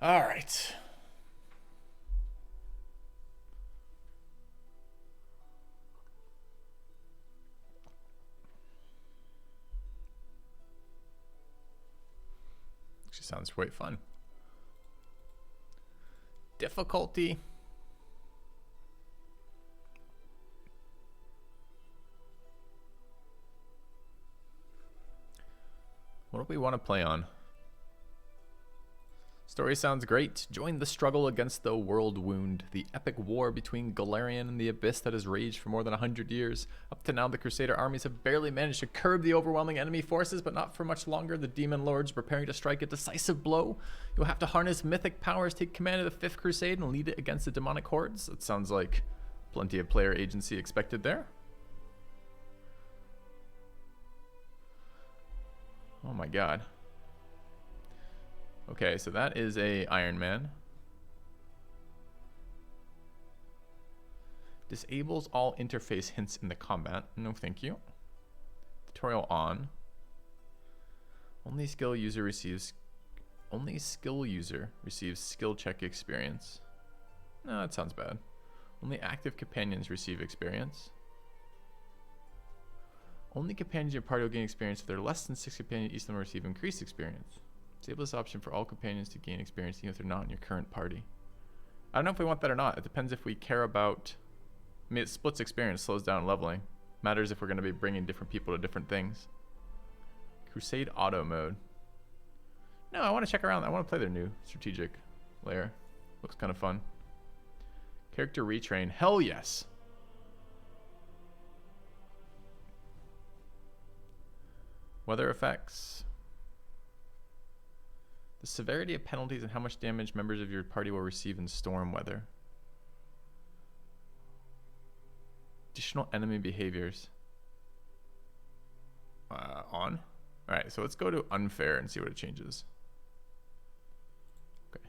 All right. Actually sounds quite fun. Difficulty. What do we want to play on? Story sounds great. Join the struggle against the world wound, the epic war between Galarian and the Abyss that has raged for more than 100 years. Up to now, the Crusader armies have barely managed to curb the overwhelming enemy forces, but not for much longer. The Demon Lords are preparing to strike a decisive blow. You'll have to harness mythic powers, take command of the 5th Crusade, and lead it against the demonic hordes. That sounds like plenty of player agency expected there. Oh my god. Okay, so that is a Iron Man. Disables all interface hints in the combat. No, thank you. Tutorial on. Only skill user receives skill check experience. No, that sounds bad. Only active companions receive experience. Only companions in your party will gain experience. If there are less than 6 companions, each of them will receive increased experience. Disable this option for all companions to gain experience even if they're not in your current party. I don't know if we want that or not. It depends if we care about... I mean, it splits experience, slows down leveling. Matters if we're going to be bringing different people to different things. Crusade auto mode. No, I want to check around. I want to play their new strategic layer. Looks kind of fun. Character retrain. Hell yes. Weather effects. The severity of penalties and how much damage members of your party will receive in storm weather. Additional enemy behaviors. On. Alright, so let's go to unfair and see what it changes. Okay.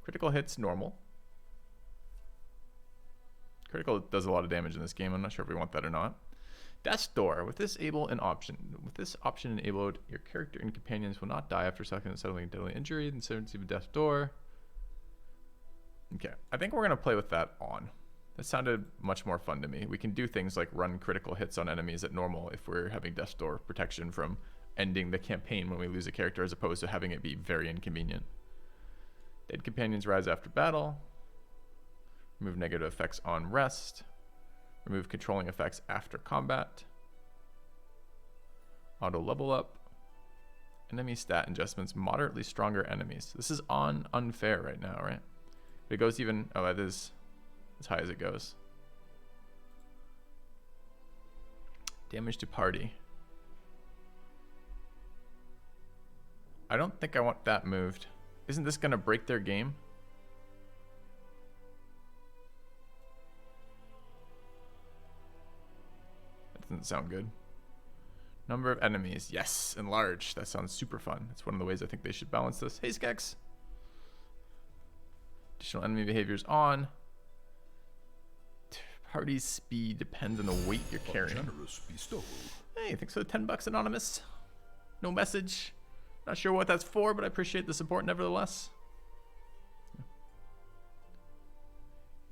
Critical hits, normal. Critical does a lot of damage in this game. I'm not sure if we want that or not. Death's Door. With this option enabled, your character and companions will not die after settling a deadly injury and receive a Death's Door. Okay, I think we're going to play with that on. That sounded much more fun to me. We can do things like run critical hits on enemies at normal if we're having Death's Door protection from ending the campaign when we lose a character, as opposed to having it be very inconvenient. Dead companions rise after battle. Remove negative effects on rest. Remove controlling effects after combat. Auto level up. Enemy stat adjustments, moderately stronger enemies. This is on unfair right now, right? But it goes even, oh, that is as high as it goes. Damage to party. I don't think I want that moved. Isn't this gonna break their game? Doesn't sound good. Number of enemies. Yes, enlarge. That sounds super fun. That's one of the ways I think they should balance this. Hey, Skex. Additional enemy behaviors on. Party speed depends on the weight you're carrying. Hey, thanks for the $10, Anonymous. No message. Not sure what that's for, but I appreciate the support nevertheless.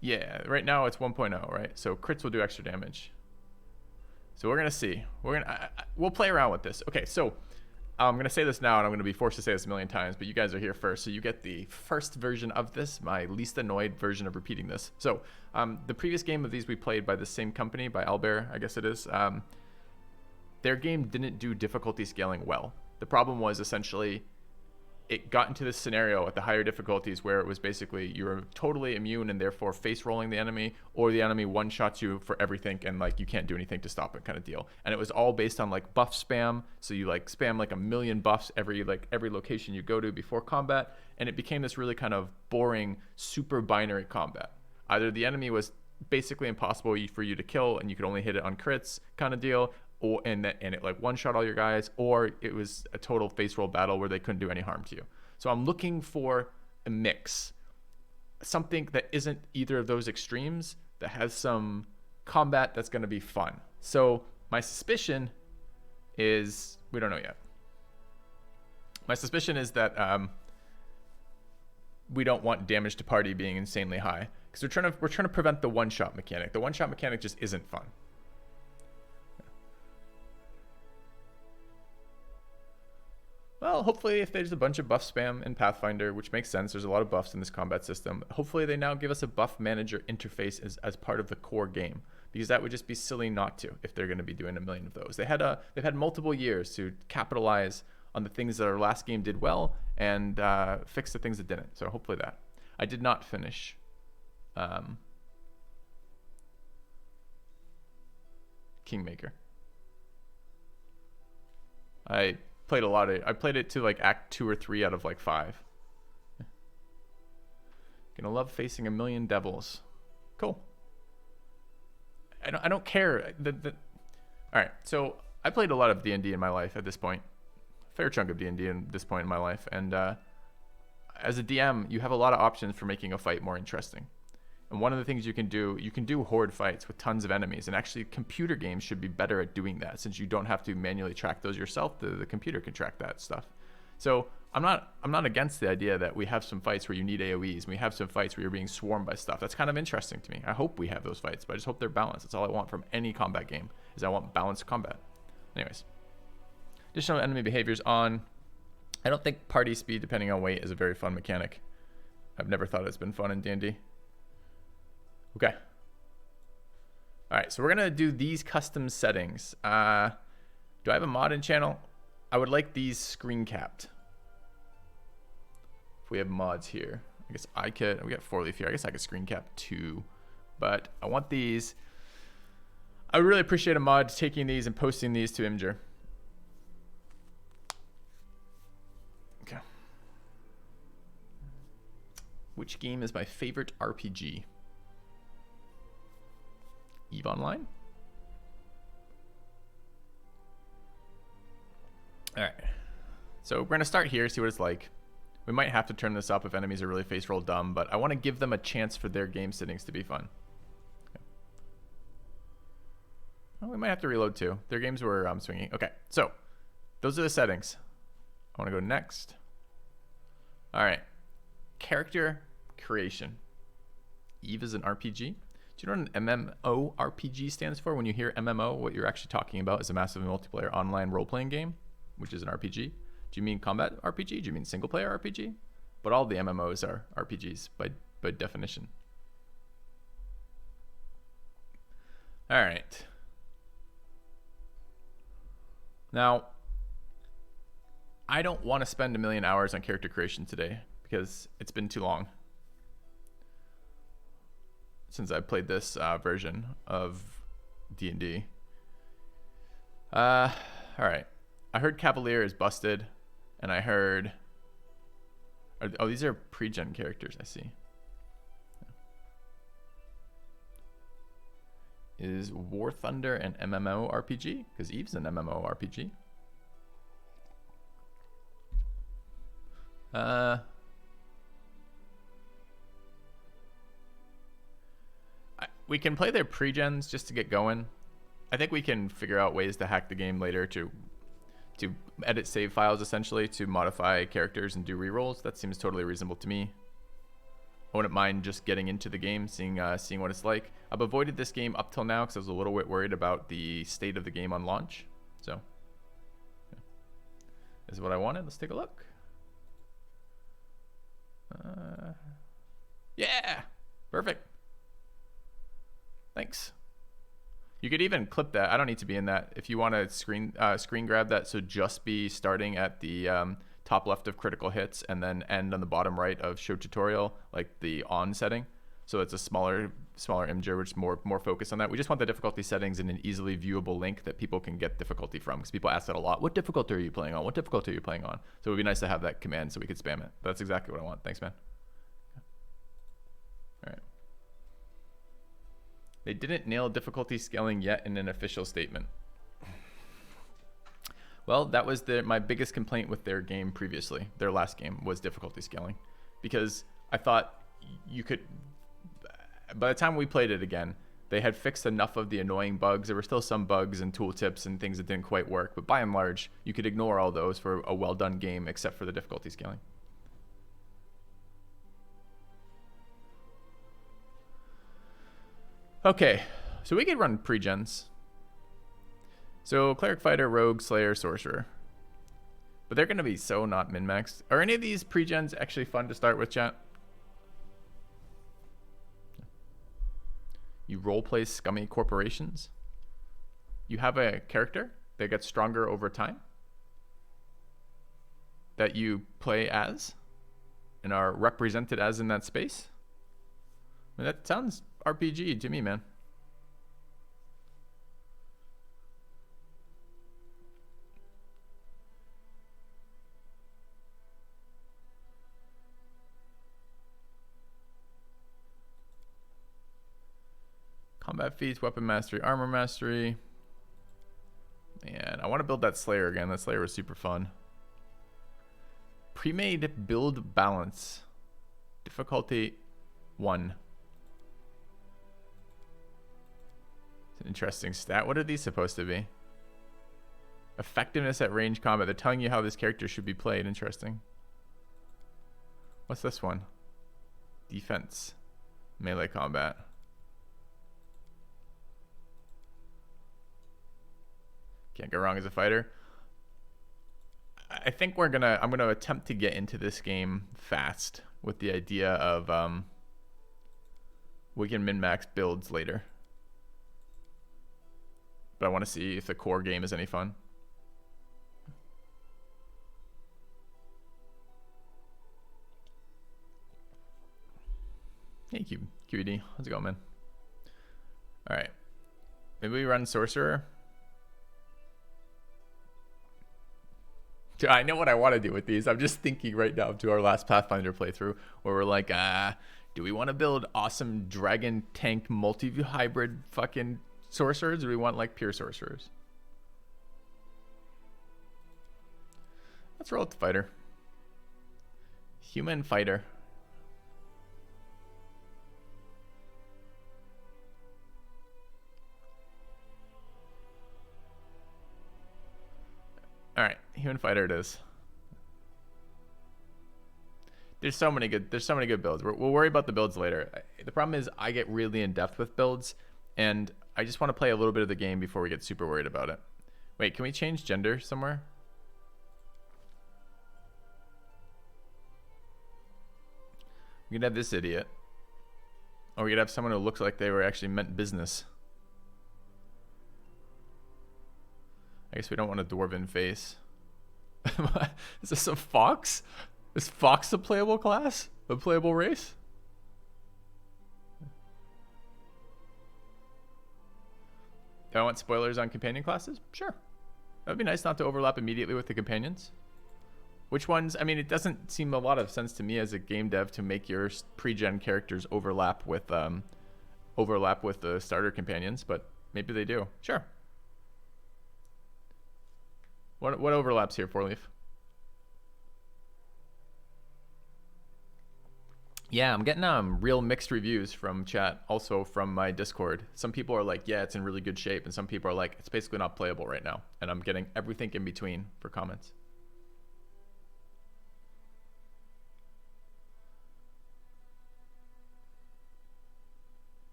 Yeah, right now it's 1.0, right? So crits will do extra damage. So we're gonna see. We'll play around with this. Okay, so I'm gonna say this now, and I'm gonna be forced to say this a million times, but you guys are here first, so you get the first version of this, my least annoyed version of repeating this. So the previous game of these we played by the same company, by Owlbear, I guess it is. Their game didn't do difficulty scaling well. The problem was essentially it got into this scenario at the higher difficulties where it was basically you were totally immune and therefore face rolling the enemy, or the enemy one shots you for everything and like you can't do anything to stop it kind of deal. And it was all based on like buff spam. So you like spam like 1,000,000 buffs every location you go to before combat, and it became this really kind of boring super binary combat. Either the enemy was basically impossible for you to kill and you could only hit it on crits kind of deal, or and it like one shot all your guys, or it was a total face roll battle where they couldn't do any harm to you. So I'm looking for a mix, something that isn't either of those extremes, that has some combat that's going to be fun. So my suspicion is, we don't know yet. My suspicion is that we don't want damage to party being insanely high, because we're trying to prevent the one-shot mechanic. The one-shot mechanic just isn't fun. Well, hopefully if there's a bunch of buff spam in Pathfinder, which makes sense, there's a lot of buffs in this combat system, hopefully they now give us a buff manager interface as part of the core game, because that would just be silly not to if they're going to be doing a million of those. They've had multiple years to capitalize on the things that our last game did well and fix the things that didn't. So hopefully that. I did not finish Kingmaker. I played it to like act 2 or 3 out of like 5. Gonna love facing a million devils. Cool. I don't care. All right, so I played a lot of D&D in my life at this point. Fair chunk of D&D at this point in my life. And as a DM, you have a lot of options for making a fight more interesting. And one of the things you can do horde fights with tons of enemies. And actually, computer games should be better at doing that, since you don't have to manually track those yourself. The computer can track that stuff. So I'm not against the idea that we have some fights where you need AoEs, and we have some fights where you're being swarmed by stuff. That's kind of interesting to me. I hope we have those fights, but I just hope they're balanced. That's all I want from any combat game, is I want balanced combat. Anyways, additional enemy behaviors on. I don't think party speed, depending on weight, is a very fun mechanic. I've never thought it's been fun in D&D. Okay. All right, so we're gonna do these custom settings. Do I have a mod in channel? I would like these screen capped. If we have mods here, I guess I could. We got 4-leaf here. I guess I could screen cap 2, but I want these. I would really appreciate a mod taking these and posting these to Imgur. Okay. Which game is my favorite RPG? EVE Online? Alright. So we're going to start here, see what it's like. We might have to turn this up if enemies are really face roll dumb, but I want to give them a chance for their game settings to be fun. Okay. Well, we might have to reload too. Their games were swinging. Okay, so those are the settings. I want to go next. Alright. Character creation. EVE is an RPG. Do you know what an MMORPG stands for? When you hear MMO, what you're actually talking about is a massive multiplayer online role-playing game, which is an RPG. Do you mean combat RPG? Do you mean single-player RPG? But all the MMOs are RPGs by definition. All right. Now, I don't want to spend 1 million hours on character creation today because it's been too long since I played this version of D&D. All right. I heard Cavalier is busted, and I heard... Oh, these are pre-gen characters, I see. Is War Thunder an MMORPG? Because EVE's an MMORPG. We can play their pre-gens just to get going. I think we can figure out ways to hack the game later to edit save files, essentially, to modify characters and do rerolls. That seems totally reasonable to me. I wouldn't mind just getting into the game, seeing what it's like. I've avoided this game up till now because I was a little bit worried about the state of the game on launch. So, yeah. This is what I wanted. Let's take a look. Yeah, perfect. Thanks. You could even clip that. I don't need to be in that. If you want to screen grab that, so just be starting at the top left of critical hits and then end on the bottom right of show tutorial, like the on setting. So it's a smaller imgur, which is more focused on that. We just want the difficulty settings in an easily viewable link that people can get difficulty from, because people ask that a lot. What difficulty are you playing on? What difficulty are you playing on? So it would be nice to have that command so we could spam it. That's exactly what I want. Thanks, man. All right. They didn't nail difficulty scaling yet in an official statement. Well, that was my biggest complaint with their game previously. Their last game was difficulty scaling, because I thought you could, by the time we played it again, they had fixed enough of the annoying bugs. There were still some bugs and tooltips and things that didn't quite work, but by and large, you could ignore all those for a well-done game except for the difficulty scaling. Okay, so we could run pre-gens. So Cleric, Fighter, Rogue, Slayer, Sorcerer. But they're going to be so not min-maxed. Are any of these pre-gens actually fun to start with, chat? You roleplay scummy corporations? You have a character that gets stronger over time that you play as and are represented as in that space? I mean, that sounds RPG to me, man. Combat feats, weapon mastery, armor mastery. Man, I want to build that Slayer again. That Slayer was super fun. Pre-made build balance. Difficulty 1. It's an interesting stat. What are these supposed to be? Effectiveness at range combat. They're telling you how this character should be played. Interesting. What's this one? Defense. Melee combat. Can't go wrong as a fighter. I think I'm gonna attempt to get into this game fast with the idea of we can min-max builds later. But I want to see if the core game is any fun. Hey, QED. How's it going, man? All right. Maybe we run Sorcerer. I know what I want to do with these. I'm just thinking right now to our last Pathfinder playthrough where we're like, do we want to build awesome dragon tank multi-view hybrid fucking sorcerers, or do we want like pure sorcerers? Let's roll with the fighter. Human fighter. All right, human fighter it is. There's so many good builds. We'll worry about the builds later. The problem is I get really in depth with builds, and I just want to play a little bit of the game before we get super worried about it. Wait, can we change gender somewhere? We could have this idiot, or we could have someone who looks like they were actually meant business. I guess we don't want a dwarven face. Is this a fox? Is fox a playable class? A playable race? Do I want spoilers on companion classes? Sure. That'd be nice not to overlap immediately with the companions. Which ones? I mean, it doesn't seem a lot of sense to me as a game dev to make your pre-gen characters overlap with the starter companions, but maybe they do. Sure. What overlaps here, Four Leaf? Yeah, I'm getting real mixed reviews from chat, also from my Discord. Some people are like, yeah, it's in really good shape, and some people are like, it's basically not playable right now. And I'm getting everything in between for comments.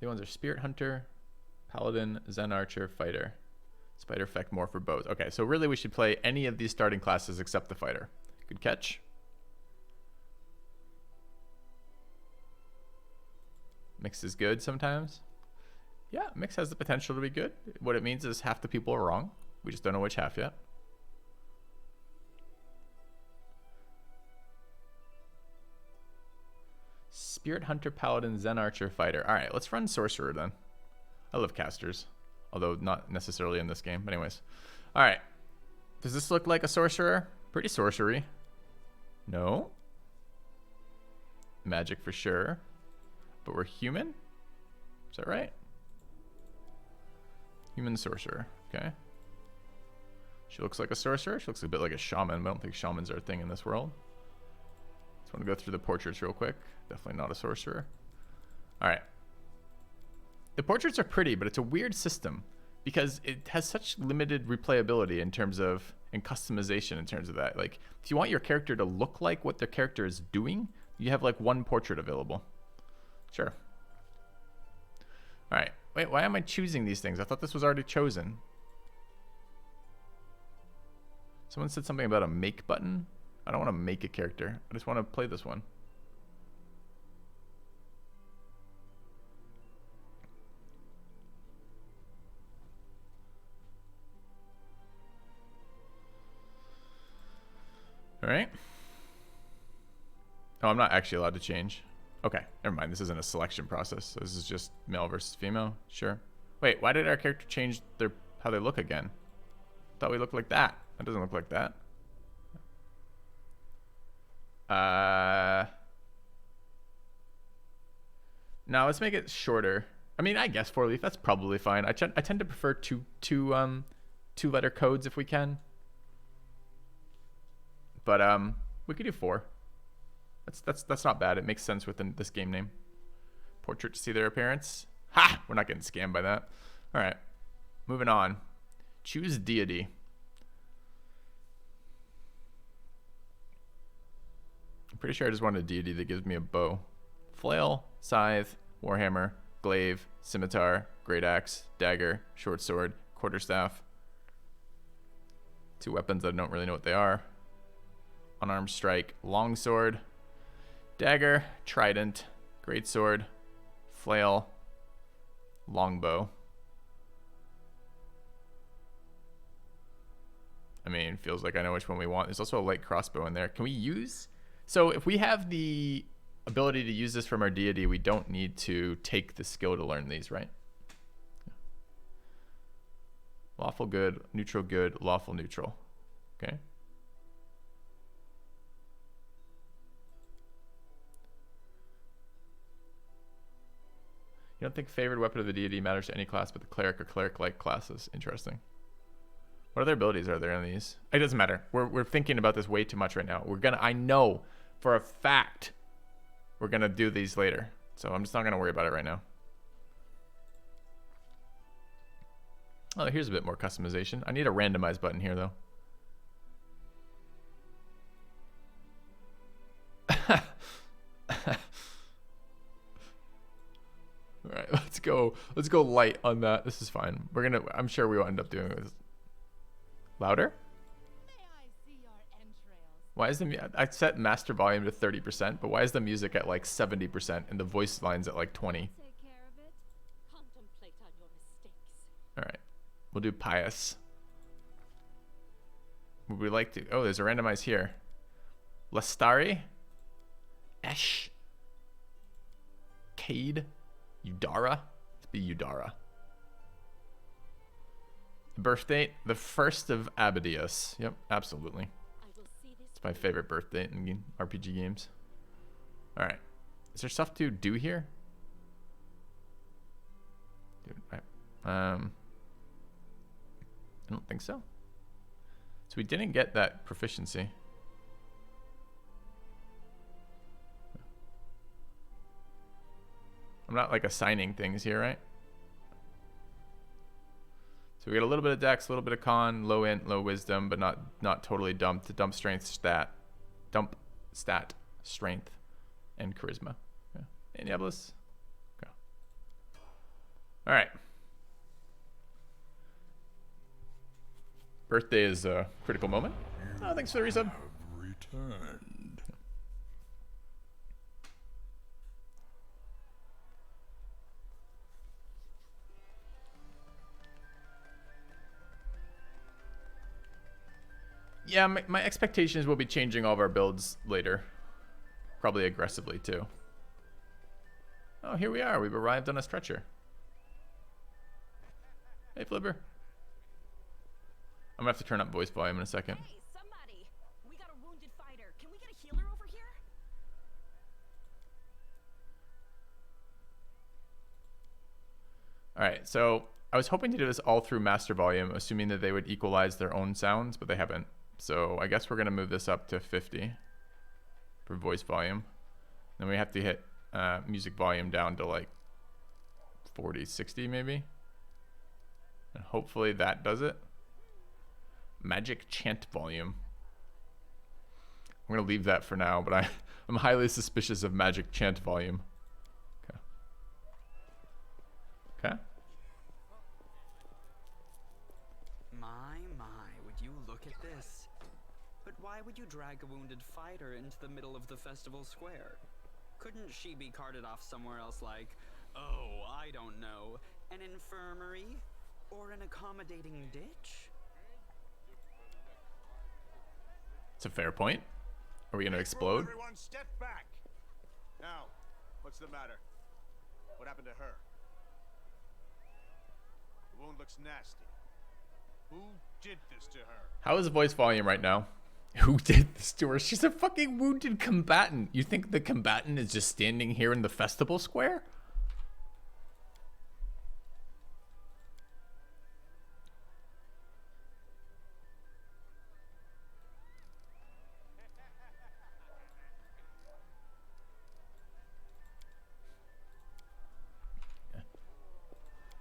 The ones are Spirit Hunter, Paladin, Zen Archer, Fighter. Spider effect more for bows. Okay, so really we should play any of these starting classes except the Fighter. Good catch. Mix is good sometimes. Yeah, mix has the potential to be good. What it means is half the people are wrong. We just don't know which half yet. Spirit Hunter, Paladin, Zen Archer, Fighter. All right, let's run Sorcerer then. I love casters, although not necessarily in this game. But anyways, all right. Does this look like a sorcerer? Pretty sorcery. No. Magic for sure. But we're human? Is that right? Human sorcerer. Okay. She looks like a sorcerer. She looks a bit like a shaman, but I don't think shamans are a thing in this world. Just want to go through the portraits real quick. Definitely not a sorcerer. All right. The portraits are pretty, but it's a weird system because it has such limited replayability in terms of, and customization in terms of that. Like, if you want your character to look like what their character is doing, You have like one portrait available. Sure. All right. Wait, why am I choosing these things? I thought this was already chosen. Someone said something about a make button. I don't want to make a character. I just want to play this one. All right. Oh, I'm not actually allowed to change. Okay, never mind. This isn't a selection process. So this is just male versus female. Sure. Wait, why did our character change how they look again? Thought we looked like that. That doesn't look like that. No, let's make it shorter. I mean, I guess 4-leaf. That's probably fine. I tend to prefer two-letter codes if we can. But we could do 4. That's not bad. It makes sense within this game name. Portrait to see their appearance. Ha! We're not getting scammed by that. All right. Moving on. Choose deity. I'm pretty sure I just want a deity that gives me a bow. Flail, scythe, warhammer, glaive, scimitar, great axe, dagger, short sword, quarterstaff. 2 weapons that I don't really know what they are. Unarmed strike, longsword, dagger, trident, greatsword, flail, longbow. I mean, feels like I know which one we want. There's also a light crossbow in there. Can we use? So if we have the ability to use this from our deity, we don't need to take the skill to learn these, right? Lawful good, neutral good, lawful neutral. Okay. You don't think favored weapon of the deity matters to any class but the cleric or cleric-like classes. Interesting. What other abilities are there in these? It doesn't matter. We're thinking about this way too much right now. I know for a fact we're gonna do these later. So I'm just not gonna worry about it right now. Oh, here's a bit more customization. I need a randomize button here though. All right, let's go light on that. This is fine. I'm sure we will end up doing this. Louder? Why is I set master volume to 30%, but why is the music at like 70% and the voice lines at like 20? All right, we'll do pious. Would we like to? Oh, there's a randomize here. Lestari, Esh, Cade, Udara. Let's be Udara. Birth date, the 1st of Abadius. Yep, absolutely. It's my favorite birth date in RPG games. All right. Is there stuff to do here? Dude, I don't think so. So we didn't get that proficiency. I'm not like assigning things here, right? So we get a little bit of dex, a little bit of con, low int, low wisdom, but not totally dumped. Dump strength stat, strength, and charisma. Yeah. And Diablos. Go. All right. Birthday is a critical moment. Oh, thanks for the resub. Returned. Yeah, my expectations will be changing all of our builds later. Probably aggressively, too. Oh, here we are. We've arrived on a stretcher. Hey, Flipper. I'm going to have to turn up voice volume in a second. Hey, somebody. We got a wounded fighter. Can we get a healer over here? All right, so I was hoping to do this all through master volume, assuming that they would equalize their own sounds, but they haven't. So I guess we're going to move this up to 50 for voice volume. Then we have to hit music volume down to like 40, 60 maybe. And hopefully that does it. Magic chant volume. I'm gonna leave that for now, but I'm highly suspicious of magic chant volume. Okay. Okay. My, would you look at this? But why would you drag a wounded fighter into the middle of the festival square? Couldn't she be carted off somewhere else like, oh, I don't know, an infirmary? Or an accommodating ditch? It's a fair point. Are we gonna explode? Everyone step back. Now, what's the matter? What happened to her? The wound looks nasty. Who did this to her? How is voice volume right now? Who did this to her? She's a fucking wounded combatant. You think the combatant is just standing here in the festival square?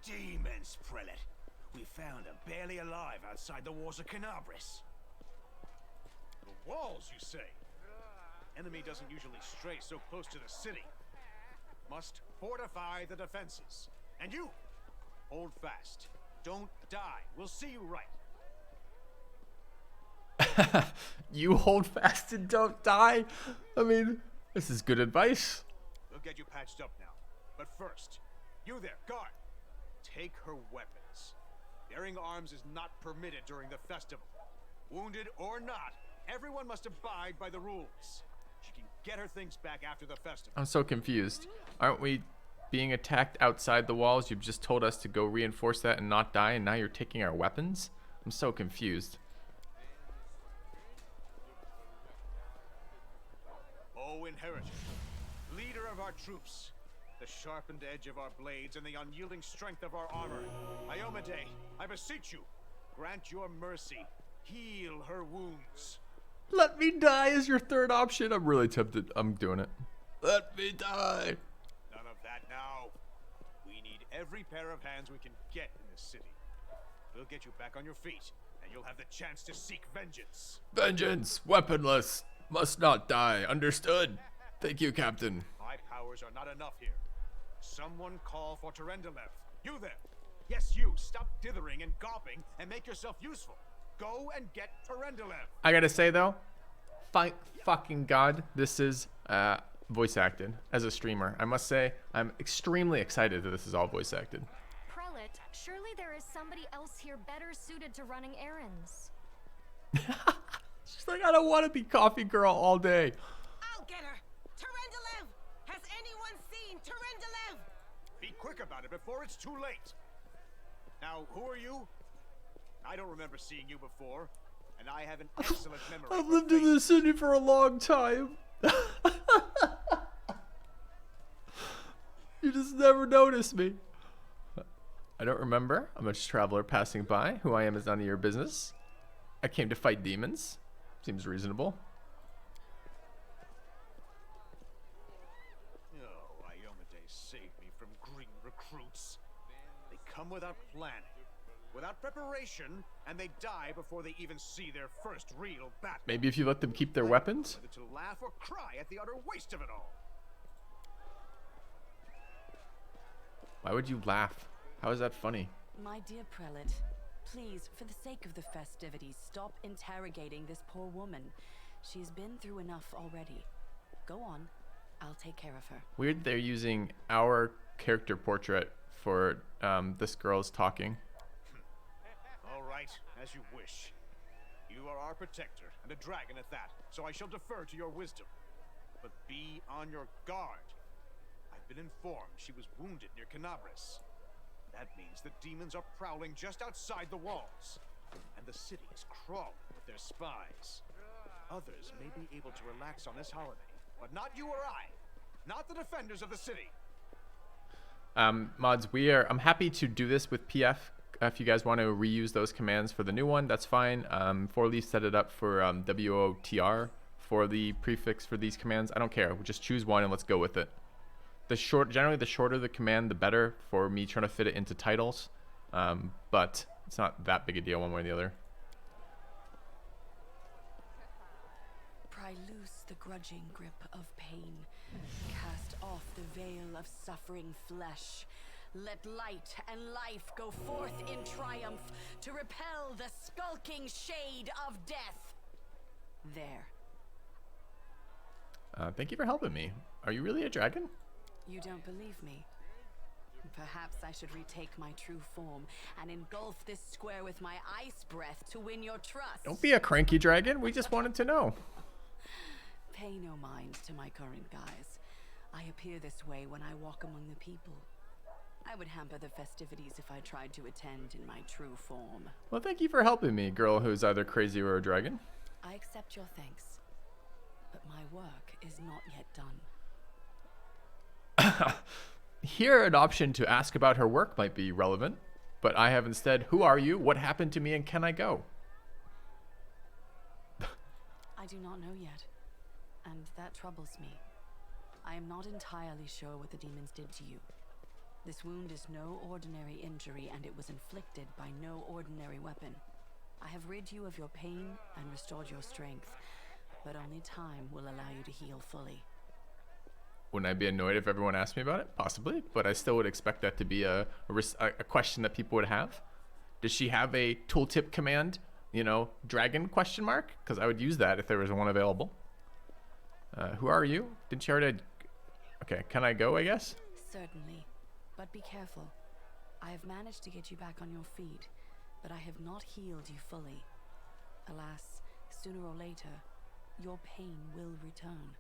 Demons, prelate. We found her barely alive outside the walls of Canabris. The walls, you say? Enemy doesn't usually stray so close to the city. Must fortify the defenses. And you, hold fast. Don't die. We'll see you right. You hold fast and don't die? I mean, this is good advice. We'll get you patched up now. But first, you there, guard. Take her weapons. Bearing arms is not permitted during the festival. Wounded or not, everyone must abide by the rules. She can get her things back after the festival. I'm so confused. Aren't we being attacked outside the walls? You've just told us to go reinforce that and not die, and now you're taking our weapons? I'm so confused. O Inheritor, leader of our troops, the sharpened edge of our blades and the unyielding strength of our armor, Iomade, I beseech you, grant your mercy, heal her wounds. Let me die is your third option. I'm really tempted. I'm doing it. Let me die. None of that now. We need every pair of hands we can get in this city. We'll get you back on your feet, and you'll have the chance to seek vengeance. Vengeance, weaponless, must not die. Understood. Thank you, Captain. My powers are not enough here. Someone call for Terendelev. You there. Yes, you. Stop dithering and gawping and make yourself useful. Go and get Terendelev. I gotta say though, fucking God, this is voice acted as a streamer. I must say, I'm extremely excited that this is all voice acted. Prelate, surely there is somebody else here better suited to running errands. She's like, I don't want to be coffee girl all day. I'll get her! Terendelev! Has anyone seen Terendelev? Be quick about it before it's too late. Now, who are you? I don't remember seeing you before, and I have an excellent memory. I've for lived in this faces. city for a long time. You just never notice me. I don't remember. I'm a traveler passing by. Who I am is none of your business. I came to fight demons. Seems reasonable. Oh, Iomade saved me from green recruits. They come without planning, without preparation, and they die before they even see their first real battle. Maybe if you let them keep their weapons. Whether to laugh or cry at the utter waste of it all. Why would you laugh? How is that funny? My dear prelate, please, for the sake of the festivities, stop interrogating this poor woman. She's been through enough already. Go on. I'll take care of her. Weird they're using our character portrait for this girl's talking. All right, as you wish. You are our protector, and a dragon at that, so I shall defer to your wisdom. But be on your guard. I've been informed she was wounded near Canabris. That means the demons are prowling just outside the walls, and the city is crawling with their spies. Others may be able to relax on this holiday, but not you or I. Not the defenders of the city. Mods, I'm happy to do this with PF. If you guys want to reuse those commands for the new one, that's fine. Forlee set it up for WOTR for the prefix for these commands. I don't care. We'll just choose one and let's go with it. Generally the shorter the command, the better for me trying to fit it into titles. But it's not that big a deal one way or the other. I loose the grudging grip of pain, cast off the veil of suffering flesh, let light and life go forth in triumph to repel the skulking shade of death. There. Thank you for helping me. Are you really a dragon? You don't believe me? Perhaps I should retake my true form and engulf this square with my ice breath to win your trust. Don't be a cranky dragon. We just wanted to know. Pay no mind to my current guise. I appear this way when I walk among the people. I would hamper the festivities if I tried to attend in my true form. Well, thank you for helping me, girl who's either crazy or a dragon. I accept your thanks, but my work is not yet done. Here, an option to ask about her work might be relevant, but I have instead, who are you, what happened to me, and can I go? I do not know yet, and that troubles me. I am not entirely sure what the demons did to you. This wound is no ordinary injury, and it was inflicted by no ordinary weapon. I have rid you of your pain and restored your strength, but only time will allow you to heal fully. Wouldn't I be annoyed if everyone asked me about it? Possibly, but I still would expect that to be a question that people would have. Does she have a tooltip command, you know, dragon question mark? Because I would use that if there was one available. Who are you? Didn't she already... Okay, can I go, I guess? Certainly, but be careful. I have managed to get you back on your feet, but I have not healed you fully. Alas, sooner or later, your pain will return.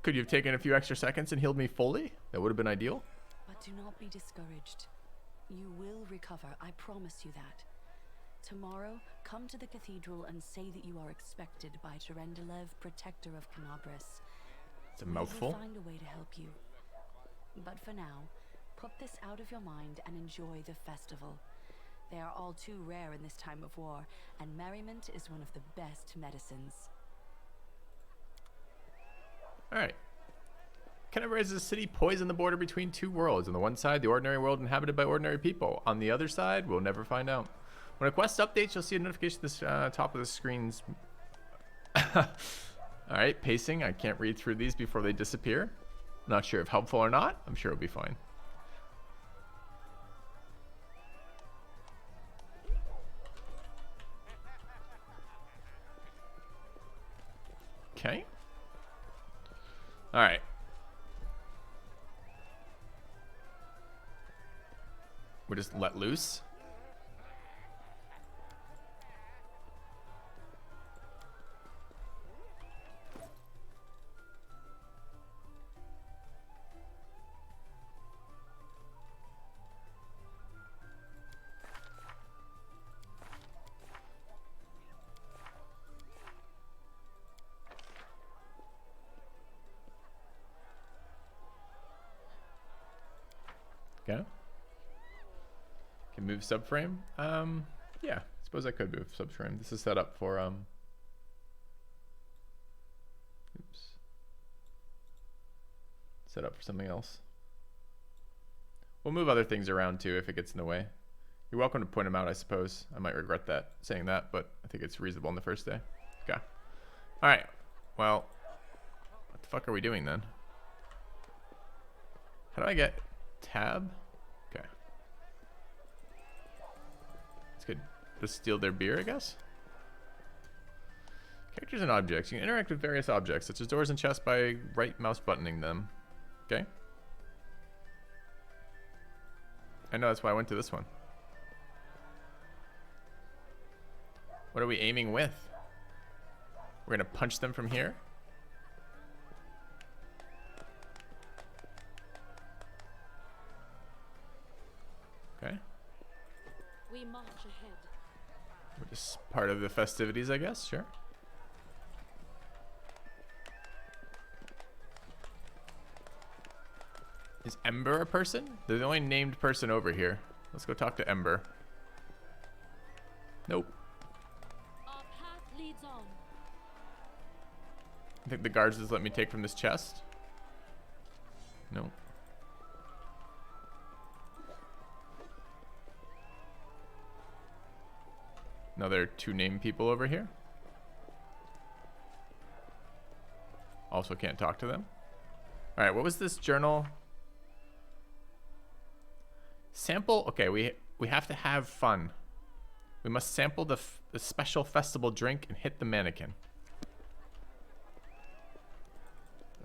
Could you have taken a few extra seconds and healed me fully? That would have been ideal. But do not be discouraged. You will recover, I promise you that. Tomorrow, come to the cathedral and say that you are expected by Terendelev, protector of Canabris. It's a mouthful. We will find a way to help you. But for now, put this out of your mind and enjoy the festival. They are all too rare in this time of war, and merriment is one of the best medicines. Alright. Canabris is a city poised on the border between two worlds. On the one side, the ordinary world inhabited by ordinary people. On the other side, we'll never find out. When a quest updates, you'll see a notification at the top of the screens. Alright, pacing. I can't read through these before they disappear. Not sure if helpful or not. I'm sure it'll be fine. Okay. Alright. We'll just let loose. Okay. Can move subframe. Yeah, suppose I could move subframe. This is set up for oops. Set up for something else. We'll move other things around too if it gets in the way. You're welcome to point them out, I suppose. I might regret that saying that, but I think it's reasonable on the first day. Okay. All right. Well, what the fuck are we doing then? How do I get tab? Okay. It's good. Just steal their beer, I guess. Characters and objects. You can interact with various objects, such as doors and chests, by right mouse buttoning them. Okay. I know, that's why I went to this one. What are we aiming with? We're gonna punch them from here? Okay. We march ahead. We're just part of the festivities, I guess. Sure. Is Ember a person? They're the only named person over here. Let's go talk to Ember. Nope. Our path leads on. I think the guards just let me take from this chest. Nope. Another two named people over here. Also can't talk to them. All right, what was this journal? Sample. Okay, we have to have fun. We must sample the special festival drink and hit the mannequin.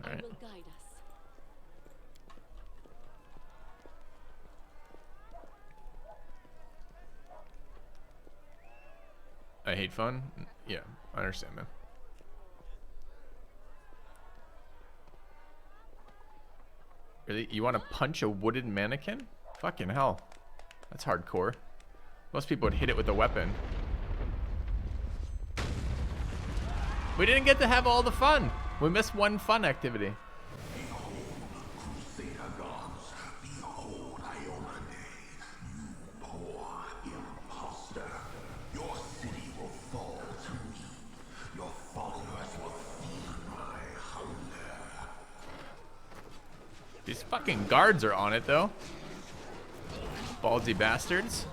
All I right. will guide us. I hate fun. Yeah, I understand, man. Really? You want to punch a wooden mannequin? Fucking hell. That's hardcore. Most people would hit it with a weapon. We didn't get to have all the fun. We missed one fun activity. These fucking guards are on it, though. Ballsy bastards.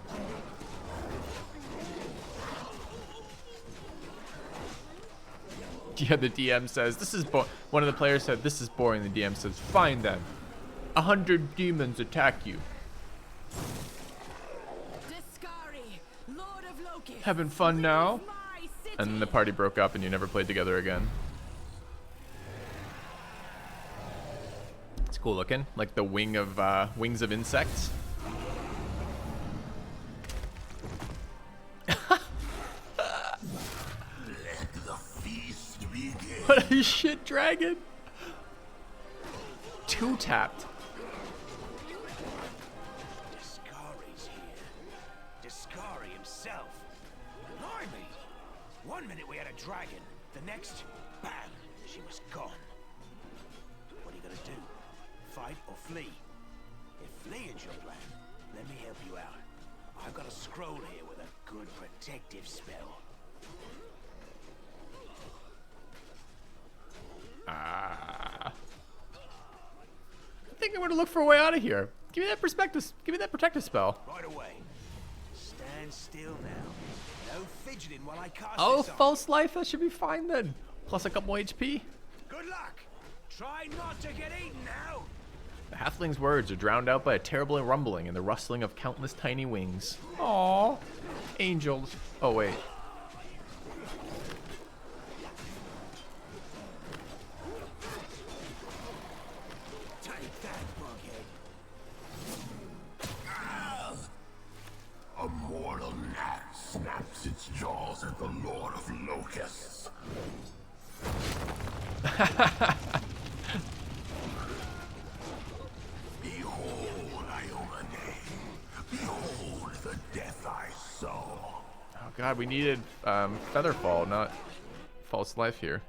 Yeah, the DM says, this is one of the players said, this is boring. The DM says, fine then. 100 demons attack you. Lord of Loki, Having fun now? my city. And then the party broke up and you never played together again. It's cool looking, like the wings of insects. Let the feast begin. What a shit dragon! Two tapped. Discari's here. Discari himself. Blimey! One minute we had a dragon, the next, bam, she was gone. What are you gonna do? Fight or flee? If fleeing's your plan, let me help you out. I've got a scroll here with a good protective spell. I think I'm gonna look for a way out of here. Give me that perspective. Give me that protective spell. Right away. Stand still now. No fidgeting while I cast Oh, this on. false life. That should be fine then. Plus a couple HP. Good luck. Try not to get eaten now. The halfling's words are drowned out by a terrible rumbling and the rustling of countless tiny wings. Aww. Angels. Oh, wait. Take that, bughead. A mortal gnat snaps its jaws at the Lord of Locusts. Behold, Iomade. Behold the death I saw. Oh god, we needed Featherfall, not false life here.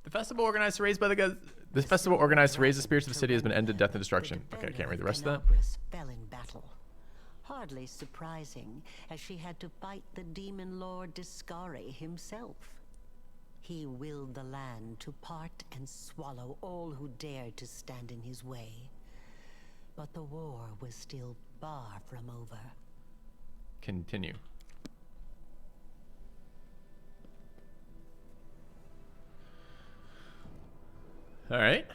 The festival organized to raise by the gods. The festival organized to raise the spirits of the city has been ended. Death and destruction. Okay, I can't read the rest of that. Fell in battle. Hardly surprising, as she had to fight the demon lord Discari himself. He willed the land to part and swallow all who dared to stand in his way. But the war was still far from over. Continue. All right.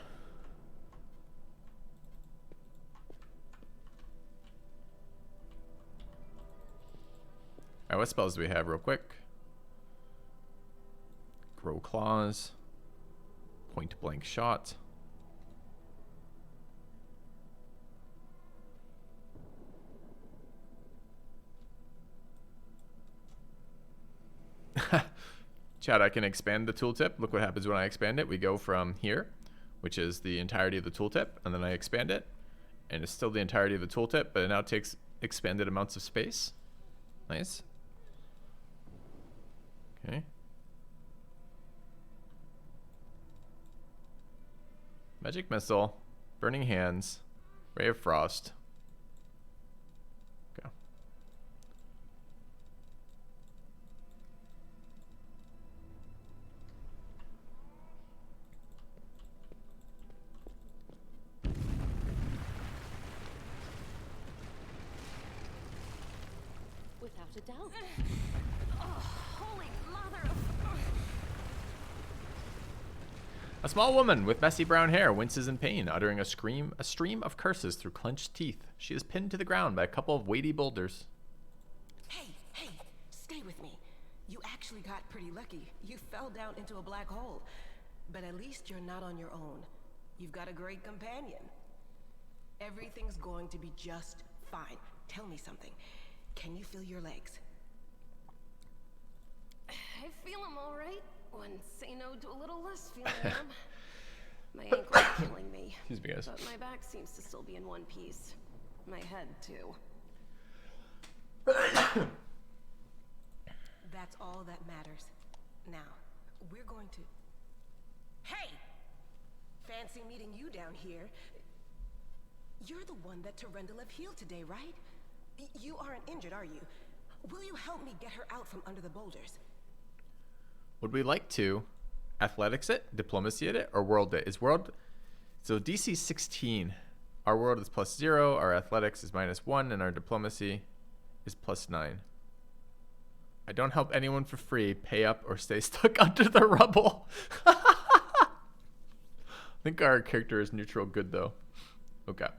All right, what spells do we have real quick? Grow claws. Point blank shot. Chad, I can expand the tooltip. Look what happens when I expand it. We go from here, which is the entirety of the tooltip, and then I expand it, and it's still the entirety of the tooltip, but it now takes expanded amounts of space. Nice. Okay. Magic Missile, Burning Hands, Ray of Frost. Go. Without a doubt. Holy mother of... A small woman with messy brown hair winces in pain, uttering a stream of curses through clenched teeth. She is pinned to the ground by a couple of weighty boulders. Hey, stay with me. You actually got pretty lucky. You fell down into a black hole. But at least you're not on your own. You've got a great companion. Everything's going to be just fine. Tell me something. Can you feel your legs? I feel them all right. When say no to a little less feeling them. My ankle's killing me. Excuse me, guys. But my back seems to still be in one piece. My head, too. That's all that matters. Now, we're going to... Hey! Fancy meeting you down here. You're the one that Terendelev healed today, right? You aren't injured, are you? Will you help me get her out from under the boulders? Would we like to athletics it, diplomacy it, or world it? Is world... So DC 16. Our world is +0, our athletics is -1, and our diplomacy is +9. I don't help anyone for free. Pay up or stay stuck under the rubble. I think our character is neutral good, though. Okay.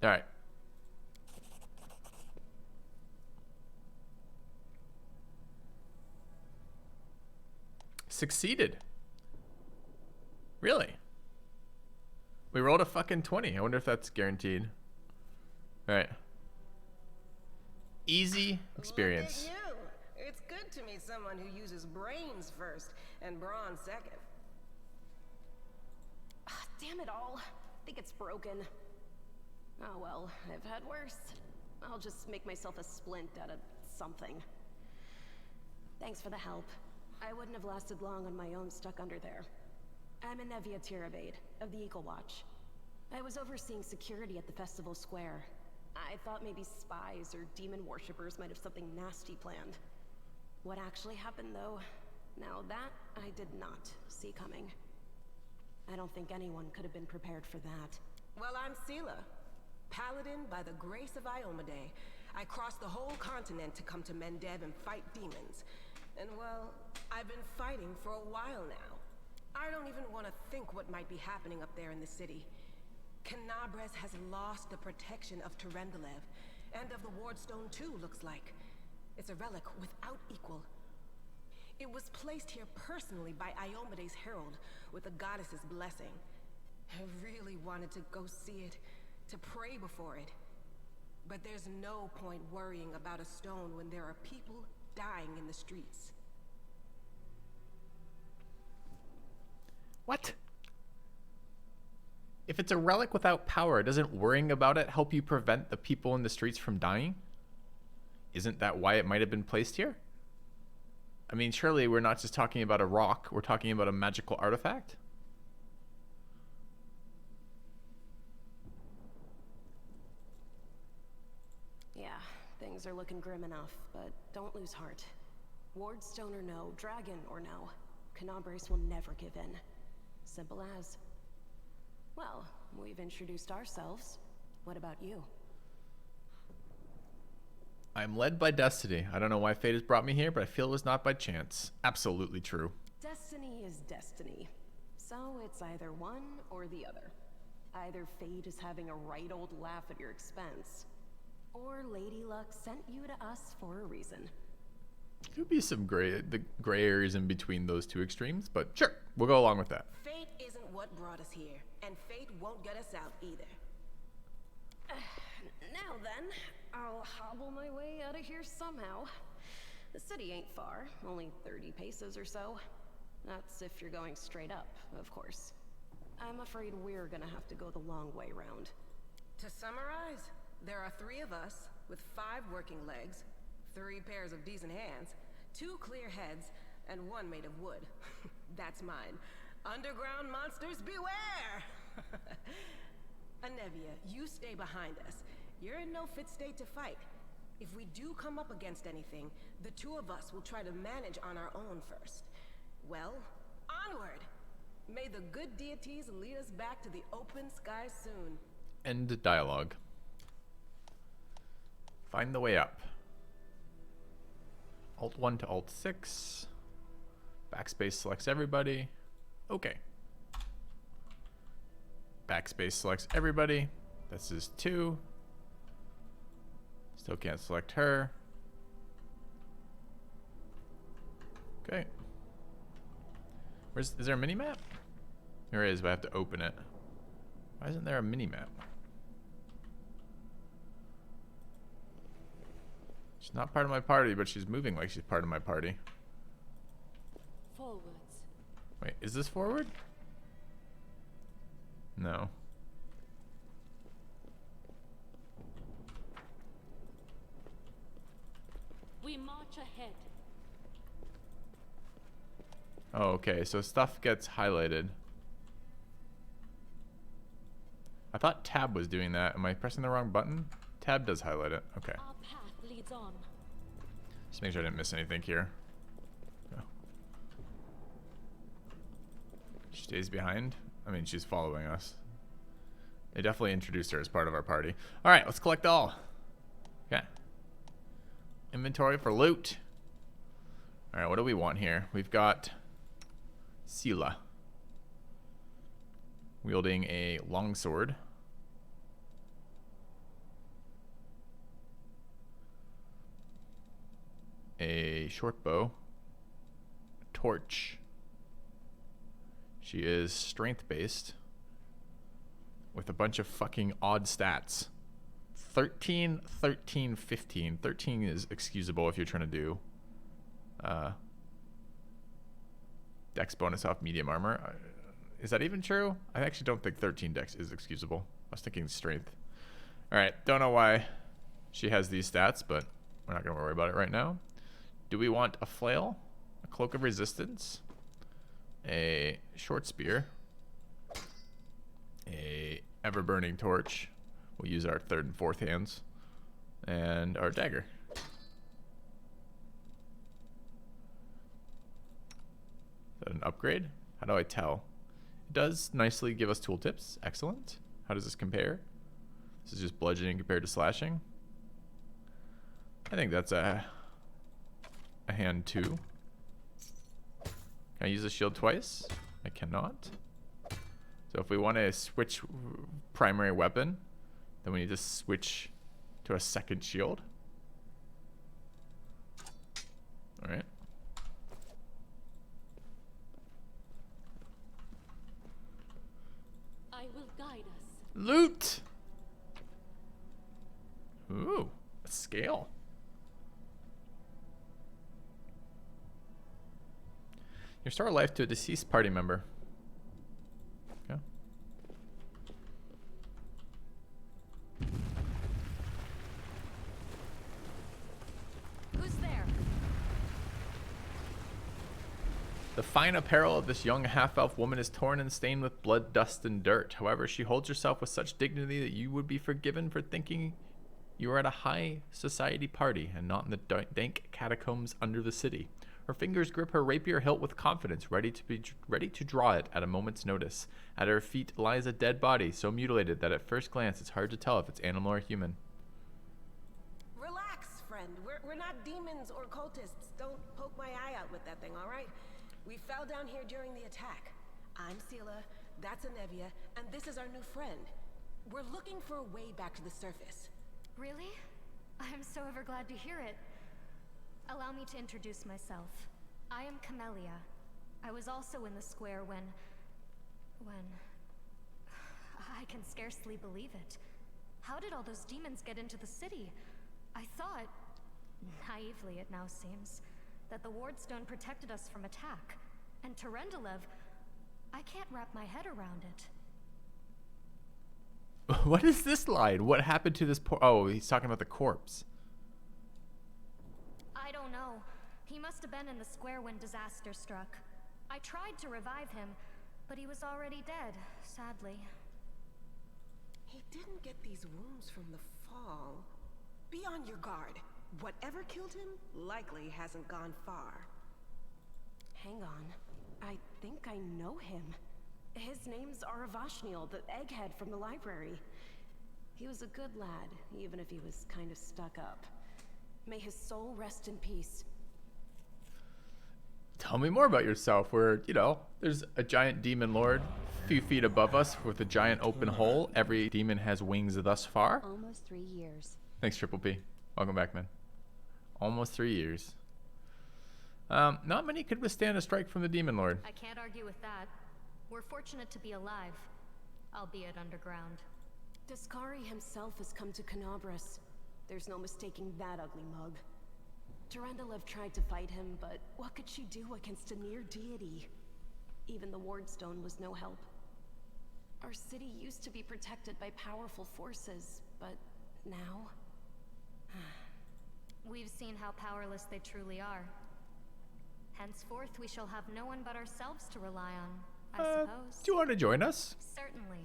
All right. Succeeded. Really? We rolled a fucking 20. I wonder if that's guaranteed. All right. Easy experience. Look at you. It's good to meet someone who uses brains first and brawn second. Damn it all. I think it's broken. Oh well, I've had worse. I'll just make myself a splint out of something. Thanks for the help. I wouldn't have lasted long on my own stuck under there. I'm Anevia Tirabade, of the Eagle Watch. I was overseeing security at the festival square. I thought maybe spies or demon worshippers might have something nasty planned. What actually happened, though, now that I did not see coming. I don't think anyone could have been prepared for that. Well, I'm Sela, paladin by the grace of Iomade. I crossed the whole continent to come to Mendev and fight demons. And well, I've been fighting for a while now. I don't even want to think what might be happening up there in the city. Canabres has lost the protection of Terendelev, and of the Wardstone too, looks like. It's a relic without equal. It was placed here personally by Iomade's herald, with the goddess's blessing. I really wanted to go see it, to pray before it. But there's no point worrying about a stone when there are people dying in the streets. What? If it's a relic without power, doesn't worrying about it help you prevent the people in the streets from dying? Isn't that why it might have been placed here? I mean, surely we're not just talking about a rock, we're talking about a magical artifact? Yeah, things are looking grim enough, but don't lose heart. Wardstone or no, dragon or no, Canabres will never give in. Simple as. Well, we've introduced ourselves. What about you? I'm led by destiny. I don't know why fate has brought me here, but I feel it was not by chance. Absolutely true. Destiny is destiny. So it's either one or the other. Either fate is having a right old laugh at your expense, or Lady Luck sent you to us for a reason. Could be some gray areas in between those two extremes, but sure, we'll go along with that. Fate isn't what brought us here, and fate won't get us out either. Now then, I'll hobble my way out of here somehow. The city ain't far, only 30 paces or so. That's if you're going straight up, of course. I'm afraid we're gonna have to go the long way round. To summarize, there are 3 of us with 5 working legs, 3 pairs of decent hands, 2 clear heads, and 1 made of wood. That's mine. Underground monsters beware! Anevia, you stay behind us. You're in no fit state to fight. If we do come up against anything, the 2 of us will try to manage on our own first. Well, onward! May the good deities lead us back to the open sky soon. End dialogue. Find the way up. Alt 1 to Alt 6. Backspace selects everybody. Okay. Backspace selects everybody. This is 2. Still can't select her. Okay. Is there a mini map? There is, but I have to open it. Why isn't there a mini map? She's not part of my party, but she's moving like she's part of my party. Forwards. Wait, is this forward? No. We march ahead. Oh, okay, so stuff gets highlighted. I thought tab was doing that. Am I pressing the wrong button? Tab does highlight it. Okay. Our path leads on. Just make sure I didn't miss anything here. Oh. She stays behind. I mean, she's following us. They definitely introduced her as part of our party. All right, let's collect all. Okay. Inventory for loot. All right, what do we want here? We've got Sela wielding a longsword. A short bow. A torch. She is strength based with a bunch of fucking odd stats. 13, 13, 15. 13 is excusable if you're trying to do dex bonus off medium armor. Is that even true? I actually don't think 13 dex is excusable. I was thinking strength. Alright, don't know why she has these stats, but we're not going to worry about it right now. Do we want a flail? A cloak of resistance? A short spear? A ever-burning torch? We'll use our 3rd and 4th hands. And our dagger. Is that an upgrade? How do I tell? It does nicely give us tooltips. Excellent. How does this compare? This is just bludgeoning compared to slashing. I think that's a hand 2. Can I use the shield twice? I cannot. So if we want to switch primary weapon, then we need to switch to a second shield. Alright. I will guide us. Loot! Ooh, a scale. Restore life to a deceased party member. Okay. Who's there? The fine apparel of this young half-elf woman is torn and stained with blood, dust, and dirt. However, she holds herself with such dignity that you would be forgiven for thinking you are at a high society party and not in the dank catacombs under the city. Her fingers grip her rapier hilt with confidence, ready to draw it at a moment's notice. At her feet lies a dead body, so mutilated that at first glance it's hard to tell if it's animal or human. Relax, friend. We're not demons or cultists. Don't poke my eye out with that thing, all right? We fell down here during the attack. I'm Sela, that's Anevia, and this is our new friend. We're looking for a way back to the surface. Really? I'm so ever glad to hear it. Allow me to introduce myself. I am Camellia. I was also in the square when... I can scarcely believe it. How did all those demons get into the city? I thought, naively it now seems, that the Wardstone protected us from attack. And Terendelev, I can't wrap my head around it. What is this line? What happened to this poor... Oh, he's talking about the corpse. I don't know. He must have been in the square when disaster struck. I tried to revive him, but he was already dead, sadly. He didn't get these wounds from the fall. Be on your guard. Whatever killed him likely hasn't gone far. Hang on. I think I know him. His name's Aravashniel, the egghead from the library. He was a good lad, even if he was kind of stuck up. May his soul rest in peace. Tell me more about yourself. Where, you know, there's a giant demon lord a few feet above us with a giant open hole. Every demon has wings thus far. Almost 3 years. Thanks, Triple P. Welcome back, man. Almost 3 years. Not many could withstand a strike from the demon lord. I can't argue with that. We're fortunate to be alive, albeit underground. Discari himself has come to Canabras. There's no mistaking that ugly mug. Durendalev tried to fight him, but what could she do against a near deity? Even the Wardstone was no help. Our city used to be protected by powerful forces, but now... We've seen how powerless they truly are. Henceforth, we shall have no one but ourselves to rely on, I suppose. Do you want to join us? Certainly.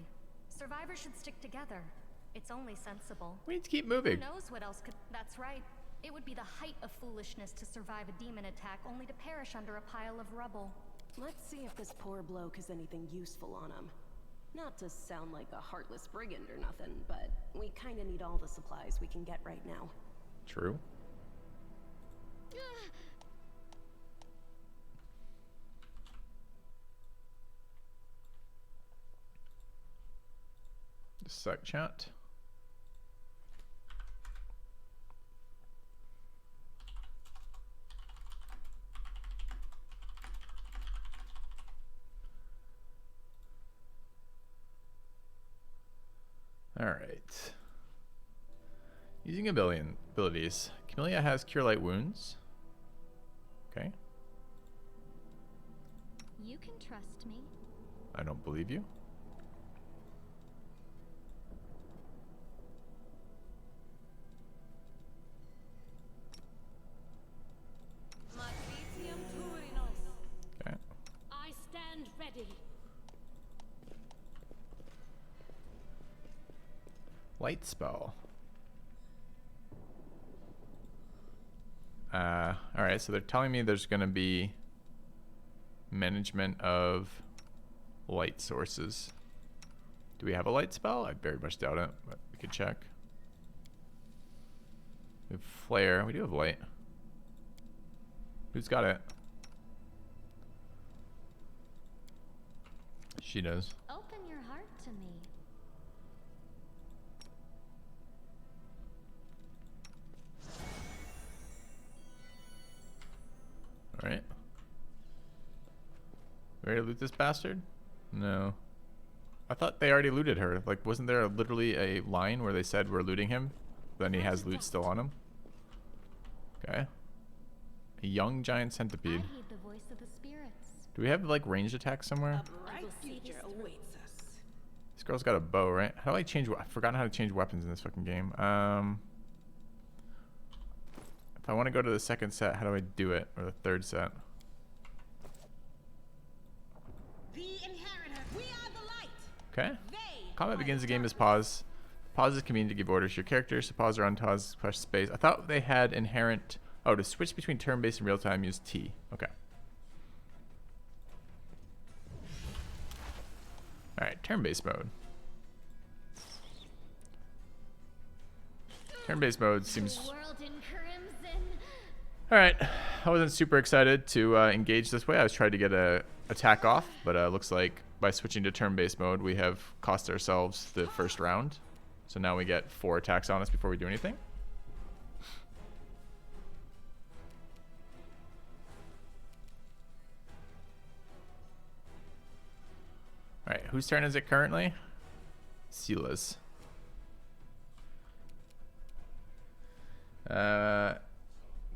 Survivors should stick together. It's only sensible. We need to keep moving. Who knows what else could... That's right. It would be the height of foolishness to survive a demon attack only to perish under a pile of rubble. Let's see if this poor bloke has anything useful on him. Not to sound like a heartless brigand or nothing, but we kinda need all the supplies we can get right now. True. Sec chat. All right. Using abilities. Camellia has Cure Light Wounds. Okay. You can trust me. I don't believe you. Okay. I stand ready. Light spell. Alright, so they're telling me there's going to be management of light sources. Do we have a light spell? I very much doubt it, but we could check. We have flare. We do have light. Who's got it? She does. Open your heart to me. Alright. Ready to loot this bastard? No. I thought they already looted her. Like, wasn't there literally a line where they said we're looting him? Then he has loot still on him? Okay. A young giant centipede. I heed the voice of the spirits. Do we have, like, ranged attacks somewhere? A bright future awaits us. This girl's got a bow, right? How do I change... I've forgotten how to change weapons in this fucking game. If I want to go to the second set, how do I do it? Or the third set? The inheritor, we are the light. Okay. They Combat are begins the the game as darkness. pause. Pause is convenient to give orders to your characters. So pause or unpause, press space. I thought they had inherent... Oh, to switch between turn-based and real-time, use T. Okay. Alright, turn-based mode. Turn-based mode seems... World in crimson. Alright, I wasn't super excited to engage this way. I was trying to get a attack off, but looks like by switching to turn-based mode, we have cost ourselves the first round. So now we get 4 attacks on us before we do anything. Alright, whose turn is it currently? Sila's.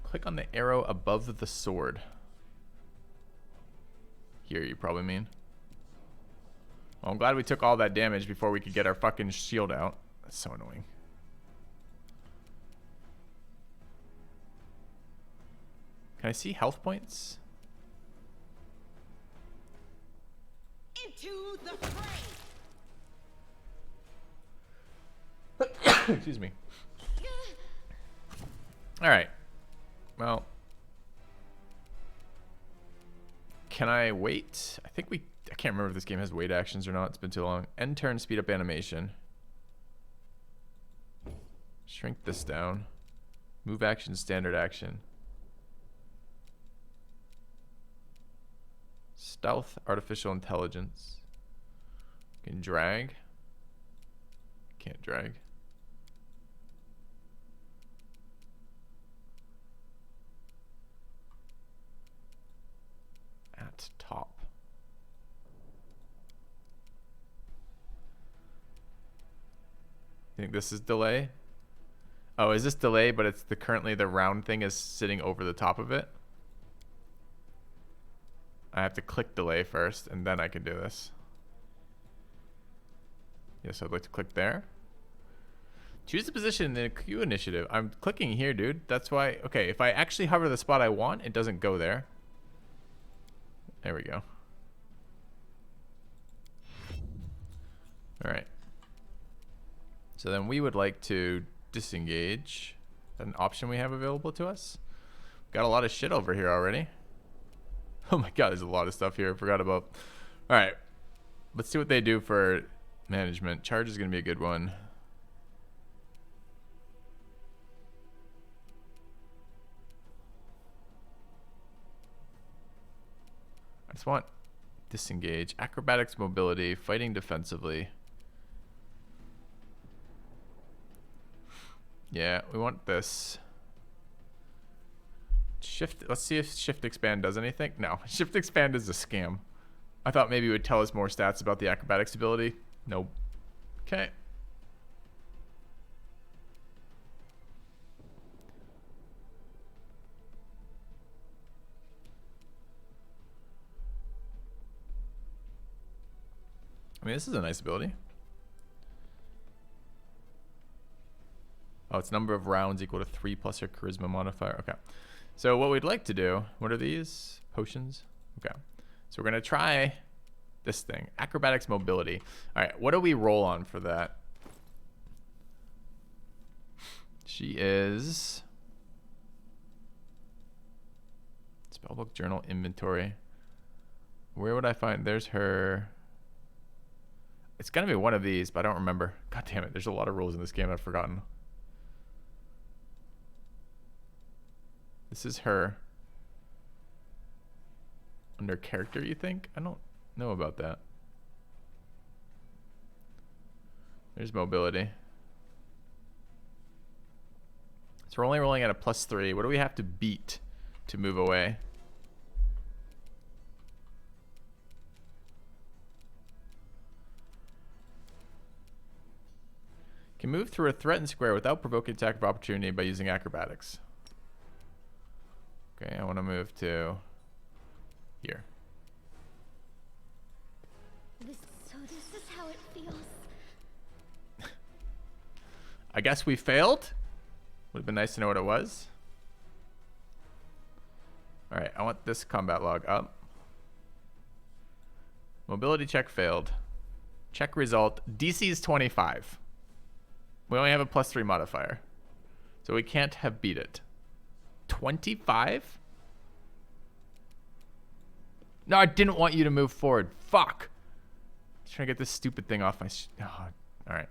Click on the arrow above the sword. Here, you probably mean. Well, I'm glad we took all that damage before we could get our fucking shield out. That's so annoying. Can I see health points? Into the fray. Excuse me. Alright. Well. Can I wait? I think we... I can't remember if this game has wait actions or not. It's been too long. End turn, speed up animation. Shrink this down. Move action, standard action. Stealth, artificial intelligence. Can drag. Can't drag. At top. Think this is delay? Oh, is this delay, but it's currently the round thing is sitting over the top of it? I have to click delay first, and then I can do this. Yes, I'd like to click there. Choose the position in the queue initiative. I'm clicking here, dude. That's why. Okay, if I actually hover the spot I want, it doesn't go there. There we go. All right. So then we would like to disengage. Is that an option we have available to us? Got a lot of shit over here already. Oh my god, there's a lot of stuff here I forgot about. All right. Let's see what they do for management. Charge is going to be a good one. I just want disengage, acrobatics, mobility, fighting defensively. Yeah, we want this. Shift, let's see if shift expand does anything. No, shift expand is a scam. I thought maybe it would tell us more stats about the acrobatics ability. Nope. Okay. I mean, this is a nice ability. Oh, it's number of rounds equal to 3 plus your charisma modifier. Okay. So what we'd like to do, what are these? Potions? Okay. So we're going to try this thing. Acrobatics mobility. All right. What do we roll on for that? She is... Spellbook, journal, inventory. Where would I find... There's her... It's going to be one of these, but I don't remember. God damn it. There's a lot of rules in this game I've forgotten. This is her. Under character, you think? I don't know about that. There's mobility. So we're only rolling at a +3. What do we have to beat to move away? Can move through a threatened square without provoking attack of opportunity by using acrobatics. Okay, I want to move to here. So this is how it feels. I guess we failed. Would have been nice to know what it was. All right, I want this combat log up. Mobility check failed. Check result. DC is 25. We only have a +3 modifier. So we can't have beat it. 25? No, I didn't want you to move forward. Fuck. I was trying to get this stupid thing off my... Oh, all right.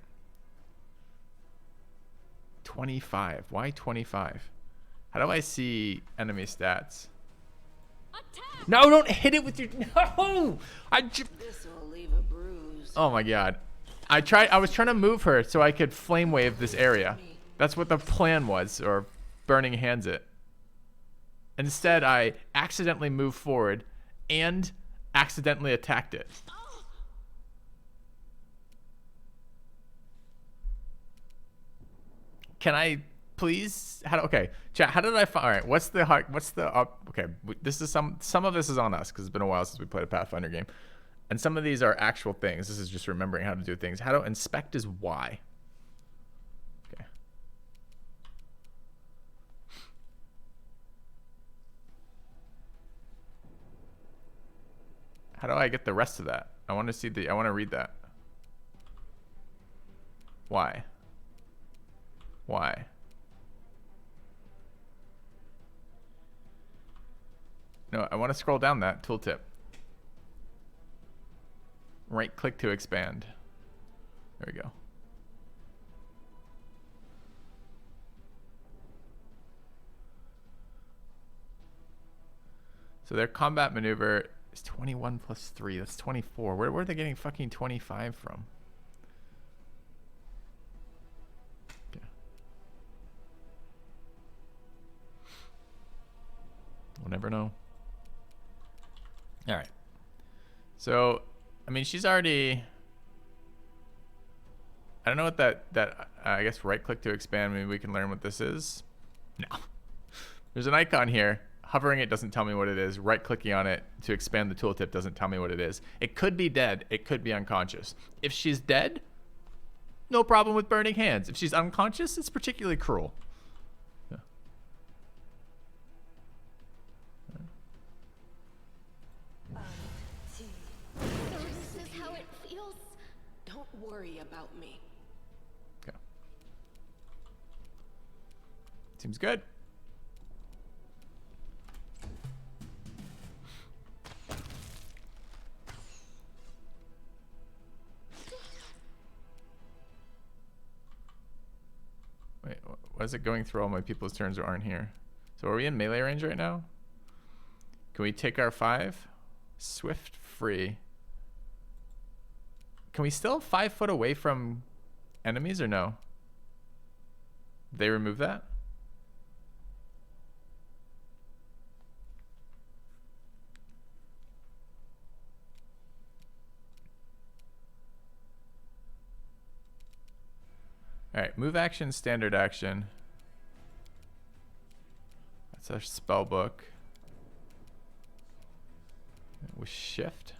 25. Why 25? How do I see enemy stats? Attack! No, don't hit it with your... No! This will leave a bruise. Oh my god. I was trying to move her so I could flame wave this area. That's what the plan was, or burning hands it. Instead, I accidentally moved forward and accidentally attacked it. Can I please? Okay, chat. How did I find? All right. What's the up? Okay, this is some of this is on us because it's been a while since we played a Pathfinder game, and some of these are actual things. This is just remembering how to do things. How to inspect is Y. Okay. How do I get the rest of that? I want to see I want to read that. Why? Why? No, I want to scroll down that tooltip. Right click to expand. There we go. So their combat maneuver It's 21 plus 3. That's 24. Where are they getting fucking 25 from? Okay. We'll never know. All right. So, I mean, she's already... I don't know what that I guess right click to expand. Maybe we can learn what this is. No. There's an icon here. Hovering it doesn't tell me what it is. Right clicking on it to expand the tooltip doesn't tell me what it is. It could be dead. It could be unconscious. If she's dead, no problem with burning hands. If she's unconscious, it's particularly cruel. Yeah. So this is how it feels? Don't worry about me. Okay. Seems good. Wait, why is it going through all my people's turns who aren't here? So are we in melee range right now? Can we take our 5? Swift free. Can we still 5 foot away from enemies or no? Did they remove that? Alright, move action, standard action. That's our spell book. With shift.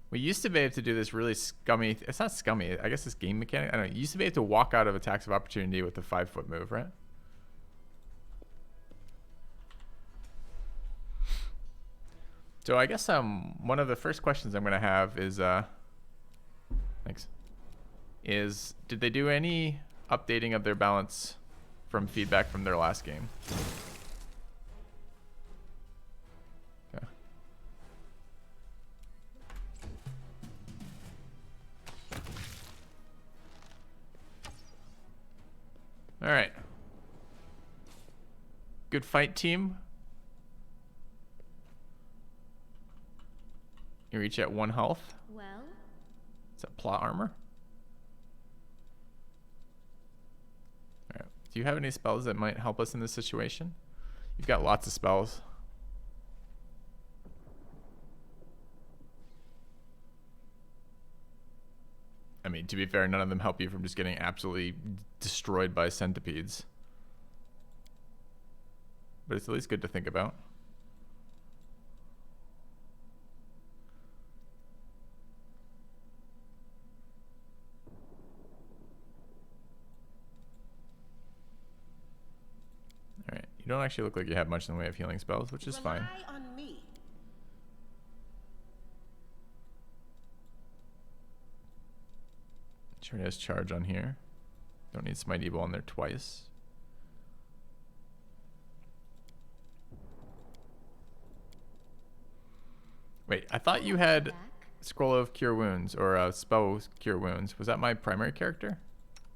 We used to be able to do this really scummy... It's not scummy. I guess it's game mechanic. I don't know. You used to be able to walk out of attacks of opportunity with a 5 foot move, right? So I guess one of the first questions I'm going to have is... Thanks. Did they do any updating of their balance from feedback from their last game? Okay. All right. Good fight, team. You reach at 1 health. Well? Is that plot armor? Do you have any spells that might help us in this situation? You've got lots of spells. I mean, to be fair, none of them help you from just getting absolutely destroyed by centipedes. But it's at least good to think about. Alright, you don't actually look like you have much in the way of healing spells, which is fine. Rely on me. Sure has charge on here. Don't need Smite Evil on there twice. Wait, I thought you had Scroll of Cure Wounds or Spell Cure Wounds. Was that my primary character?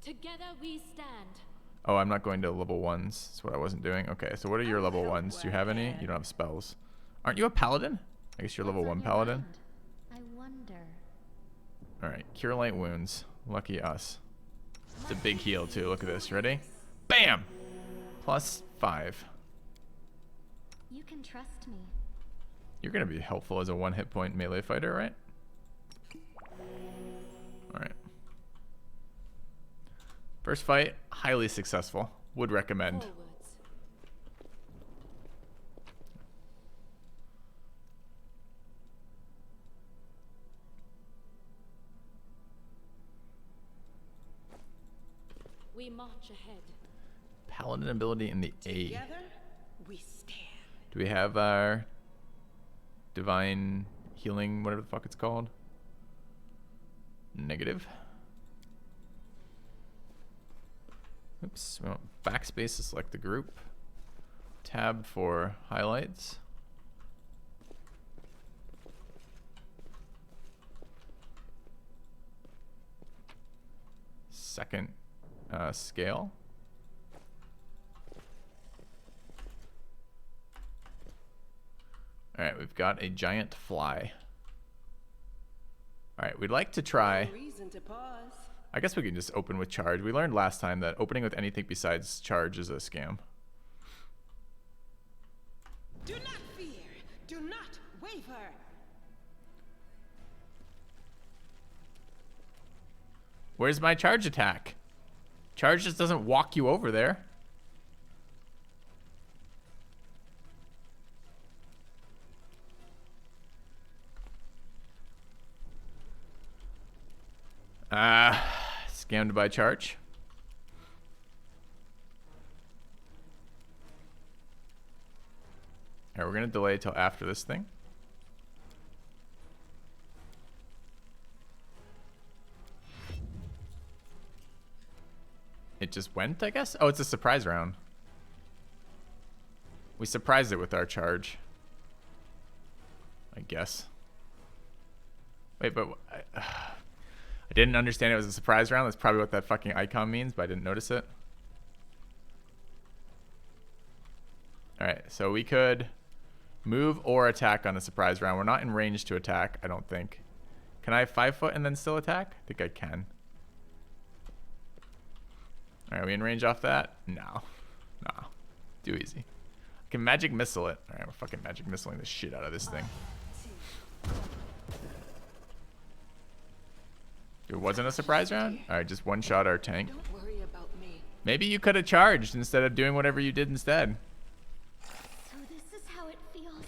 Together we stand. Oh, I'm not going to level 1s. That's what I wasn't doing. Okay, so what are your level 1s? Do you have any? You don't have spells. Aren't you a paladin? I guess you're level 1 paladin. I wonder. Alright, Cure Light Wounds. Lucky us. It's a big heal too. Look at this. Ready? Bam! Plus 5. You can trust me. You're going to be helpful as a 1 hit point melee fighter, right? Alright. First fight, highly successful. Would recommend. Forwards. We march ahead. Paladin ability in the A. Together, we stand. Do we have our divine healing, whatever the fuck it's called? Negative. Oops. We want backspace to select the group. Tab for highlights. Second scale. Alright, we've got a giant fly. Alright, we'd like to try... No reason to pause. I guess we can just open with charge. We learned last time that opening with anything besides charge is a scam. Do not fear. Do not waver. Where's my charge attack? Charge just doesn't walk you over there. Scammed by charge. Alright, we're gonna delay till after this thing. It just went, I guess? Oh, it's a surprise round. We surprised it with our charge. I guess. Wait, but... I didn't understand it was a surprise round. That's probably what that fucking icon means, but I didn't notice it. Alright, so we could move or attack on a surprise round. We're not in range to attack, I don't think. Can I 5 foot and then still attack? I think I can. Alright, are we in range off that? No. No. Too easy. I can magic missile it. Alright, we're fucking magic missiling the shit out of this thing. It wasn't a surprise round? Alright, just one shot our tank. Don't worry about me. Maybe you could have charged instead of doing whatever you did instead. So this is how it feels.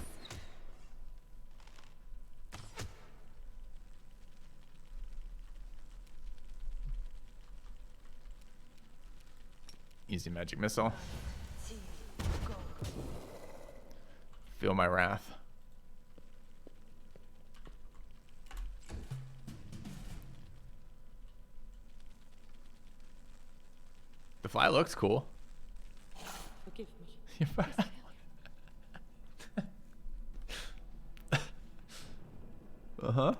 Easy magic missile. Feel my wrath. The fly looks cool. Forgive me. Uh-huh.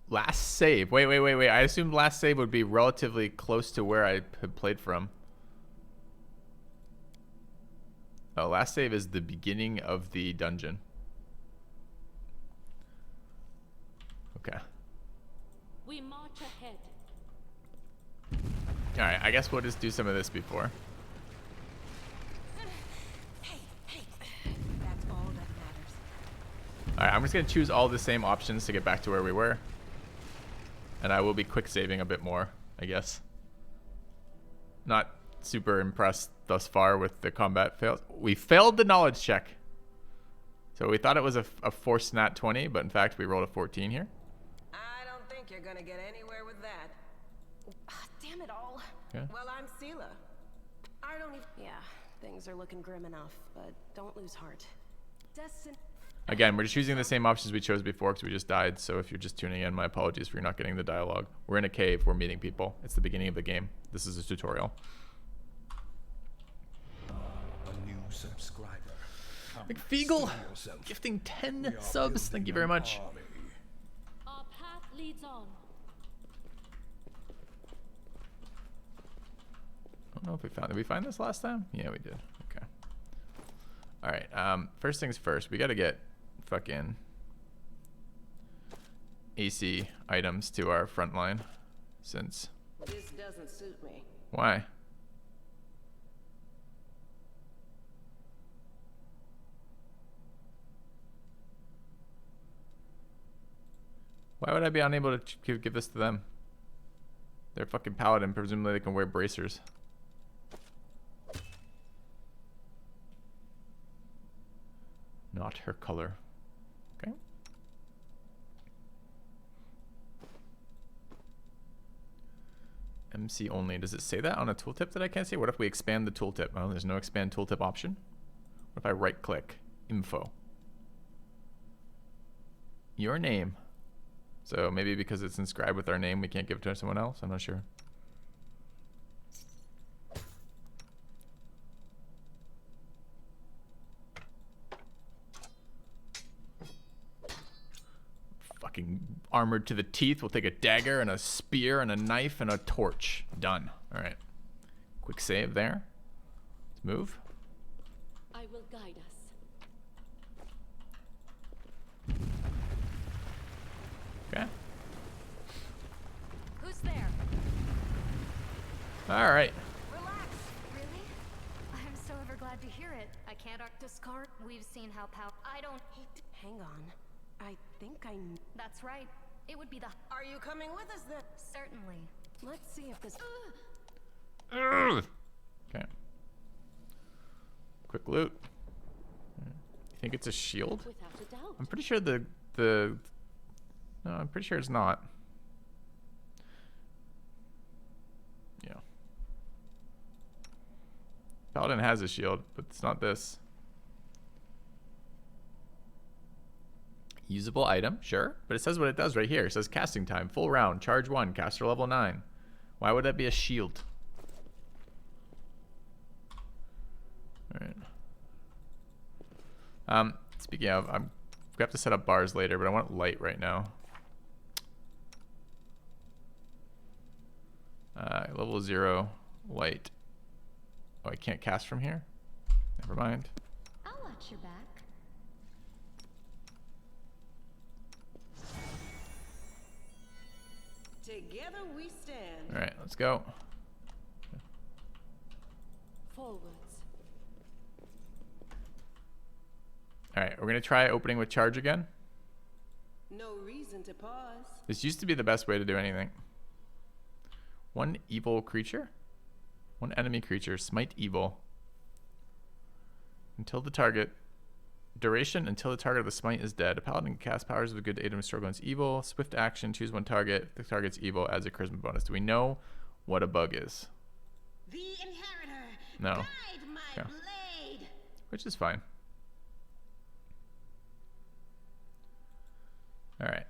Last save. Wait. I assumed last save would be relatively close to where I had played from. Oh, last save is the beginning of the dungeon. Okay. We march ahead. Alright, I guess we'll just do some of this before. Hey, that's all that matters. Alright, I'm just going to choose all the same options to get back to where we were. And I will be quick saving a bit more, I guess. Not super impressed thus far with the combat fails. We failed the knowledge check. So we thought it was a forced nat 20, but in fact we rolled a 14 here. I don't think you're gonna get anywhere with that. Damn it all. Okay. Well, I'm Sela. I don't even... Yeah, things are looking grim enough, but don't lose heart. Destin... Again, we're just using the same options we chose before because we just died. So if you're just tuning in, my apologies for you not getting the dialogue. We're in a cave. We're meeting people. It's the beginning of the game. This is a tutorial. A new subscriber. McFeagle, gifting 10 subs. Thank you very much. Our path leads on. I don't know if we found... Did we find this last time? Yeah, we did. Okay. All right. First things first. We got to get fucking AC items to our front line. Since... This doesn't suit me. Why? Why would I be unable to give this to them? They're fucking paladin. Presumably they can wear bracers. Not her color. Okay. MC only. Does it say that on a tooltip that I can't see? What if we expand the tooltip? Oh, there's no expand tooltip option. What if I right click? Info. Your name. So maybe because it's inscribed with our name, we can't give it to someone else? I'm not sure. fucking armored to the teeth. We'll take a dagger and a spear and a knife and a torch. Done. All right. Quick save there. Let's move. I will guide us. Okay. Who's there? All right. Relax. Really? I'm so ever glad to hear it. I can't discard. We've seen how I don't. Hang on. I think I. That's right. It would be the. Are you coming with us then? Certainly. Let's see if this. Okay. Quick loot. You think it's a shield? Without a doubt. I'm pretty sure the. No, I'm pretty sure it's not. Yeah. Paladin has a shield, but it's not this. Usable item, sure, but it says what it does right here. It says casting time, full round, charge 1, caster level 9. Why would that be a shield? Alright. Speaking of, we have to set up bars later, but I want light right now. Level 0, light. Oh, I can't cast from here? Never mind. I'll watch your back. Together we stand. Alright, let's go. Forwards. Alright, we're going to try opening with charge again. No reason to pause. This used to be the best way to do anything. One evil creature? One enemy creature, smite evil. Until the target... Duration until the target of the smite is dead. A paladin can cast powers of a good to aid him in struggle against evil. Swift action, choose one target. If the target's evil, adds a charisma bonus. Do we know what a bug is? The inheritor. No. Guide my Okay. blade. Which is fine. Alright.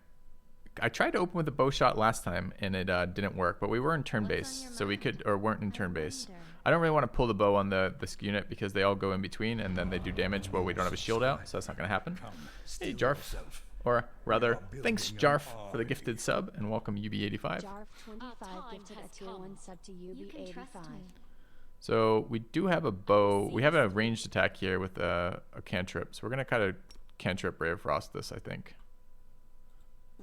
I tried to open with a bow shot last time and it didn't work, but we were in turn base, so we could, or weren't in turn base. I don't really want to pull the bow on this unit because they all go in between and then they do damage while we don't have a shield out, so that's not going to happen. Hey, Jarf. Or rather, thanks, Jarf, for the gifted sub, and welcome UB85. Jarf 25 gifted a tier 1 sub to UB85. So we do have a bow. We have a ranged attack here with a cantrip, so we're going to kind of cantrip Ray of Frost this, I think.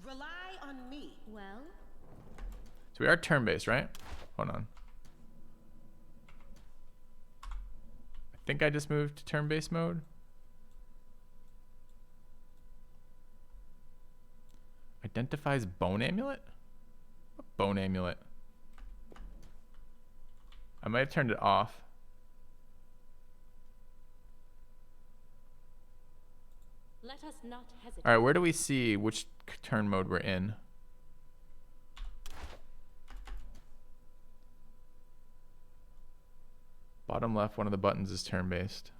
Rely on me. Well, So we are turn-based, right? Hold on. I think I just moved to turn-based mode. Identifies bone amulet? What bone amulet? I might have turned it off. Let us not hesitate. All right, where do we see which turn mode we're in? Bottom left, one of the buttons is turn-based.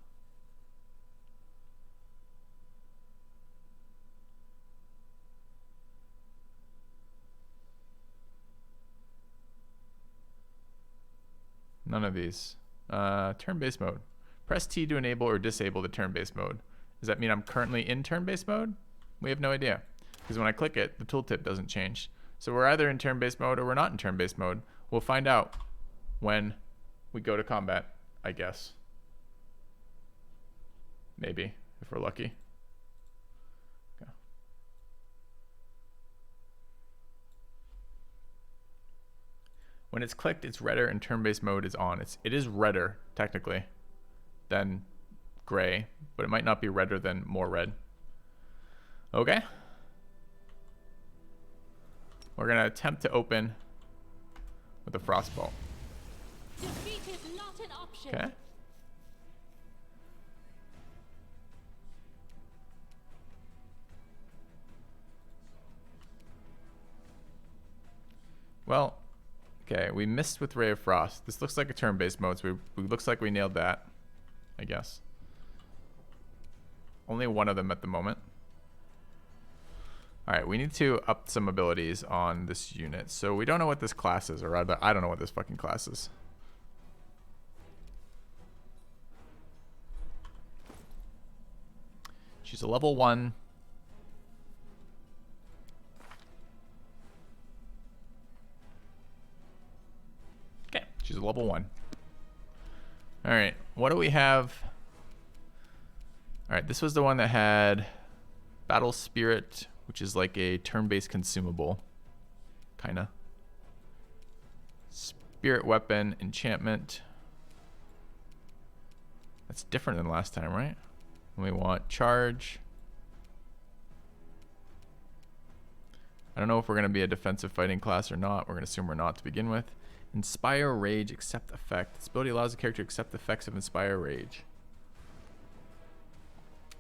None of these. Turn-based mode. Press T to enable or disable the turn-based mode. Does that mean I'm currently in turn-based mode? We have no idea. Because when I click it, the tooltip doesn't change. So we're either in turn-based mode or we're not in turn-based mode. We'll find out when we go to combat, I guess. Maybe, if we're lucky. Okay. When it's clicked, it's redder and turn-based mode is on. It is redder, technically, than gray, but it might not be redder than more red. Okay. We're going to attempt to open with a frostbolt. Defeat is not an option. Okay. Well, okay, we missed with Ray of Frost. This looks like a turn-based mode, so we looks like we nailed that, I guess. Only one of them at the moment. All right, we need to up some abilities on this unit. So we don't know what this class is, or rather, I don't know what this fucking class is. She's a level 1 level 1. All right, what do we have? All right, this was the one that had Battle Spirit, which is like a turn-based consumable, kinda. Spirit Weapon, Enchantment. That's different than last time, right? And we want Charge. I don't know if we're going to be a defensive fighting class or not. We're going to assume we're not to begin with. Inspire Rage, accept effect. This ability allows the character to accept the effects of Inspire Rage.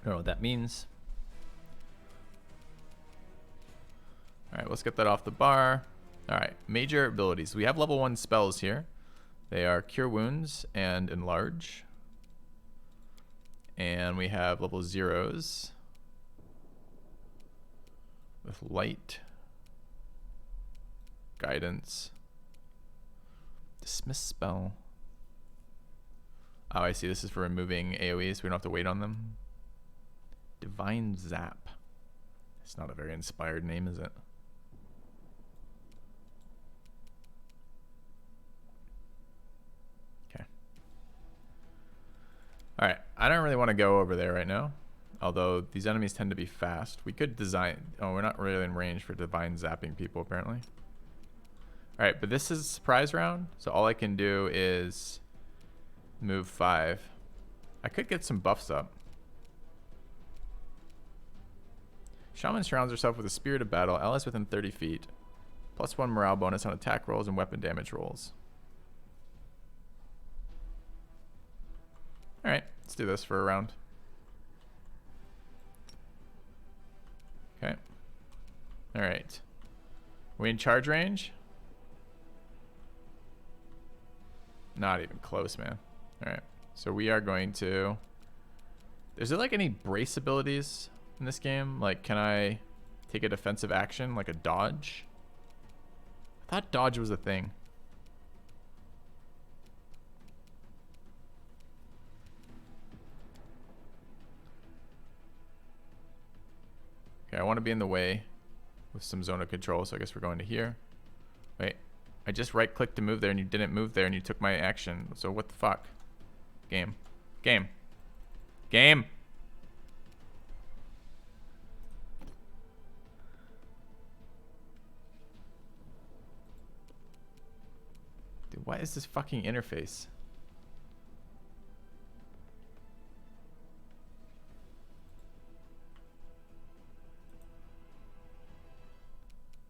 I don't know what that means. Alright, let's get that off the bar. Alright, major abilities. We have level 1 spells here. They are Cure Wounds and Enlarge. And we have level 0s with Light, Guidance, Dismiss Spell. Oh, I see. This is for removing AoEs. We don't have to wait on them. Divine Zap. It's not a very inspired name, is it? Okay. Alright. I don't really want to go over there right now. Although these enemies tend to be fast. We could design... Oh, we're not really in range for divine zapping people, apparently. Alright, but this is a surprise round. So all I can do is move 5. I could get some buffs up. Shaman surrounds herself with a spirit of battle. Allies within 30 feet. +1 morale bonus on attack rolls and weapon damage rolls. Alright, let's do this for a round. Okay. Alright. Are we in charge range? Not even close, man. Alright. So we are going to... Is there like any brace abilities in this game? Like, can I take a defensive action, like a dodge? I thought dodge was a thing. Okay, I want to be in the way with some zone of control, so I guess we're going to here. Wait, I just right-clicked to move there, and you didn't move there, and you took my action. So what the fuck? Game. Game. Game! Dude, what is this fucking interface?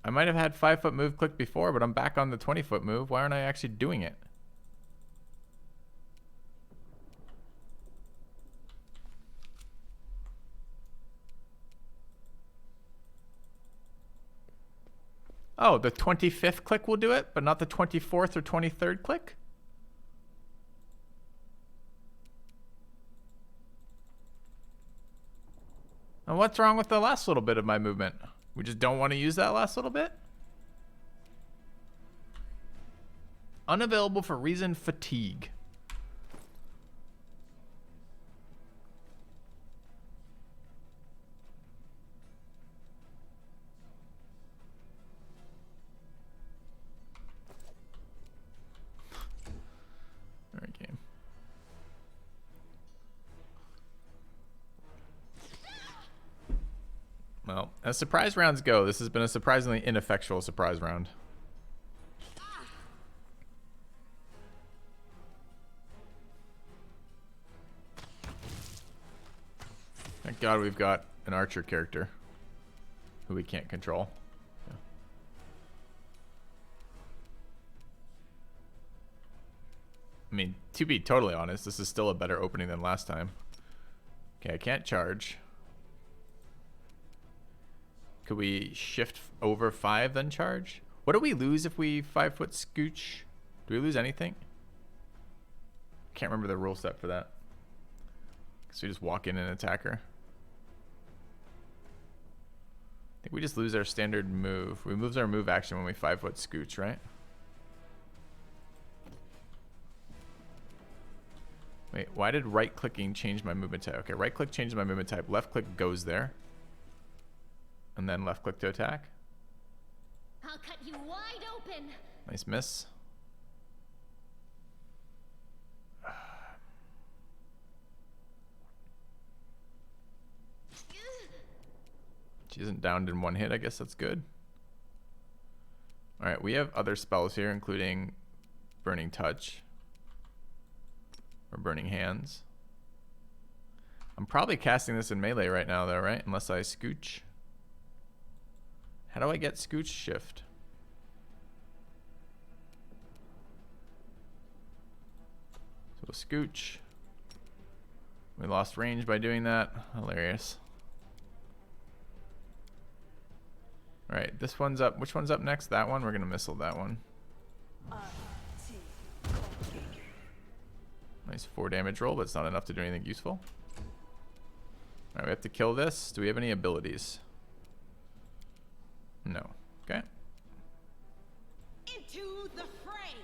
I might have had 5-foot move click before, but I'm back on the 20-foot move. Why aren't I actually doing it? Oh, the 25th click will do it, but not the 24th or 23rd click? And what's wrong with the last little bit of my movement? We just don't want to use that last little bit? Unavailable for reason fatigue. Alright, game. Well, as surprise rounds go, this has been a surprisingly ineffectual surprise round. Thank God we've got an archer character who we can't control. Yeah. I mean, to be totally honest, this is still a better opening than last time. Okay, I can't charge. Could we shift over 5 then charge? What do we lose if we 5-foot scooch? Do we lose anything? Can't remember the rule set for that. So we just walk in and attack her. I think we just lose our standard move. We lose our move action when we 5-foot scooch, right? Wait, why did right clicking change my movement type? Okay, right click changes my movement type. Left click goes there. And then left click to attack. I'll cut you wide open. Nice miss. She isn't downed in one hit. I guess that's good. All right, we have other spells here, including Burning Touch or Burning Hands. I'm probably casting this in melee right now, though, right? Unless I scooch. How do I get scooch shift? So scooch. We lost range by doing that. Hilarious. All right, this one's up. Which one's up next? That one? We're going to missile that one. Nice 4 damage roll, but it's not enough to do anything useful. All right, we have to kill this. Do we have any abilities? No. Okay. Into the fray.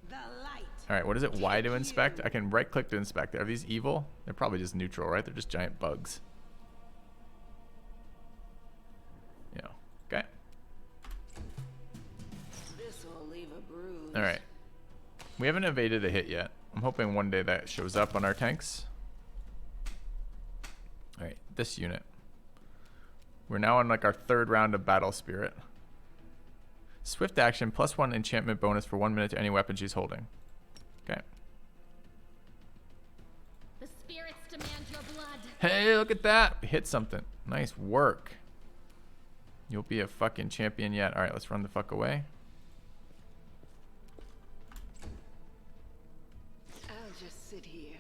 The light. All right, what is it? Y to inspect? I can right click to inspect. Are these evil? They're probably just neutral, right? They're just giant bugs. Yeah. Okay. This will leave a bruise. All right. We haven't evaded a hit yet. I'm hoping one day that shows up on our tanks. All right, this unit. We're now on like our 3rd round of Battle Spirit. Swift action, +1 enchantment bonus for 1 minute to any weapon she's holding. Okay. The spirits demand your blood. Hey, look at that. We hit something. Nice work. You'll be a fucking champion yet. All right, let's run the fuck away. I'll just sit here.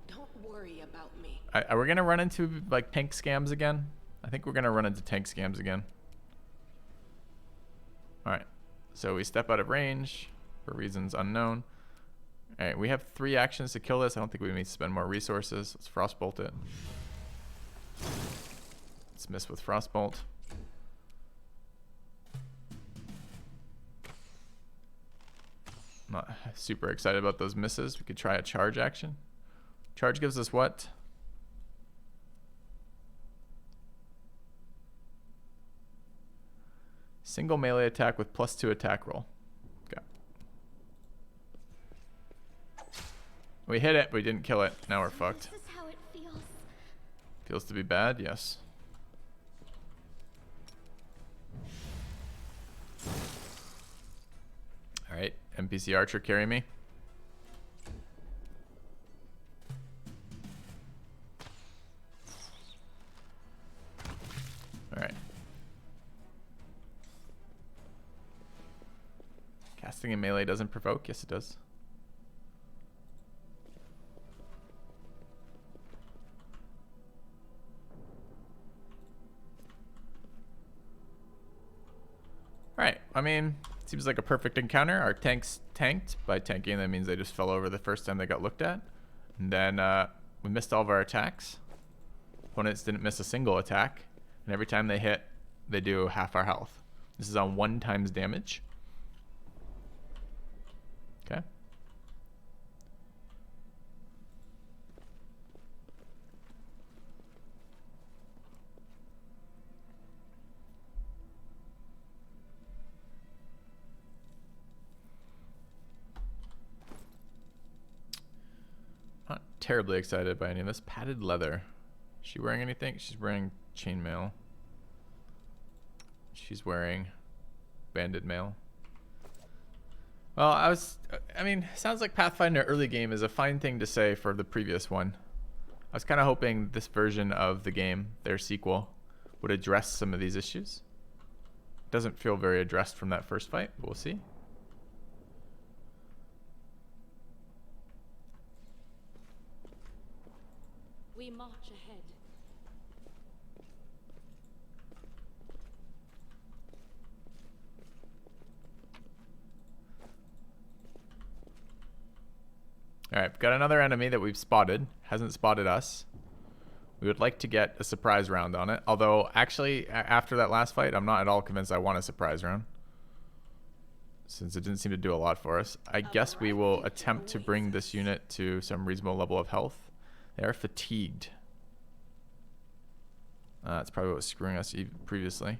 Don't worry about me. Are we going to run into like tank scams again? I think we're going to run into tank scams again. All right. So we step out of range for reasons unknown. All right. We have 3 actions to kill this. I don't think we need to spend more resources. Let's frostbolt it. Let's miss with frostbolt. Not super excited about those misses. We could try a charge action. Charge gives us what? Single melee attack with +2 attack roll. Okay. We hit it, but we didn't kill it. Now we're fucked. This is how it feels. Feels to be bad, yes. All right, NPC Archer, carry me. All right. Casting in melee doesn't provoke? Yes, it does. Alright, I mean, seems like a perfect encounter. Our tanks tanked. By tanking, that means they just fell over the first time they got looked at. And then we missed all of our attacks. Opponents didn't miss a single attack. And every time they hit, they do half our health. This is on 1 times damage. Okay. Not terribly excited by any of this. Padded leather. Is she wearing anything? She's wearing chainmail. She's wearing banded mail. Well, I mean, sounds like Pathfinder early game is a fine thing to say for the previous one. I was kind of hoping this version of the game, their sequel, would address some of these issues. Doesn't feel very addressed from that first fight, but we'll see. We march ahead. Alright, got another enemy that we've spotted. Hasn't spotted us. We would like to get a surprise round on it. Although, actually, after that last fight, I'm not at all convinced I want a surprise round. Since it didn't seem to do a lot for us. I guess we will attempt to bring this unit to some reasonable level of health. They are fatigued. That's probably what was screwing us previously. I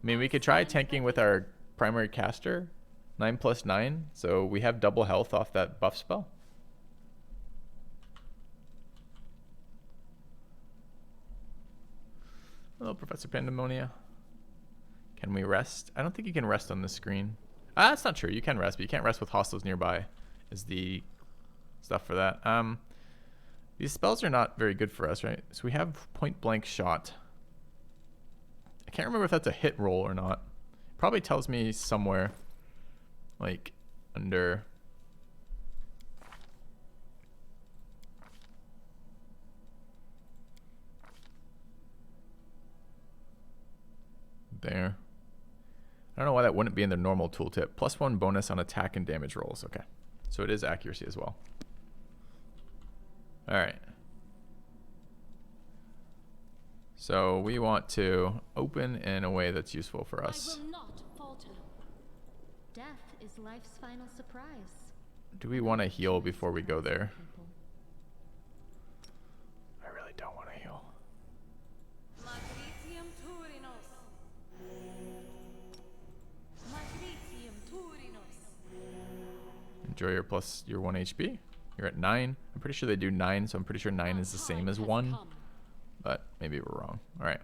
mean, we could try tanking with our primary caster. 9+9. So we have double health off that buff spell. Hello, Professor Pandemonia. Can we rest? I don't think you can rest on this screen. Ah, that's not true. You can rest, but you can't rest with hostiles nearby. Is the stuff for that. These spells are not very good for us, right? So we have point blank shot. I can't remember if that's a hit roll or not. Probably tells me somewhere, like under. There. I don't know why that wouldn't be in the normal tooltip. +1 bonus on attack and damage rolls. Okay. So it is accuracy as well. Alright. So we want to open in a way that's useful for us. I will not falter. Death is life's final surprise. Do we want to heal before we go there? I really don't want to heal. Enjoy your 1 HP. You're at 9. I'm pretty sure they do 9, so I'm pretty sure 9 is the same as 1. But maybe we're wrong. Alright.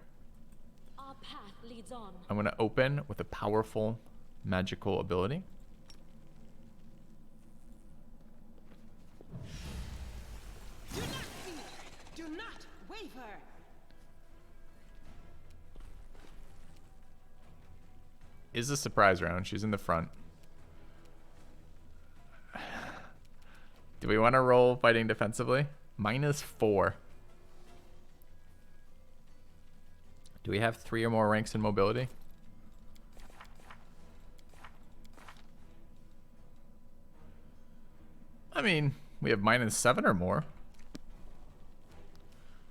Our path leads on. I'm going to open with a powerful magical ability. Do not fear. Do not waver. Is a surprise round. She's in the front. Do we want to roll fighting defensively? -4. Do we have 3 or more ranks in mobility? I mean, we have -7 or more.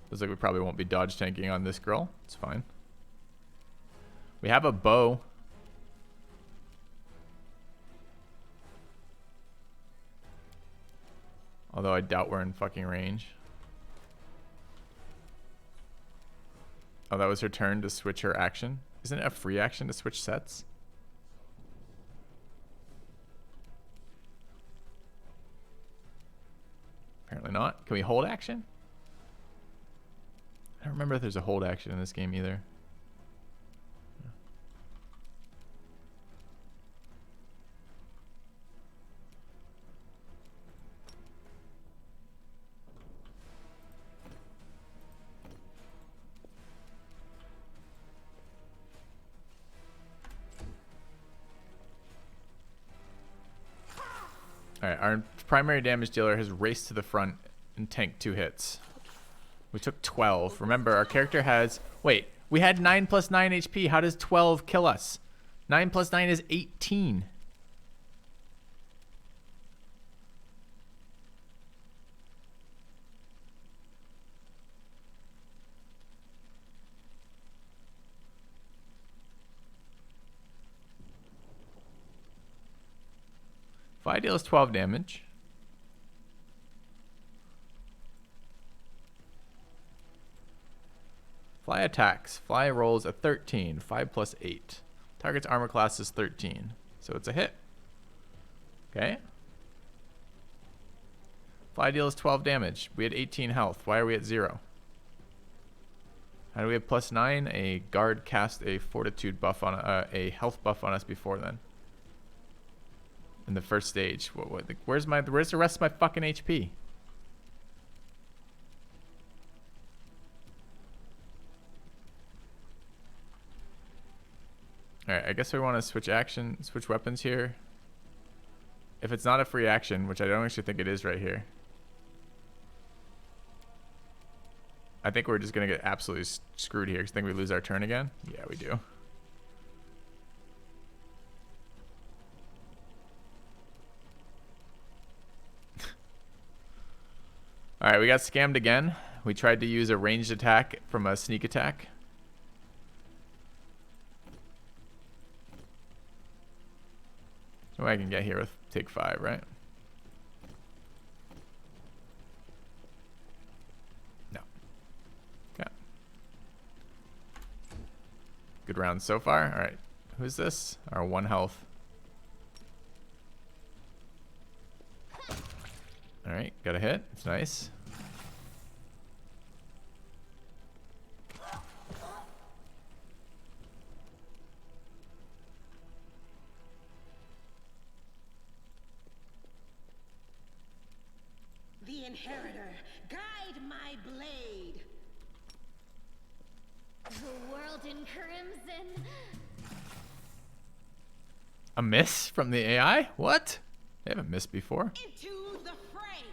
Looks like we probably won't be dodge tanking on this girl. It's fine. We have a bow. Although I doubt we're in fucking range. Oh, that was her turn to switch her action. Isn't it a free action to switch sets? Apparently not. Can we hold action? I don't remember if there's a hold action in this game either. Alright, our primary damage dealer has raced to the front and tanked 2 hits. We took 12. Remember, our character has... Wait, we had 9 + 9 HP. How does 12 kill us? 9 + 9 is 18. Fly deals 12 damage. Fly attacks. Fly rolls a 13. 5 + 8. Target's armor class is 13. So it's a hit. Okay. Fly deals 12 damage. We had 18 health. Why are we at 0? How do we have +9? A guard cast a fortitude buff on a health buff on us before then. In the first stage. Where's the rest of my fucking HP? Alright, I guess we want to switch weapons here. If it's not a free action, which I don't actually think it is right here. I think we're just going to get absolutely screwed here. I think we lose our turn again. Yeah, we do. Alright, we got scammed again. We tried to use a ranged attack from a sneak attack. So I can get here with take 5, right? No. Okay. Good round so far. Alright. Who's this? Our 1 health. Alright, got a hit. It's nice. The Inheritor, guide my blade. The world in crimson. A miss from the AI? What? They haven't missed before. Into the fray.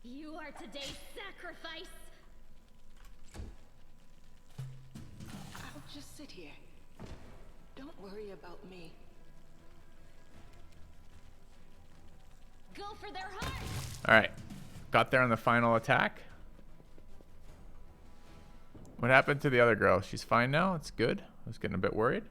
You are today's sacrifice. I'll just sit here. Don't worry about me. Go for their heart. All right. Got there on the final attack. What happened to the other girl? She's fine now? It's good. I was getting a bit worried.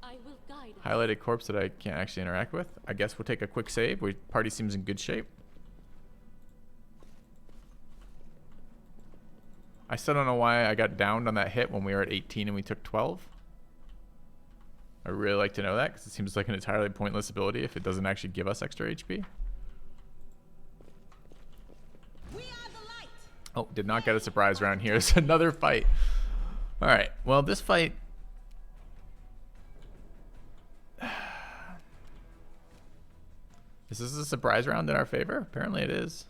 I will guide. Highlighted corpse that I can't actually interact with. I guess we'll take a quick save. Party seems in good shape. I still don't know why I got downed on that hit when we were at 18 and we took 12. I would really like to know that because it seems like an entirely pointless ability if it doesn't actually give us extra HP. Oh, did not get a surprise round here. It's another fight. All right. Well, this fight... Is this a surprise round in our favor? Apparently it is.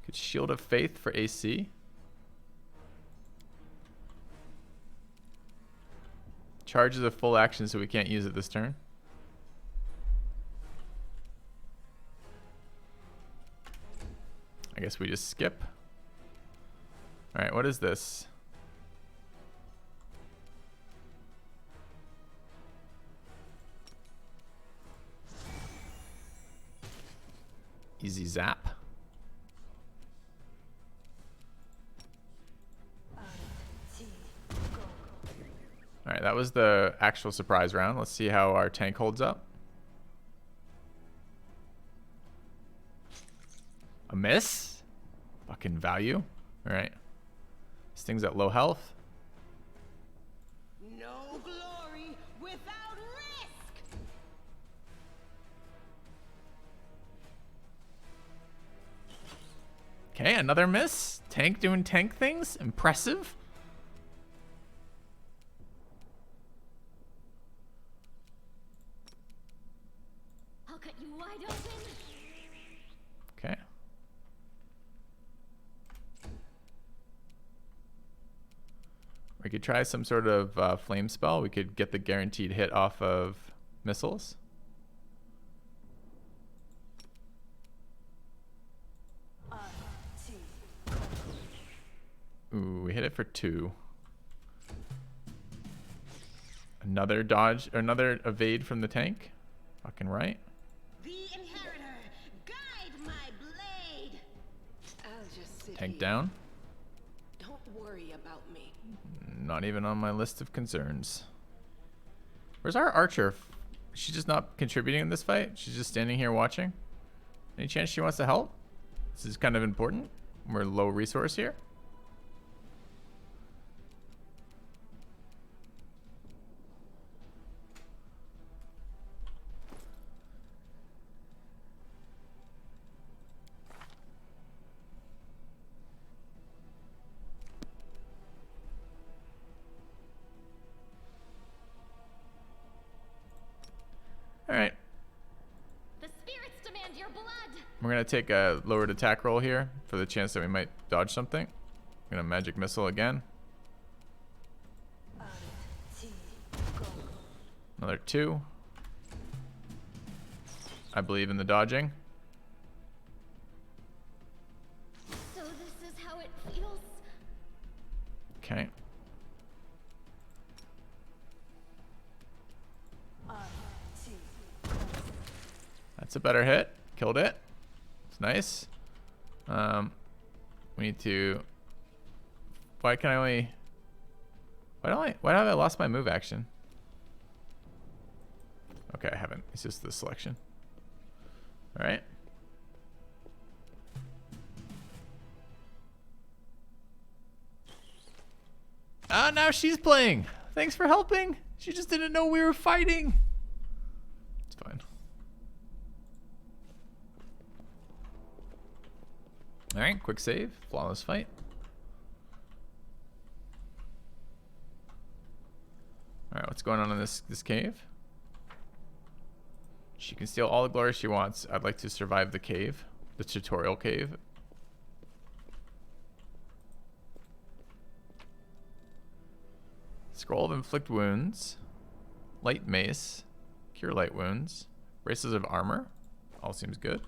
Could Shield of Faith for AC. Charge is a full action, so we can't use it this turn. I guess we just skip. All right, what is this? Easy zap. All right, that was the actual surprise round. Let's see how our tank holds up. A miss? Fucking value. All right. This thing's at low health. No glory without risk. Okay, another miss. Tank doing tank things. Impressive. I'll cut you wide open. Okay. We could try some sort of flame spell. We could get the guaranteed hit off of missiles. Ooh, we hit it for 2. Another dodge, or another evade from the tank. Fucking right. The Inheritor, guide my blade. I'll just sit Tank here. down. Don't worry about me. Not even on my list of concerns. Where's our archer? She's just not contributing in this fight. She's just standing here watching. Any chance she wants to help? This is kind of important. We're low resource here. All right. The spirits demand your blood. We're going to take a lowered attack roll here for the chance that we might dodge something. I'm going to magic missile again. Another 2. I believe in the dodging. So this is how it feels. Okay. That's a better hit. Killed it. It's nice. We need to... Why can I only... Why have I lost my move action? Okay, I haven't. It's just the selection. All right. Ah, now she's playing. Thanks for helping. She just didn't know we were fighting. It's fine. All right, quick save, flawless fight. All right, what's going on in this cave? She can steal all the glory she wants. I'd like to survive the cave, the tutorial cave. Scroll of inflict wounds, light mace, cure light wounds, braces of armor. All seems good.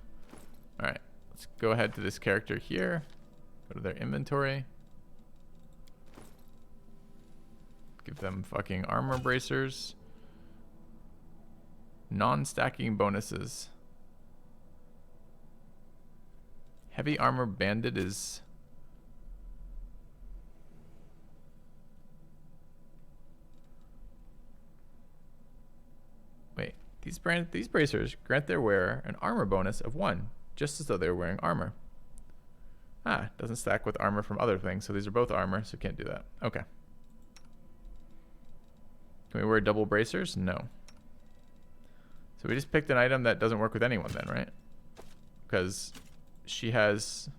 All right, let's go ahead to this character here. Go to their inventory. Give them fucking armor bracers. Non-stacking bonuses. Heavy armor bandit is... Wait, these bracers grant their wearer an armor bonus of 1, just as though they were wearing armor. Ah, doesn't stack with armor from other things, so these are both armor, so can't do that. Okay. Can we wear double bracers? No. So we just picked an item that doesn't work with anyone then, right? Because she has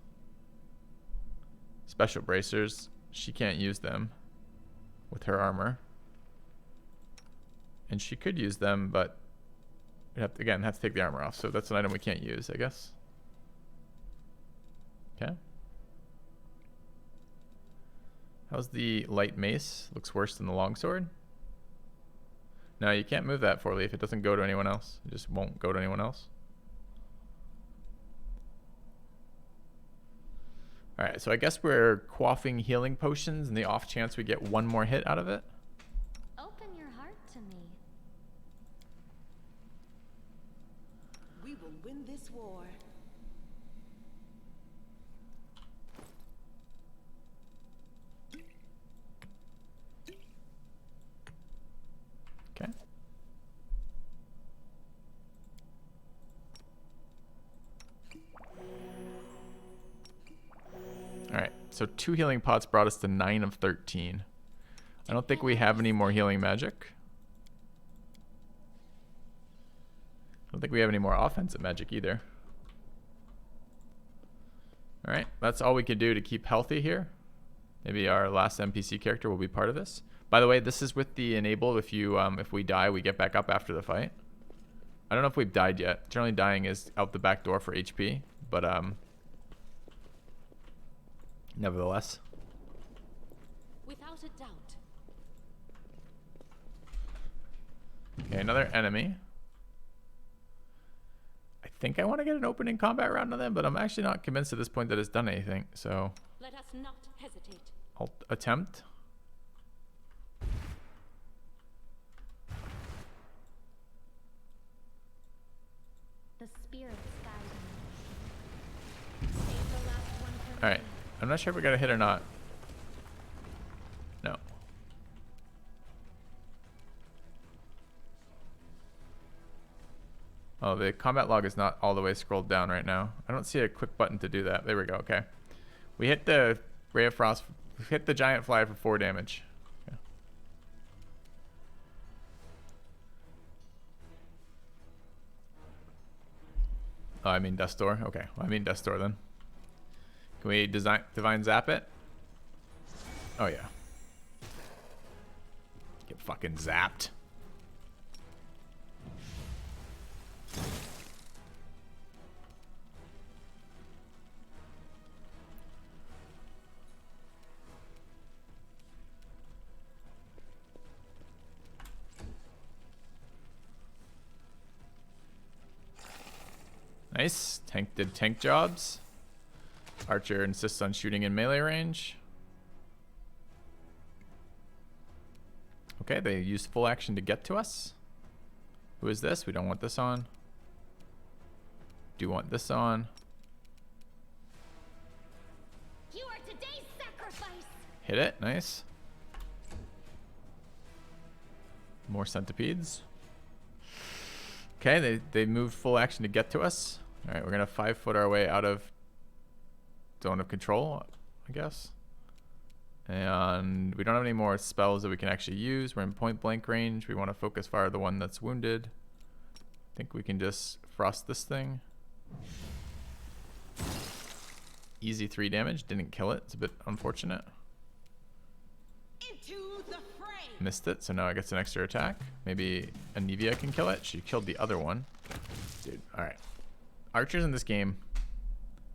special bracers. She can't use them with her armor. And she could use them, but we have to, again, have to take the armor off. So that's an item we can't use, I guess. Okay. How's the light mace? Looks worse than the longsword. No, you can't move that 4-leaf. It doesn't go to anyone else. It just won't go to anyone else. Alright, so I guess we're quaffing healing potions in the off chance we get one more hit out of it. Open your heart to me. We will win this war. Okay. Alright, so 2 healing pots brought us to 9 of 13. I don't think we have any more healing magic. I don't think we have any more offensive magic either. Alright, that's all we can do to keep healthy here. Maybe our last NPC character will be part of this. By the way, this is with the enabled. If we die, we get back up after the fight. I don't know if we've died yet. Generally dying is out the back door for HP, but nevertheless. Without a doubt. Okay, another enemy. I think I want to get an opening combat round on them, but I'm actually not convinced at this point that it's done anything. So Let us not hesitate. I'll attempt. The spirits guide me. Save the last one for Alright. I'm not sure if we got a hit or not. No. Oh, the combat log is not all the way scrolled down right now. I don't see a quick button to do that. There we go. Okay. We hit the Ray of Frost. We hit the giant fly for 4 damage. Okay. Oh, I mean Death's Door. Okay. Well, I mean Death's Door then. Can we divine zap it? Oh yeah. Get fucking zapped. Nice. Tank did tank jobs. Archer insists on shooting in melee range. Okay, they used full action to get to us. Who is this? We don't want this on. Do want this on. You are today's sacrifice. Hit it. Nice. More centipedes. Okay, they moved full action to get to us. All right, we're gonna 5-foot our way out of zone of control, I guess. And we don't have any more spells that we can actually use. We're in point blank range. We want to focus fire the one that's wounded. I think we can just frost this thing. easy 3 damage. Didn't kill it. It's a bit unfortunate. Into the fray. Missed it, so now it gets an extra attack. Maybe Anivia can kill it. She killed the other one. Dude, alright. Archers in this game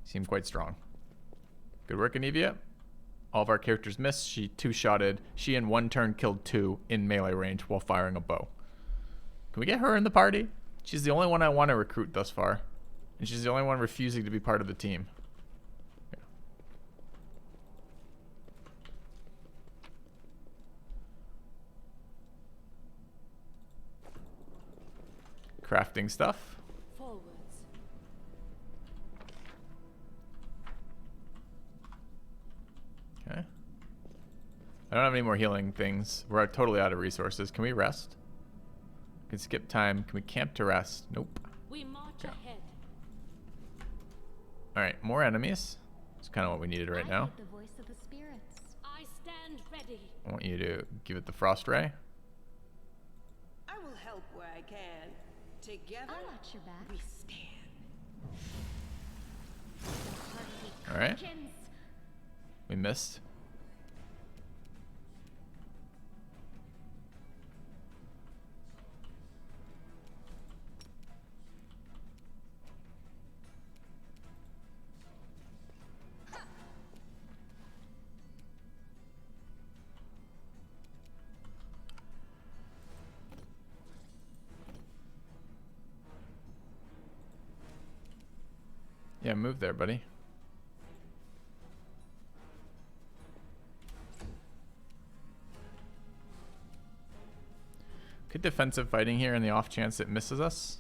seem quite strong. Good work, Anivia. All of our characters missed. She 2-shotted. She in 1 turn killed 2 in melee range while firing a bow. Can we get her in the party? She's the only one I want to recruit thus far. And she's the only one refusing to be part of the team. Yeah. Crafting stuff. Forwards. Okay. I don't have any more healing things. We're totally out of resources. Can we rest? We can skip time. Can we camp to rest? Nope. We march ahead. Alright, more enemies. It's kind of what we needed right now. The voice of the spirits. I stand ready. I want you to give it the frost ray. I will help where I can. Together, I'll watch your back. we stand. Alright. We missed. Yeah, move there, buddy. Good defensive fighting here in the off chance it misses us.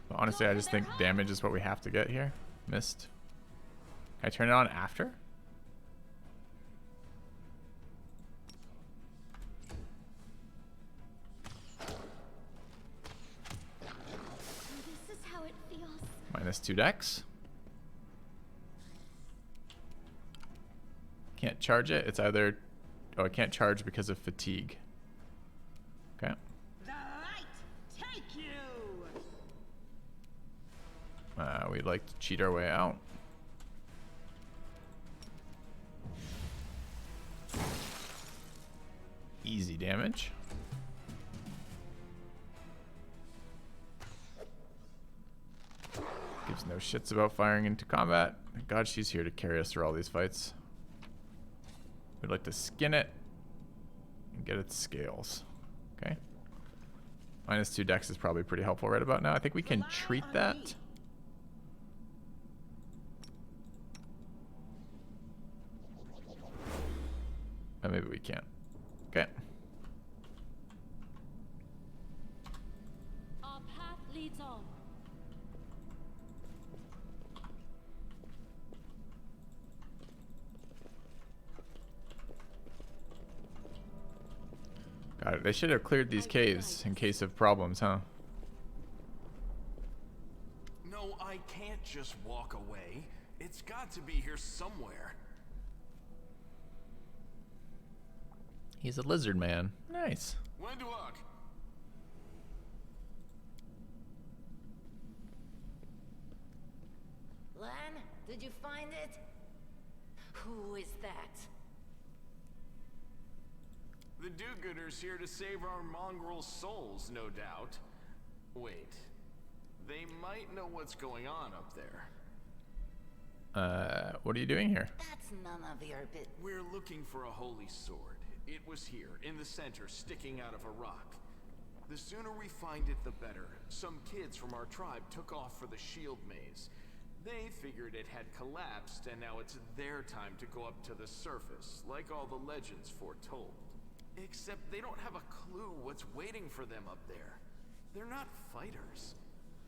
But honestly, I just think damage is what we have to get here. Missed. Can I turn it on after? This is how it feels. -2 dex. Can't charge it. It's either... Oh, I can't charge because of fatigue. Okay. The light take you. We'd like to cheat our way out. Easy damage. Gives no shits about firing into combat. Thank God she's here to carry us through all these fights. We'd like to skin it and get its scales. Okay. -2 dex is probably pretty helpful right about now. I think we can treat that. Oh, maybe we can't. Okay. Our path leads on. Got it. They should have cleared these caves in case of problems, huh? No, I can't just walk away. It's got to be here somewhere. He's a lizard man. Nice. Wenduok! Lan, did you find it? Who is that? The do-gooders here to save our mongrel souls, no doubt. Wait. They might know what's going on up there. What are you doing here? That's none of your bit. We're looking for a holy sword. It was here, in the center, sticking out of a rock. The sooner we find it, the better. Some kids from our tribe took off for the shield maze. They figured it had collapsed, and now it's their time to go up to the surface, like all the legends foretold. Except they don't have a clue what's waiting for them up there. They're not fighters.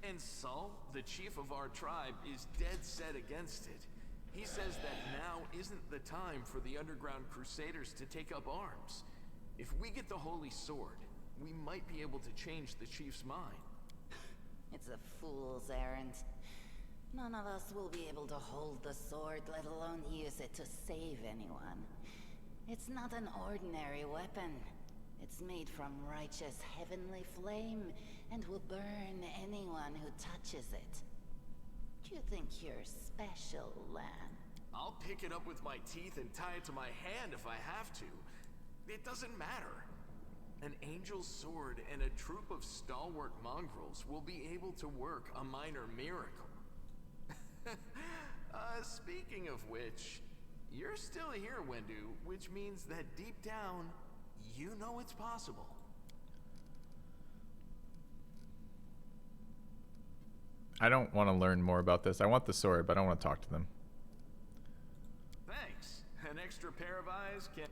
And Saul, the chief of our tribe, is dead set against it. He says that now isn't the time for the underground crusaders to take up arms. If we get the holy sword, we might be able to change the chief's mind. It's a fool's errand. None of us will be able to hold the sword, let alone use it to save anyone. It's not an ordinary weapon. It's made from righteous heavenly flame and will burn anyone who touches it. You think you're special, Lan? I'll pick it up with my teeth and tie it to my hand if I have to. It doesn't matter. An angel's sword and a troop of stalwart mongrels will be able to work a minor miracle. Speaking of which, you're still here, Wendu, which means that deep down, you know it's possible. I don't want to learn more about this. I want the sword, but I don't want to talk to them. Thanks. An extra pair of eyes can...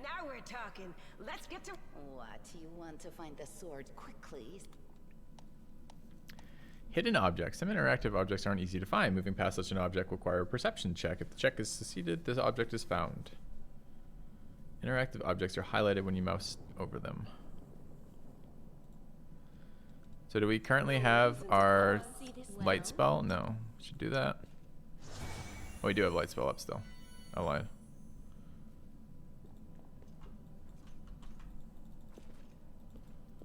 Now we're talking. Let's get to... What? You want to find the sword quickly? Hidden objects. Some interactive objects aren't easy to find. Moving past such an object will require a perception check. If the check is succeeded, this object is found. Interactive objects are highlighted when you mouse over them. So do we currently have our light spell? No. We should do that. Oh, we do have light spell up still. I lied.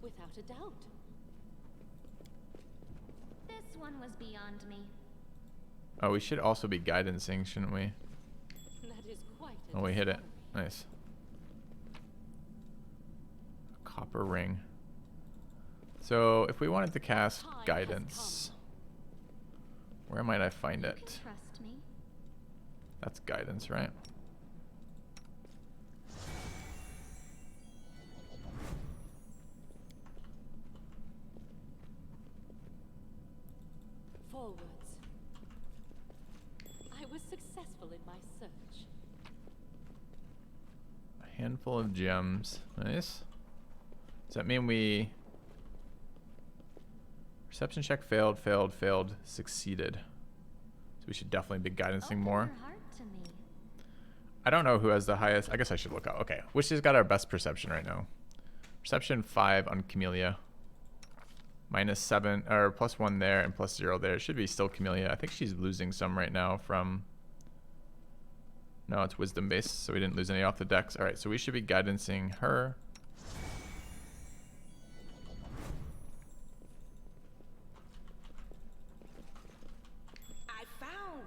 Without a doubt. This one was beyond me. Oh, we should also be guidancing, shouldn't we? That is quite a Oh, we hit it. Nice. Copper ring. So, if we wanted to cast guidance, where might I find You it? can trust me. That's guidance, right? Forwards. I was successful in my search. A handful of gems. Nice. Does that mean we... Perception check failed, failed, failed, succeeded. So we should definitely be guidancing more. Open your heart to me. I don't know who has the highest. I guess I should look out. Okay, which has got our best perception right now? Perception 5 on Camellia. -7 or +1 there and +0 there. It should be still Camellia. I think she's losing some right now from... No, it's wisdom based, so we didn't lose any off the decks. All right, so we should be guidancing her. I found...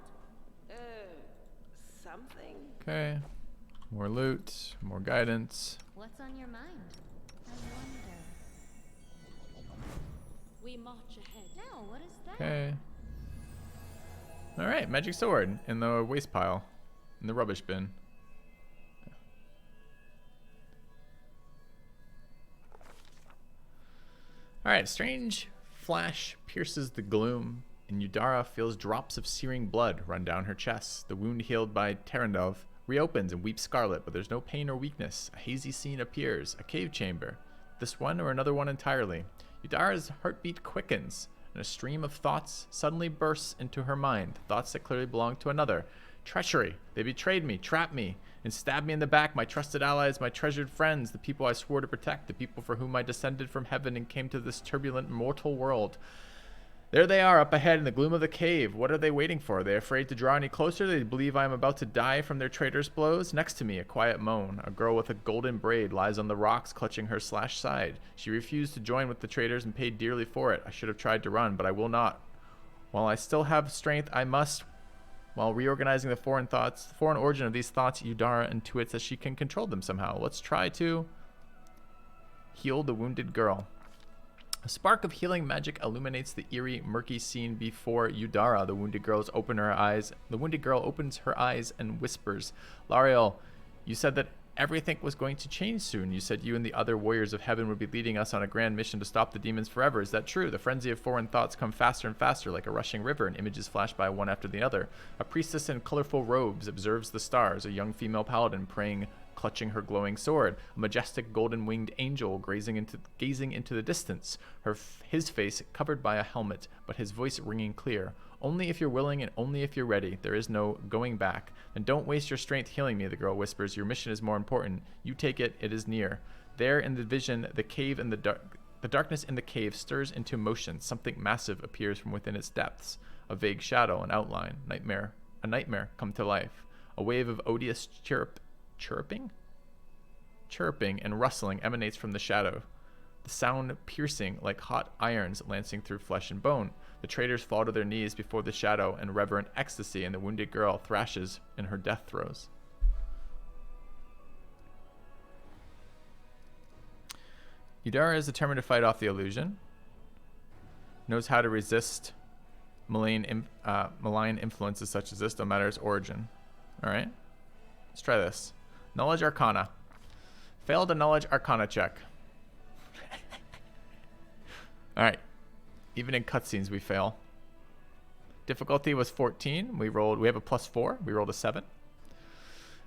something. Okay. More loot, more guidance. What's on your mind? I wonder. We march ahead. No, what is that? Okay. All right, magic sword in the waste pile, in the rubbish bin. All right, strange flash pierces the gloom, and Udara feels drops of searing blood run down her chest. The wound healed by Terendov reopens and weeps scarlet, but there's no pain or weakness. A hazy scene appears, a cave chamber. This one or another one entirely. Udara's heartbeat quickens, and a stream of thoughts suddenly bursts into her mind, thoughts that clearly belong to another. Treachery. They betrayed me, trapped me, and stabbed me in the back. My trusted allies, my treasured friends, the people I swore to protect, the people for whom I descended from heaven and came to this turbulent mortal world. There they are, up ahead in the gloom of the cave. What are they waiting for? Are they afraid to draw any closer? They believe I am about to die from their traitorous blows? Next to me, a quiet moan. A girl with a golden braid lies on the rocks, clutching her slashed side. She refused to join with the traitors and paid dearly for it. I should have tried to run, but I will not. While I still have strength, I must. While reorganizing the foreign origin of these thoughts, Udara intuits that she can control them somehow. Let's try to heal the wounded girl. A spark of healing magic illuminates the eerie, murky scene before Udara. The wounded girl opens her eyes and whispers, "Lariel, you said that everything was going to change soon. You said you and the other warriors of heaven would be leading us on a grand mission to stop the demons forever. Is that true?" The frenzy of foreign thoughts come faster and faster, like a rushing river, and images flash by one after the other. A priestess in colorful robes observes the stars, a young female paladin praying, clutching her glowing sword, a majestic golden-winged angel gazing into the distance, his face covered by a helmet, but his voice ringing clear. "Only if you're willing and only if you're ready. There is no going back. And don't waste your strength healing me," the girl whispers. "Your mission is more important. You take it. It is near." There in the vision, the cave and the darkness in the cave stirs into motion. Something massive appears from within its depths. A vague shadow, an outline, a nightmare come to life. A wave of odious chirping and rustling emanates from the shadow, the sound piercing like hot irons lancing through flesh and bone. The traders fall to their knees before the shadow in reverent ecstasy, and the wounded girl thrashes in her death throes. Yudara is determined to fight off the illusion. Knows how to resist malign influences such as this, no matter its origin. Alright? Let's try this. Knowledge Arcana. Failed a Knowledge Arcana check. Alright. Even in cutscenes we fail. Difficulty was 14. We have a +4. We rolled a 7.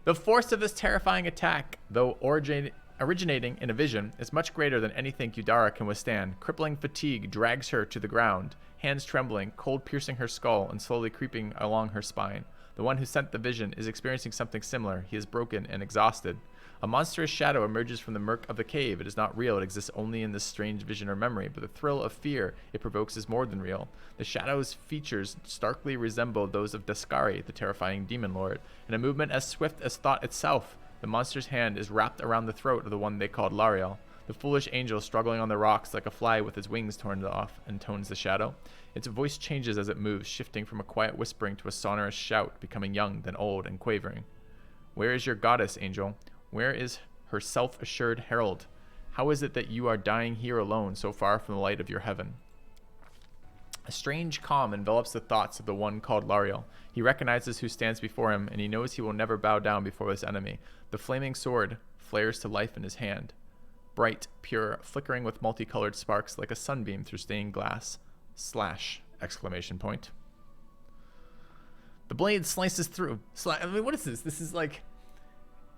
The force of this terrifying attack, though originating in a vision, is much greater than anything Yudara can withstand. Crippling fatigue drags her to the ground, hands trembling, cold piercing her skull and slowly creeping along her spine. The one who sent the vision is experiencing something similar. He is broken and exhausted. A monstrous shadow emerges from the murk of the cave. It is not real. It exists only in this strange vision or memory, but the thrill of fear it provokes is more than real. The shadow's features starkly resemble those of Daskari, the terrifying demon lord. In a movement as swift as thought itself, the monster's hand is wrapped around the throat of the one they called Lariel. The foolish angel struggling on the rocks like a fly with his wings torn off intones the shadow. Its voice changes as it moves, shifting from a quiet whispering to a sonorous shout, becoming young, then old, and quavering. Where is your goddess, angel? Where is her self-assured herald? How is it that you are dying here alone, so far from the light of your heaven? A strange calm envelops the thoughts of the one called Lariel. He recognizes who stands before him, and he knows he will never bow down before this enemy. The flaming sword flares to life in his hand. Bright, pure, flickering with multicolored sparks like a sunbeam through stained glass. Slash! Exclamation point. The blade slices through. I mean, what is this? This is like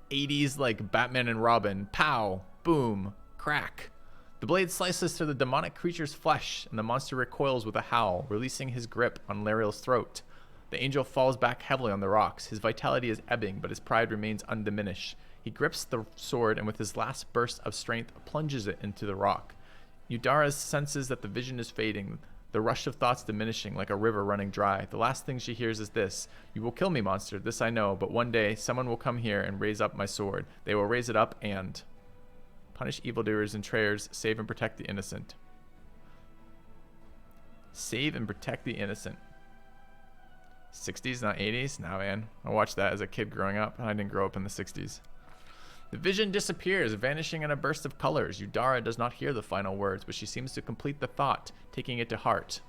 80s, like Batman and Robin. Pow! Boom! Crack! The blade slices through the demonic creature's flesh, and the monster recoils with a howl, releasing his grip on Lariel's throat. The angel falls back heavily on the rocks. His vitality is ebbing, but his pride remains undiminished. He grips the sword and with his last burst of strength plunges it into the rock. Yudara senses that the vision is fading, the rush of thoughts diminishing like a river running dry. The last thing she hears is this: "You will kill me, monster, this I know, but one day someone will come here and raise up my sword. They will raise it up and punish evildoers and traitors, save and protect the innocent." Save and protect the innocent. 60s, not 80s? Nah, man. I watched that as a kid growing up, and I didn't grow up in the 60s. The vision disappears, vanishing in a burst of colors. Yudara does not hear the final words, but she seems to complete the thought, taking it to heart.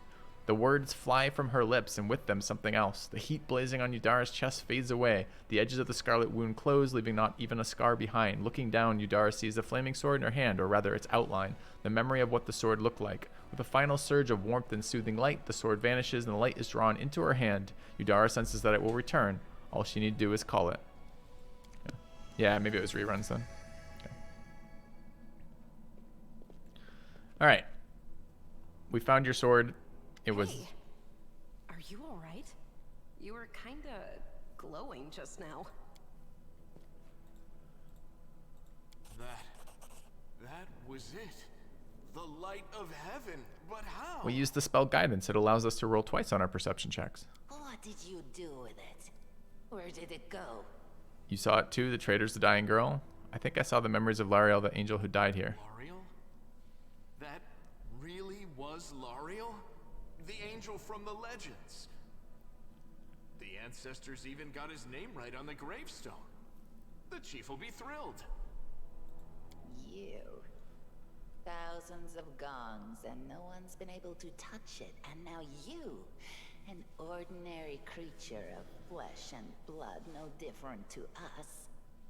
The words fly from her lips, and with them something else. The heat blazing on Yudara's chest fades away. The edges of the scarlet wound close, leaving not even a scar behind. Looking down, Yudara sees the flaming sword in her hand, or rather its outline, the memory of what the sword looked like. With a final surge of warmth and soothing light, the sword vanishes and the light is drawn into her hand. Yudara senses that it will return. All she need to do is call it. Yeah, maybe it was reruns then. Okay. Alright. We found your sword. It was... Hey, are you alright? You were kinda glowing just now. That was it. The light of heaven. But how? We used the spell guidance. It allows us to roll twice on our perception checks. What did you do with it? Where did it go? You saw it too, the traders, the dying girl. I think I saw the memories of Lariel, the angel who died here. Lariel? That really was Lariel? The angel from the legends. The ancestors even got his name right on the gravestone. The chief will be thrilled. You. Thousands of gongs and no one's been able to touch it. And now you, an ordinary creature of flesh and blood, no different to us,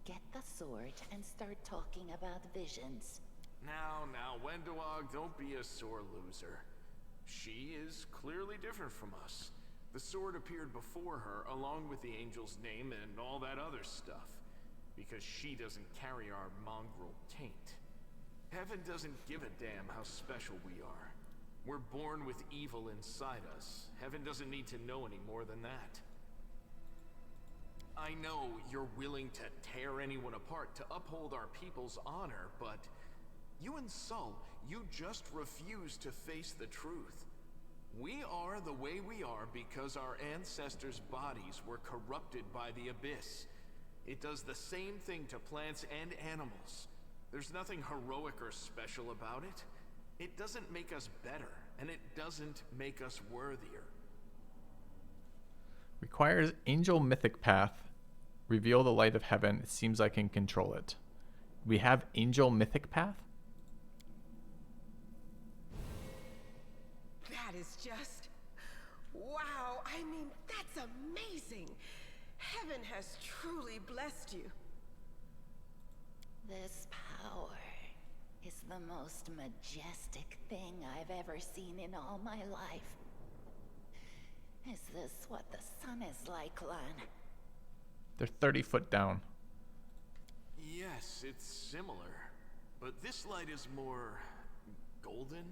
get the sword and start talking about visions. Now, Wendowog, don't be a sore loser. She is clearly different from us. The sword appeared before her, along with the angel's name and all that other stuff, because she doesn't carry our mongrel taint. Heaven doesn't give a damn how special we are. We're born with evil inside us. Heaven doesn't need to know any more than that. I know you're willing to tear anyone apart to uphold our people's honor, but you and Sol, you just refuse to face the truth. We are the way we are because our ancestors' bodies were corrupted by the Abyss. It does the same thing to plants and animals. There's nothing heroic or special about it. It doesn't make us better. and it doesn't make us worthier. Requires angel mythic path. Reveal the light of heaven. It seems I can control it. We have angel mythic path? That is just... wow, I mean, that's amazing. Heaven has truly blessed you. This power is the most majestic thing I've ever seen in all my life. Is this what the sun is like, Lan? They're 30 foot down. Yes, it's similar, but this light is more golden.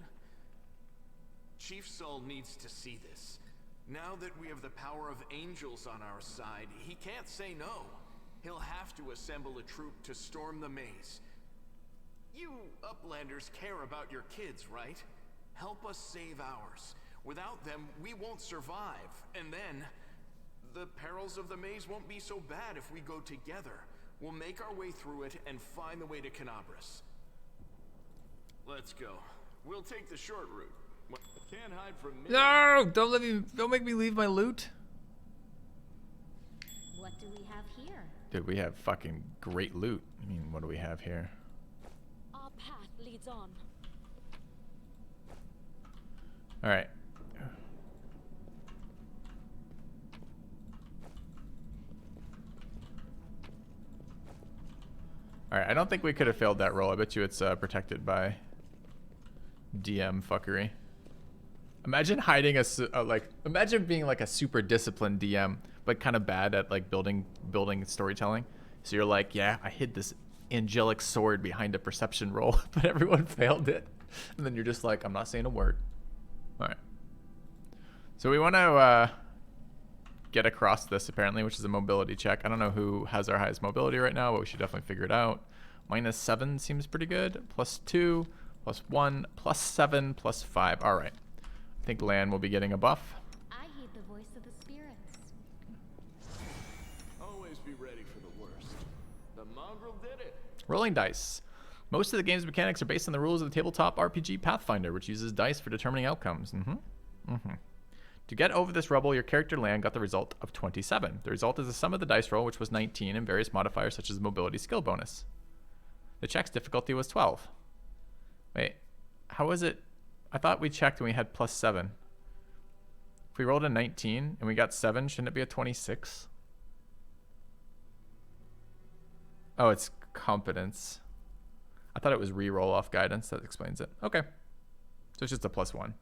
Chief Sol needs to see this. Now that we have the power of angels on our side, he can't say no. He'll have to assemble a troop to storm the maze. You Uplanders care about your kids, right? Help us save ours. Without them, we won't survive. And then, the perils of the maze won't be so bad if we go together. We'll make our way through it and find the way to Canabras. Let's go. We'll take the short route. Can't hide from me. No! Don't make me leave my loot. What do we have here? Dude, we have fucking great loot. I mean, what do we have here? Our path leads on. Alright. Alright, I don't think we could have failed that roll. I bet you it's protected by DM fuckery. Imagine hiding imagine being like a super disciplined DM, but kind of bad at like building storytelling. So you're like, yeah, I hid this angelic sword behind a perception roll, but everyone failed it. And then you're just like, I'm not saying a word. Alright. So we want to get across this apparently, which is a mobility check. I don't know who has our highest mobility right now, but we should definitely figure it out. -7 seems pretty good. +2, +1, +7, +5. Alright. I think Lan will be getting a buff. I heed the voice of the spirits. Always be ready for the worst. The mongrel did it. Rolling dice. Most of the game's mechanics are based on the rules of the tabletop RPG Pathfinder, which uses dice for determining outcomes. To get over this rubble, your character Lan got the result of 27. The result is the sum of the dice roll, which was 19, and various modifiers such as the mobility skill bonus. The check's difficulty was 12. Wait, how was it? I thought we checked and we had +7. If we rolled a 19 and we got 7, shouldn't it be a 26? Oh, it's competence. I thought it was re-roll off guidance. That explains it. Okay. So it's just a +1.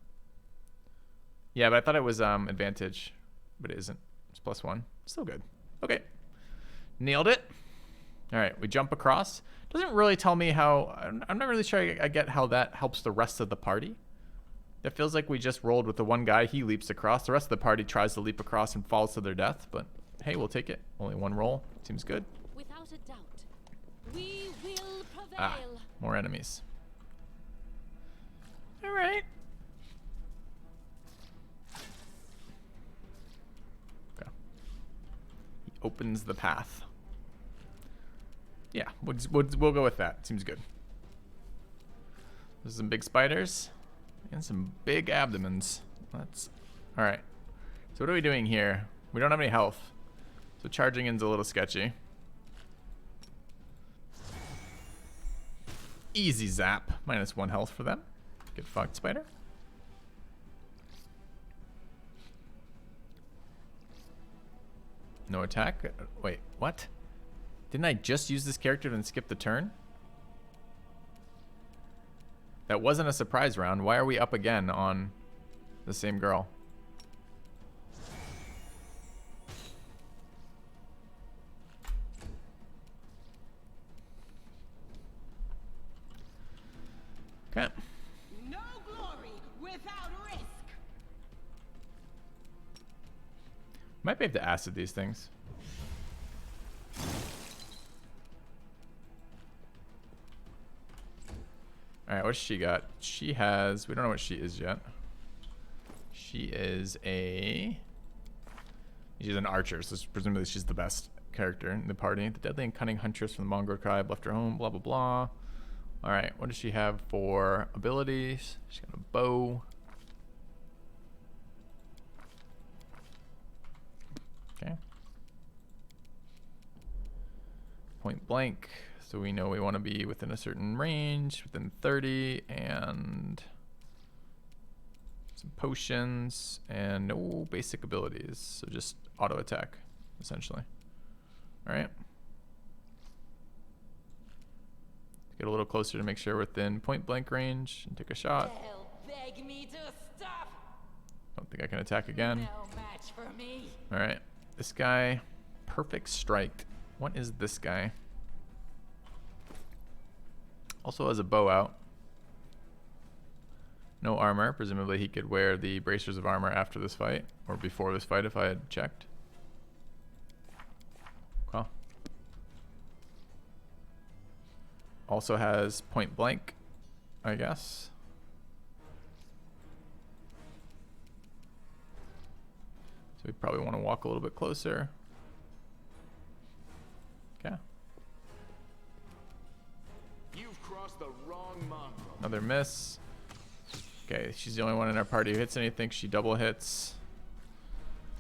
Yeah, but I thought it was advantage, but it isn't. It's +1. Still good. Okay. Nailed it. All right, we jump across. Doesn't really tell me how... I'm not really sure I get how that helps the rest of the party. It feels like we just rolled with the one guy. He leaps across. The rest of the party tries to leap across and falls to their death. But hey, we'll take it. Only one roll. Seems good. Without a doubt, we will prevail. Ah, more enemies. All right. Okay. He opens the path. Yeah, we'll go with that. Seems good. There's some big spiders and some big abdomens. That's all right. So what are we doing here? We don't have any health, so charging in's a little sketchy. Easy zap. -1 health for them. Get fucked, spider. No attack. Wait, what? Didn't I just use this character and skip the turn? That wasn't a surprise round. Why are we up again on the same girl? Okay. No glory without risk. Might be able to acid these things. Alright, what's she got? She has... We don't know what she is yet. She is a... She's an archer, so presumably she's the best character in the party. The deadly and cunning huntress from the mongrel tribe left her home, blah, blah, blah. Alright, what does she have for abilities? She's got a bow. point blank. So we know we want to be within a certain range, within 30, and some potions, and no basic abilities. So just auto attack, essentially. All right. Get a little closer to make sure we're within point blank range and take a shot. They'll beg me to stop. Don't think I can attack again. No match for me. All right. This guy, perfect strike. What is this guy? Also has a bow out. No armor. Presumably he could wear the bracers of armor after this fight, or before this fight if I had checked. Okay. Also has point blank, I guess. So we probably want to walk a little bit closer. Okay. You've crossed the wrong mongrel. Another miss. Okay, she's the only one in our party who hits anything. She double hits.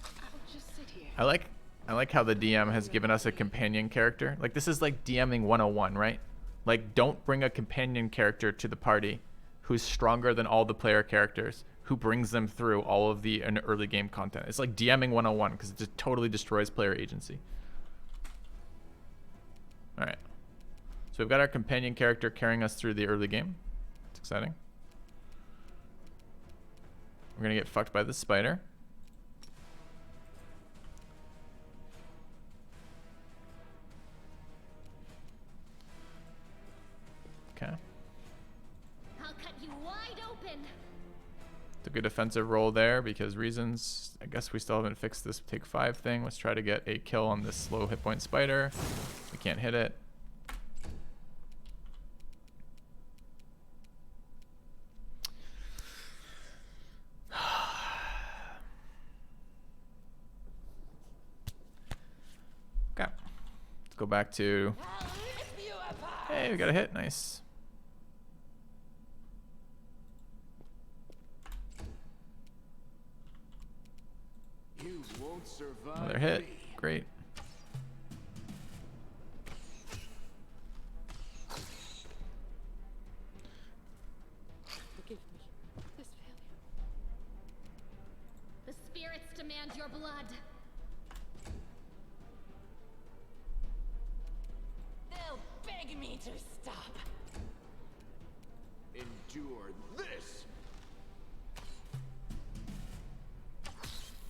I'll just sit here. I like how the DM has given us a companion character. Like, this is like DMing 101, right? Like, don't bring a companion character to the party who's stronger than all the player characters, who brings them through all of the early game content. It's like DMing 101 because it just totally destroys player agency. All right. So we've got our companion character carrying us through the early game. It's exciting. We're going to get fucked by the spider. Okay. I'll cut you wide open. Took a defensive roll there because reasons. I guess we still haven't fixed this take 5 thing. Let's try to get a kill on this low hit point spider. We can't hit it. Okay. Let's go back to. Hey, we got a hit. Nice. You won't survive. Another hit. Me. Great. Forgive me. This failure. The spirits demand your blood. They'll beg me to stop. Endure this.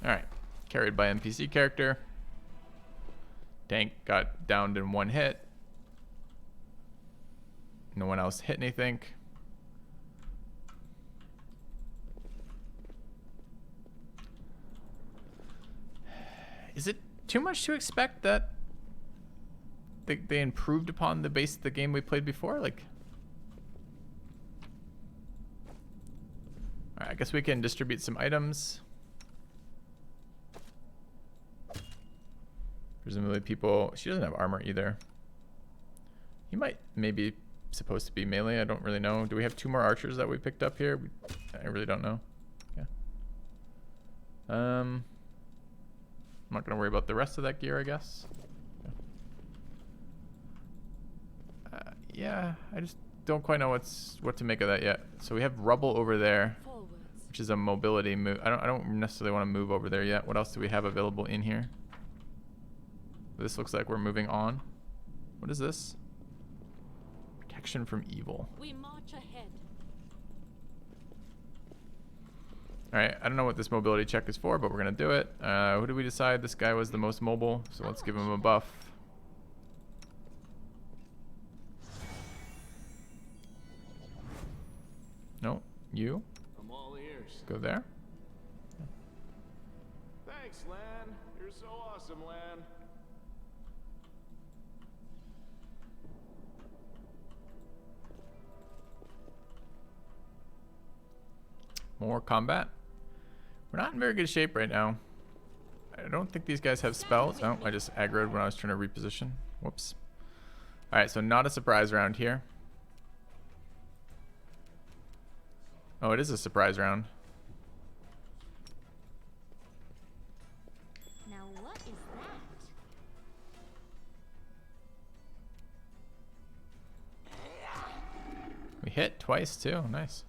All right. Carried by NPC character. Tank got downed in 1 hit. No one else hit anything. Is it too much to expect that they improved upon the base of the game we played before? Like, all right, I guess we can distribute some items. Presumably people. She doesn't have armor either. He might maybe supposed to be melee. I don't really know. Do we have 2 more archers that we picked up here? I really don't know. Yeah. I'm not gonna worry about the rest of that gear, I guess. Yeah, I just don't quite know what to make of that yet. So we have rubble over there, which is a mobility move. I don't necessarily want to move over there yet. What else do we have available in here? This looks like we're moving on. What is this? Protection from evil. We march ahead. All right, I don't know what this mobility check is for, but we're gonna do it. Who did we decide? This guy was the most mobile, so let's give him a buff. No, you. I'm all ears. Go there. Thanks, Lan. You're so awesome, Lan. More combat. We're not in very good shape right now. I don't think these guys have spells. Oh, I just aggroed when I was trying to reposition. Whoops. All right, so not a surprise round here. Oh, it is a surprise round. Now what is that? hit twice too. Nice.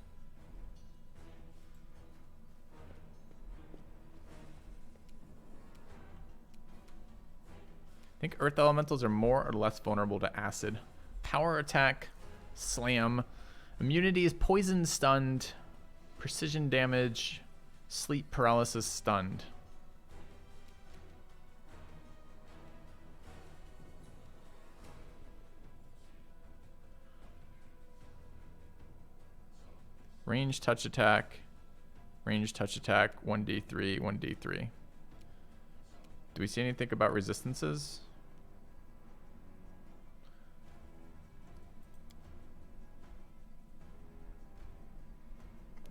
I think earth elementals are more or less vulnerable to acid. Power attack, slam. Immunity is poison stunned, precision damage, sleep paralysis stunned. Range touch attack, 1d3, 1d3. Do we see anything about resistances?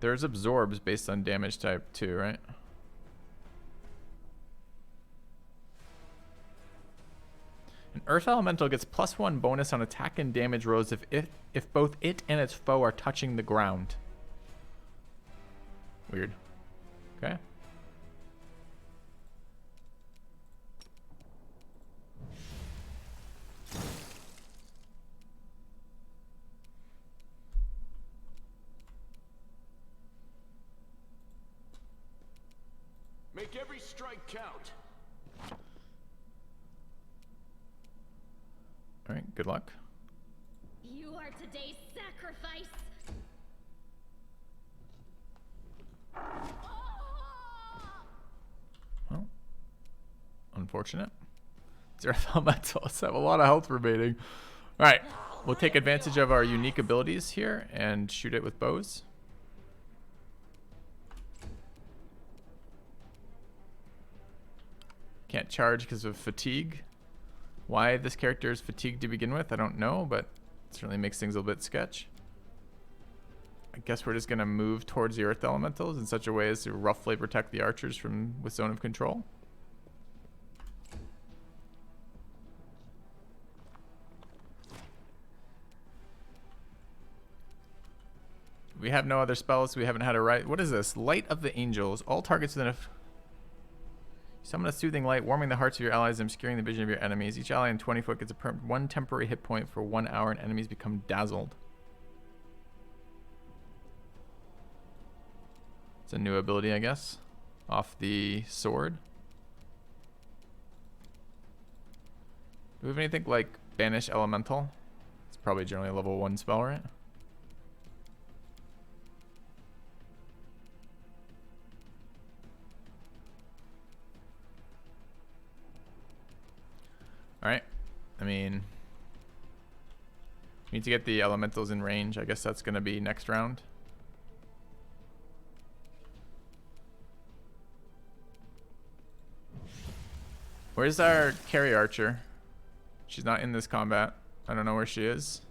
There's absorbs based on damage type too, right? An earth elemental gets +1 bonus on attack and damage rolls if both it and its foe are touching the ground. Weird. Okay. Make every strike count. All right, good luck. You are today's sacrifice. Well, unfortunate. Zero elementals have a lot of health remaining. All right, we'll take advantage of our unique abilities here and shoot it with bows. Can't charge because of fatigue. Why this character is fatigued to begin with, I don't know, but it certainly makes things a little bit sketch. I guess we're just going to move towards the earth elementals in such a way as to roughly protect the archers from with zone of control. We have no other spells. We haven't had a right. What is this? Light of the Angels. All targets within a... Summon a soothing light, warming the hearts of your allies and obscuring the vision of your enemies. Each ally in 20 foot gets one temporary hit point for 1 hour, and enemies become dazzled. It's a new ability, I guess, off the sword. Do we have anything like Banish Elemental? It's probably generally a level 1 spell, right? Alright, I mean, we need to get the elementals in range. I guess that's going to be next round. Where's our carry archer? She's not in this combat. I don't know where she is.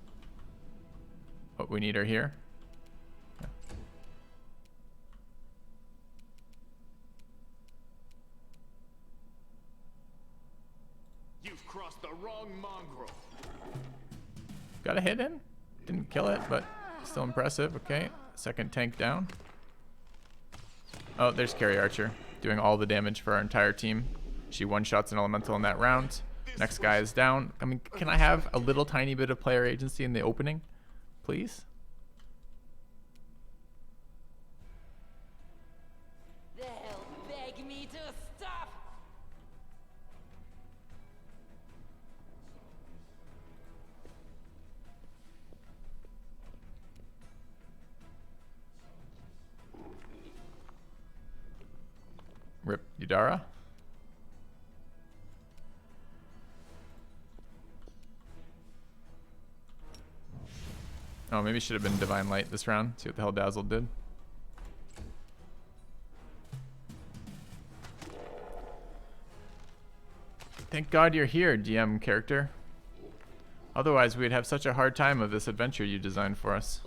But we need her here. Yeah. You've crossed the wrong mongrel. Got a hit in. Didn't kill it, but still impressive. Okay, second tank down. Oh, there's Carry Archer doing all the damage for our entire team. She one-shots an elemental in that round. Next guy is down. I mean, can I have a little tiny bit of player agency in the opening, please? They'll beg me to stop. Rip Yudara. Oh, maybe it should have been Divine Light this round. See what the hell Dazzled did. Thank God you're here, DM character. Otherwise, we'd have such a hard time of this adventure you designed for us.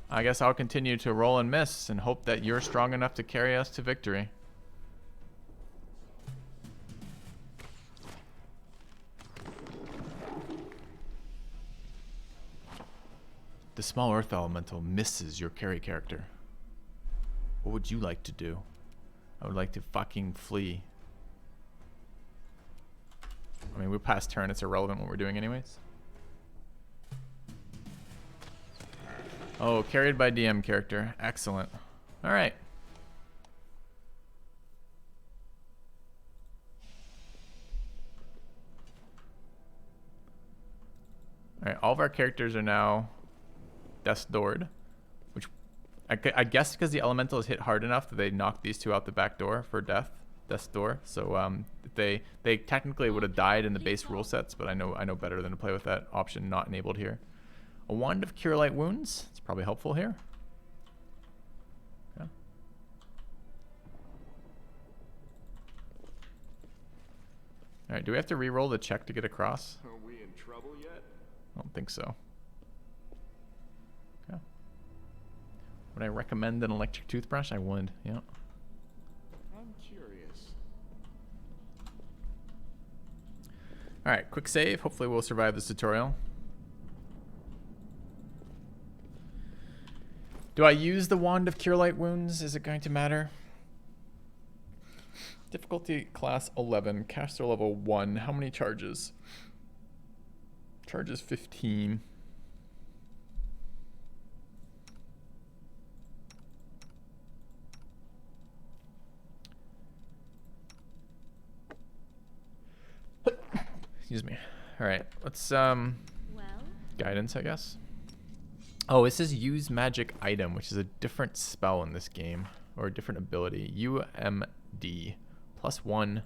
I guess I'll continue to roll and miss and hope that you're strong enough to carry us to victory. The small earth elemental misses your carry character. What would you like to do? I would like to fucking flee. I mean, we're past turn. It's irrelevant what we're doing anyways. Oh, carried by DM character. Excellent. All right. All right, all of our characters are now Death's Doored, which I guess because the elemental is hit hard enough that they knock these two out the back door for Death's Door. So they technically would have died in the base rule sets, but I know better than to play with that option not enabled here. A Wand of Cure Light Wounds. It's probably helpful here. Yeah. All right, do we have to re-roll the check to get across? Are we in trouble yet? I don't think so. Okay. Would I recommend an electric toothbrush? I would, yeah. I'm curious. All right, quick save. Hopefully we'll survive this tutorial. Do I use the Wand of Cure Light Wounds? Is it going to matter? Difficulty class 11, caster level 1. How many charges? Charges 15. Excuse me. All right, let's guidance, I guess. Oh, it says use magic item, which is a different spell in this game, or a different ability. UMD. +1,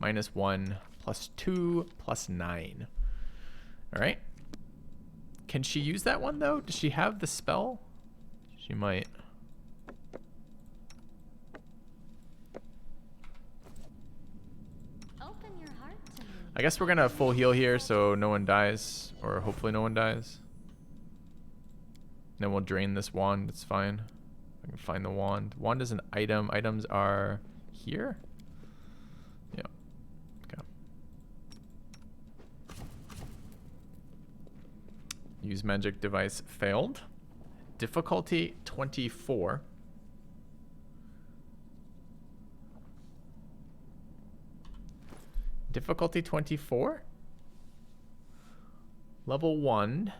-1, +2, +9. All right. Can she use that one, though? Does she have the spell? She might. Open your heart to me. I guess we're going to full heal here so no one dies, or hopefully no one dies. Then we'll drain this wand. It's fine. I can find the wand. Wand is an item. Items are here? Yeah. Okay. Use magic device failed. Difficulty 24. Difficulty 24? Level 1.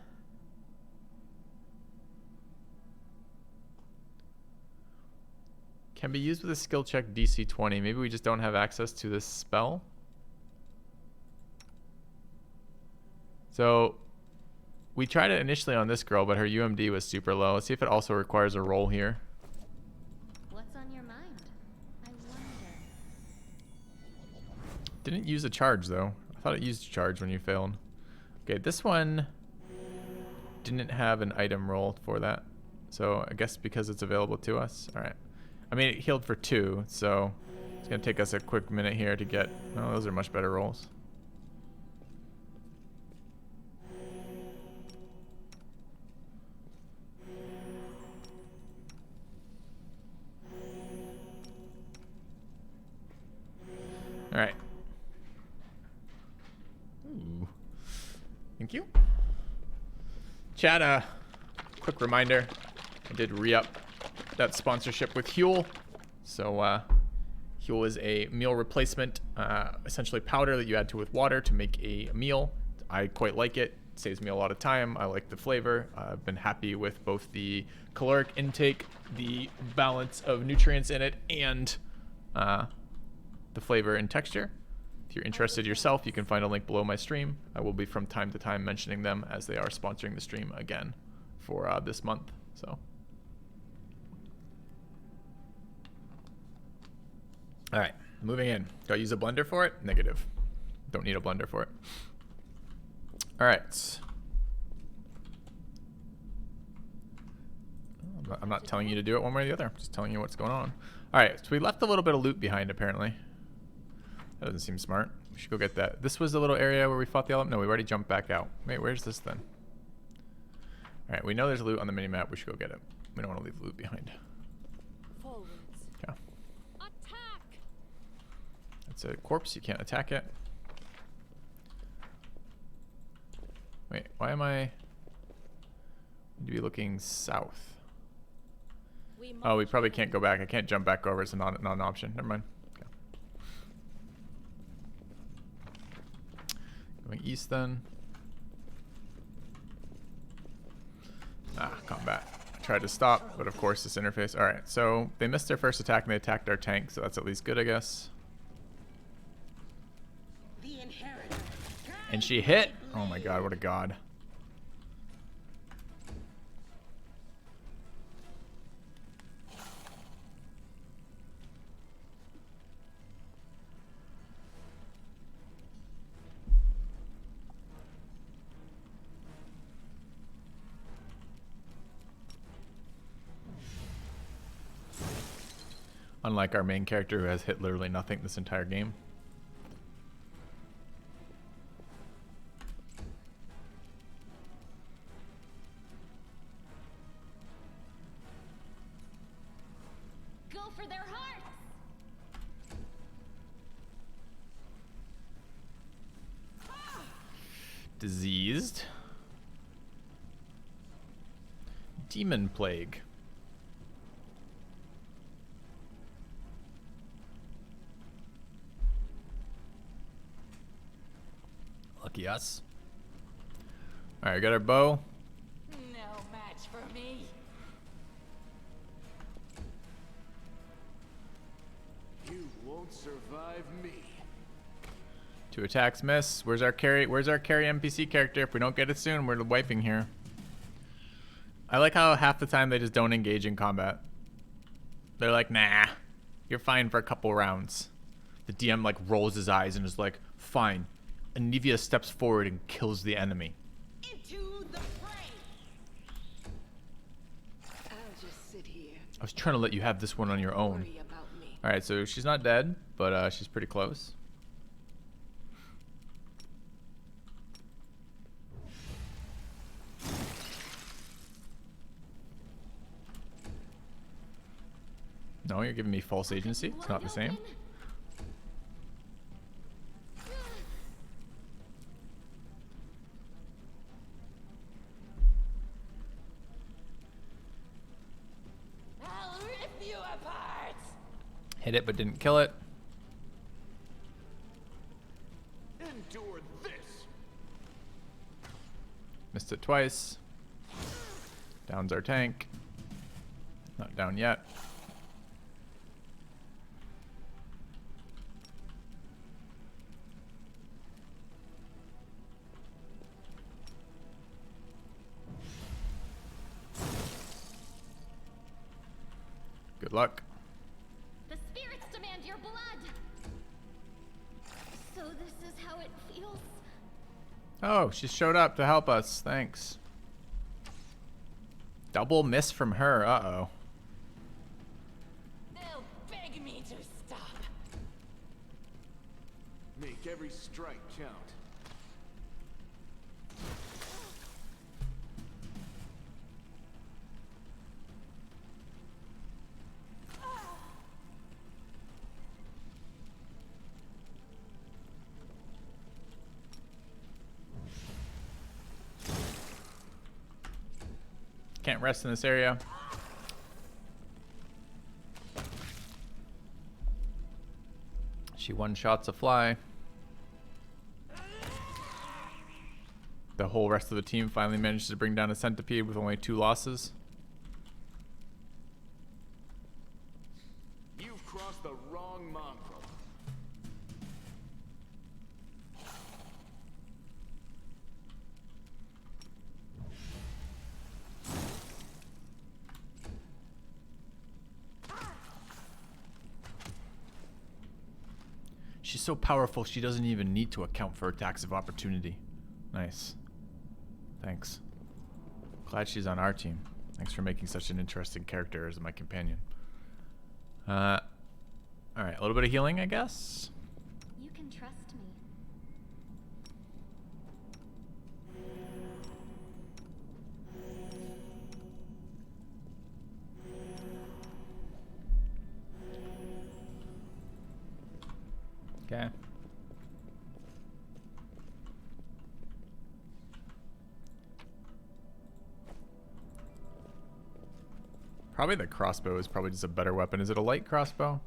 Can be used with a skill check DC 20. Maybe we just don't have access to this spell. So we tried it initially on this girl, but her UMD was super low. Let's see if it also requires a roll here. What's on your mind? I wonder. Didn't use a charge though. I thought it used a charge when you failed. Okay, this one didn't have an item roll for that. So I guess because it's available to us. All right. I mean, it healed for 2, so it's going to take us a quick minute here to get... Oh, those are much better rolls. All right. Ooh. Thank you. Chat, quick reminder. I did re-up that sponsorship with Huel. So Huel is a meal replacement, essentially powder that you add to with water to make a meal. I quite like it. It saves me a lot of time. I like the flavor. I've been happy with both the caloric intake, the balance of nutrients in it, and the flavor and texture. If you're interested yourself, you can find a link below my stream. I will be from time to time mentioning them as they are sponsoring the stream again for this month. So. All right, moving in. Do I use a blender for it? Negative. Don't need a blender for it. All right. I'm not telling you to do it one way or the other. I'm just telling you what's going on. All right, so we left a little bit of loot behind, apparently. That doesn't seem smart. We should go get that. This was the little area where we fought the element. No, we already jumped back out. Wait, where's this then? All right, we know there's loot on the mini-map. We should go get it. We don't want to leave loot behind. Forwards. Okay. It's a corpse. You can't attack it. Wait, why am I... Need to be looking south. Oh, we probably can't go back. I can't jump back over. It's not an option. Never mind. Okay. Going east then. Ah, combat. tried to stop, but of course this interface. Alright, so they missed their first attack and they attacked our tank, so that's at least good, I guess. And she hit! Oh my god, what a god. Unlike our main character who has hit literally nothing this entire game. Go for their hearts. Diseased. Demon plague. Lucky us. Alright, got our bow. No match for me. You won't survive me. 2 attacks miss. Where's our carry? Where's our carry NPC character? If we don't get it soon, we're wiping here. I like how half the time they just don't engage in combat. They're like, nah, you're fine for a couple rounds. The DM like rolls his eyes and is like, fine. Anivia steps forward and kills the enemy. Into the fray. I'll just sit here. I was trying to let you have this one on your own. Alright, so she's not dead, but she's pretty close. No, you're giving me false agency. It's not the same. I'll rip you apart. Hit it but didn't kill it. Endure this. Missed it twice. Downs our tank. Not down yet. Good luck. The spirits demand your blood. So this is how it feels. Oh, she showed up to help us. Thanks. Double miss from her. Uh-oh. They'll beg me to stop. Make every strike count. Can't rest in this area. She one-shots a fly. The whole rest of the team finally managed to bring down a centipede with only 2 losses. You've crossed the wrong mongrel. She's so powerful, she doesn't even need to account for attacks of opportunity. Nice. Thanks. Glad she's on our team. Thanks for making such an interesting character as my companion. Alright, a little bit of healing, I guess. You can trust me. Okay. Probably the crossbow is probably just a better weapon. Is it a light crossbow?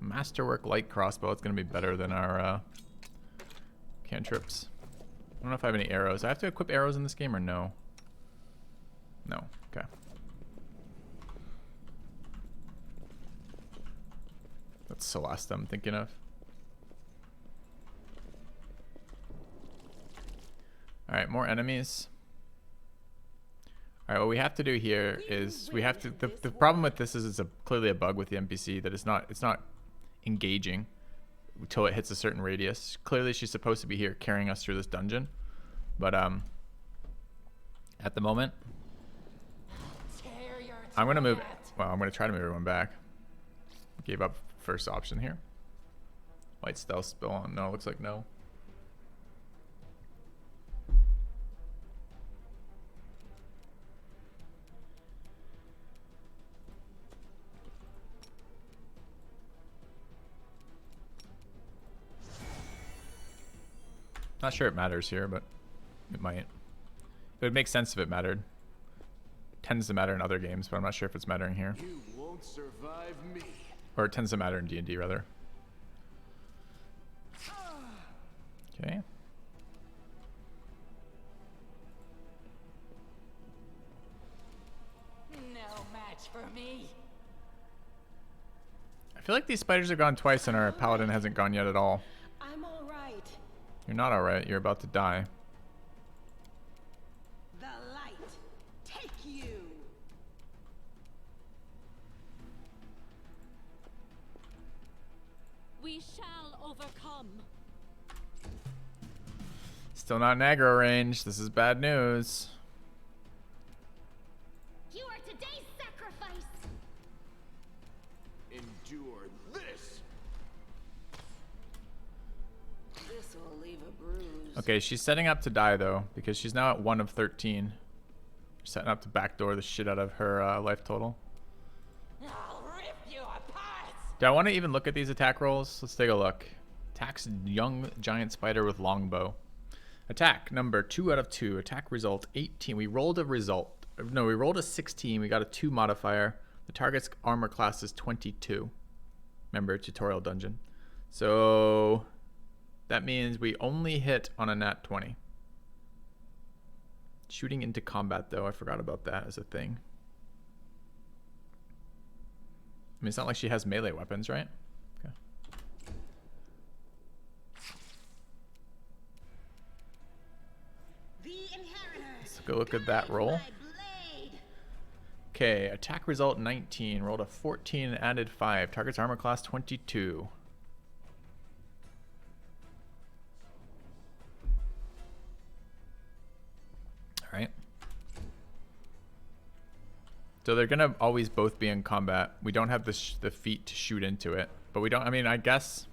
Masterwork light crossbow. It's going to be better than our cantrips. I don't know if I have any arrows. I have to equip arrows in this game or no? No. Okay. That's Celeste I'm thinking of. Alright, more enemies. Alright, what we have to do here is we have to... The problem with this is it's clearly a bug with the NPC that it's not engaging until it hits a certain radius. Clearly she's supposed to be here carrying us through this dungeon. But at the moment, I'm gonna move. Well, I'm gonna try to move everyone back. Gave up first option here. White stealth spill on. No, looks like no. Not sure it matters here, but it might. It would make sense if it mattered. Tends to matter in other games, but I'm not sure if it's mattering here. You won't survive me. Or it tends to matter in D&D rather. Okay. No match for me. I feel like these spiders have gone twice and our paladin hasn't gone yet at all. I'm all right. You're not alright, you're about to die. The light, take you. We shall overcome. Still not in aggro range. This is bad news. You are today's sacrifice. Endure this. This will leave a bruise. Okay, she's setting up to die though, because she's now at 1 of 13. Setting up to backdoor the shit out of her life total. I'll rip you apart. Do I want to even look at these attack rolls? Let's take a look. Attacks young giant spider with longbow. Attack number 2 out of 2. Attack result 18. We rolled a result. No, we rolled a 16. We got a 2 modifier. The target's armor class is 22. Remember, tutorial dungeon. So that means we only hit on a nat 20. Shooting into combat, though. I forgot about that as a thing. I mean, it's not like she has melee weapons, right? Okay. Let's go look at that roll. Okay, attack result 19. Rolled a 14 and added 5. Target's armor class 22. Alright. So they're gonna always both be in combat. We don't have the feet to shoot into it. But we don't, I mean, I guess...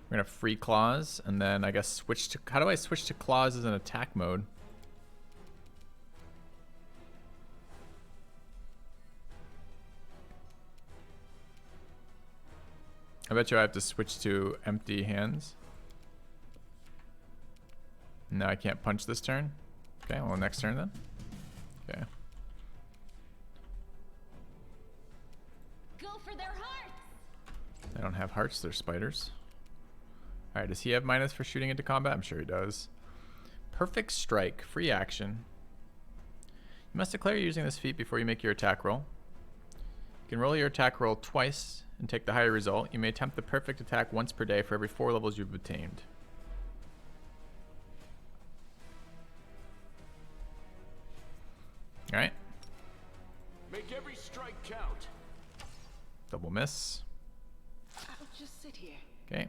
We're gonna free claws, and then I guess switch to... How do I switch to claws as an attack mode? I bet you I have to switch to empty hands. No, I can't punch this turn. Okay, well, next turn then. Okay. Go for their hearts. They don't have hearts, they're spiders. Alright, does he have minus for shooting into combat? I'm sure he does. Perfect strike, free action. You must declare you're using this feat before you make your attack roll. You can roll your attack roll twice and take the higher result. You may attempt the perfect attack once per day for every 4 levels you've obtained. Alright. Make every strike count. Double miss. I'll just sit here. Okay.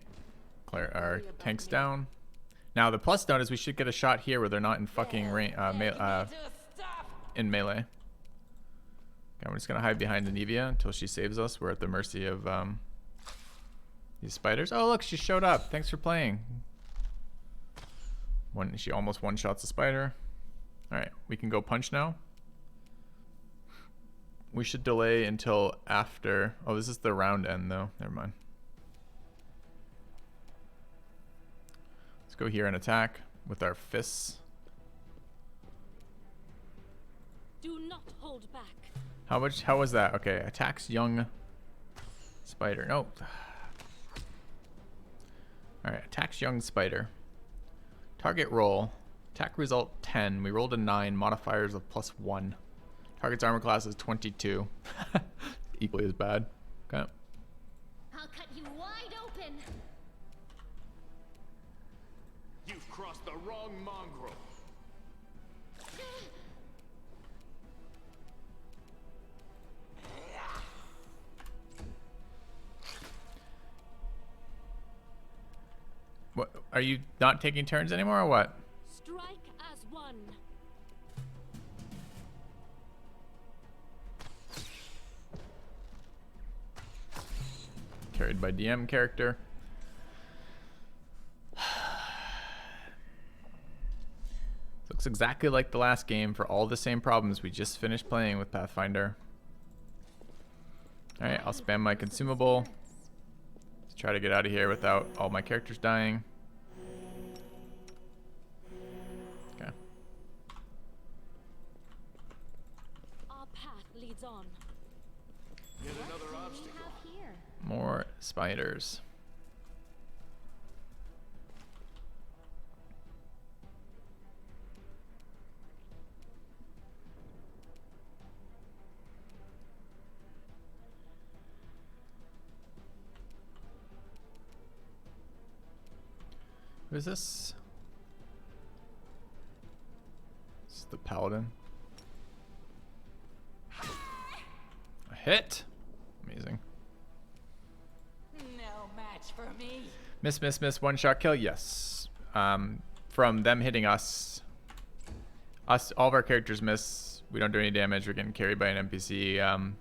Clear our tanks down. Now the plus note is we should get a shot here where they're not in fucking in melee. Okay, I'm just gonna hide behind Anivia until she saves us. We're at the mercy of these spiders. Oh look, she showed up. Thanks for playing. She almost one-shots a spider. Alright, we can go punch now. We should delay until after. Oh, this is the round end though. Never mind. Let's go here and attack with our fists. Do not hold back. How was that? Okay, attacks young spider. No. Alright, attacks young spider. Target roll. Attack result 10. We rolled a 9. Modifiers of +1. Target's armor class is 22. Equally as bad. Okay. I'll cut you wide open. You've crossed the wrong mongrel. What, are you not taking turns anymore or what? Strike as one. Carried by DM character. Looks exactly like the last game for all the same problems we just finished playing with Pathfinder. Alright, I'll spam my consumable. Let's try to get out of here without all my characters dying. Okay. Our path leads on. Yet another obstacle. More spiders. Who is this? This is the paladin. A hit. Amazing. No match for me. Miss. One shot kill. Yes. From them hitting us, all of our characters miss. We don't do any damage. We're getting carried by an NPC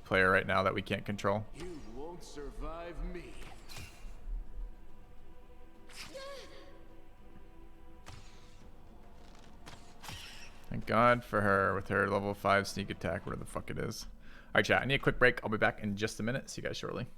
player right now that we can't control. You won't survive me. Thank God for her with her level 5 sneak attack, whatever the fuck it is. Alright, chat. I need a quick break. I'll be back in just a minute. See you guys shortly.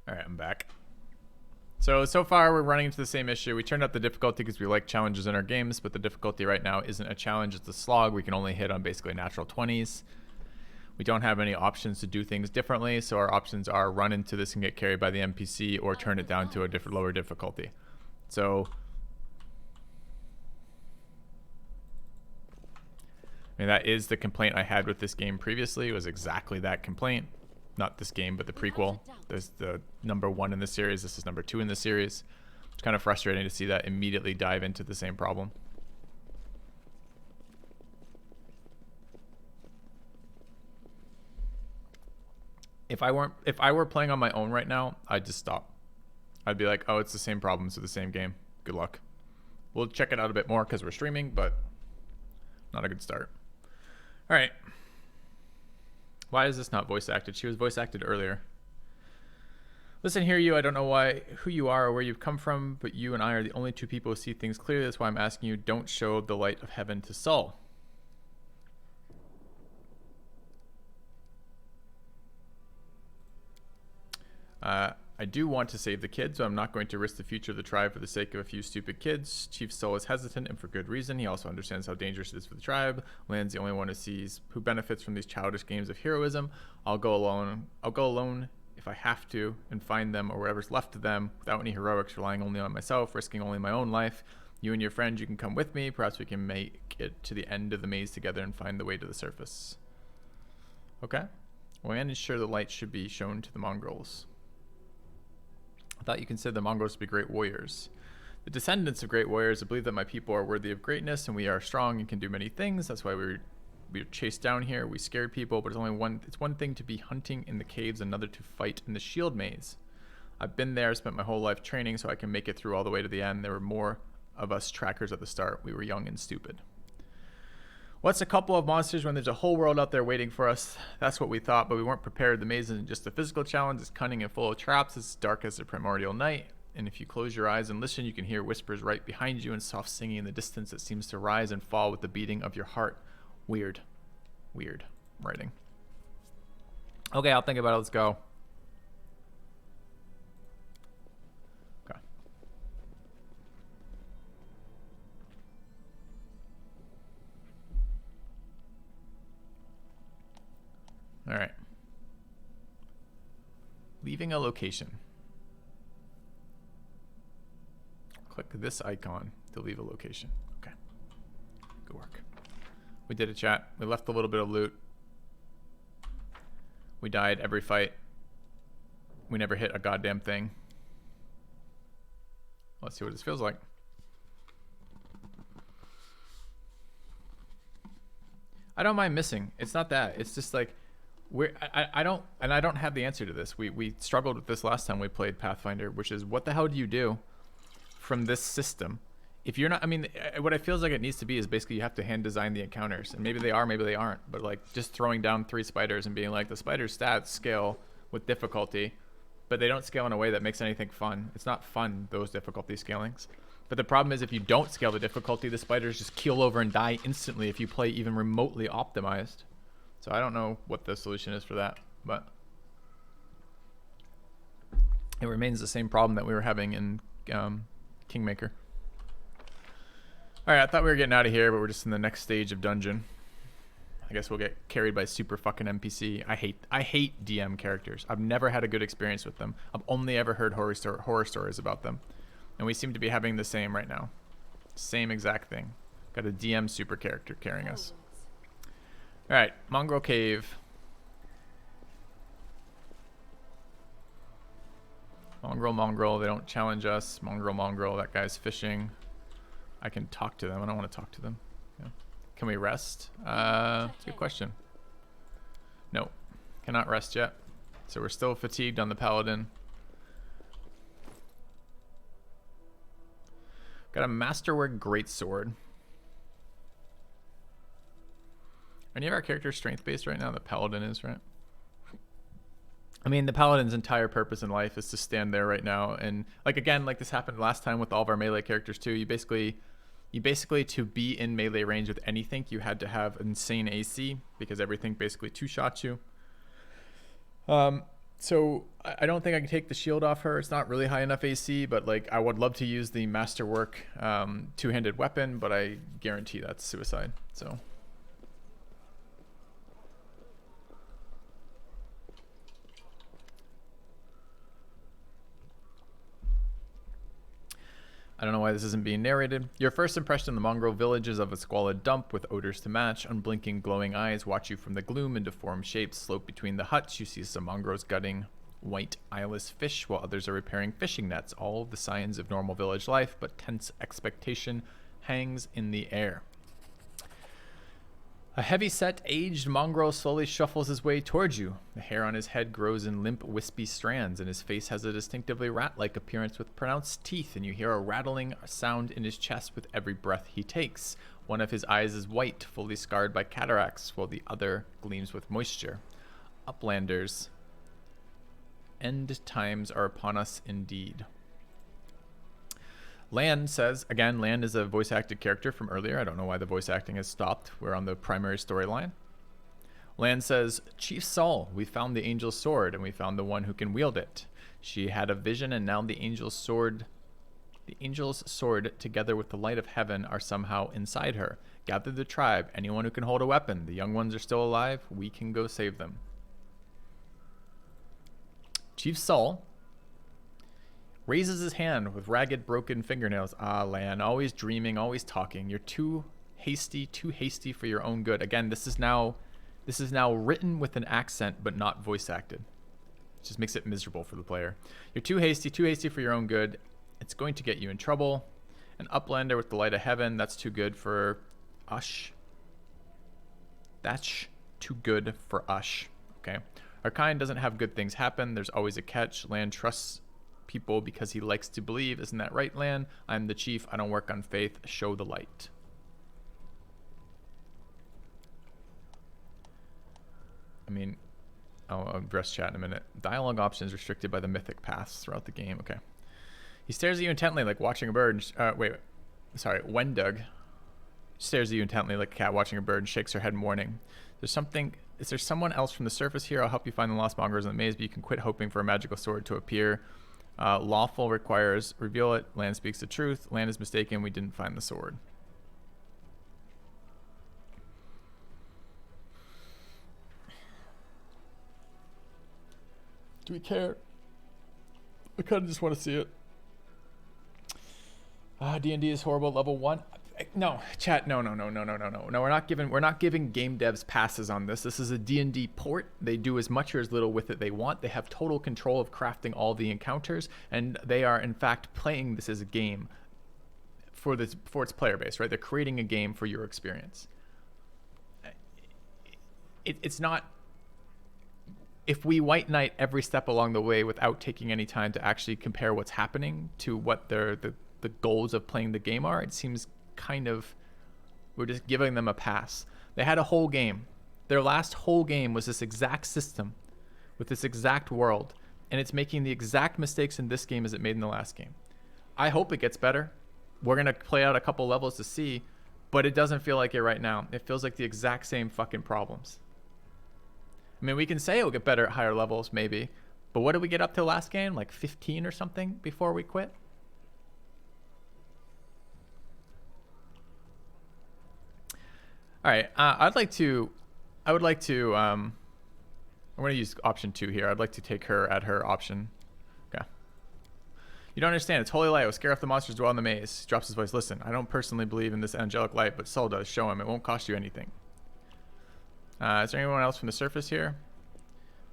Alright, I'm back. So far we're running into the same issue. We turned up the difficulty because we like challenges in our games, but the difficulty right now isn't a challenge, it's a slog. We can only hit on basically natural 20s. We don't have any options to do things differently, so our options are run into this and get carried by the NPC or turn it down to a lower difficulty. So, I mean, that is the complaint I had with this game previously. It was exactly that complaint. Not this game, but the prequel. There's the #1 in the series. This is #2 in the series. It's kind of frustrating to see that immediately dive into the same problem. If I were playing on my own right now, I'd just stop. I'd be like, oh, it's the same problems with the same game. Good luck. We'll check it out a bit more because we're streaming, but not a good start. All right. Why is this not voice acted? She was voice acted earlier. Listen here, you. I don't know who you are or where you've come from, but you and I are the only two people who see things clearly. That's why I'm asking you, don't show the light of heaven to Saul. I do want to save the kids, so I'm not going to risk the future of the tribe for the sake of a few stupid kids. Chief Saul is hesitant, and for good reason. He also understands how dangerous it is for the tribe. Land's the only one who benefits from these childish games of heroism. I'll go alone if I have to, and find them or whatever's left of them without any heroics, relying only on myself, risking only my own life. You and your friend, you can come with me. Perhaps we can make it to the end of the maze together and find the way to the surface. Okay. Well, and ensure the light should be shown to the mongrels. I thought you considered the mongrels to be great warriors. The descendants of great warriors believe that my people are worthy of greatness, and we are strong and can do many things. That's why we were chased down here. We scared people, but it's one thing to be hunting in the caves, another to fight in the shield maze. I've been there, spent my whole life training so I can make it through all the way to the end. There were more of us trackers at the start. We were young and stupid. What's a couple of monsters when there's a whole world out there waiting for us? That's what we thought, but we weren't prepared. The maze isn't just a physical challenge. It's cunning and full of traps. It's dark as the primordial night. And if you close your eyes and listen, you can hear whispers right behind you and soft singing in the distance that seems to rise and fall with the beating of your heart. Weird writing. Okay, I'll think about it. Let's go. Okay. All right. Leaving a location. Click this icon to leave a location. Okay. Good work. We did a chat. We left a little bit of loot. We died every fight. We never hit a goddamn thing. Let's see what this feels like. I don't mind missing. It's not that. It's just like I don't have the answer to this. We struggled with this last time we played Pathfinder, which is what the hell do you do from this system if you're not, I mean, what it feels like it needs to be is basically you have to hand design the encounters, and maybe they are, maybe they aren't, but like just throwing down 3 spiders and being like the spider stats scale with difficulty, but they don't scale in a way that makes anything fun. It's not fun, those difficulty scalings. But the problem is if you don't scale the difficulty, the spiders just keel over and die instantly if you play even remotely optimized. So I don't know what the solution is for that, but it remains the same problem that we were having in Kingmaker. All right, I thought we were getting out of here, but we're just in the next stage of dungeon. I guess we'll get carried by super fucking NPC. I hate DM characters. I've never had a good experience with them. I've only ever heard horror stories about them. And we seem to be having the same right now. Same exact thing. Got a DM super character carrying us. All right, Mongrel Cave. Mongrel, they don't challenge us. Mongrel, that guy's fishing. I can talk to them. I don't want to talk to them. Yeah. Can we rest? That's a good question. No, cannot rest yet. So we're still fatigued on the Paladin. Got a Masterwork Greatsword. Are any of our characters strength-based right now? The Paladin is, right? I mean, the Paladin's entire purpose in life is to stand there right now. And, like, again, like this happened last time with all of our melee characters, too. You basically, to be in melee range with anything, you had to have insane AC because everything basically two-shots you. So I don't think I can take the shield off her. It's not really high enough AC, but like I would love to use the Masterwork two-handed weapon, but I guarantee that's suicide. So I don't know why this isn't being narrated. Your first impression of the mongrel village is of a squalid dump with odors to match. Unblinking, glowing eyes watch you from the gloom in deformed shapes. Slope between the huts, you see some mongrels gutting white eyeless fish while others are repairing fishing nets. All the signs of normal village life, but tense expectation hangs in the air. A heavy-set, aged mongrel slowly shuffles his way towards you. The hair on his head grows in limp, wispy strands, and his face has a distinctively rat-like appearance with pronounced teeth, and you hear a rattling sound in his chest with every breath he takes. One of his eyes is white, fully scarred by cataracts, while the other gleams with moisture. Uplanders. End times are upon us indeed. Lan says, again, Lan is a voice-acted character from earlier. I don't know why the voice acting has stopped. We're on the primary storyline. Lan says, Chief Saul, we found the angel's sword, and we found the one who can wield it. She had a vision, and now the angel's sword, together with the light of heaven, are somehow inside her. Gather the tribe, anyone who can hold a weapon. The young ones are still alive. We can go save them. Chief Saul raises his hand with ragged, broken fingernails. Ah, Lan, always dreaming, always talking. You're too hasty for your own good. Again, this is now written with an accent, but not voice acted. It just makes it miserable for the player. You're too hasty for your own good. It's going to get you in trouble. An uplander with the light of heaven, that's too good for us. That's too good for us. Okay. Our kind doesn't have good things happen. There's always a catch. Lan trusts people because he likes to believe. Isn't that right, Lan? I'm the chief. I don't work on faith. Show the light. I mean, I'll address chat in a minute. Dialogue options restricted by the mythic paths throughout the game. Okay. He stares at you intently like watching a bird. Wendug stares at you intently like a cat watching a bird and shakes her head in warning. Is there someone else from the surface here? I'll help you find the lost mongers in the maze, but you can quit hoping for a magical sword to appear. Lawful requires reveal it. Lan speaks the truth. Lan is mistaken. We didn't find the sword. Do we care? I kind of just want to see it. D&D is horrible. Level 1. No, chat. No. We're not giving game devs passes on this. This is a D&D port. They do as much or as little with it they want. They have total control of crafting all the encounters, and they are in fact playing this as a game for its player base, right? They're creating a game for your experience. It's not. If we white knight every step along the way without taking any time to actually compare what's happening to what the goals of playing the game are, it seems kind of we're just giving them a pass. They had a whole game. Their last whole game was this exact system with this exact world, and it's making the exact mistakes in this game as it made in the last game. I hope it gets better. We're going to play out a couple levels to see, but it doesn't feel like it right now. It feels like the exact same fucking problems. I mean, we can say it'll get better at higher levels maybe, but what did we get up to last game? Like 15 or something before we quit? All right, I would like to, I'm going to use option 2 here. I'd like to take her at her option. Okay. You don't understand. It's holy light. It will scare off the monsters dwell in the maze. He drops his voice. Listen, I don't personally believe in this angelic light, but Saul does. Show him. It won't cost you anything. Is there anyone else from the surface here?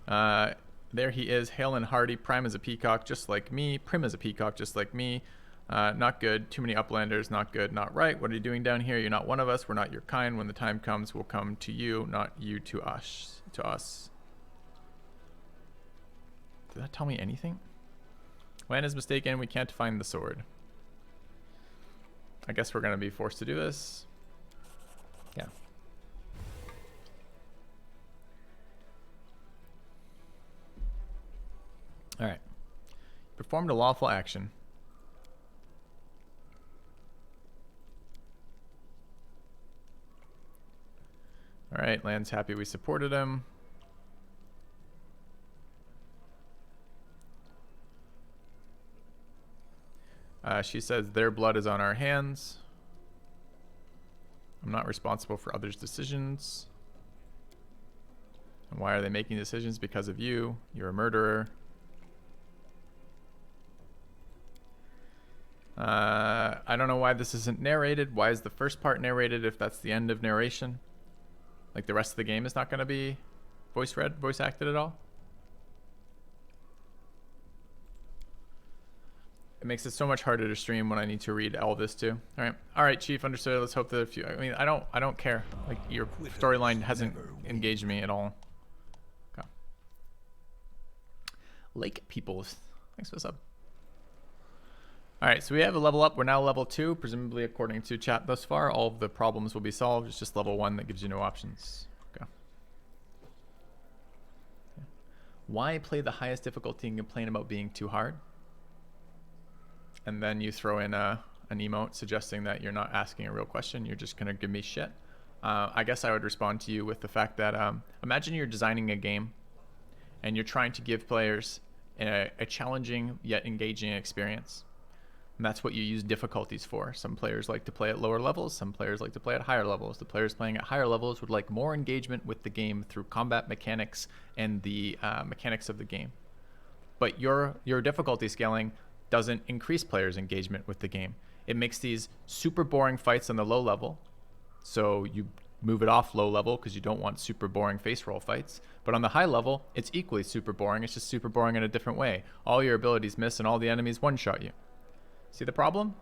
There he is, hale and hearty. Prime is a peacock, just like me. Prim is a peacock, just like me. Not good. Too many uplanders. Not good. Not right. What are you doing down here? You're not one of us. We're not your kind. When the time comes, we'll come to you, not you to us. Did that tell me anything? Lan is mistaken. We can't find the sword. I guess we're going to be forced to do this. Yeah. All right. Performed a lawful action. All right, Lan's happy we supported him. She says their blood is on our hands. I'm not responsible for others' decisions. And why are they making decisions? Because of you. You're a murderer. I don't know why this isn't narrated. Why is the first part narrated if that's the end of narration? Like the rest of the game is not going to be voice acted at all? It makes it so much harder to stream when I need to read all this too. All right, Chief, understood. Let's hope that if you, I mean, I don't care. Like, your storyline hasn't engaged me at all. Okay. Lake Peoples, thanks for the sub. All right, so we have a level up. We're now level 2. Presumably, according to chat thus far, all of the problems will be solved. It's just level 1 that gives you no options. Okay. Why play the highest difficulty and complain about being too hard? And then you throw in an emote suggesting that you're not asking a real question. You're just going to give me shit. I guess I would respond to you with the fact that imagine you're designing a game and you're trying to give players a challenging yet engaging experience. And that's what you use difficulties for. Some players like to play at lower levels. Some players like to play at higher levels. The players playing at higher levels would like more engagement with the game through combat mechanics and the mechanics of the game. But your difficulty scaling doesn't increase players' engagement with the game. It makes these super boring fights on the low level. So you move it off low level because you don't want super boring face roll fights. But on the high level, it's equally super boring. It's just super boring in a different way. All your abilities miss and all the enemies one-shot you. See the problem?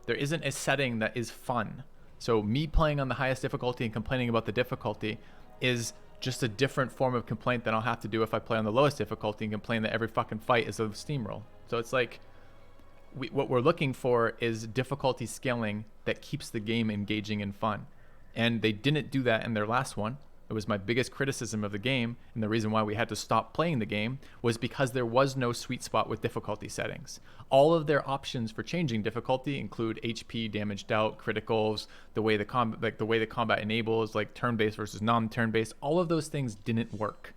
There isn't a setting that is fun. So me playing on the highest difficulty and complaining about the difficulty is just a different form of complaint than I'll have to do if I play on the lowest difficulty and complain that every fucking fight is a steamroll. So it's like, what we're looking for is difficulty scaling that keeps the game engaging and fun. And they didn't do that in their last one. It was my biggest criticism of the game, and the reason why we had to stop playing the game was because there was no sweet spot with difficulty settings. All of their options for changing difficulty include HP, damage dealt, criticals, the way the combat enables, like turn-based versus non-turn-based. All of those things didn't work.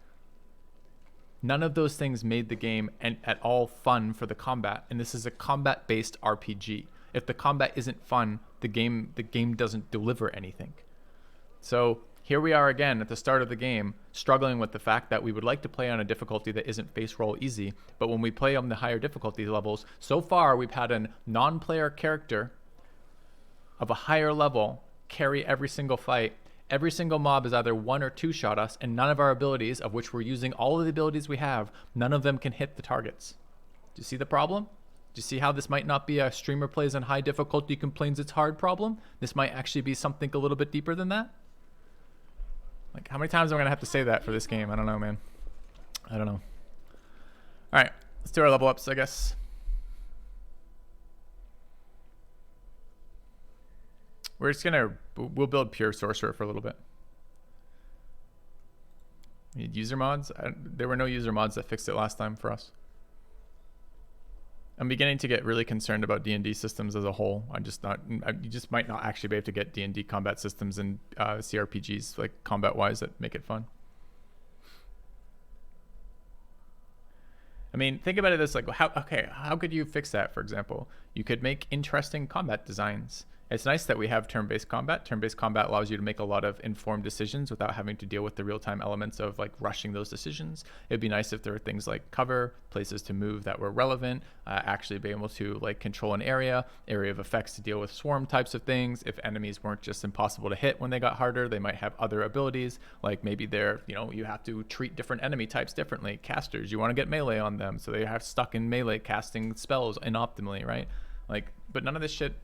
None of those things made the game at all fun for the combat, and this is a combat-based RPG. If the combat isn't fun, the game doesn't deliver anything. So here we are again at the start of the game, struggling with the fact that we would like to play on a difficulty that isn't face roll easy, but when we play on the higher difficulty levels, so far we've had a non-player character of a higher level carry every single fight. Every single mob is either one or two shot us, and none of our abilities, of which we're using all of the abilities we have, none of them can hit the targets. Do you see the problem? Do you see how this might not be a streamer plays on high difficulty complains it's hard problem? This might actually be something a little bit deeper than that. Like, how many times am I going to have to say that for this game? I don't know, man. I don't know. All right, let's do our level ups, I guess. We're just we'll build pure sorcerer for a little bit. We need user mods. There were no user mods that fixed it last time for us. I'm beginning to get really concerned about D&D systems as a whole. You just might not actually be able to get D&D combat systems and CRPGs, like combat-wise, that make it fun. I mean, think about it this, like, how could you fix that, for example? You could make interesting combat designs. It's nice that we have turn-based combat. Turn-based combat allows you to make a lot of informed decisions without having to deal with the real-time elements of like rushing those decisions. It'd be nice if there were things like cover, places to move that were relevant, actually be able to like control an area of effects to deal with swarm types of things. If enemies weren't just impossible to hit when they got harder, they might have other abilities. Like maybe they're, you have to treat different enemy types differently. Casters, you want to get melee on them, so they have stuck in melee casting spells inoptimally, right? Like, but none of this shit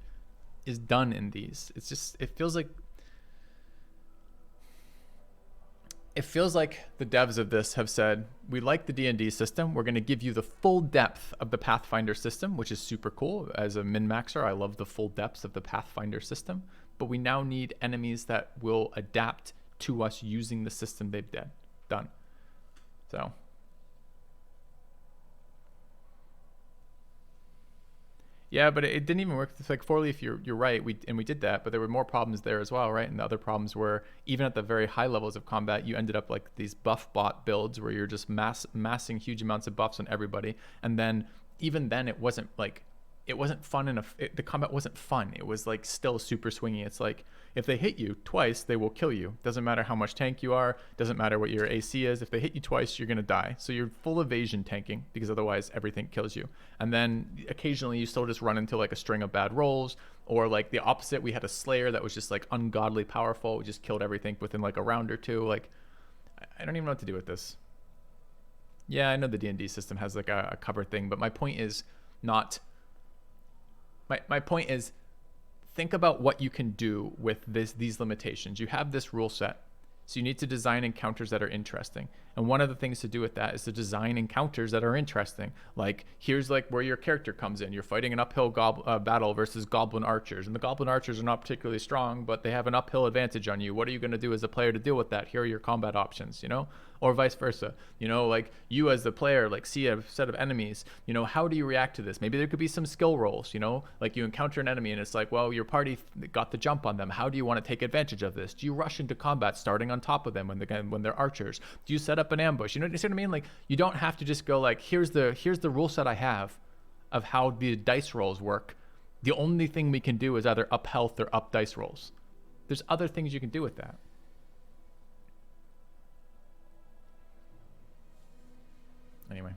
is done in these. It's just, it feels like the devs of this have said, we like the D&D system, we're going to give you the full depth of the Pathfinder system, which is super cool. As a min-maxer, I love the full depths of the Pathfinder system, but we now need enemies that will adapt to us using the system they've done. So yeah, but it didn't even work. It's like Four Leaf, you're right. We did that, but there were more problems there as well, right? And the other problems were, even at the very high levels of combat, you ended up like these buff bot builds where you're just massing huge amounts of buffs on everybody. And then even then, it wasn't fun the combat wasn't fun. It was like still super swingy. It's like, if they hit you twice, they will kill you. Doesn't matter how much tank you are. Doesn't matter what your AC is. If they hit you twice, you're going to die. So you're full evasion tanking, because otherwise everything kills you. And then occasionally you still just run into like a string of bad rolls, or like the opposite. We had a Slayer that was just like ungodly powerful. We just killed everything within like a round or two. Like, I don't even know what to do with this. Yeah, I know the D&D system has like a cover thing, but my point is not my point is, think about what you can do with these limitations. You have this rule set, so you need to design encounters that are interesting. And one of the things to do with that is to design encounters that are interesting. Like, here's like where your character comes in. You're fighting an uphill battle versus goblin archers, and the goblin archers are not particularly strong, but they have an uphill advantage on you. What are you going to do as a player to deal with that? Here are your combat options, you know, or vice versa. You know, like you as the player, like see a set of enemies. You know, how do you react to this? Maybe there could be some skill rolls. You know, like you encounter an enemy and it's like, well, your party got the jump on them. How do you want to take advantage of this? Do you rush into combat starting on top of them when they're archers? Do you set up an ambush? You see what I mean? Like, you don't have to just go like, here's the rule set I have of how the dice rolls work. The only thing we can do is either up health or up dice rolls. There's other things you can do with that. Anyway,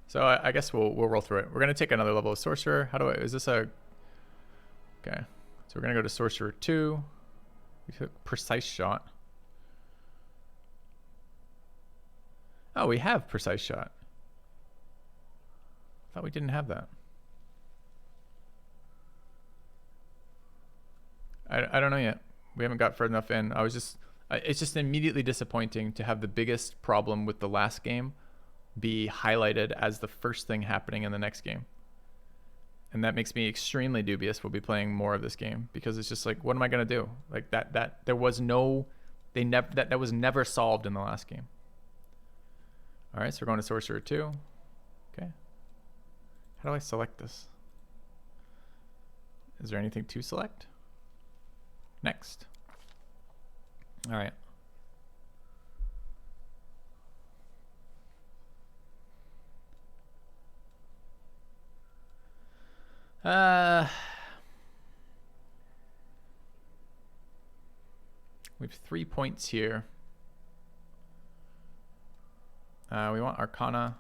so I guess we'll roll through it. We're gonna take another level of sorcerer. Is this a? Okay, so we're gonna go to sorcerer 2. We took precise shot. Oh, we have precise shot. Thought we didn't have that. I don't know yet. We haven't got far enough in. It's just immediately disappointing to have the biggest problem with the last game be highlighted as the first thing happening in the next game. And that makes me extremely dubious we'll be playing more of this game, because it's just like, what am I going to do? Like that was never solved in the last game. All right, so we're going to sorcerer 2. Okay. How do I select this? Is there anything to select? Next. All right. We have 3 points here. We want Arcana.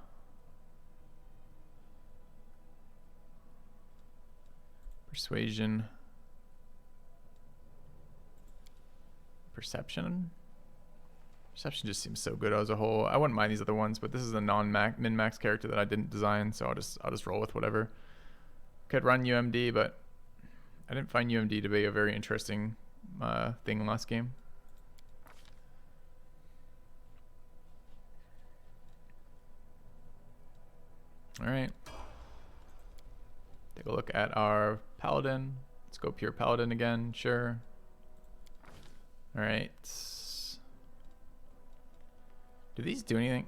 Persuasion. Perception. Perception just seems so good as a whole. I wouldn't mind these other ones, but this is a min-max character that I didn't design, so I'll just roll with whatever. Could run UMD, but I didn't find UMD to be a very interesting thing last game. All right. Take a look at our paladin. Let's go pure paladin again. Sure. All right. Do these do anything?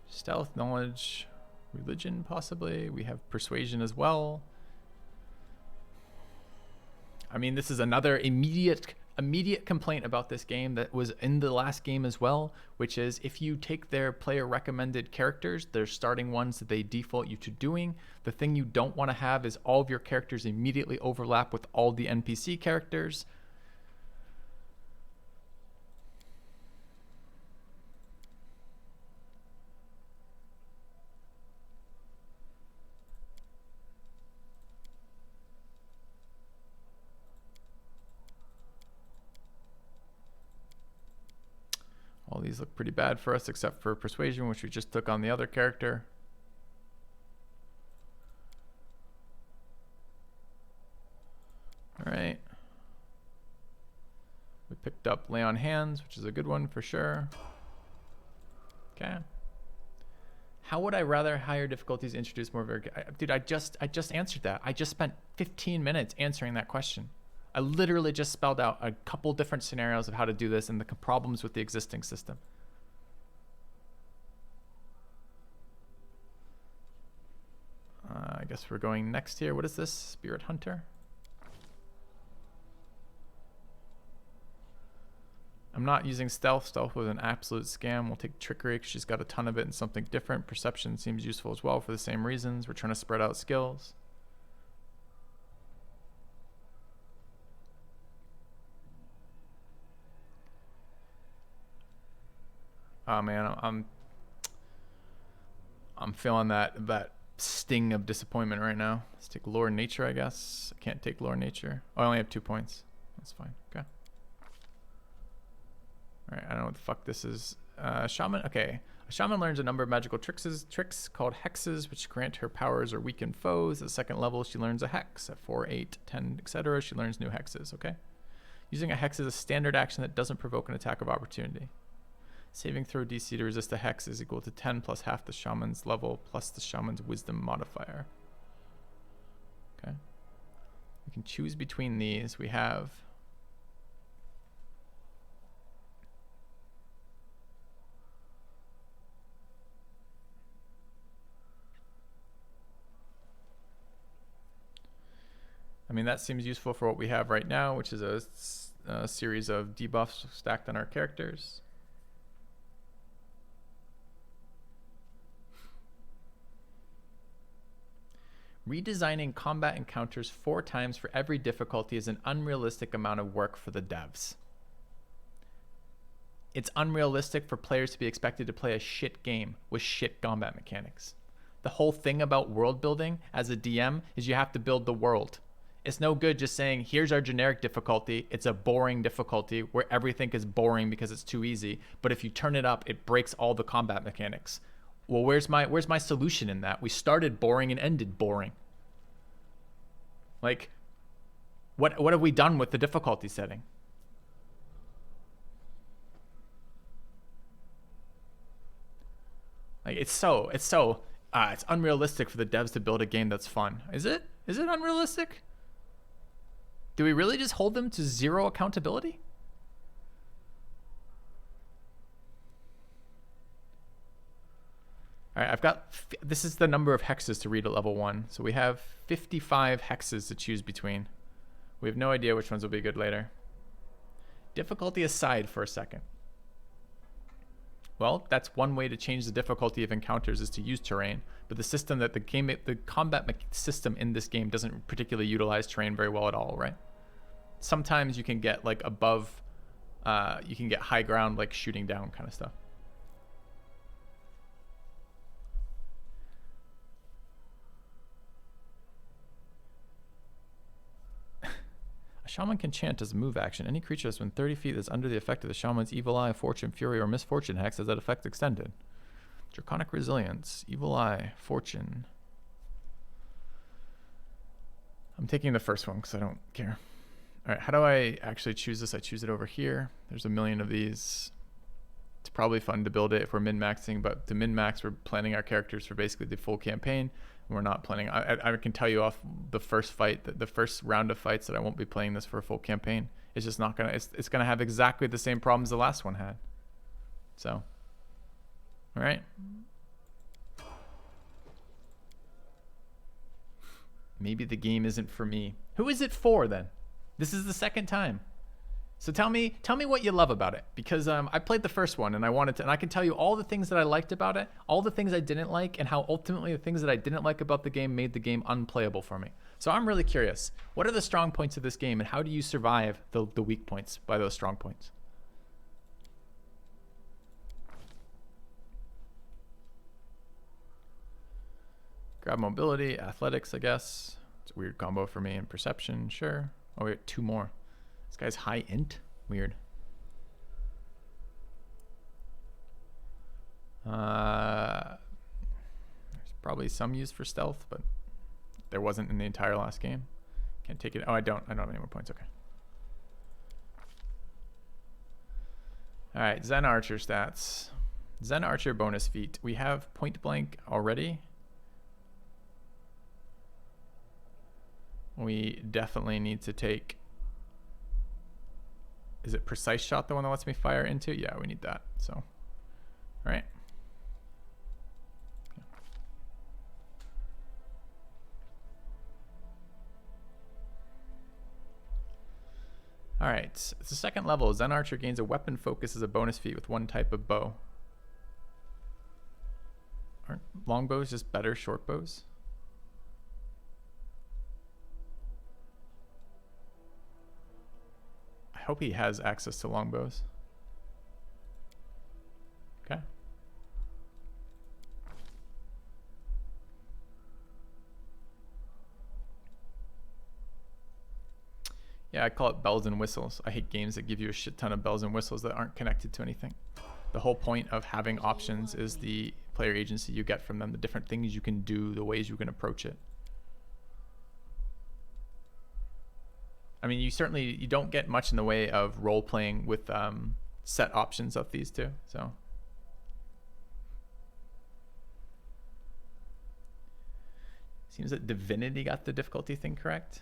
Stealth, knowledge, religion, possibly. We have persuasion as well. I mean, this is another immediate complaint about this game that was in the last game as well, which is if you take their player recommended characters, their starting ones that they default you to doing, the thing you don't want to have is all of your characters immediately overlap with all the NPC characters. All these look pretty bad for us, except for persuasion, which we just took on the other character. All right. We picked up lay on hands, which is a good one for sure. Okay. How would I rather higher difficulties introduce more dude, I just answered that. I just spent 15 minutes answering that question. I literally just spelled out a couple different scenarios of how to do this and the problems with the existing system. I guess we're going next here. What is this? Spirit Hunter? I'm not using stealth. Stealth was an absolute scam. We'll take trickery because she's got a ton of it and something different. Perception seems useful as well for the same reasons. We're trying to spread out skills. Oh man, I'm feeling that sting of disappointment right now. Let's take Lore Nature, I guess. I can't take Lore Nature. Oh, I only have 2 points. That's fine. Okay. All right, I don't know what the fuck this is. Shaman. Okay, A shaman learns a number of magical tricks called hexes, which grant her powers or weaken foes. At the second level, she learns a hex. At 4, 8, 10, etc., she learns new hexes, okay? Using a hex is a standard action that doesn't provoke an attack of opportunity. Saving throw DC to resist a hex is equal to 10 plus half the shaman's level plus the shaman's wisdom modifier. Okay. We can choose between these. We have... I mean, that seems useful for what we have right now, which is a series of debuffs stacked on our characters. Redesigning combat encounters 4 times for every difficulty is an unrealistic amount of work for the devs. It's unrealistic for players to be expected to play a shit game with shit combat mechanics. The whole thing about world building as a DM is you have to build the world. It's no good just saying, here's our generic difficulty. It's a boring difficulty where everything is boring because it's too easy. But if you turn it up, it breaks all the combat mechanics. Well, where's my solution in that? We started boring and ended boring. Like, what have we done with the difficulty setting? Like, it's unrealistic for the devs to build a game that's fun. Is it? Is it unrealistic? Do we really just hold them to 0 accountability? All right, this is the number of hexes to read at level 1. So we have 55 hexes to choose between. We have no idea which ones will be good later. Difficulty aside for a second. Well, that's one way to change the difficulty of encounters is to use terrain, but the combat system in this game doesn't particularly utilize terrain very well at all, right? Sometimes you can get like above, you can get high ground, like shooting down kind of stuff. A shaman can chant as a move action. Any creature that's within 30 feet that's under the effect of the shaman's evil eye, fortune, fury, or misfortune hex has that effect extended. Draconic resilience, evil eye, fortune. I'm taking the first one because I don't care. All right, how do I actually choose this? I choose it over here. There's a million of these. It's probably fun to build it if we're min-maxing, but to min-max, we're planning our characters for basically the full campaign. We're not planning. I can tell you off the first fight, the first round of fights, that I won't be playing this for a full campaign. It's just not gonna. It's gonna have exactly the same problems the last one had. So, all right. Maybe the game isn't for me. Who is it for then? This is the second time. So tell me what you love about it, because I played the first one and I wanted to, and I can tell you all the things that I liked about it, all the things I didn't like, and how ultimately the things that I didn't like about the game made the game unplayable for me. So I'm really curious. What are the strong points of this game, and how do you survive the weak points by those strong points? Grab mobility, athletics, I guess. It's a weird combo for me, and perception, sure. Oh wait, 2 more. This guy's high int? Weird. There's probably some use for stealth, but there wasn't in the entire last game. Can't take it. Oh, I don't have any more points. Okay. All right, Zen Archer stats. Zen Archer bonus feat. We have point blank already. We definitely need to take... Is it precise shot, the one that lets me fire into? Yeah, we need that. So, all right. Okay. All right. It's the second level. Zen Archer gains a weapon focus as a bonus feat with 1 type of bow. Aren't longbows just better short bows? I hope he has access to longbows. Okay. Yeah, I call it bells and whistles. I hate games that give you a shit ton of bells and whistles that aren't connected to anything. The whole point of having options is the player agency you get from them, the different things you can do, the ways you can approach it. I mean, you don't get much in the way of role playing with set options of these two. So seems that Divinity got the difficulty thing correct.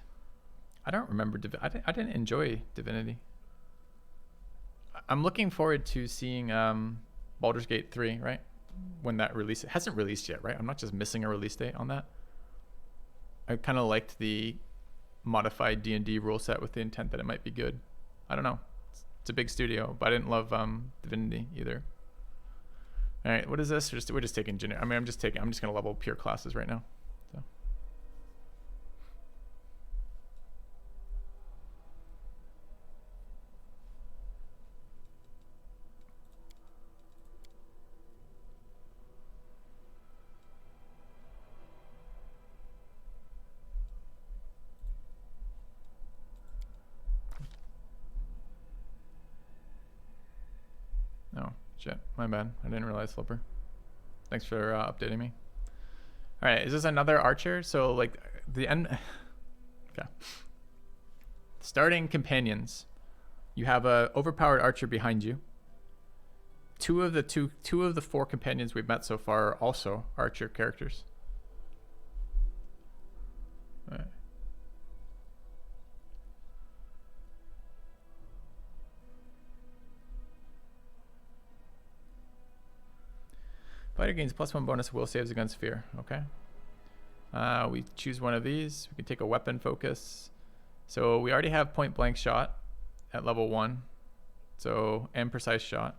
I don't remember. I didn't enjoy Divinity. I'm looking forward to seeing Baldur's Gate 3, right? When that release, it hasn't released yet, right? I'm not just missing a release date on that. I kind of liked the modified D&D rule set with the intent that it might be good. I don't know. It's a big studio, but I didn't love Divinity either. All right, what is this? We're just taking generic. I mean, I'm just gonna level pure classes right now. So. Oh, shit. My bad. I didn't realize Flipper. Thanks for updating me. All right, is this another archer? So, like, the end... Okay. Starting companions. You have a overpowered archer behind you. Two of the four companions we've met so far are also archer characters. All right. Fighter gains +1 bonus will saves against fear. Okay. We choose one of these. We can take a weapon focus. So we already have point blank shot at level 1. So, and precise shot.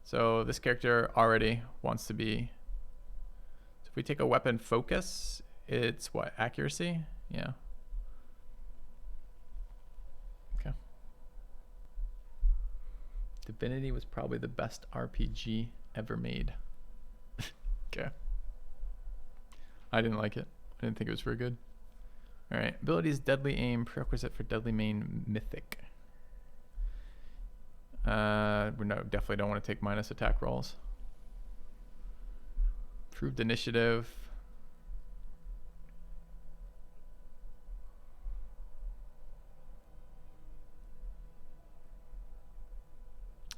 So this character already wants to be. So if we take a weapon focus, it's what? Accuracy? Yeah. Okay. Divinity was probably the best RPG ever made. Okay. I didn't like it. I didn't think it was very good. All right. Abilities: Deadly Aim, prerequisite for Deadly Main, Mythic. We definitely don't want to take minus attack rolls. Improved Initiative.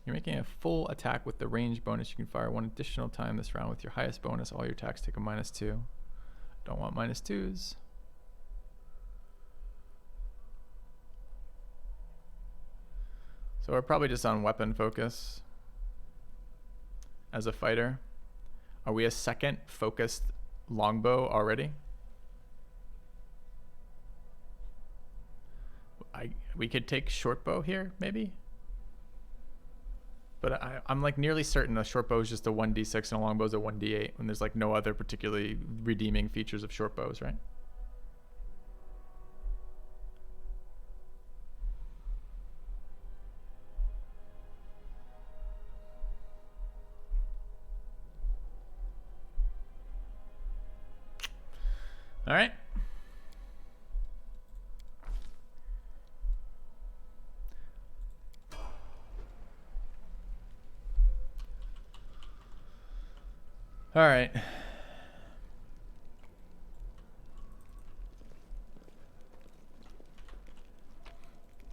You're making a full attack with the range bonus. You can fire one additional time this round with your highest bonus. All your attacks take a -2. Don't want -2s. So we're probably just on weapon focus as a fighter. Are we a second focused longbow already? We could take shortbow here, maybe? But I'm like nearly certain a shortbow is just a 1d6 and a longbow is a 1d8 when there's like no other particularly redeeming features of shortbows, right? All right. All right.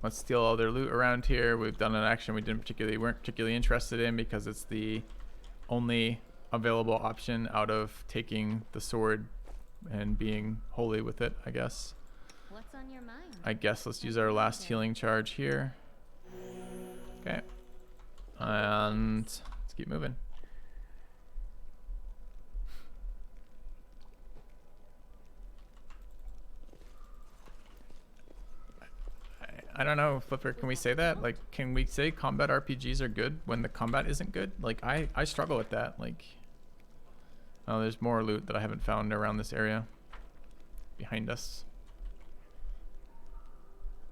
Let's steal all their loot around here. We've done an action we weren't particularly interested in because it's the only available option out of taking the sword and being holy with it, I guess. What's on your mind? I guess let's use our last healing charge here. Okay. And let's keep moving. I don't know, Flipper, can we say that? Like, can we say combat RPGs are good when the combat isn't good? Like, I struggle with that. Like, oh, there's more loot that I haven't found around this area. Behind us.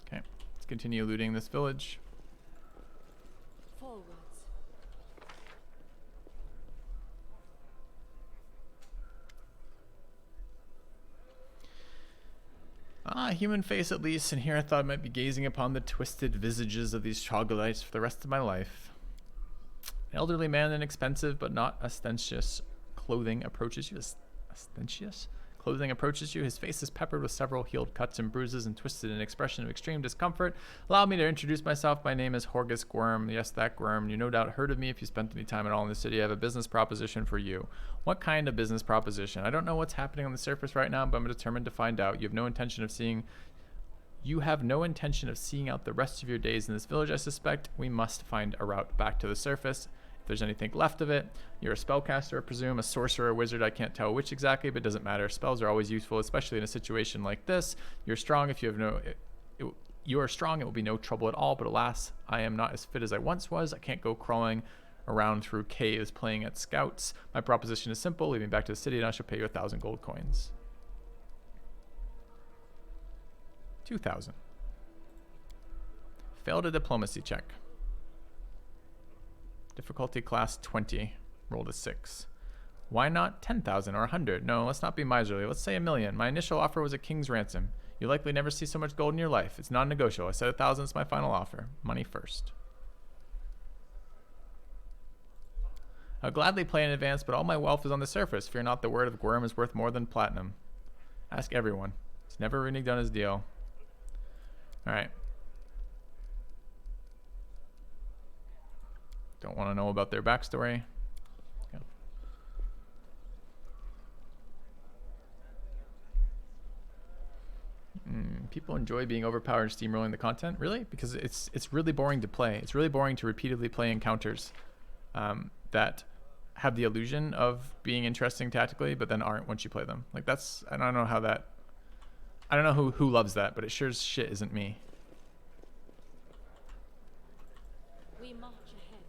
Okay, let's continue looting this village. Forwards. Human face at least, and here I thought I might be gazing upon the twisted visages of these troglodytes for the rest of my life. An elderly man in expensive but not ostentatious clothing approaches you. Ostentatious? Clothing approaches you. His face is peppered with several healed cuts and bruises and twisted in an expression of extreme discomfort. Allow me to introduce myself. My name is Horgus Gwyrm. Yes, that Gwyrm. You no doubt heard of me if you spent any time at all in the city. I have a business proposition for you. What kind of business proposition? I don't know what's happening on the surface right now, but I'm determined to find out. You have no intention of seeing out the rest of your days in this village, I suspect. We must find a route back to the surface. If there's anything left of it. You're a spellcaster, I presume, a sorcerer, a wizard, I can't tell which exactly, but it doesn't matter. Spells are always useful, especially in a situation like this. You're strong if you have you are strong, it will be no trouble at all, but alas, I am not as fit as I once was. I can't go crawling around through caves playing at scouts. My proposition is simple, leave me back to the city and I shall pay you 1,000 gold coins. 2,000. Failed a diplomacy check. Difficulty class 20. Rolled a 6. Why not 10,000 or 100? No, let's not be miserly. Let's say 1,000,000. My initial offer was a king's ransom. You likely never see so much gold in your life. It's non-negotiable. I said 1,000 is my final offer. Money first. I'll gladly play in advance, but all my wealth is on the surface. Fear not, the word of Gwyrm is worth more than platinum. Ask everyone. He's never really done his deal. Alright. Don't want to know about their backstory. Okay. People enjoy being overpowered and steamrolling the content. Really? Because it's really boring to play. It's really boring to repeatedly play encounters that have the illusion of being interesting tactically, but then aren't once you play them. Like that's, I don't know how that, I don't know who loves that, but it sure as shit isn't me. We march ahead.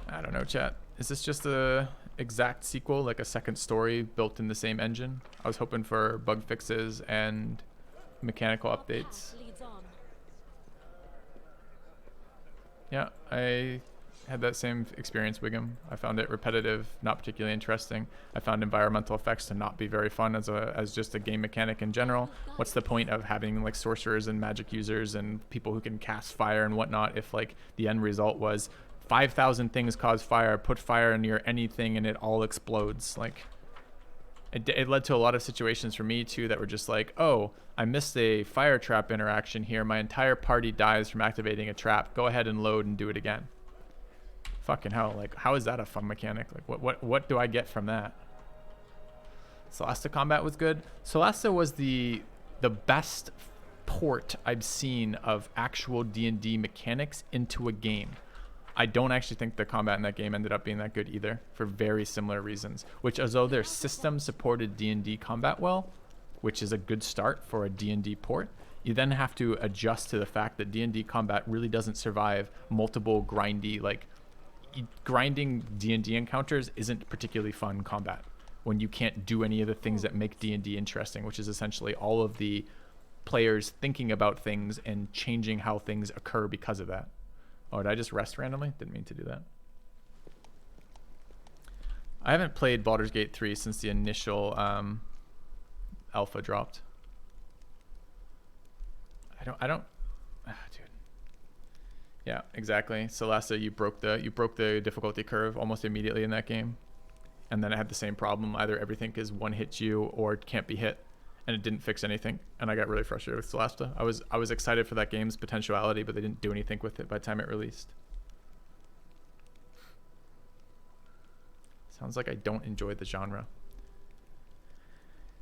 I don't know, chat. Is this just a exact sequel, like a second story built in the same engine? I was hoping for bug fixes and mechanical updates. Yeah, I had that same experience, Wiggum. I found it repetitive, not particularly interesting. I found environmental effects to not be very fun as just a game mechanic in general. What's the point of having like sorcerers and magic users and people who can cast fire and whatnot if like the end result was 5,000 things cause fire, put fire near anything and it all explodes? Like it led to a lot of situations for me too that were just like, oh, I missed a fire trap interaction here. My entire party dies from activating a trap. Go ahead and load and do it again. Fucking hell, like how is that a fun mechanic? Like what do I get from that? Solasta combat was good. Solasta was the best port I've seen of actual D&D mechanics into a game. I don't actually think the combat in that game ended up being that good either, for very similar reasons. Which, as though their system supported D&D combat well, which is a good start for a D&D port, you then have to adjust to the fact that D&D combat really doesn't survive multiple grindy, like, grinding D&D encounters isn't particularly fun combat when you can't do any of the things that make D&D interesting, which is essentially all of the players thinking about things and changing how things occur because of that. Oh, did I just rest randomly? Didn't mean to do that. I haven't played Baldur's Gate 3 since the initial alpha dropped. I don't dude. Yeah, exactly. Solasta, you broke the difficulty curve almost immediately in that game. And then I had the same problem. Either everything is one hit you or it can't be hit. And it didn't fix anything, and I got really frustrated with Solasta. I was excited for that game's potentiality, but they didn't do anything with it by the time it released. Sounds like I don't enjoy the genre.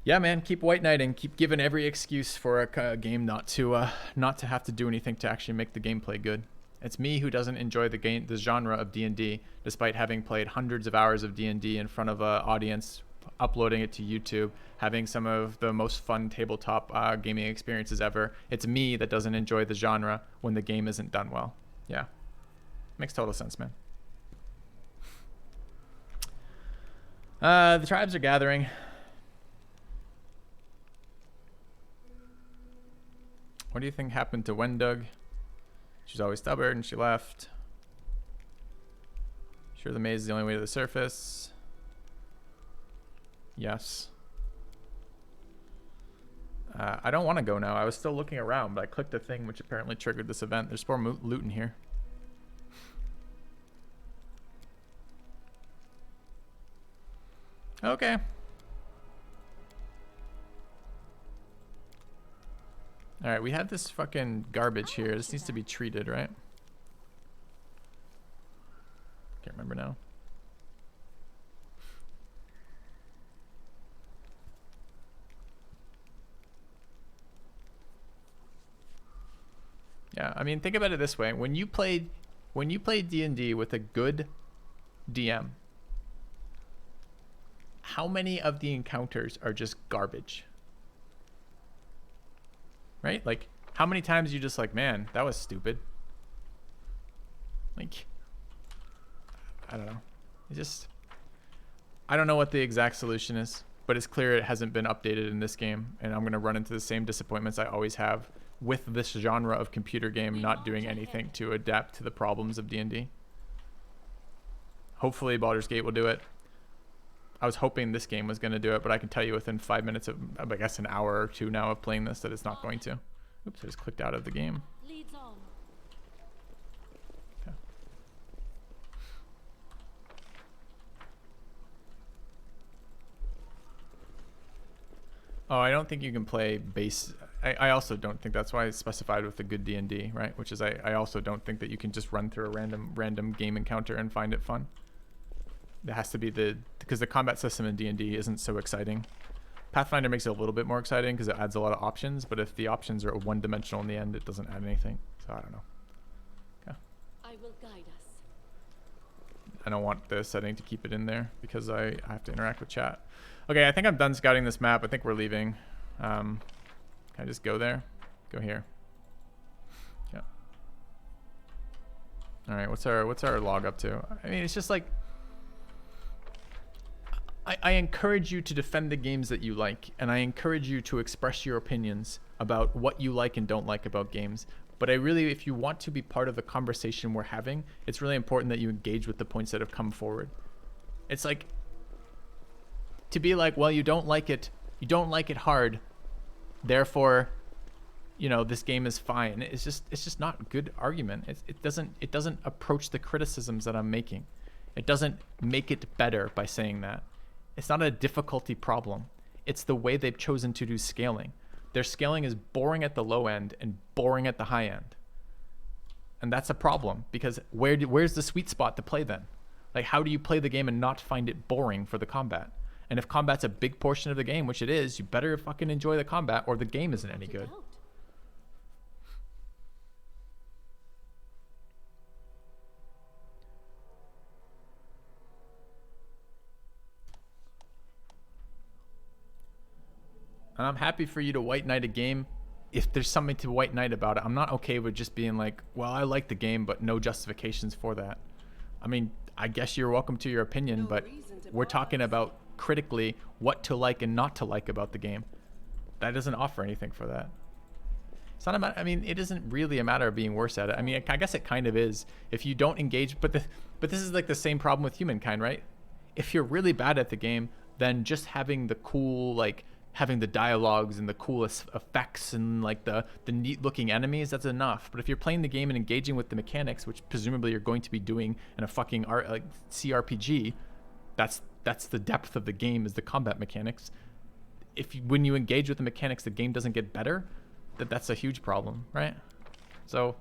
Yeah, man, keep white knighting. Keep giving every excuse for a game not to have to do anything to actually make the gameplay good. It's me who doesn't enjoy the genre of D&D, despite having played hundreds of hours of D&D in front of an audience, uploading it to YouTube, having some of the most fun tabletop gaming experiences ever. It's me that doesn't enjoy the genre when the game isn't done well. Yeah, makes total sense, man. The tribes are gathering. What do you think happened to Wendug? She's always stubborn and she left. Sure the maze is the only way to the surface. Yes. I don't want to go now. I was still looking around, but I clicked the thing which apparently triggered this event. There's more loot in here. Okay. Alright, we have this fucking garbage here. This needs to be treated, right? Can't remember now. Yeah, I mean, think about it this way. When you played D&D with a good DM, how many of the encounters are just garbage? Right? Like, how many times you just like, man, that was stupid. Like, I don't know. I don't know what the exact solution is, but it's clear it hasn't been updated in this game, and I'm going to run into the same disappointments I always have with this genre of computer game not doing anything to adapt to the problems of D&D. Hopefully Baldur's Gate will do it. I was hoping this game was going to do it, but I can tell you within 5 minutes of, I guess, an hour or two now of playing this, that it's not going to. Oops, I just clicked out of the game. Leads on. Okay. Oh, I don't think you can play base. I also don't think that's why it's specified with the good D&D, right? Which is I also don't think that you can just run through a random game encounter and find it fun. It has to be because the combat system in D&D isn't so exciting. Pathfinder makes it a little bit more exciting because it adds a lot of options, but if the options are one-dimensional in the end, it doesn't add anything. So I don't know. Okay. I will guide us. I don't want the setting to keep it in there because I have to interact with chat. Okay, I think I'm done scouting this map. I think we're leaving. Can I just go there? Go here. Yeah. All right, what's our log up to? I mean, it's just like I encourage you to defend the games that you like, and I encourage you to express your opinions about what you like and don't like about games. But I really, if you want to be part of the conversation we're having, it's really important that you engage with the points that have come forward. It's like to be like, well, you don't like it hard, therefore, you know, this game is fine. It's just not a good argument. It doesn't approach the criticisms that I'm making. It doesn't make it better by saying that. It's not a difficulty problem. It's the way they've chosen to do scaling. Their scaling is boring at the low end and boring at the high end. And that's a problem because where's the sweet spot to play then? Like, how do you play the game and not find it boring for the combat? And if combat's a big portion of the game, which it is, you better fucking enjoy the combat or the game isn't any good. And I'm happy for you to white knight a game if there's something to white knight about it. I'm not okay with just being like, well, I like the game, but no justifications for that. I mean, I guess you're welcome to your opinion, but we're talking about critically what to like and not to like about the game. That doesn't offer anything for that. It's not a matter, I mean, it isn't really a matter of being worse at it. I mean, I guess it kind of is. If you don't engage, but this is like the same problem with humankind, right? If you're really bad at the game, then just having the cool, like, having the dialogues and the coolest effects and like the neat looking enemies, that's enough. But if you're playing the game and engaging with the mechanics, which presumably you're going to be doing in a fucking CRPG, that's the depth of the game, is the combat mechanics. When you engage with the mechanics, the game doesn't get better, that's a huge problem, right? So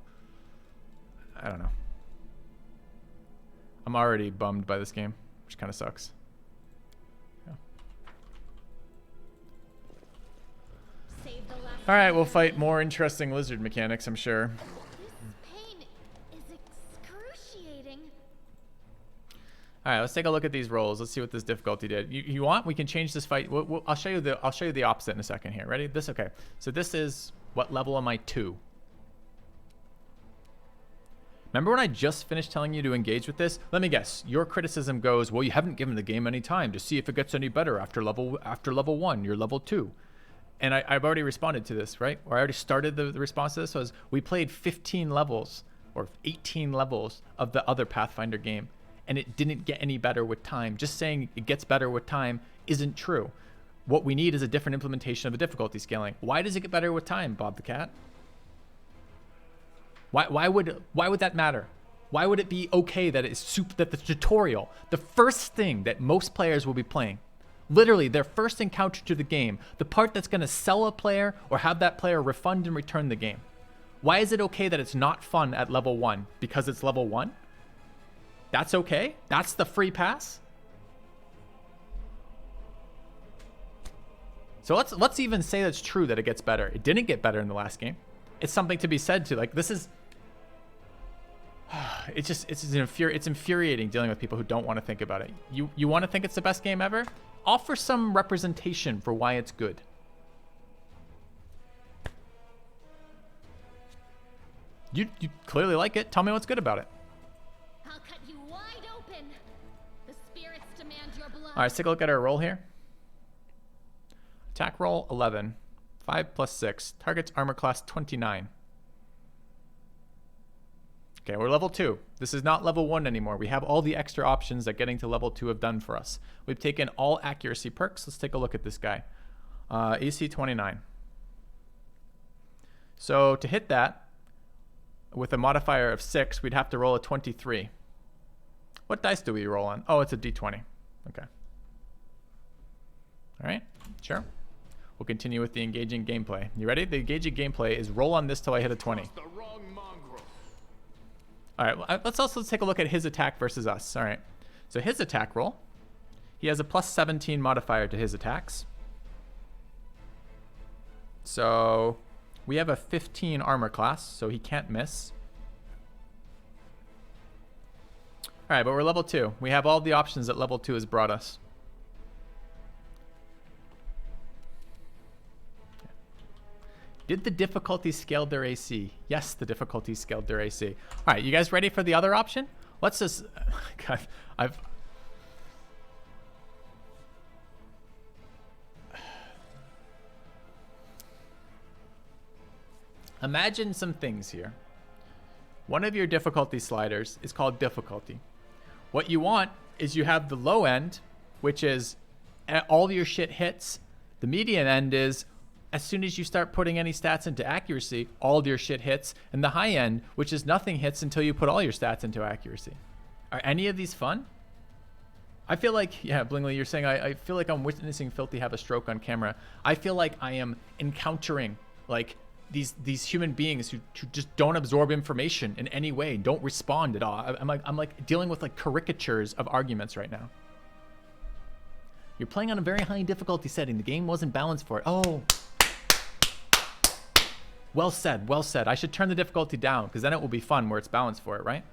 I don't know. I'm already bummed by this game, which kind of sucks. All right, we'll fight more interesting lizard mechanics, I'm sure. This pain is excruciating. All right, let's take a look at these rolls. Let's see what this difficulty did. You want? We can change this fight. I'll show you the opposite in a second here. Ready? Okay. So this is, what level am I 2? Remember when I just finished telling you to engage with this? Let me guess. Your criticism goes, well, you haven't given the game any time to see if it gets any better after level 1. You're level 2. And I've already responded to this, right? Or I already started the response to this. Was we played 15 levels or 18 levels of the other Pathfinder game, and it didn't get any better with time. Just saying it gets better with time isn't true. What we need is a different implementation of the difficulty scaling. Why does it get better with time, Bob the Cat? Why would that matter? Why would it be okay that that the tutorial, the first thing that most players will be playing, literally their first encounter to the game, the part that's going to sell a player or have that player refund and return the game? Why is it okay that it's not fun at level 1? Because it's level 1? That's okay? That's the free pass? So let's even say that's true, that it gets better. It didn't get better in the last game. It's something to be said to. Like, this is... it's infuriating dealing with people who don't want to think about it. You want to think it's the best game ever? Offer some representation for why it's good. You clearly like it. Tell me what's good about it. I'll cut you wide open. The spirits demand your blood. All right, let's take a look at our roll here. Attack roll 11. 5 plus 6. Target's armor class 29. Okay, we're level 2. This is not level 1 anymore. We have all the extra options that getting to level 2 have done for us. We've taken all accuracy perks. Let's take a look at this guy. AC 29. So to hit that, with a modifier of 6, we'd have to roll a 23. What dice do we roll on? Oh, it's a d20. Okay. All right, sure. We'll continue with the engaging gameplay. You ready? The engaging gameplay is roll on this till I hit a 20. All right, well, let's also take a look at his attack versus us. All right, so his attack roll, he has a plus 17 modifier to his attacks. So we have a 15 armor class, so he can't miss. All right, but we're level 2. We have all the options that level 2 has brought us. Did the difficulty scale their AC? Yes, the difficulty scaled their AC. All right, you guys ready for the other option? Let's just... God, Imagine some things here. One of your difficulty sliders is called difficulty. What you want is you have the low end, which is all your shit hits. The median end is as soon as you start putting any stats into accuracy, all of your shit hits. And the high end, which is nothing hits until you put all your stats into accuracy. Are any of these fun? I feel like, yeah, Blingley, you're saying I feel like I'm witnessing Filthy have a stroke on camera. I feel like I am encountering like these human beings who just don't absorb information in any way, don't respond at all. I'm like dealing with like caricatures of arguments right now. You're playing on a very high difficulty setting. The game wasn't balanced for it. Oh. Well said, well said. I should turn the difficulty down because then it will be fun where it's balanced for it, right?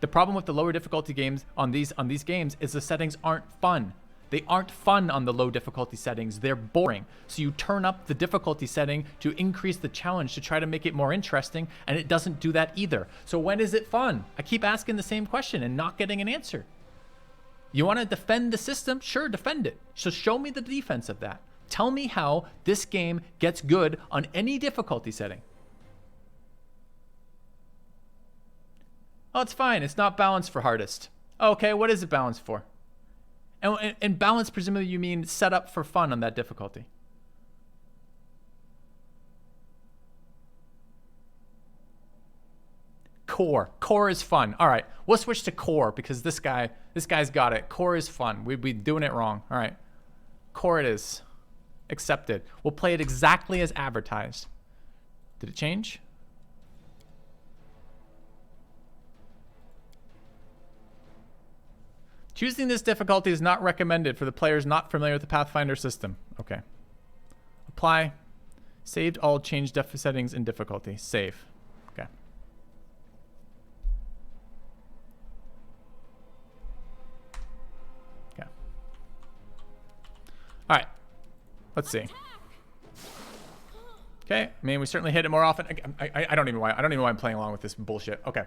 The problem with the lower difficulty games on these games is the settings aren't fun. They aren't fun on the low difficulty settings. They're boring. So you turn up the difficulty setting to increase the challenge to try to make it more interesting, and it doesn't do that either. So when is it fun? I keep asking the same question and not getting an answer. You want to defend the system? Sure, defend it. So show me the defense of that. Tell me how this game gets good on any difficulty setting. Oh, it's fine. It's not balanced for hardest. Okay, what is it balanced for? And balance, presumably you mean set up for fun on that difficulty. Core. Core is fun. All right, we'll switch to core because this guy's got it. Core is fun. We'd be doing it wrong. All right, core it is. Accepted. We'll play it exactly as advertised. Did it change? Choosing this difficulty is not recommended for the players not familiar with the Pathfinder system. Okay. Apply. Saved all change settings in difficulty. Save. Okay. Okay. All right. Let's see. Okay. I mean, we certainly hit it more often. I don't even know why I'm playing along with this bullshit. Okay.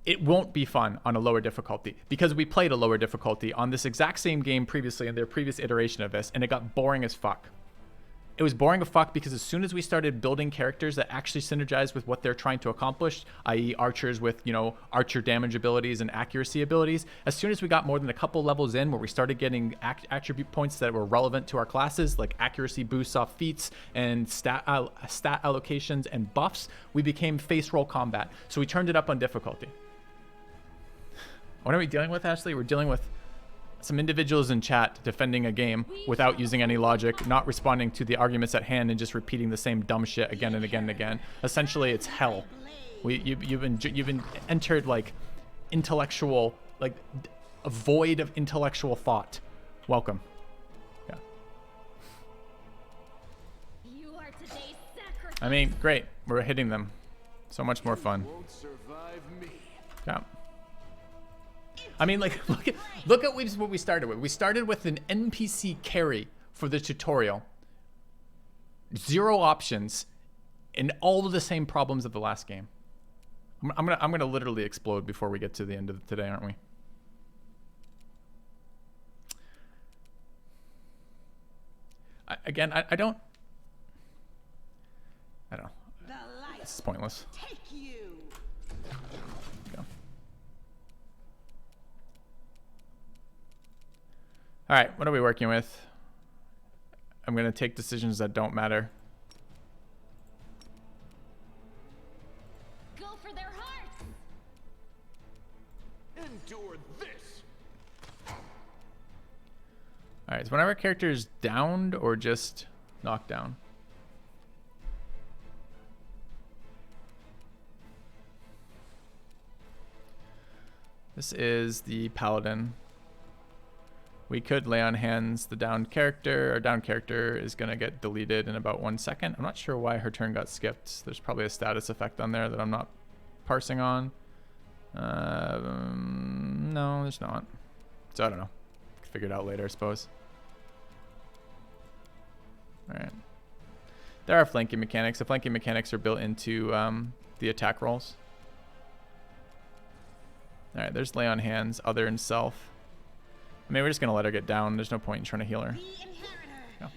It won't be fun on a lower difficulty because we played a lower difficulty on this exact same game previously in their previous iteration of this, and it got boring as fuck. It was boring as fuck because as soon as we started building characters that actually synergize with what they're trying to accomplish, i.e. archers with, you know, archer damage abilities and accuracy abilities, as soon as we got more than a couple levels in where we started getting attribute points that were relevant to our classes, like accuracy boosts off feats and stat allocations and buffs, we became face roll combat. So we turned it up on difficulty. What are we dealing with, Ashley? We're dealing with some individuals in chat defending a game without using any logic, not responding to the arguments at hand, and just repeating the same dumb shit again and again and again. Essentially, it's hell. You've been entered like intellectual, like a void of intellectual thought. Welcome. Yeah. I mean, great. We're hitting them. So much more fun. Yeah. I mean, like, look at what we started with. We started with an NPC carry for the tutorial. 0 options, and all of the same problems of the last game. I'm gonna literally explode before we get to the end of today, aren't we? I don't know. This is pointless. All right, what are we working with? I'm going to take decisions that don't matter. Go for their hearts. Endure this. All right, is one of our characters downed or just knocked down? This is the paladin. We could lay on hands the downed character. Our downed character is going to get deleted in about 1 second. I'm not sure why her turn got skipped. There's probably a status effect on there that I'm not parsing on. No, there's not. So I don't know. Figure it out later, I suppose. All right. There are flanking mechanics. The flanking mechanics are built into the attack rolls. All right, there's lay on hands, other and self. I mean, we're just going to let her get down. There's no point in trying to heal her. No.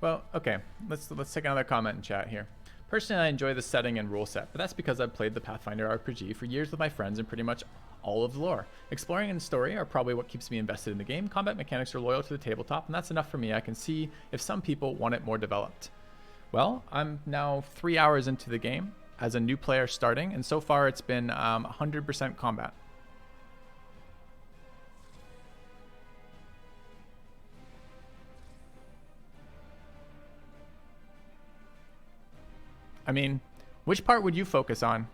Well, okay. Let's take another comment in chat here. Personally, I enjoy the setting and rule set, but that's because I've played the Pathfinder RPG for years with my friends and pretty much all of the lore. Exploring and story are probably what keeps me invested in the game. Combat mechanics are loyal to the tabletop, and that's enough for me. I can see if some people want it more developed. Well, I'm now 3 hours into the game as a new player starting, and so far it's been 100% combat. I mean, which part would you focus on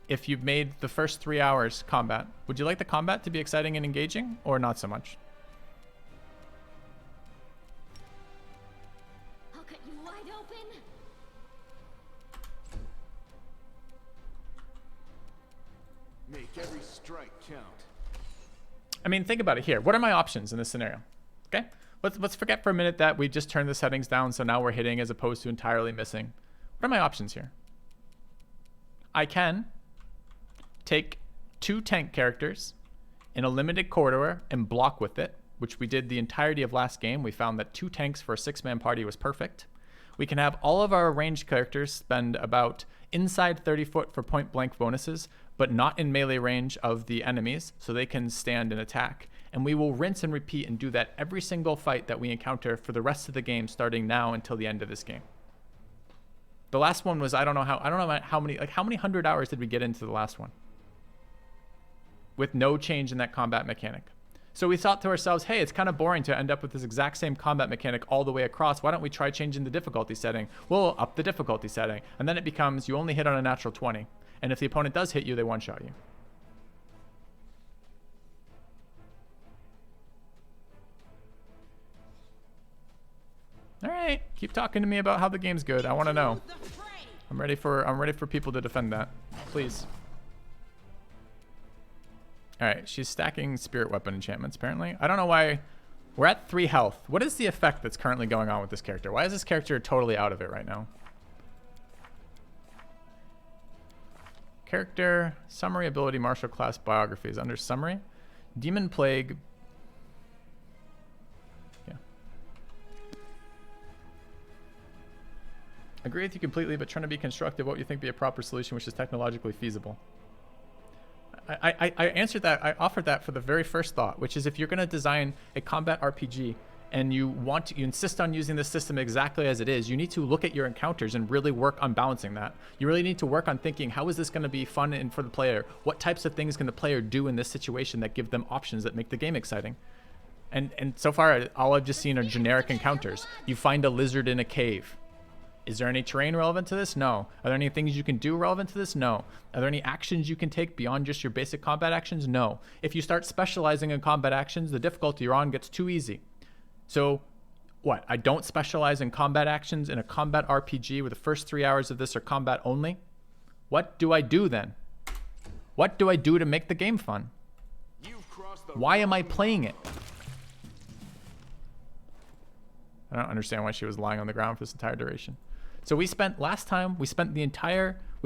if you've made the first 3 hours combat? Would you like the combat to be exciting and engaging, or not so much? I'll cut you wide open. Make every strike count. I mean, think about it here. What are my options in this scenario? Okay, let's forget for a minute that we just turned the settings down, so now we're hitting as opposed to entirely missing. What are my options here? I can take 2 tank characters in a limited corridor and block with it, which we did the entirety of last game. We found that 2 tanks for a 6-man party was perfect. We can have all of our ranged characters spend about inside 30 foot for point blank bonuses, but not in melee range of the enemies, so they can stand and attack. And we will rinse and repeat and do that every single fight that we encounter for the rest of the game, starting now until the end of this game. The last one was, I don't know how many 100 hours did we get into the last one with no change in that combat mechanic. So we thought to ourselves, hey, it's kind of boring to end up with this exact same combat mechanic all the way across. Why don't we try changing the difficulty setting? We'll up the difficulty setting. And then it becomes you only hit on a natural 20. And if the opponent does hit you, they one-shot you. All right, keep talking to me about how the game's good. I want to know. I'm ready for people to defend that. Please. All right, she's stacking spirit weapon enchantments, apparently. I don't know why. We're at 3 health. What is the effect that's currently going on with this character? Why is this character totally out of it right now? character, summary, ability, martial class, biographies. Under summary, Demon Plague. Yeah. Agree with you completely, but trying to be constructive, what would you think be a proper solution which is technologically feasible? I answered that, I offered that for the very first thought, which is if you're going to design a combat RPG and you insist on using this system exactly as it is, you need to look at your encounters and really work on balancing that. You really need to work on thinking, how is this going to be fun and for the player? What types of things can the player do in this situation that give them options that make the game exciting? And so far, all I've just seen are generic encounters. You find a lizard in a cave. Is there any terrain relevant to this? No. Are there any things you can do relevant to this? No. Are there any actions you can take beyond just your basic combat actions? No. If you start specializing in combat actions, the difficulty you're on gets too easy. So what? I don't specialize in combat actions in a combat RPG where the first 3 hours of this are combat only? What do I do then? What do I do to make the game fun? Why am I playing it? I don't understand why she was lying on the ground for this entire duration. So we spent, last time, we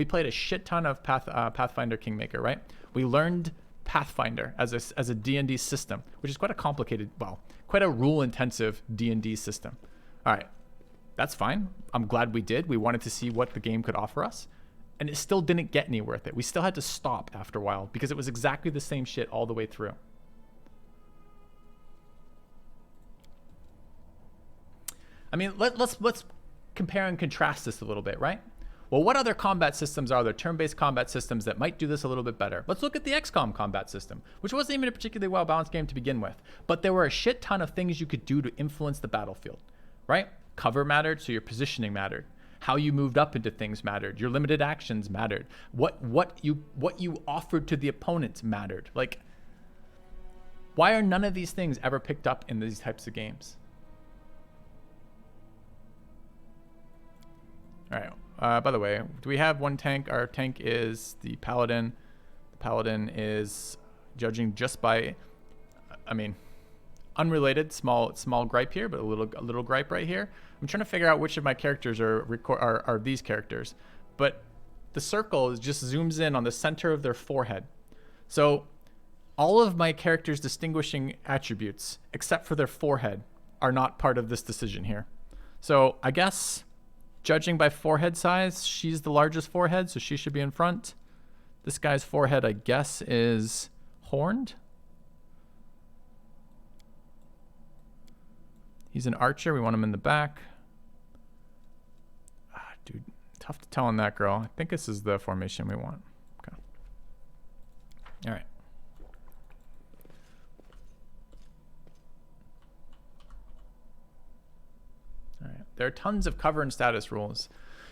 played a shit ton of Pathfinder Kingmaker, right? We learned Pathfinder as a D&D system, which is quite a complicated, well, quite a rule-intensive D&D system. All right, that's fine. I'm glad we did. We wanted to see what the game could offer us, and it still didn't get anywhere with it. We still had to stop after a while because it was exactly the same shit all the way through. I mean, let's compare and contrast this a little bit, right? Well, what other combat systems are there, turn-based combat systems that might do this a little bit better? Let's look at the XCOM combat system, which wasn't even a particularly well-balanced game to begin with, but there were a shit ton of things you could do to influence the battlefield, right? Cover mattered, so your positioning mattered. How you moved up into things mattered. Your limited actions mattered. What you offered to the opponents mattered. Like, why are none of these things ever picked up in these types of games? All right. By the way, do we have one tank? Our tank is the Paladin. The Paladin is judging just by, I mean, unrelated, small gripe here, but a little gripe right here. I'm trying to figure out which of my characters are these characters, but the circle just zooms in on the center of their forehead. So all of my characters' distinguishing attributes, except for their forehead, are not part of this decision here. So I guess, judging by forehead size, she's the largest forehead, so she should be in front. This guy's forehead, I guess, is horned. He's an archer. We want him in the back. Dude, tough to tell on that girl. I think this is the formation we want. Okay. All right. All right. There are tons of cover and status rules.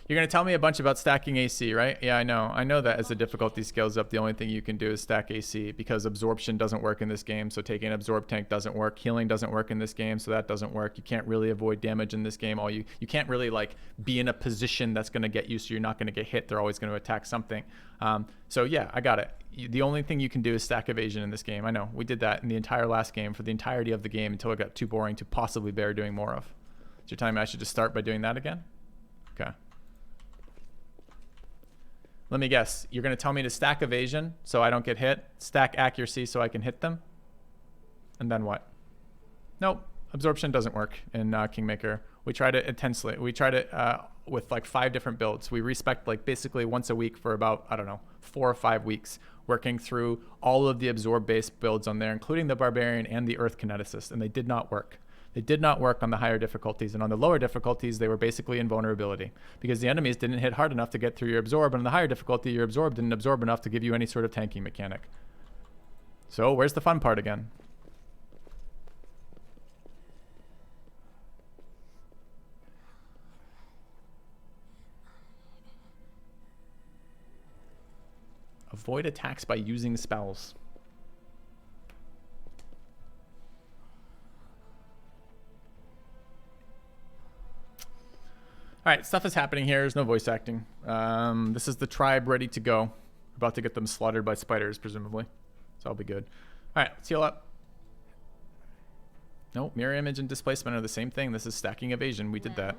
You're going to tell me a bunch about stacking AC, right? Yeah, I know. I know that as the difficulty scales up, the only thing you can do is stack AC because absorption doesn't work in this game. So taking an absorb tank doesn't work. Healing doesn't work in this game, so that doesn't work. You can't really avoid damage in this game. You can't really like be in a position that's going to get you so you're not going to get hit. They're always going to attack something. So yeah, I got it. The only thing you can do is stack evasion in this game. I know. We did that in the entire last game for the entirety of the game until it got too boring to possibly bear doing more of. So you're telling me I should just start by doing that again? Okay. Let me guess. You're going to tell me to stack evasion so I don't get hit, stack accuracy so I can hit them, and then what? Nope. Absorption doesn't work in Kingmaker. We tried it intensely. We tried it with like 5 different builds. We respec like basically once a week for about, I don't know, 4 or 5 weeks, working through all of the absorb-based builds on there, including the Barbarian and the Earth Kineticist, and they did not work. They did not work on the higher difficulties, and on the lower difficulties, they were basically invulnerability because the enemies didn't hit hard enough to get through your absorb, and on the higher difficulty, your absorb didn't absorb enough to give you any sort of tanking mechanic. So where's the fun part again? Avoid attacks by using spells. All right, stuff is happening here. There's no voice acting. This is the tribe ready to go. About to get them slaughtered by spiders, presumably. So I'll be good. All right, let's heal up. No, mirror image and displacement are the same thing. This is stacking evasion. We did that.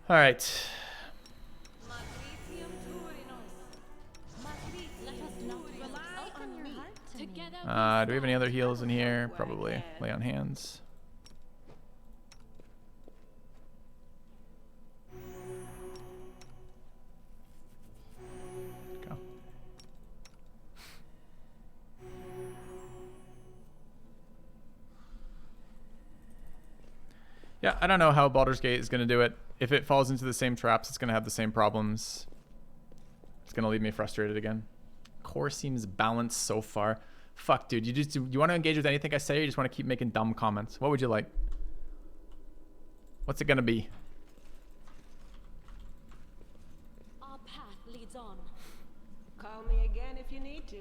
My Do we have any other heals in here? Probably. Lay on hands. Go. Yeah, I don't know how Baldur's Gate is going to do it. If it falls into the same traps, it's going to have the same problems. It's going to leave me frustrated again. Core seems balanced so far. Fuck, dude. You want to engage with anything I say, or you just want to keep making dumb comments? What would you like? What's it going to be? Our path leads on. Call me again if you need to.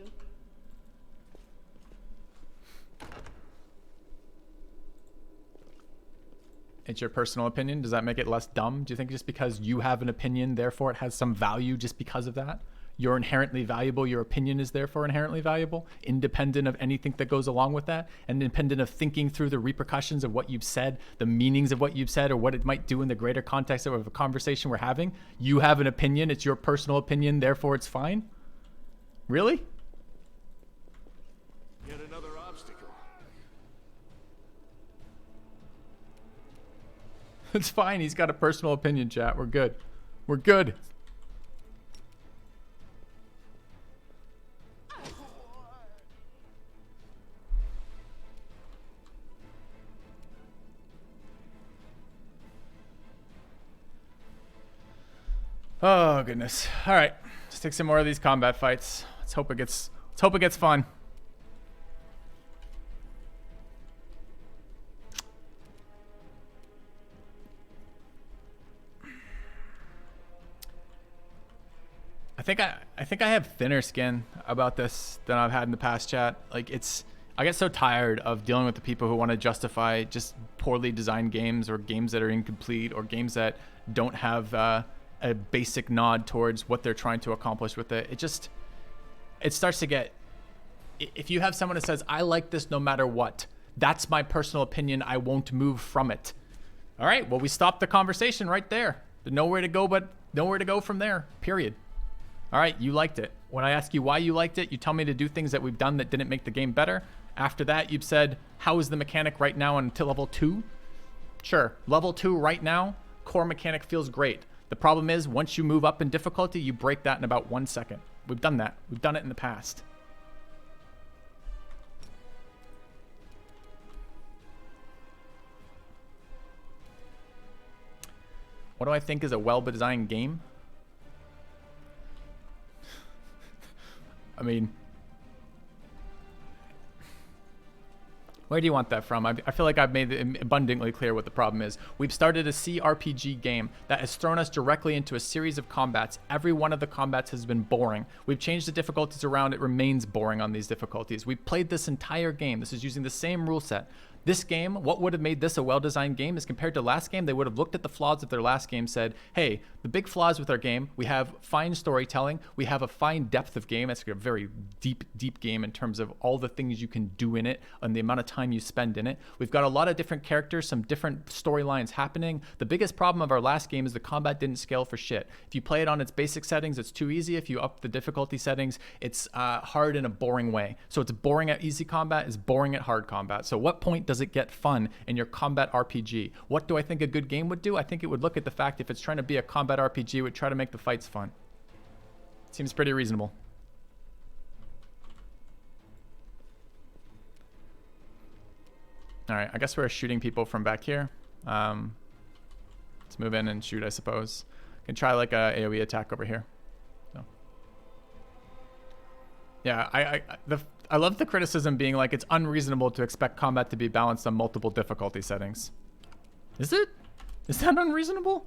It's your personal opinion. Does that make it less dumb? Do you think just because you have an opinion, therefore it has some value just because of that? You're inherently valuable. Your opinion is therefore inherently valuable, independent of anything that goes along with that, and independent of thinking through the repercussions of what you've said, the meanings of what you've said, or what it might do in the greater context of a conversation we're having. You have an opinion. It's your personal opinion. Therefore, it's fine. Really? Yet another obstacle. It's fine. He's got a personal opinion, chat. We're good. We're good. Oh goodness. All right. Let's take some more of these combat fights. Let's hope it gets fun. I think I have thinner skin about this than I've had in the past, chat. Like I get so tired of dealing with the people who want to justify just poorly designed games, or games that are incomplete, or games that don't have a basic nod towards what they're trying to accomplish with it. It starts to get, if you have someone that says, I like this no matter what, that's my personal opinion, I won't move from it. All right, well, we stopped the conversation right there. There's nowhere to go from there, period. All right, you liked it. When I ask you why you liked it, you tell me to do things that we've done that didn't make the game better. After that, you've said, how is the mechanic right now until level 2? Sure, level 2 right now, core mechanic feels great. The problem is, once you move up in difficulty, you break that in about 1 second. We've done that. We've done it in the past. What do I think is a well-designed game? I mean, where do you want that from? I feel like I've made it abundantly clear what the problem is. We've started a CRPG game that has thrown us directly into a series of combats. Every one of the combats has been boring. We've changed the difficulties around. It remains boring on these difficulties. We've played this entire game. This is using the same rule set. This game, what would have made this a well-designed game is compared to last game, they would have looked at the flaws of their last game, said, hey, the big flaws with our game, we have fine storytelling, we have a fine depth of game. It's a very deep game in terms of all the things you can do in it and the amount of time you spend in it. We've got a lot of different characters, some different storylines happening. The biggest problem of our last game is the combat didn't scale for shit. If you play it on its basic settings, it's too easy. If you up the difficulty settings, it's hard in a boring way. So it's boring at easy combat, it's boring at hard combat. So what point does it get fun in your combat RPG? What do I think a good game would do? I think it would look at the fact if it's trying to be a combat RPG, it would try to make the fights fun. Seems pretty reasonable. All right, I guess we're shooting people from back here. Let's move in and shoot, I suppose. Can try like a AoE attack over here. So. Yeah, I love the criticism being like it's unreasonable to expect combat to be balanced on multiple difficulty settings. Is it? Is that unreasonable?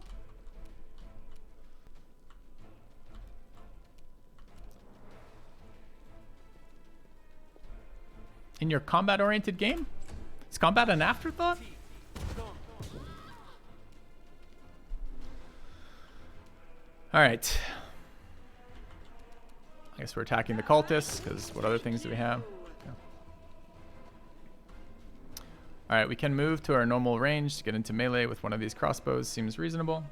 In your combat-oriented game? Is combat an afterthought? All right. I guess we're attacking the cultists, because what other things do we have? Yeah. All right, we can move to our normal range to get into melee with one of these crossbows. Seems reasonable.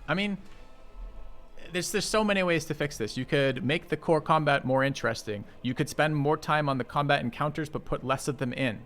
I mean, there's so many ways to fix this. You could make the core combat more interesting. You could spend more time on the combat encounters but put less of them in.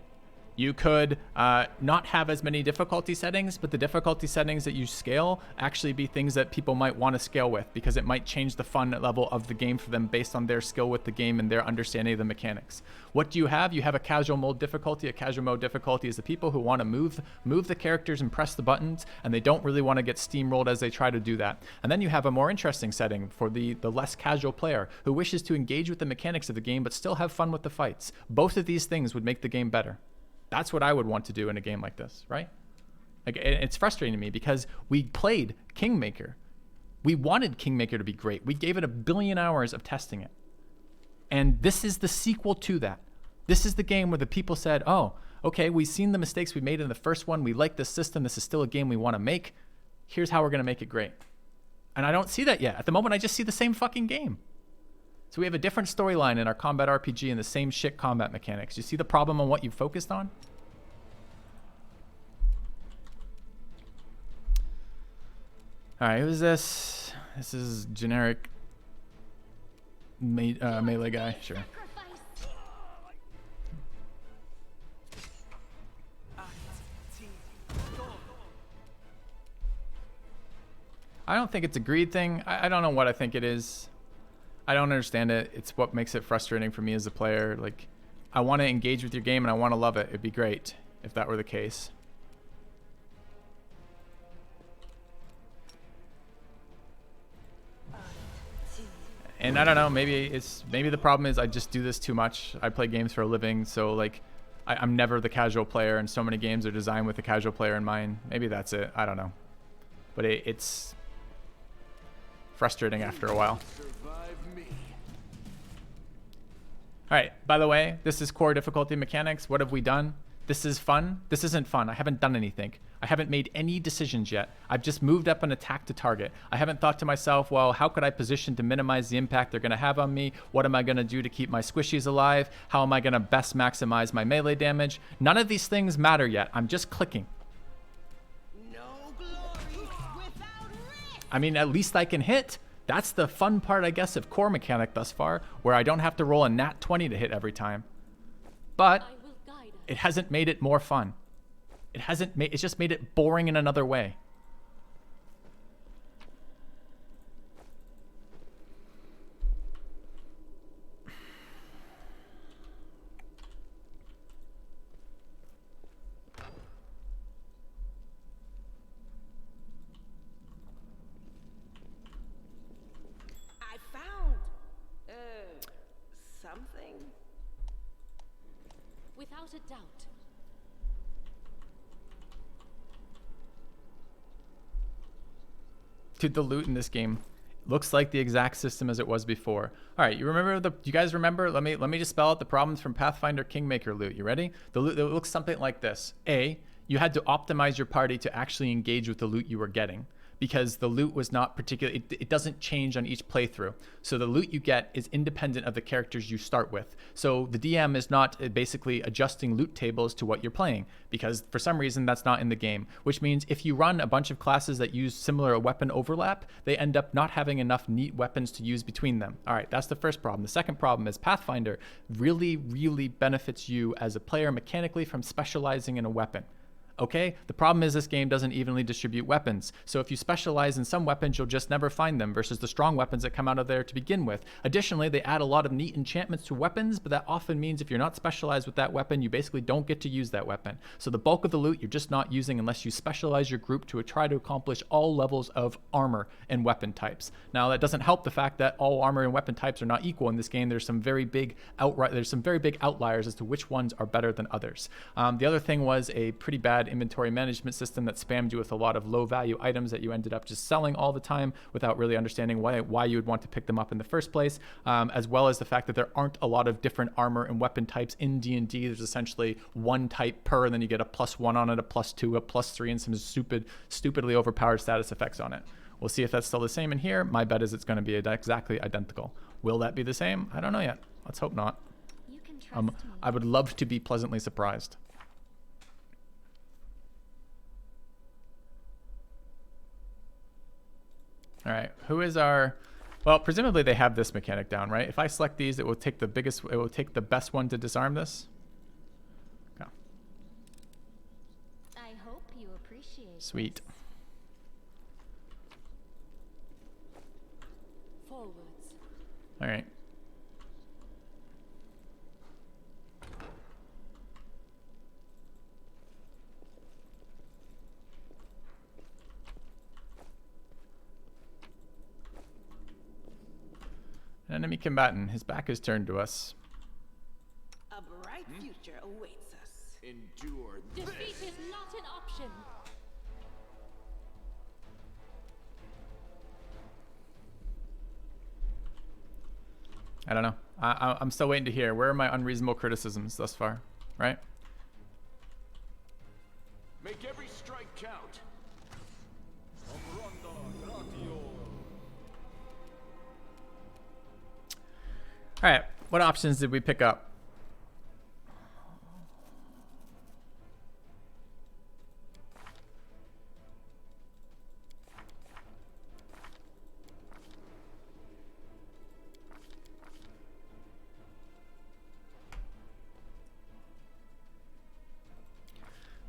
You could not have as many difficulty settings, but the difficulty settings that you scale actually be things that people might want to scale with, because it might change the fun level of the game for them based on their skill with the game and their understanding of the mechanics. What do you have? You have a casual mode difficulty. A casual mode difficulty is the people who want to move the characters and press the buttons, and they don't really want to get steamrolled as they try to do that. And then you have a more interesting setting for the less casual player who wishes to engage with the mechanics of the game but still have fun with the fights. Both of these things would make the game better. That's what I would want to do in a game like this, right? Like, it's frustrating to me because we played Kingmaker. We wanted Kingmaker to be great. We gave it 1 billion hours of testing it. And this is the sequel to that. This is the game where the people said, oh, okay, we've seen the mistakes we made in the first one. We like this system. This is still a game we want to make. Here's how we're going to make it great. And I don't see that yet. At the moment, I just see the same fucking game. So we have a different storyline in our combat RPG and the same shit combat mechanics. You see the problem on what you focused on? All right, who's this? This is generic melee guy. Sure. I don't think it's a greed thing. I don't know what I think it is. I don't understand it. It's what makes it frustrating for me as a player. Like, I want to engage with your game and I want to love it. It'd be great if that were the case. And I don't know, maybe the problem is I just do this too much. I play games for a living, so like I'm never the casual player, and so many games are designed with the casual player in mind. Maybe that's it. I don't know. But it's frustrating after a while. All right, by the way, this is core difficulty mechanics. What have we done? This is fun. This isn't fun. I haven't done anything. I haven't made any decisions yet. I've just moved up an attack to target. I haven't thought to myself, well, how could I position to minimize the impact they're going to have on me? What am I going to do to keep my squishies alive? How am I going to best maximize my melee damage? None of these things matter yet. I'm just clicking. I mean, at least I can hit. That's the fun part, I guess, of core mechanic thus far, where I don't have to roll a nat 20 to hit every time. But it hasn't made it more fun. It's just made it boring in another way. I found something. Without a doubt. Dude, the loot in this game looks like the exact system as it was before. All right, you guys remember? Let me just spell out the problems from Pathfinder Kingmaker loot. You ready? The loot looks something like this. A, you had to optimize your party to actually engage with the loot you were getting, because the loot was not particularly, it doesn't change on each playthrough. So the loot you get is independent of the characters you start with. So the DM is not basically adjusting loot tables to what you're playing, because for some reason that's not in the game, which means if you run a bunch of classes that use similar weapon overlap, they end up not having enough neat weapons to use between them. All right, that's the first problem. The second problem is Pathfinder really, really benefits you as a player mechanically from specializing in a weapon. Okay, the problem is this game doesn't evenly distribute weapons. So if you specialize in some weapons, you'll just never find them versus the strong weapons that come out of there to begin with. Additionally, they add a lot of neat enchantments to weapons, but that often means if you're not specialized with that weapon, you basically don't get to use that weapon. So the bulk of the loot you're just not using unless you specialize your group to try to accomplish all levels of armor and weapon types. Now, that doesn't help the fact that all armor and weapon types are not equal in this game. There's some very big outliers as to which ones are better than others. The other thing was a pretty bad inventory management system that spammed you with a lot of low value items that you ended up just selling all the time without really understanding why you would want to pick them up in the first place, as well as the fact that there aren't a lot of different armor and weapon types in D&D. There's essentially one type per, and then you get a +1 on it, a +2, a +3, and some stupidly overpowered status effects on it. We'll see if that's still the same in here. My bet is it's going to be exactly identical. Will that be the same? I don't know yet. Let's hope not. You can trust me. I would love to be pleasantly surprised. All right, who is our... Well, presumably they have this mechanic down, right? If I select these, it will take the biggest... It will take the best one to disarm this. Okay. I hope you appreciate Sweet. Forwards. All right. Enemy combatant. His back is turned to us. A bright future awaits us. Endure Defeat this. is not an option. I don't know. I'm still waiting to hear. Where are my unreasonable criticisms thus far? Right? Make every strike count. All right. What options did we pick up?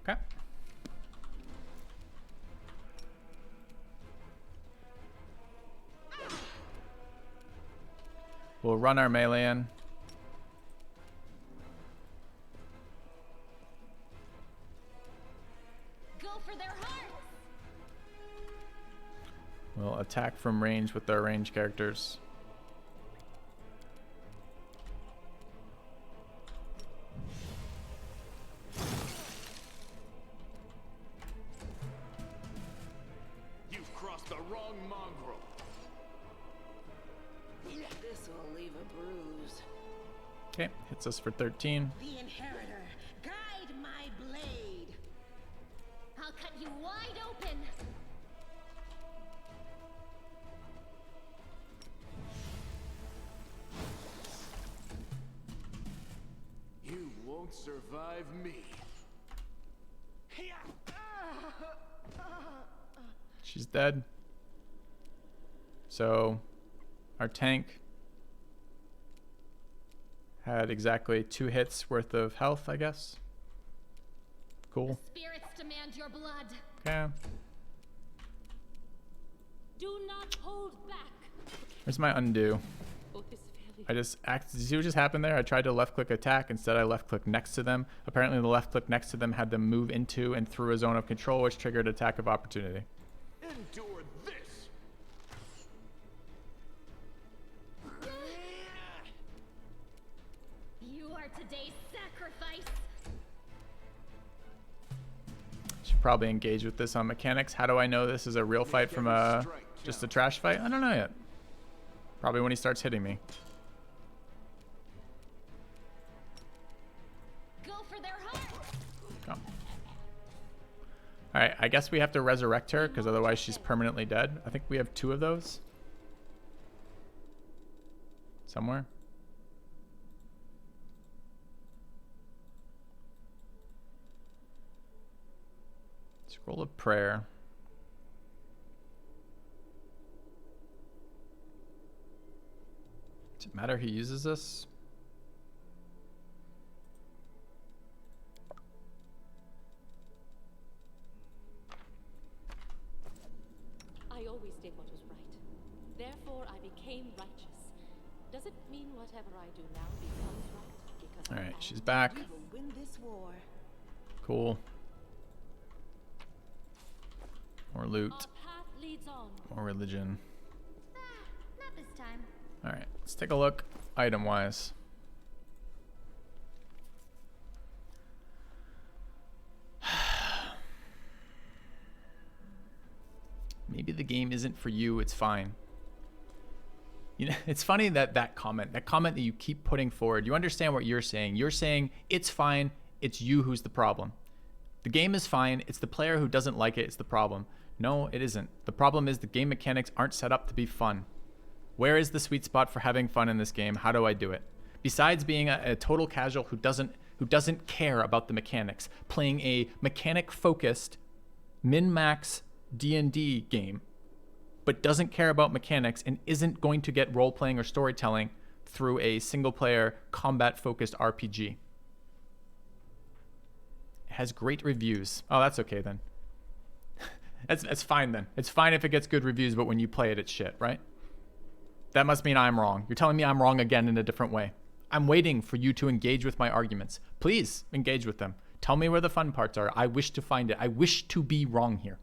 Okay. We'll run our melee in. Go for their hearts. We'll attack from range with our range characters. You've crossed the wrong mongrel. This will leave a bruise. Okay, hits us for 13. The Inheritor, guide my blade. I'll cut you wide open. You won't survive me. She's dead. So, our tank had exactly 2 hits worth of health, I guess. Cool. Spirits demand your blood. Okay. Do not hold back. Where's my undo? I just see what just happened there? I tried to left click attack. Instead, I left click next to them. Apparently, the left click next to them had them move into and through a zone of control, which triggered attack of opportunity. Endure this. You are today's sacrifice. Should probably engage with this on mechanics. How do I know this is a real fight from just a trash fight? I don't know yet. Probably when he starts hitting me. Go for their hearts. Go. All right, I guess we have to resurrect her because otherwise she's permanently dead. I think we have 2 of those. Somewhere. Scroll of prayer. Does it matter who uses this? I always did what was right. Therefore, I became righteous. Does it mean whatever I do now becomes right? Because All I right, am she's back. We will win this war. Cool. More loot. Our path leads on. More religion. Not this time. All right, let's take a look item-wise. Maybe the game isn't for you. It's fine. You know, it's funny that comment that you keep putting forward. You understand what you're saying. You're saying it's fine. It's you who's the problem. The game is fine. It's the player who doesn't like it. It's the problem. No, it isn't. The problem is the game mechanics aren't set up to be fun. Where is the sweet spot for having fun in this game? How do I do it? Besides being a total casual who doesn't care about the mechanics, playing a mechanic-focused min-max D&D game, but doesn't care about mechanics and isn't going to get role-playing or storytelling through a single-player, combat-focused RPG. It has great reviews. Oh, that's okay then. That's fine then. It's fine if it gets good reviews, but when you play it, it's shit, right? That must mean I'm wrong. You're telling me I'm wrong again in a different way. I'm waiting for you to engage with my arguments. Please engage with them. Tell me where the fun parts are. I wish to find it. I wish to be wrong here.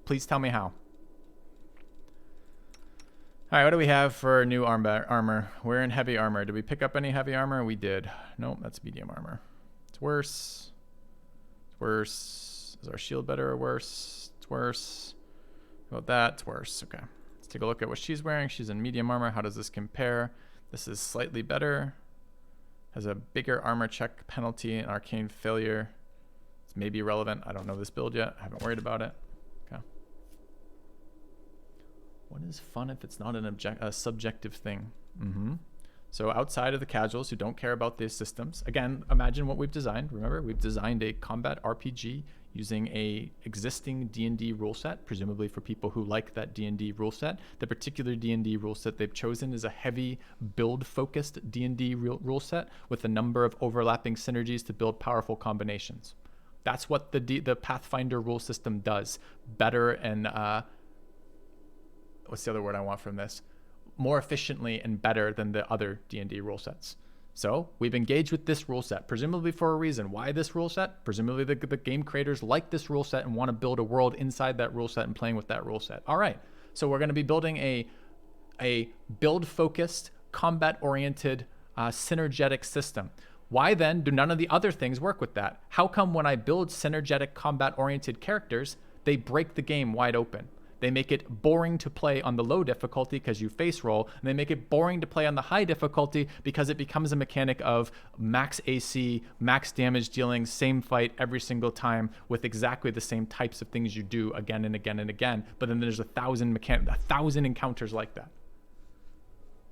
Please tell me how. All right, what do we have for new armor? We're in heavy armor. Did we pick up any heavy armor? We did. Nope, that's medium armor. It's worse. It's worse. Is our shield better or worse? It's worse. How about that? It's worse. Okay. Let's take a look at what she's wearing. She's in medium armor. How does this compare? This is slightly better. Has a bigger armor check penalty and arcane failure. It's maybe relevant. I don't know this build yet. I haven't worried about it. Okay. What is fun if it's not a subjective thing? So outside of the casuals who don't care about these systems, again, imagine what we've designed. Remember, we've designed a combat RPG using a existing D&D rule set, presumably for people who like that D&D rule set. The particular D&D rule set they've chosen is a heavy build-focused D&D rule set with a number of overlapping synergies to build powerful combinations. That's what the Pathfinder rule system does better and what's the other word I want from this? More efficiently and better than the other D&D rule sets. So we've engaged with this rule set, presumably for a reason. Why this rule set? Presumably the game creators like this rule set and want to build a world inside that rule set and playing with that rule set. All right, so we're going to be building a build-focused, combat-oriented, synergetic system. Why then do none of the other things work with that? How come when I build synergetic, combat-oriented characters, they break the game wide open? They make it boring to play on the low difficulty because you face roll, and they make it boring to play on the high difficulty because it becomes a mechanic of max AC, max damage dealing, same fight every single time with exactly the same types of things you do again and again and again. But then there's 1,000 encounters like that.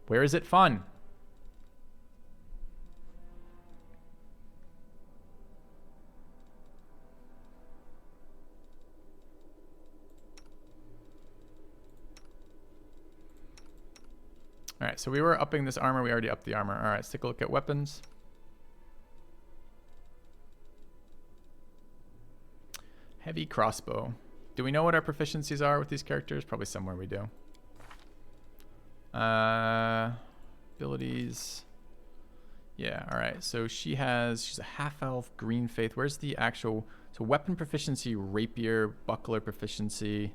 Where is it fun? All right, so we were upping this armor. We already upped the armor. All right, let's take a look at weapons. Heavy crossbow. Do we know what our proficiencies are with these characters? Probably somewhere we do. Abilities. Yeah, all right. So she's a half-elf, green faith. Where's the actual, so weapon proficiency, rapier, buckler proficiency.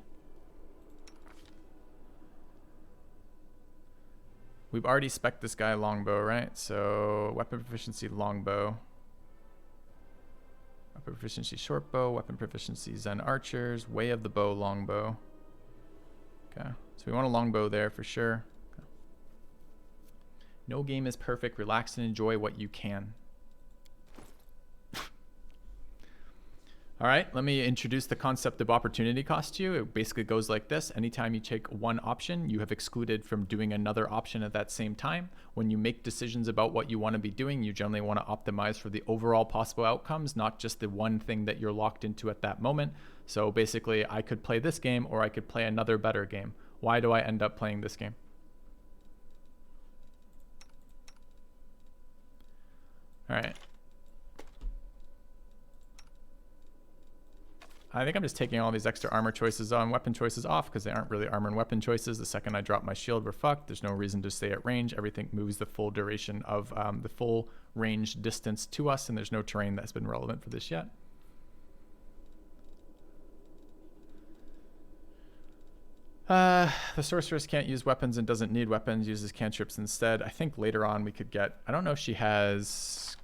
We've already spec'd this guy longbow, right? So weapon proficiency longbow. Weapon proficiency shortbow, weapon proficiency Zen archers, way of the bow longbow. Okay, so we want a longbow there for sure. Okay. No game is perfect. Relax and enjoy what you can. All right, let me introduce the concept of opportunity cost to you. It basically goes like this. Anytime you take one option, you have excluded from doing another option at that same time. When you make decisions about what you want to be doing, you generally want to optimize for the overall possible outcomes, not just the one thing that you're locked into at that moment. So basically, I could play this game or I could play another better game. Why do I end up playing this game? All right. I think I'm just taking all these extra armor choices on weapon choices off because they aren't really armor and weapon choices. The second I drop my shield, we're fucked. There's no reason to stay at range. Everything moves the full duration of the full range distance to us, and there's no terrain that's been relevant for this yet. The sorceress can't use weapons and doesn't need weapons, uses cantrips instead. I think later on we could get, I don't know if she has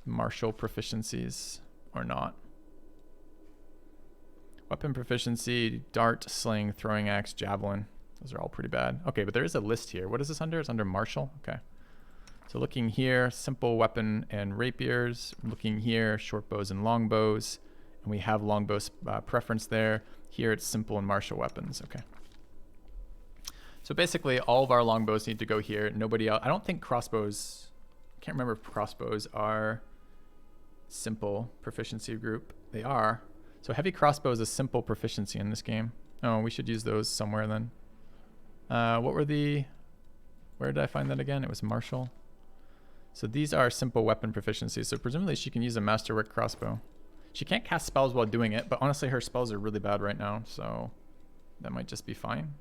martial proficiencies or not. Weapon proficiency, dart, sling, throwing axe, javelin. Those are all pretty bad. Okay, but there is a list here. What is this under? It's under martial. Okay. So looking here, simple weapon and rapiers. Looking here, short bows and long bows. And we have longbows preference there. Here it's simple and martial weapons. Okay. So basically all of our longbows need to go here. Nobody else. I don't think crossbows, I can't remember if crossbows are simple proficiency group. They are. So heavy crossbow is a simple proficiency in this game. Oh, we should use those somewhere then. What were the... Where did I find that again? It was martial. So these are simple weapon proficiencies. So presumably she can use a masterwork crossbow. She can't cast spells while doing it, but honestly her spells are really bad right now, so that might just be fine.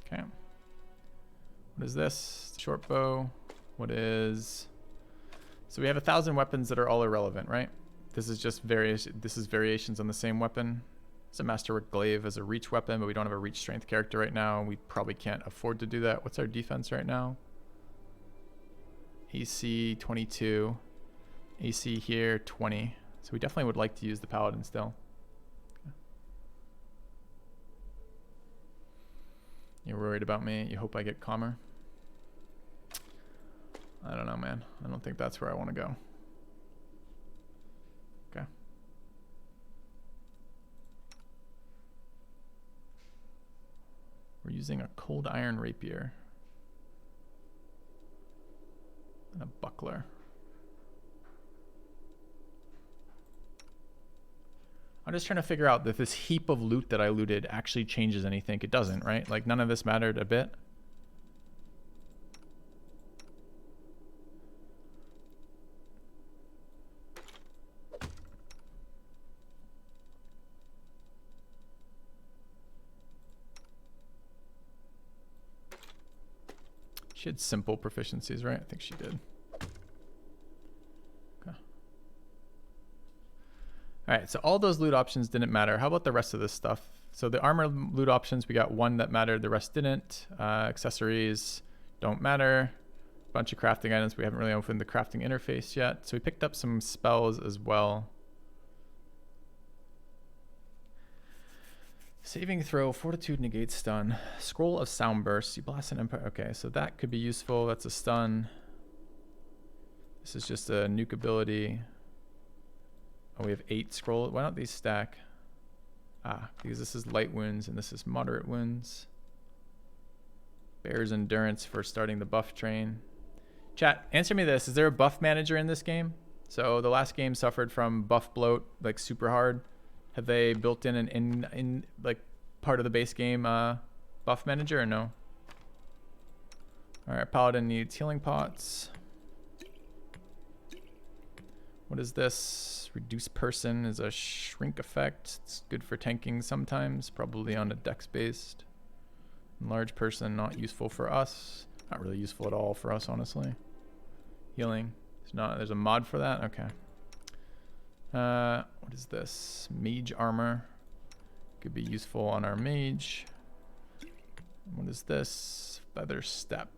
Okay. What is this? Short bow. What is... So we have 1,000 weapons that are all irrelevant, right? This is just variations on the same weapon. It's a Masterwork Glaive as a reach weapon, but we don't have a reach strength character right now. We probably can't afford to do that. What's our defense right now? AC 22. AC here 20. So we definitely would like to use the Paladin still. Okay. You're worried about me. You hope I get calmer. I don't know, man. I don't think that's where I want to go. Okay. We're using a cold iron rapier. And a buckler. I'm just trying to figure out if this heap of loot that I looted actually changes anything. It doesn't, right? Like none of this mattered a bit. She had simple proficiencies, right? I think she did. Okay. All right, so all those loot options didn't matter. How about the rest of this stuff? So the armor loot options, we got one that mattered, the rest didn't. Accessories don't matter. Bunch of crafting items. We haven't really opened the crafting interface yet. So we picked up some spells as well. Saving throw, fortitude negates stun. Scroll of sound burst. You blast an empire. Okay, so that could be useful. That's a stun. This is just a nuke ability. Oh, we have 8 scroll. Why don't these stack? Ah, because this is light wounds and this is moderate wounds. Bear's endurance for starting the buff train. Chat, answer me this. Is there a buff manager in this game? So the last game suffered from buff bloat, like super hard. Have they built in an in like part of the base game buff manager or no? All right, Paladin needs healing pots. What is this? Reduce person is a shrink effect. It's good for tanking sometimes, probably on a dex based. Large person, not useful for us. Not really useful at all for us, honestly. Healing. There's a mod for that? Okay. What is this? Mage armor. Could be useful on our mage. What is this? Feather step.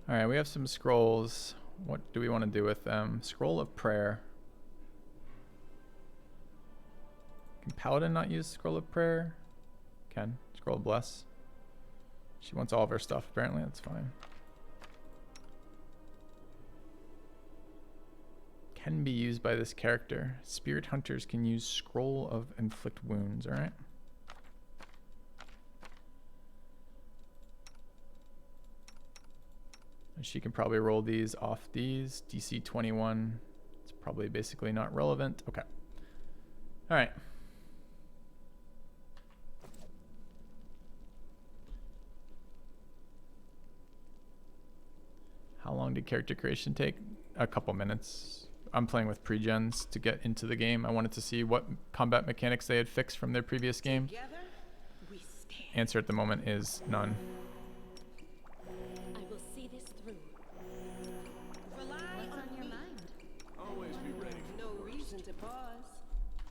All right, we have some scrolls. What do we want to do with them? Scroll of prayer. Can Paladin not use scroll of prayer? Can. Scroll of bless. She wants all of her stuff, apparently. That's fine. Can be used by this character. Spirit hunters can use scroll of inflict wounds, all right? She can probably roll these off these. DC 21. It's probably basically not relevant. Okay. All right. How long did character creation take? A couple minutes. I'm playing with pre-gens to get into the game. I wanted to see what combat mechanics they had fixed from their previous game. Answer at the moment is none.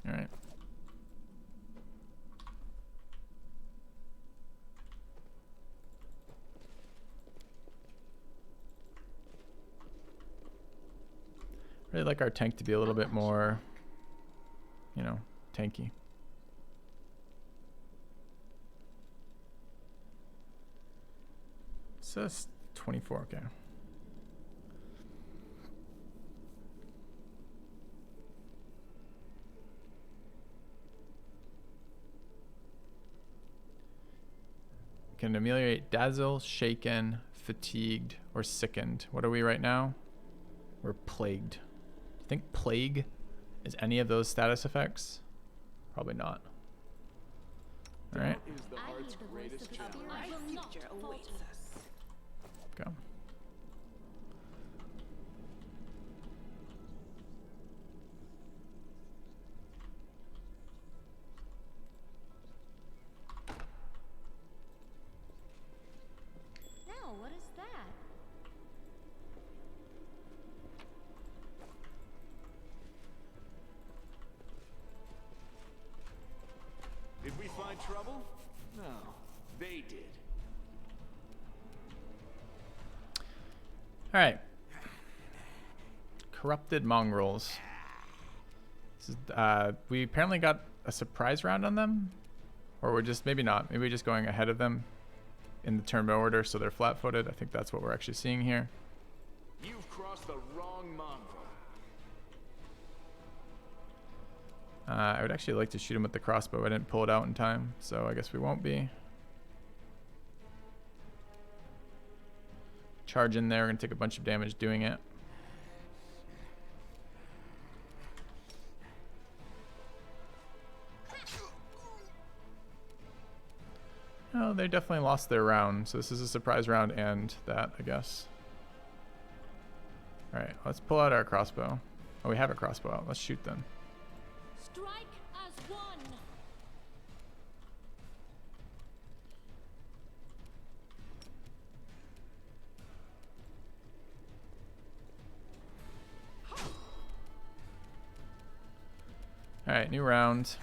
All right. Really like our tank to be a little bit more, you know, tanky. It says 24, okay. Can ameliorate dazzle, shaken, fatigued, or sickened. What are we right now? We're plagued. Do you think plague is any of those status effects? Probably not. All right. Is the heart's greatest challenge. Future awaits us. Go. Now, what is that? Did we find trouble? No, they did. All right. Corrupted mongrels. This is, we apparently got a surprise round on them, or we're just maybe not. Maybe we're just going ahead of them in the turn order, so they're flat-footed. I think that's what we're actually seeing here. You've crossed the wrong mongrel. I would actually like to shoot him with the crossbow. I didn't pull it out in time, so I guess we won't be. Charge in there. We're going to take a bunch of damage doing it. Oh, they definitely lost their round, so this is a surprise round and that, I guess. Alright, let's pull out our crossbow. Oh, we have a crossbow out. Let's shoot them. Strike as one. Alright, new round.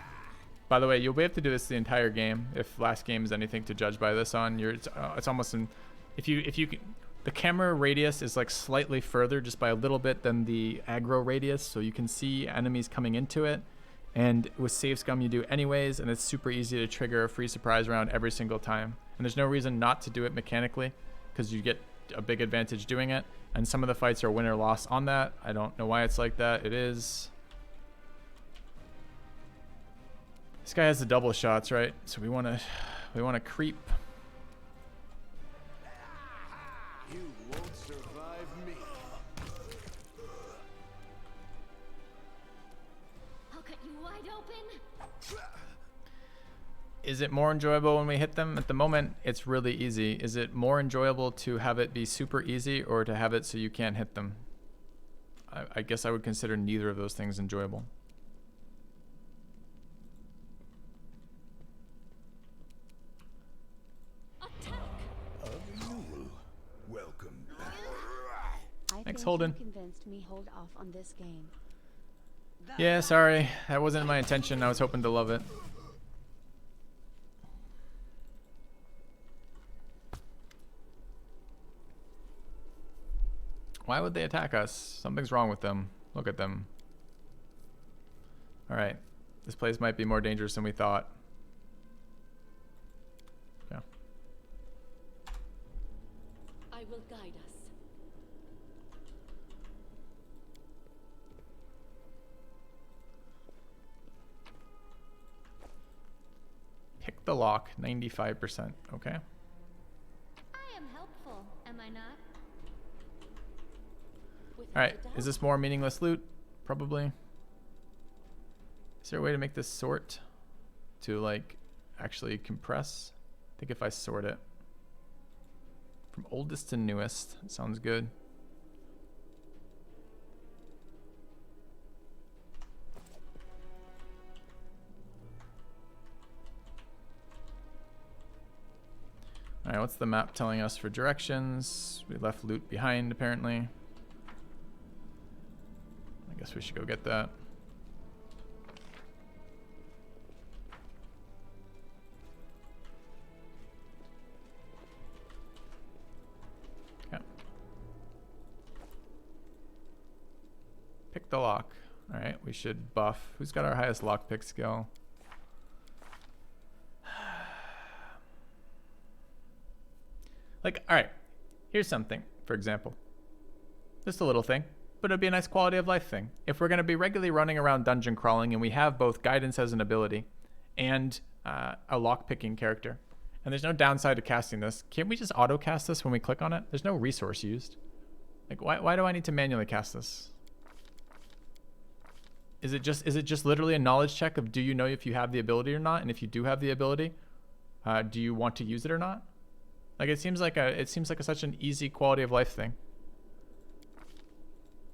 By the way, you'll be able to do this the entire game. If last game is anything to judge by this on, it's almost in, if you can, the camera radius is like slightly further just by a little bit than the aggro radius, so you can see enemies coming into it. And with save scum you do anyways, and it's super easy to trigger a free surprise round every single time. And there's no reason not to do it mechanically, because you get a big advantage doing it. And some of the fights are win or loss on that. I don't know why it's like that. It is. This guy has the double shots, right? So we want to creep. You won't survive me. I'll cut you wide open. Is it more enjoyable when we hit them? At the moment, it's really easy. Is it more enjoyable to have it be super easy or to have it so you can't hit them? I guess I would consider neither of those things enjoyable. Thanks, Holden. Convinced me hold off on this game. Yeah, sorry. That wasn't my intention. I was hoping to love it. Why would they attack us? Something's wrong with them. Look at them. Alright. This place might be more dangerous than we thought. Yeah. I will guide us. Pick the lock, 95%. Okay. I am helpful, am I not? Alright, is this more meaningless loot? Probably. Is there a way to make this sort? To, like, actually compress? I think if I sort it. From oldest to newest. Sounds good. Alright, what's the map telling us for directions? We left loot behind, apparently. I guess we should go get that. the lock. All right, we should buff. Who's got our highest lockpick skill? Like, all right, here's something, for example. Just a little thing, but it'd be a nice quality of life thing. If we're going to be regularly running around dungeon crawling and we have both guidance as an ability and a lockpicking character, and there's no downside to casting this, can't we just auto cast this when we click on it? There's no resource used. Like, why do I need to manually cast this? Is it just literally a knowledge check of do you know if you have the ability or not? And if you do have the ability, do you want to use it or not? Like, it seems like such an easy quality of life thing.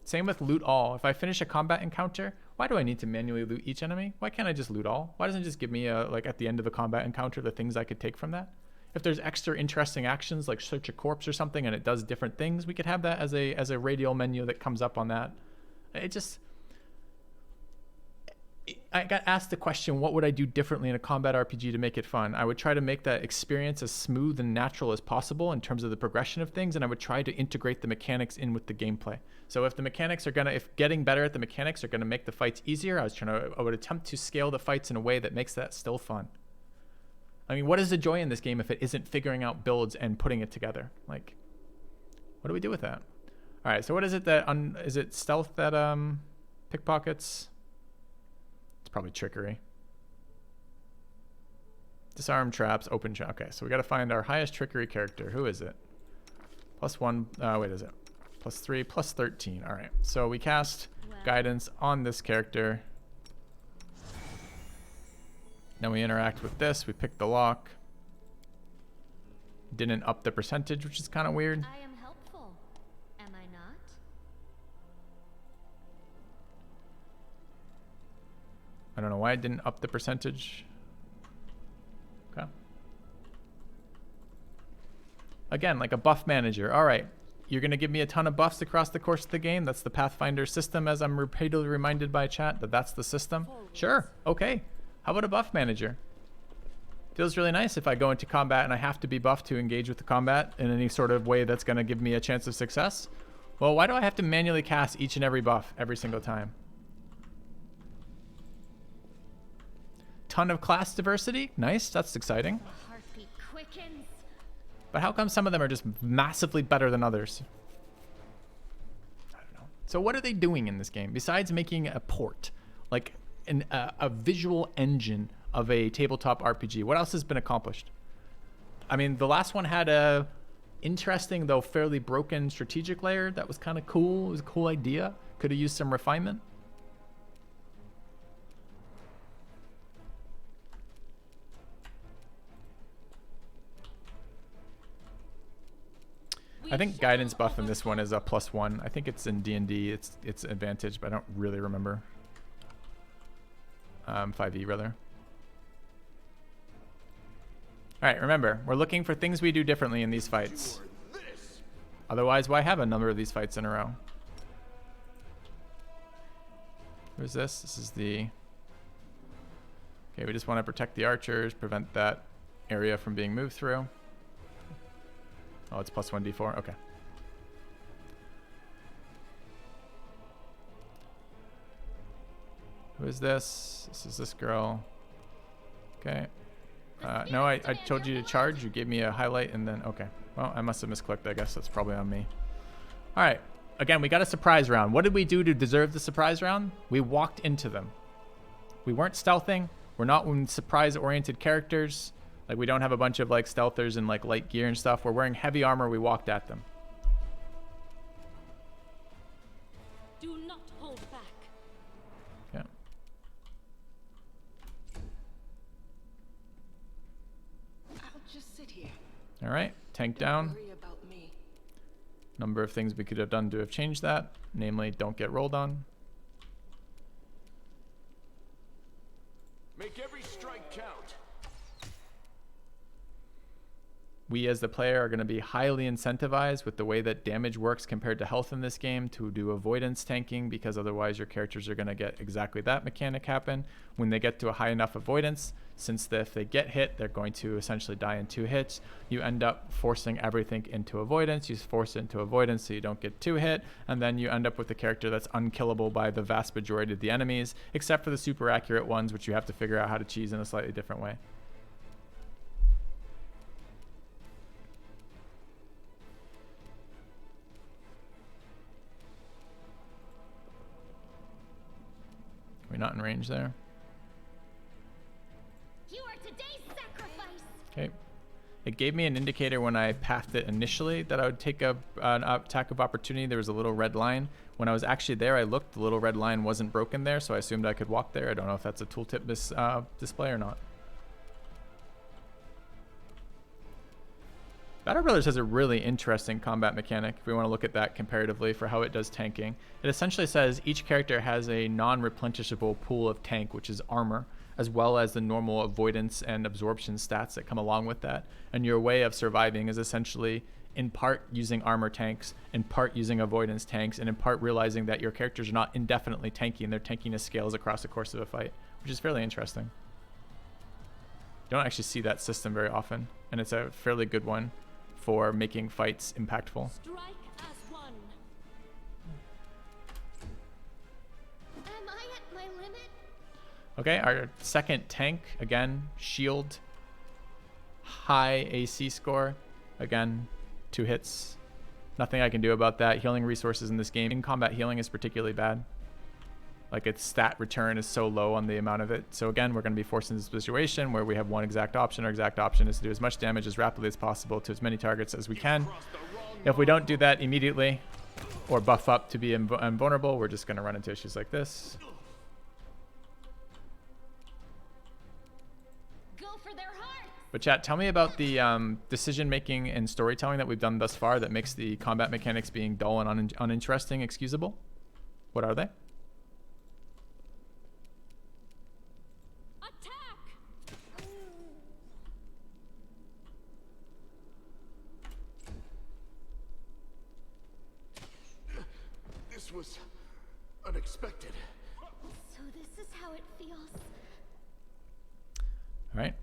Same with loot all. If I finish a combat encounter, why do I need to manually loot each enemy? Why can't I just loot all? Why doesn't it just give me like at the end of the combat encounter the things I could take from that? If there's extra interesting actions like search a corpse or something and it does different things, we could have that as a radial menu that comes up on that. I got asked the question, what would I do differently in a combat RPG to make it fun? I would try to make that experience as smooth and natural as possible in terms of the progression of things, and I would try to integrate the mechanics in with the gameplay. So if the mechanics are if getting better at the mechanics are gonna make the fights easier, I would attempt to scale the fights in a way that makes that still fun. I mean, what is the joy in this game if it isn't figuring out builds and putting it together? Like, what do we do with that? All right, so what is it that, is it stealth that pickpockets? It's probably trickery. Disarm traps, open trap. Okay, so we got to find our highest trickery character. Who is it? +1. Wait, is it? +3, +13. All right. So we cast guidance on this character. Then we interact with this. We pick the lock. Didn't up the percentage, which is kind of weird. I am helpful, am I not? I don't know why it didn't up the percentage. Okay. Again, like a buff manager. All right. You're going to give me a ton of buffs across the course of the game. That's the Pathfinder system, as I'm repeatedly reminded by chat that that's the system. Sure. Okay. How about a buff manager? Feels really nice if I go into combat and I have to be buffed to engage with the combat in any sort of way that's going to give me a chance of success. Well, why do I have to manually cast each and every buff every single time? Ton of class diversity. Nice. That's exciting. The heartbeat quickens. But how come some of them are just massively better than others? I don't know. So what are they doing in this game besides making a port, like a visual engine of a tabletop RPG? What else has been accomplished? I mean, the last one had a interesting though fairly broken strategic layer that was kind of cool. It was a cool idea. Could have used some refinement. I think guidance buff in this one is a +1. I think it's in D&D. It's advantage, but I don't really remember. 5e rather. All right, remember, we're looking for things we do differently in these fights. Otherwise, why have a number of these fights in a row? Who's this? This is the... Okay, we just want to protect the archers, prevent that area from being moved through. Oh, it's +1d4. Okay. Who is this? This is this girl. Okay. No, I told you to charge. You gave me a highlight and then... Okay. Well, I must have misclicked. I guess that's probably on me. All right. Again, we got a surprise round. What did we do to deserve the surprise round? We walked into them. We weren't stealthing. We're not surprise-oriented characters. Like, we don't have a bunch of, like, stealthers and, like, light gear and stuff. We're wearing heavy armor. We walked at them. Do not hold back. Okay. I'll just sit here. All right. Tank down. Worry about me. Number of things we could have done to have changed that. Namely, don't get rolled on. Make every strike count. we as the player are going to be highly incentivized with the way that damage works compared to health in this game to do avoidance tanking, because otherwise your characters are going to get exactly that mechanic happen. When they get to a high enough avoidance, since if they get hit, they're going to essentially die in 2 hits, you end up forcing everything into avoidance. You force it into avoidance so you don't get 2 hit, and then you end up with a character that's unkillable by the vast majority of the enemies, except for the super accurate ones, which you have to figure out how to cheese in a slightly different way. We're not in range there. You are today's sacrifice. Okay. It gave me an indicator when I pathed it initially that I would take an attack of opportunity. There was a little red line. When I was actually there, I looked, the little red line wasn't broken there, so I assumed I could walk there. I don't know if that's a tooltip display or not. Battle Brothers has a really interesting combat mechanic, if we want to look at that comparatively for how it does tanking. It essentially says each character has a non-replenishable pool of tank, which is armor, as well as the normal avoidance and absorption stats that come along with that. And your way of surviving is essentially in part using armor tanks, in part using avoidance tanks, and in part realizing that your characters are not indefinitely tanking, they're tanking as scales across the course of a fight, which is fairly interesting. You don't actually see that system very often, and it's a fairly good one for making fights impactful. Strike as one. Am I at my limit? Okay, our second tank, again, shield, high AC score, again, 2 hits. Nothing I can do about that. Healing resources in this game, in combat healing is particularly bad. Like its stat return is so low on the amount of it. So again, we're going to be forced into this situation where we have one exact option. Our exact option is to do as much damage as rapidly as possible to as many targets as we can. If we don't do that immediately or buff up to be invulnerable, we're just going to run into issues like this. Go for their heart. But chat, tell me about the decision making and storytelling that we've done thus far that makes the combat mechanics being dull and uninteresting excusable. What are they? This was unexpected. So this is how it feels. All right.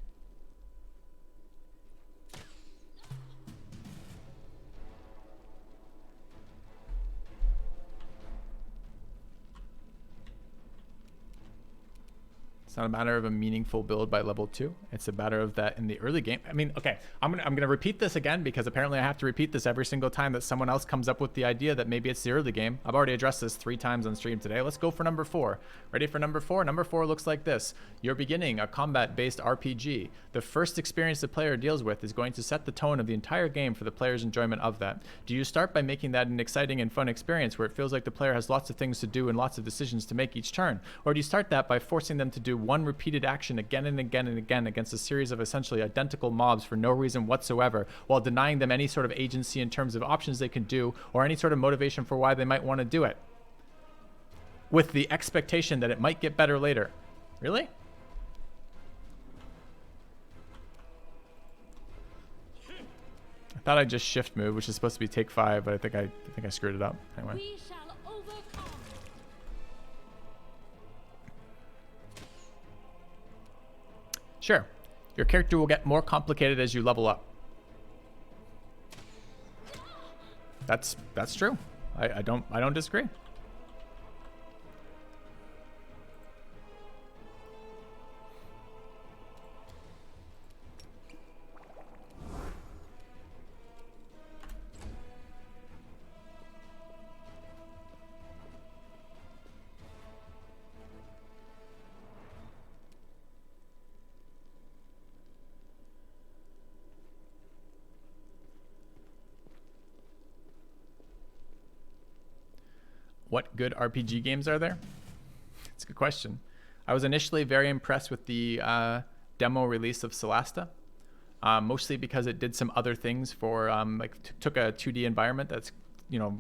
It's not a matter of a meaningful build by level 2. It's a matter of that in the early game. I mean, okay, I'm gonna repeat this again because apparently I have to repeat this every single time that someone else comes up with the idea that maybe it's the early game. I've already addressed this 3 times on stream today. Let's go for number 4. Ready for number 4? Number 4 looks like this. You're beginning a combat-based RPG. The first experience the player deals with is going to set the tone of the entire game for the player's enjoyment of that. Do you start by making that an exciting and fun experience where it feels like the player has lots of things to do and lots of decisions to make each turn? Or do you start that by forcing them to do one repeated action again and again and again against a series of essentially identical mobs for no reason whatsoever, while denying them any sort of agency in terms of options they can do or any sort of motivation for why they might want to do it, with the expectation that it might get better later? Really? I thought I'd just shift move, which is supposed to be take 5, but I think I screwed it up. Anyway. We shall overcome. Sure. Your character will get more complicated as you level up. That's true. I don't disagree. What good RPG games are there? It's a good question. I was initially very impressed with the demo release of Solasta, mostly because it did some other things for took a 2D environment that's,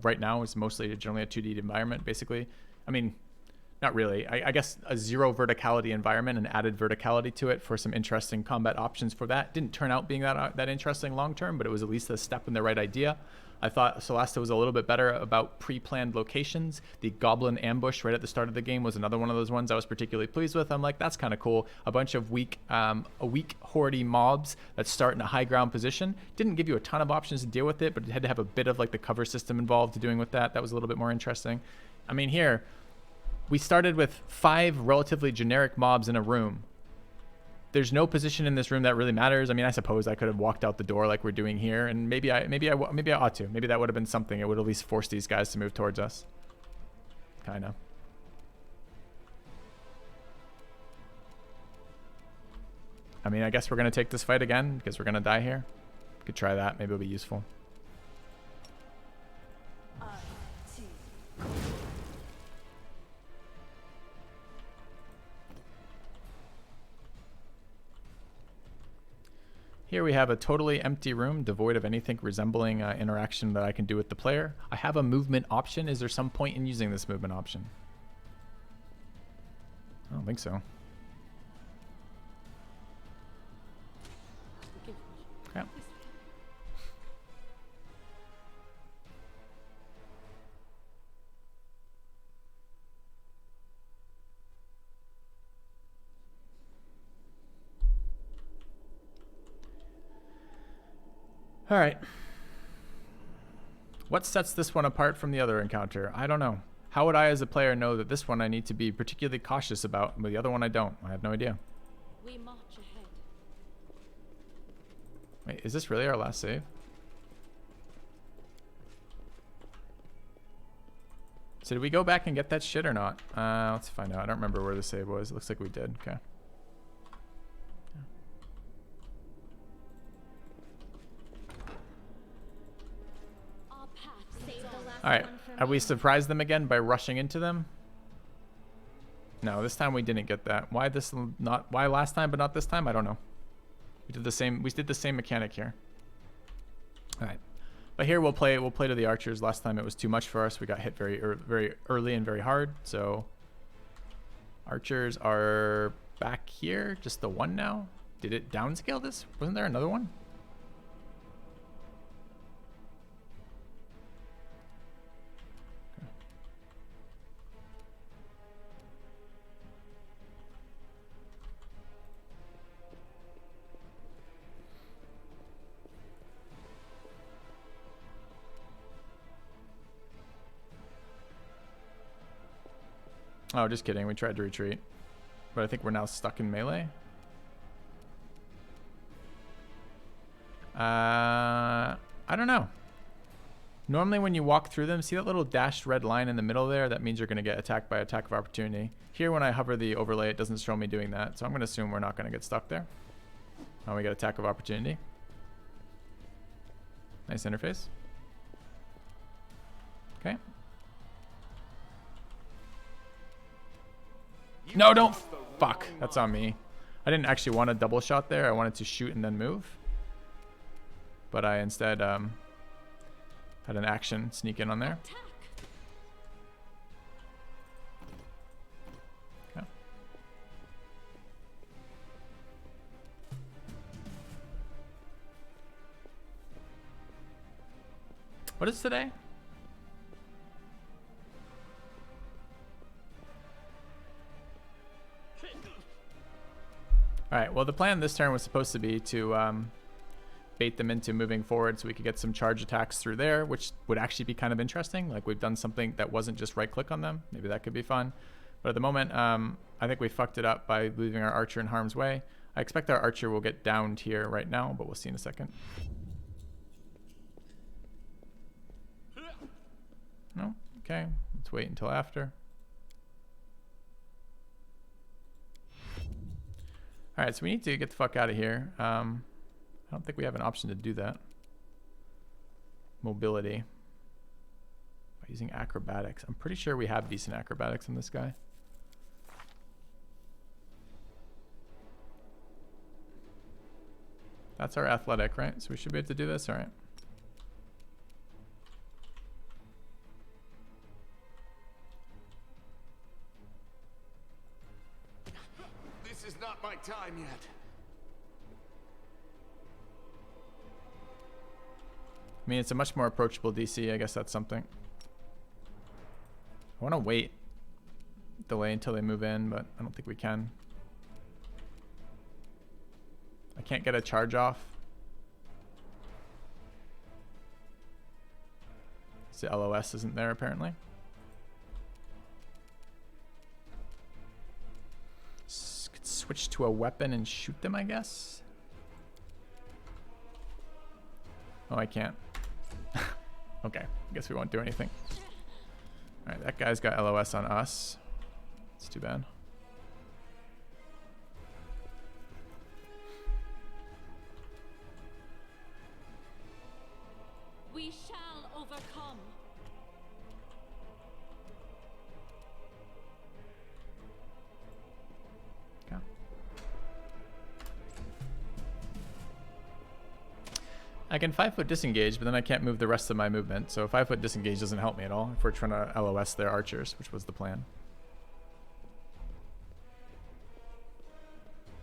right now is mostly generally a 2D environment, basically. I mean, not really. I guess a 0 verticality environment and added verticality to it for some interesting combat options for that. Didn't turn out being that interesting long term, but it was at least a step in the right idea. I thought Celeste was a little bit better about pre-planned locations. The goblin ambush right at the start of the game was another one of those ones I was particularly pleased with. I'm like, that's kind of cool. A bunch of weak hordy mobs that start in a high ground position. Didn't give you a ton of options to deal with it, but it had to have a bit of like the cover system involved to doing with that. That was a little bit more interesting. I mean, here, we started with 5 relatively generic mobs in a room. There's no position in this room that really matters. I mean, I suppose I could have walked out the door like we're doing here, and maybe I ought to. Maybe that would have been something. It would at least force these guys to move towards us. Kind of. I mean, I guess we're gonna take this fight again because we're gonna die here. Could try that. Maybe it'll be useful. Here we have a totally empty room, devoid of anything resembling interaction that I can do with the player. I have a movement option. Is there some point in using this movement option? I don't think so. Okay. All right. What sets this one apart from the other encounter? I don't know. How would I as a player know that this one I need to be particularly cautious about, but the other one I don't? I have no idea. We march ahead. Wait, is this really our last save? So did we go back and get that shit or not? Let's find out. I don't remember where the save was. It looks like we did. Okay. All right, have we surprised them again by rushing into them? No, this time we didn't get that. Why last time but not this time? I don't know. We did the same mechanic here. All right, but here we'll play to the archers. Last time it was too much for us. We got hit very early and very hard. So archers are back here. Just the one now. Did it downscale this? Wasn't there another one? Oh, just kidding. We tried to retreat. But I think we're now stuck in melee. I don't know. Normally when you walk through them, see that little dashed red line in the middle there? That means you're going to get attacked by attack of opportunity. Here when I hover the overlay, it doesn't show me doing that. So I'm going to assume we're not going to get stuck there. Oh, we get attack of opportunity. Nice interface. Okay. No, don't. Fuck. That's on me. I didn't actually want a double shot there. I wanted to shoot and then move. But I instead had an action sneak in on there. Okay. What is today? Alright, well the plan this turn was supposed to be to bait them into moving forward so we could get some charge attacks through there, which would actually be kind of interesting. Like we've done something that wasn't just right click on them. Maybe that could be fun. But at the moment, I think we fucked it up by leaving our archer in harm's way. I expect our archer will get downed here right now, but we'll see in a second. No? Okay, let's wait until after. Alright, so we need to get the fuck out of here. I don't think we have an option to do that. Mobility. By using acrobatics. I'm pretty sure we have decent acrobatics on this guy. That's our athletic, right? So we should be able to do this, alright. done yet. I mean, it's a much more approachable DC. I guess that's something. I want to wait, delay until they move in, but I don't think we can. I can't get a charge off. The LOS isn't there apparently. Could switch to a weapon and shoot them, I guess. Oh, I can't. Okay, I guess we won't do anything. All right, that guy's got LOS on us. It's too bad. We shall overcome. Okay. I can 5-foot disengage, but then I can't move the rest of my movement. So 5-foot disengage doesn't help me at all if we're trying to LOS their archers, which was the plan.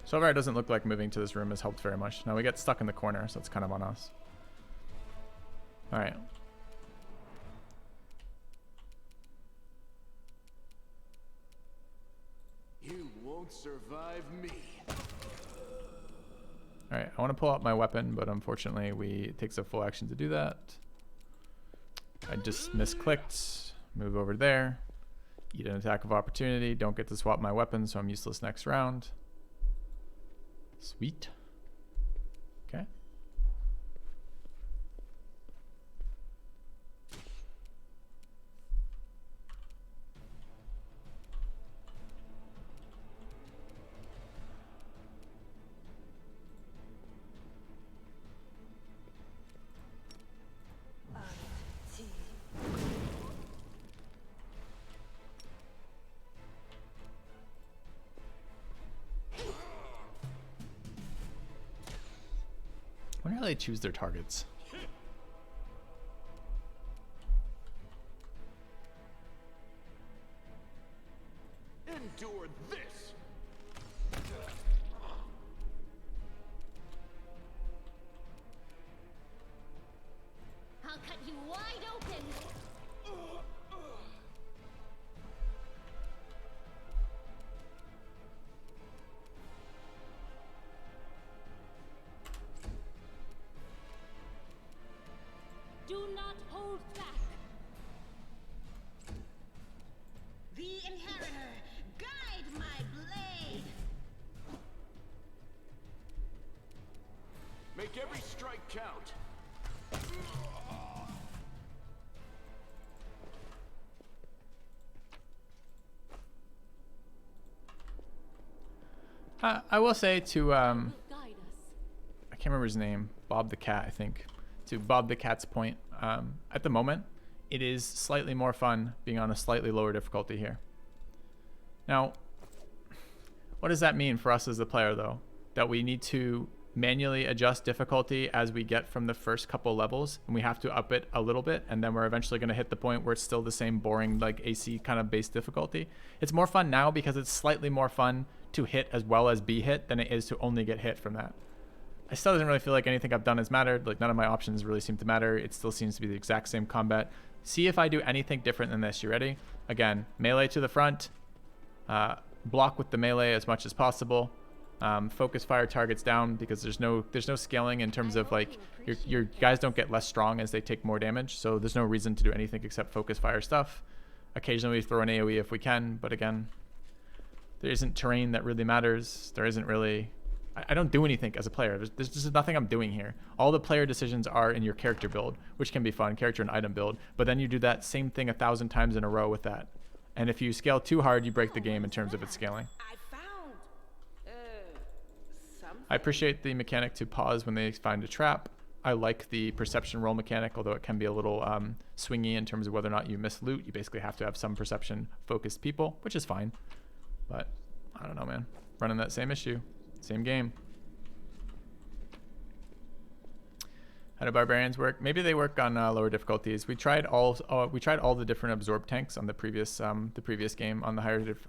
So far, it doesn't look like moving to this room has helped very much. Now we get stuck in the corner, so it's kind of on us. All right. You won't survive me. All right, I want to pull out my weapon, but unfortunately, it takes a full action to do that. I just misclicked. Move over there. Eat an attack of opportunity. Don't get to swap my weapon, so I'm useless next round. Sweet. Okay. I wonder how they choose their targets. Endure this. I'll cut you wide open. Do not hold back. The Inheritor, guide my blade! Make every strike count. I will say to Guide us. I can't remember his name, Bob the Cat, I think. To Bob the Cat's point, at the moment, it is slightly more fun being on a slightly lower difficulty here. Now, what does that mean for us as the player, though? That we need to manually adjust difficulty as we get from the first couple levels, and we have to up it a little bit, and then we're eventually going to hit the point where it's still the same boring, like AC kind of base difficulty. It's more fun now because it's slightly more fun to hit as well as be hit than it is to only get hit from that. I still doesn't really feel like anything I've done has mattered. Like, none of my options really seem to matter. It still seems to be the exact same combat. See if I do anything different than this. You ready? Again, melee to the front. Block with the melee as much as possible. Focus fire targets down because there's no scaling in terms of, like, your guys don't get less strong as they take more damage. So there's no reason to do anything except focus fire stuff. Occasionally we throw an AoE if we can, but again, there isn't terrain that really matters. There isn't really... I don't do anything as a player. There's just nothing I'm doing here. All the player decisions are in your character build, which can be fun, character and item build, but then you do that same thing 1,000 times in a row with that. And if you scale too hard, you break the game in terms of its scaling. I found something. I appreciate the mechanic to pause when they find a trap. I like the perception roll mechanic, although it can be a little swingy in terms of whether or not you miss loot. You basically have to have some perception focused people, which is fine. But I don't know, man. Running that same issue. Same game. How do barbarians work? Maybe they work on lower difficulties. We tried all the different absorb tanks on the previous game on the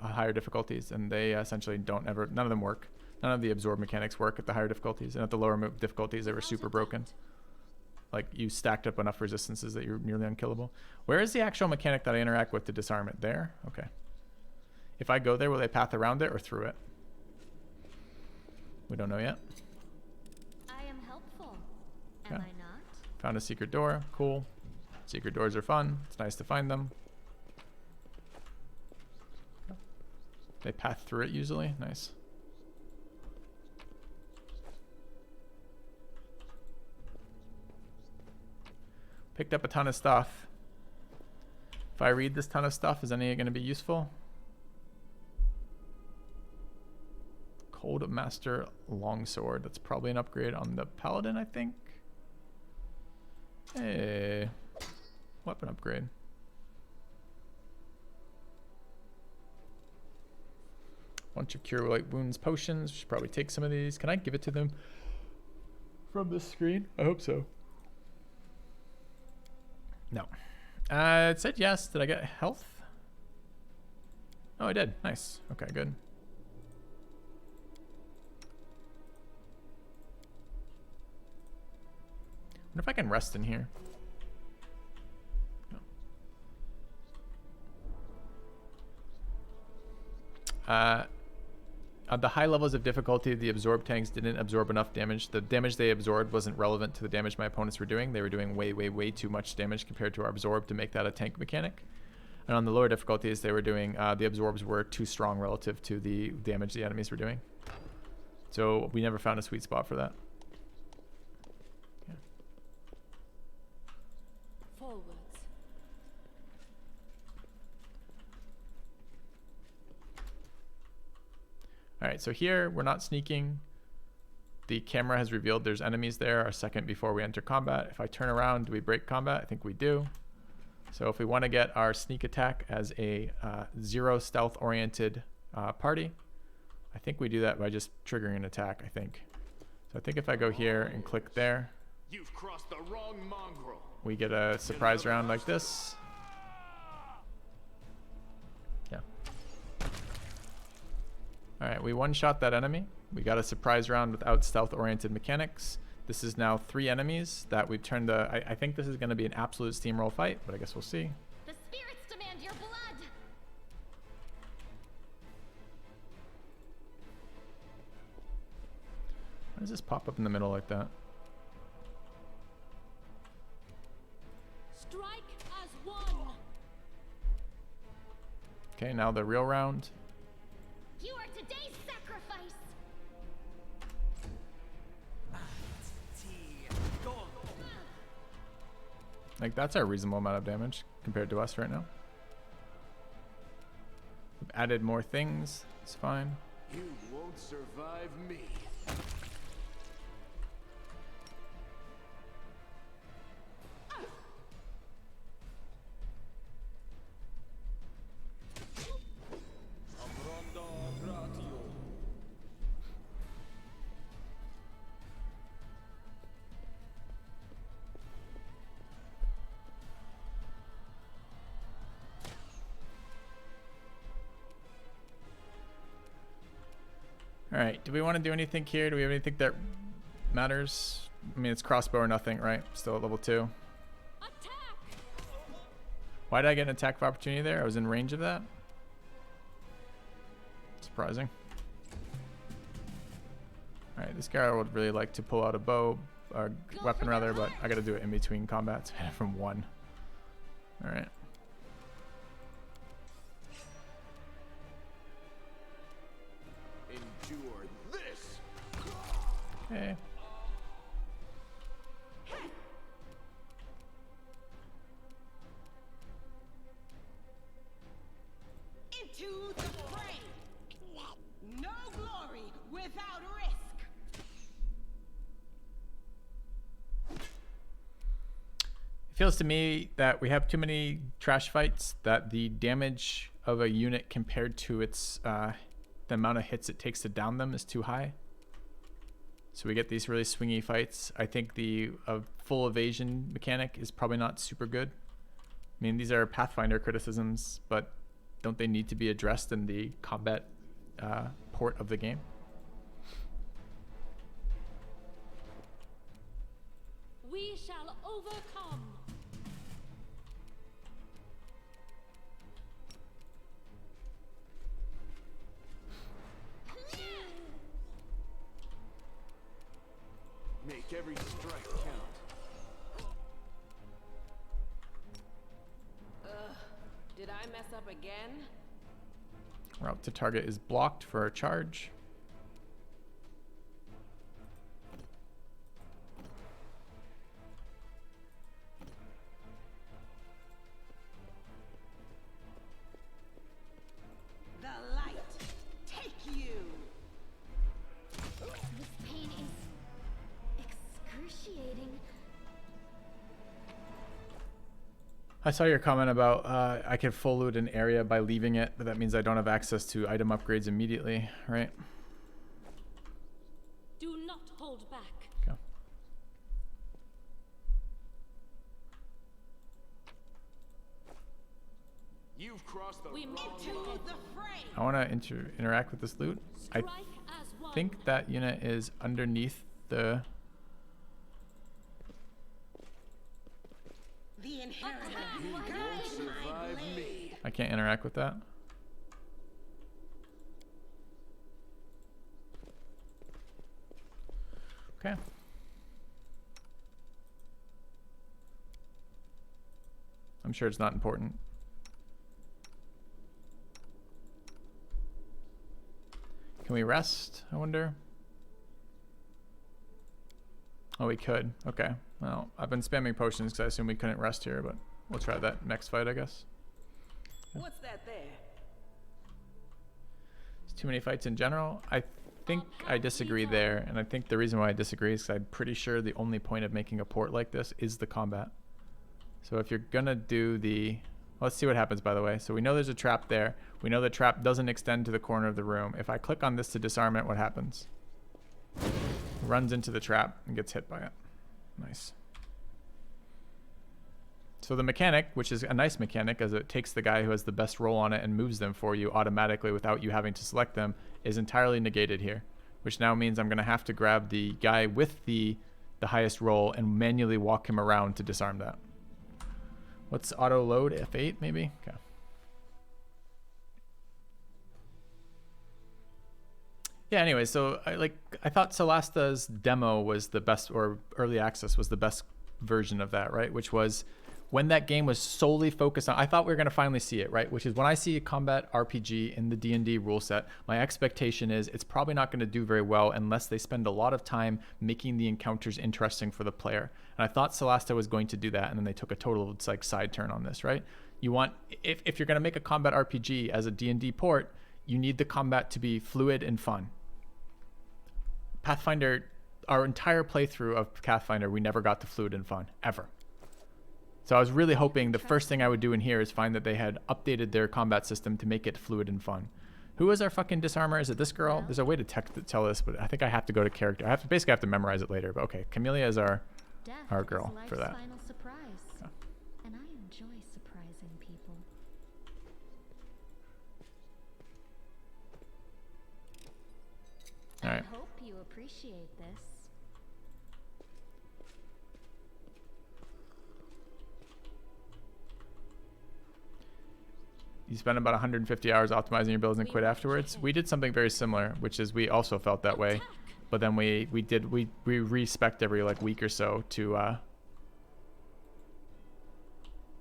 higher difficulties, and they essentially none of them work. None of the absorb mechanics work at the higher difficulties, and at the lower difficulties, they were super broken. Like, you stacked up enough resistances that you're nearly unkillable. Where is the actual mechanic that I interact with to disarm it? There? Okay. If I go there, will they path around it or through it? We don't know yet. I am helpful. Am Okay. I not? Found a secret door. Cool. Secret doors are fun. It's nice to find them. They path through it usually. Nice. Picked up a ton of stuff. If I read this ton of stuff, is any of it going to be useful? Cold Master Longsword. That's probably an upgrade on the Paladin, I think. Hey. Weapon upgrade. Bunch of Cure Light Wounds potions. Should probably take some of these. Can I give it to them from this screen? I hope so. No. It said yes. Did I get health? Oh, I did. Nice. Okay, good. Wonder if I can rest in here. No. At the high levels of difficulty, the absorb tanks didn't absorb enough damage. The damage they absorbed wasn't relevant to the damage my opponents were doing. They were doing way too much damage compared to our absorb to make that a tank mechanic. And on the lower difficulties, they were doing, the absorbs were too strong relative to the damage the enemies were doing. So we never found a sweet spot for that. Yeah. Forwards. All right, so here we're not sneaking. The camera has revealed there's enemies there a second before we enter combat. If I turn around, do we break combat? I think we do. So if we want to get our sneak attack as a 0 stealth oriented party, I think we do that by just triggering an attack, I think. So I think if I go here and click there, You've crossed the wrong mongrel. we get a surprise round like this. Yeah. All right, we one-shot that enemy. We got a surprise round without stealth-oriented mechanics. This is now 3 enemies that we've turned the... I think this is going to be an absolute steamroll fight, but I guess we'll see. The spirits demand your blood. Why does this pop up in the middle like that? Strike as one. Okay, now the real round. You are today's sacrifice. Like, that's a reasonable amount of damage compared to us right now. We've added more things. It's fine. You won't survive me. All right, do we want to do anything here? Do we have anything that matters? I mean, it's crossbow or nothing, right? Still at level 2. Attack! Why did I get an attack of opportunity there? I was in range of that. Surprising. All right, this guy would really like to pull out a bow, or weapon rather, but I got to do it in between combats. From 1. All right. Endure this. Okay. Into the fray. No glory without risk. It feels to me that we have too many trash fights, that the damage of a unit compared to its the amount of hits it takes to down them is too high. So we get these really swingy fights. I think the full evasion mechanic is probably not super good. I mean, these are Pathfinder criticisms, but don't they need to be addressed in the combat port of the game? shall overcome. Make every strike count. Did I mess up again? Route to target is blocked for a charge. The light, take you. This pain is excruciating. I saw your comment about I can full loot an area by leaving it, but that means I don't have access to item upgrades immediately, right? Do not hold back. Okay. You've crossed the wrong Into line. the fray. I want to interact with this loot. I Strike as one. think that unit is underneath the... The inheritor. You won't survive me. I can't interact with that. Okay. I'm sure it's not important. Can we rest, I wonder? Oh, we could. Okay. Well, I've been spamming potions because I assume we couldn't rest here, but we'll try that next fight, I guess. What's that there? There's too many fights in general. I think I disagree there, and I think the reason why I disagree is because I'm pretty sure the only point of making a port like this is the combat. So if you're gonna do the... Let's see what happens, by the way. So we know there's a trap there. We know the trap doesn't extend to the corner of the room. If I click on this to disarm it, what happens? Runs into the trap and gets hit by it. Nice. So the mechanic, which is a nice mechanic as it takes the guy who has the best roll on it and moves them for you automatically without you having to select them, is entirely negated here. Which now means I'm going to have to grab the guy with the highest roll and manually walk him around to disarm that. What's auto load? F8 maybe? Okay. Yeah, anyway, so I thought Celasta's demo was the best, or early access was the best version of that, right? Which was when that game was solely focused on, I thought we were going to finally see it, right? Which is when I see a combat RPG in the D&D rule set, my expectation is it's probably not going to do very well unless they spend a lot of time making the encounters interesting for the player. And I thought Celasta was going to do that, and then they took a total side turn on this, right? You want, if you're going to make a combat RPG as a D&D port, you need the combat to be fluid and fun. Pathfinder, our entire playthrough of Pathfinder, we never got to fluid and fun, ever. So I was really hoping the first thing I would do in here is find that they had updated their combat system to make it fluid and fun. Who is our fucking disarmer? Is it this girl? There's a way to tell this, but I think I have to go to character. I basically have to memorize it later, but okay. Camellia is our girl for that. Final surprise. Yeah. And I enjoy surprising people. All right. I hope you appreciate this. You spend about 150 hours optimizing your builds and quit afterwards. We did something very similar, which is we also felt that way, but then we respect every week or so to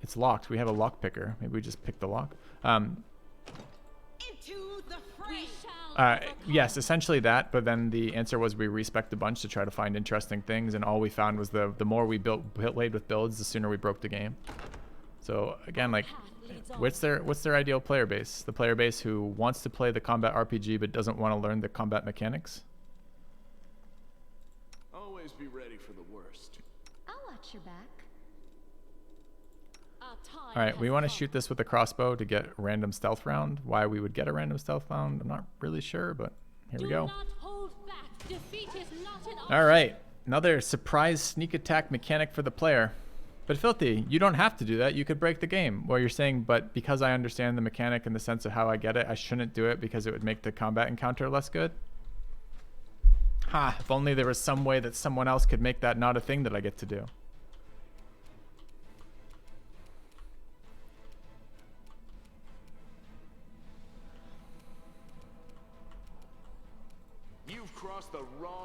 it's locked. We have a lock picker. Maybe we just pick the lock. Into the fray. Yes, essentially that, but then the answer was we respect a bunch to try to find interesting things, and all we found was the more we played with builds, the sooner we broke the game. So again, what's their ideal player base? The player base who wants to play the combat RPG but doesn't want to learn the combat mechanics? Always be ready for the worst. I'll watch your back. All right, we want to shoot this with a crossbow to get a random stealth round. Why we would get a random stealth round, I'm not really sure, but here we go. All right, another surprise sneak attack mechanic for the player. But Filthy, you don't have to do that. You could break the game. Well, you're saying, but because I understand the mechanic in the sense of how I get it, I shouldn't do it because it would make the combat encounter less good? Ha, if only there was some way that someone else could make that not a thing that I get to do.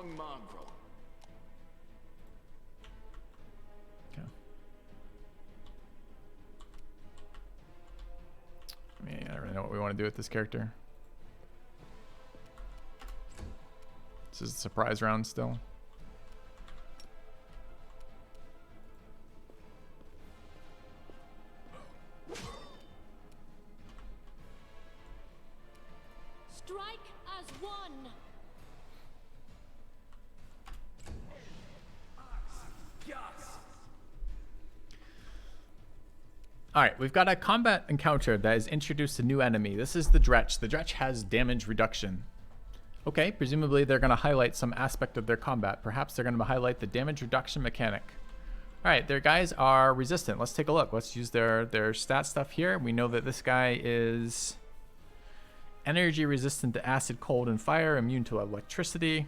wrong mongrel. Okay. I mean, I don't really know what we want to do with this character. This is a surprise round still. Strike as one. Alright, we've got a combat encounter that has introduced a new enemy. This is the Dretch. The Dretch has damage reduction. Okay, presumably they're going to highlight some aspect of their combat. Perhaps they're going to highlight the damage reduction mechanic. Alright, their guys are resistant. Let's take a look. Let's use their stat stuff here. We know that this guy is energy resistant to acid, cold, and fire, immune to electricity.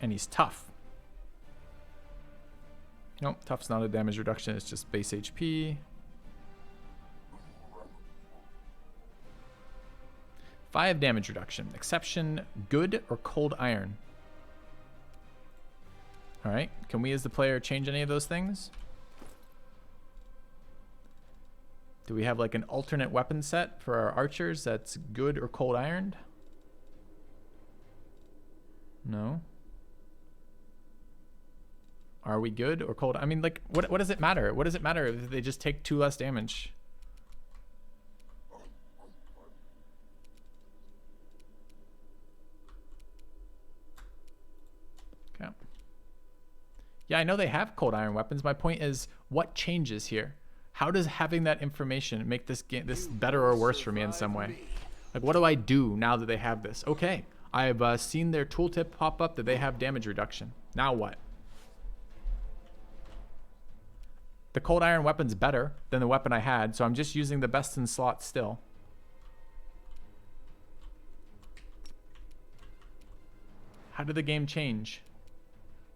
And he's tough. Nope, tough's not a damage reduction, it's just base HP. 5 damage reduction. Exception, good or cold iron. Alright, can we as the player change any of those things? Do we have like an alternate weapon set for our archers that's good or cold ironed? No. Are we good or cold? I mean, like, what does it matter? What does it matter if they just take 2 less damage? Okay. Yeah, I know they have cold iron weapons. My point is, what changes here? How does having that information make this game better or worse for me in some way? Like, what do I do now that they have this? Okay, I've seen their tooltip pop up that they have damage reduction. Now what? The cold iron weapon's better than the weapon I had, so I'm just using the best in slot still. How did the game change?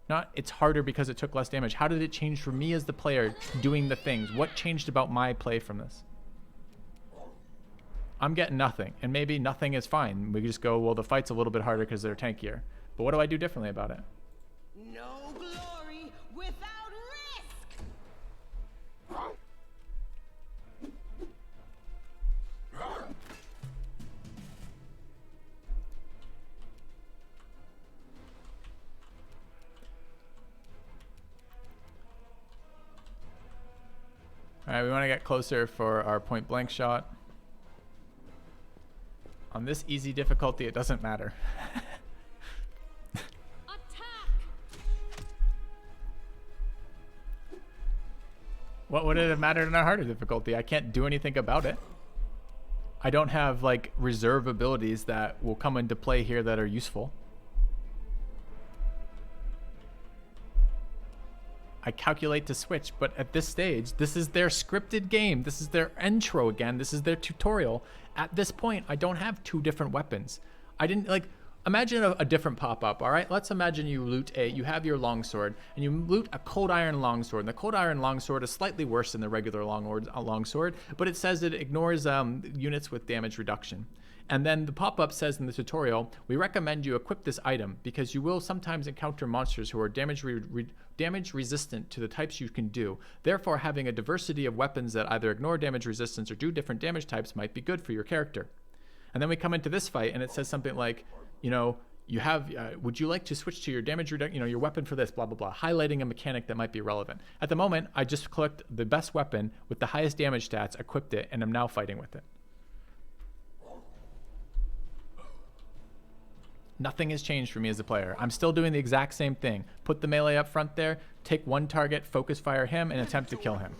Not it's harder because it took less damage. How did it change for me as the player doing the things? What changed about my play from this? I'm getting nothing, and maybe nothing is fine. We just go, well, the fight's a little bit harder because they're tankier. But what do I do differently about it? No glory without risk. All right, we want to get closer for our point blank shot. On this easy difficulty, it doesn't matter. What would it have mattered in a harder difficulty? I can't do anything about it. I don't have like reserve abilities that will come into play here that are useful. I calculate to switch, but at this stage, this is their scripted game. This is their intro again. This is their tutorial. At this point, I don't have 2 different weapons. I didn't like, imagine a different pop-up, all right? Let's imagine you you have your longsword, and you loot a cold iron longsword. And the cold iron longsword is slightly worse than the regular longsword, but it says it ignores units with damage reduction. And then the pop-up says in the tutorial, we recommend you equip this item because you will sometimes encounter monsters who are damage resistant to the types you can do. Therefore, having a diversity of weapons that either ignore damage resistance or do different damage types might be good for your character. And then we come into this fight and it says something like, you know, you have, would you like to switch to your damage reduction, you know, your weapon for this, blah, blah, blah, highlighting a mechanic that might be relevant. At the moment, I just clicked the best weapon with the highest damage stats, equipped it, and I'm now fighting with it. Nothing has changed for me as a player. I'm still doing the exact same thing. Put the melee up front there, take one target, focus fire him, and attempt to kill him.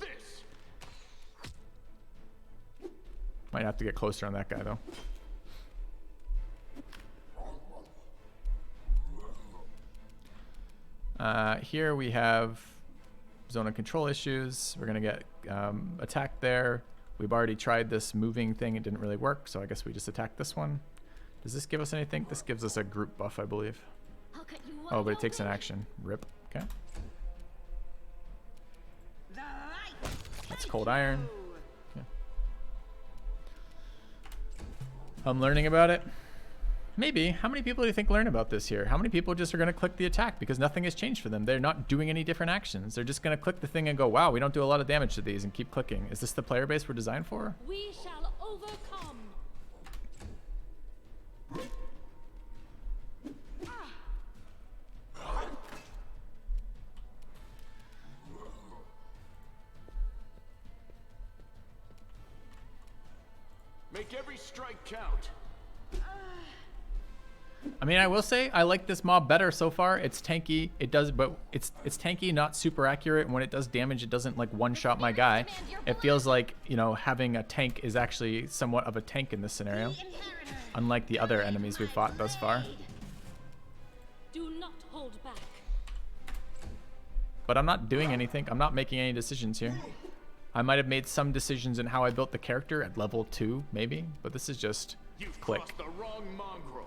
Might have to get closer on that guy, though. Here we have zone of control issues. We're going to get attacked there. We've already tried this moving thing. It didn't really work, so I guess we just attacked this one. Does this give us anything? This gives us a group buff, I believe. Oh, but it takes an action. Rip. Okay. That's cold iron. Okay. I'm learning about it. Maybe. How many people do you think learn about this here? How many people just are going to click the attack because nothing has changed for them? They're not doing any different actions. They're just going to click the thing and go, wow, we don't do a lot of damage to these, and keep clicking. Is this the player base we're designed for? We shall overcome. Make every strike count. I mean, I will say I like this mob better so far. It's tanky. It does, but it's tanky, not super accurate. And when it does damage, it doesn't like one-shot my guy. It feels like, you know, having a tank is actually somewhat of a tank in this scenario, unlike the other enemies we've fought thus far. Do not hold back. But I'm not doing anything. I'm not making any decisions here. I might have made some decisions in how I built the character at level 2, maybe, but this is just click. You've crossed the wrong mongrel.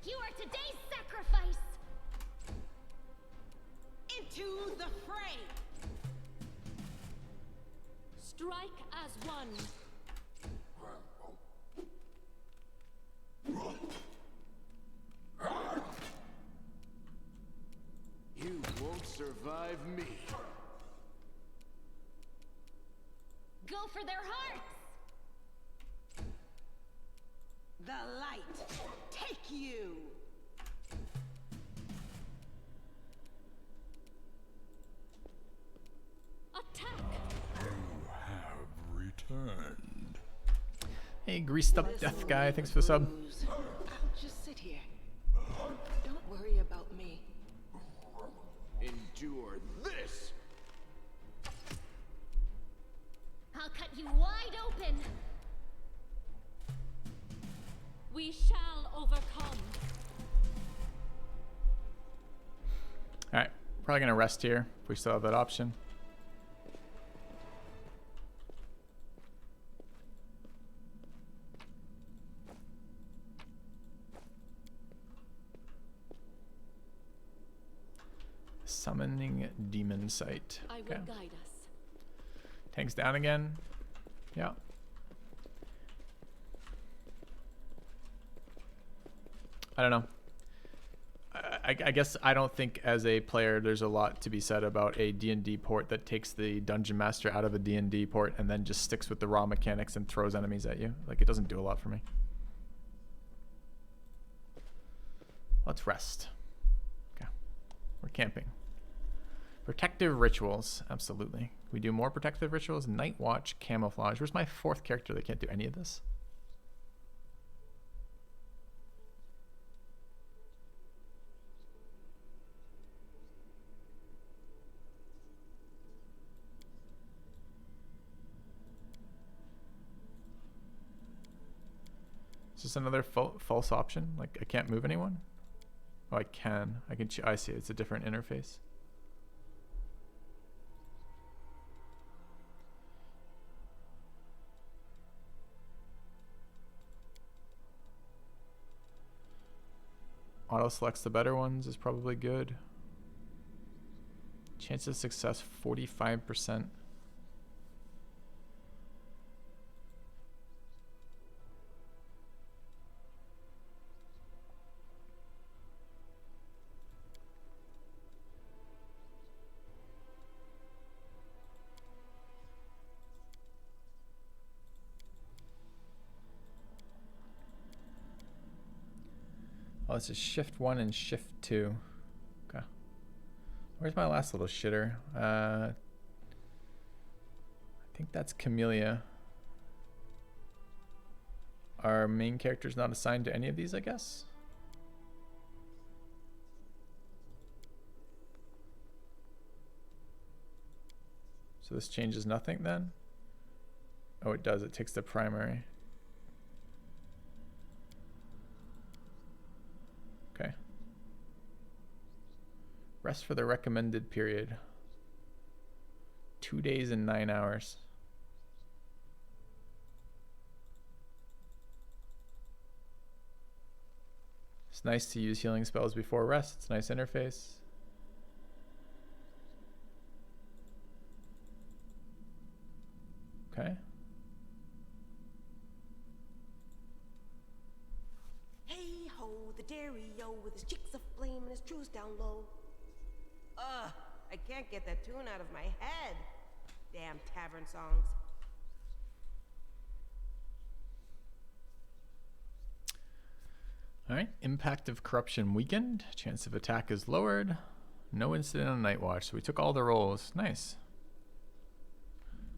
You are today's sacrifice. Into the fray. Strike as one. You won't survive me. Go for their hearts. The light, take you! Attack! You have returned. Hey, greased up death guy, thanks for the sub. I'll just sit here. Don't worry about me. Endure this! I'll cut you wide open. We shall overcome. Alright, probably gonna rest here if we still have that option. Summoning demon sight. I will guide us. Tank's down again. Yeah. I don't know. I guess I don't think as a player there's a lot to be said about a D&D port that takes the Dungeon Master out of a D&D port and then just sticks with the raw mechanics and throws enemies at you. Like, it doesn't do a lot for me. Let's rest. Okay. We're camping. Protective rituals. Absolutely. We do more protective rituals. Night watch, camouflage. Where's my fourth character that can't do any of this? Is this another false option? Like, I can't move anyone? Oh, I can. I see. It's a different interface. Auto selects the better ones is probably good. Chance of success 45%. Oh, it's a shift 1 and shift 2. Okay. Where's my last little shitter? I think that's Camellia. Our main character's not assigned to any of these, I guess? So this changes nothing then? Oh, it does. It takes the primary. Okay. Rest for the recommended period. 2 days and 9 hours. It's nice to use healing spells before rest. It's a nice interface. Okay. Hey ho, the dairy-o with his cheeks aflame and his juice down low. Ugh, I can't get that tune out of my head. Damn tavern songs. All right. Impact of corruption weakened. Chance of attack is lowered. No incident on Night Watch. So we took all the rolls. Nice.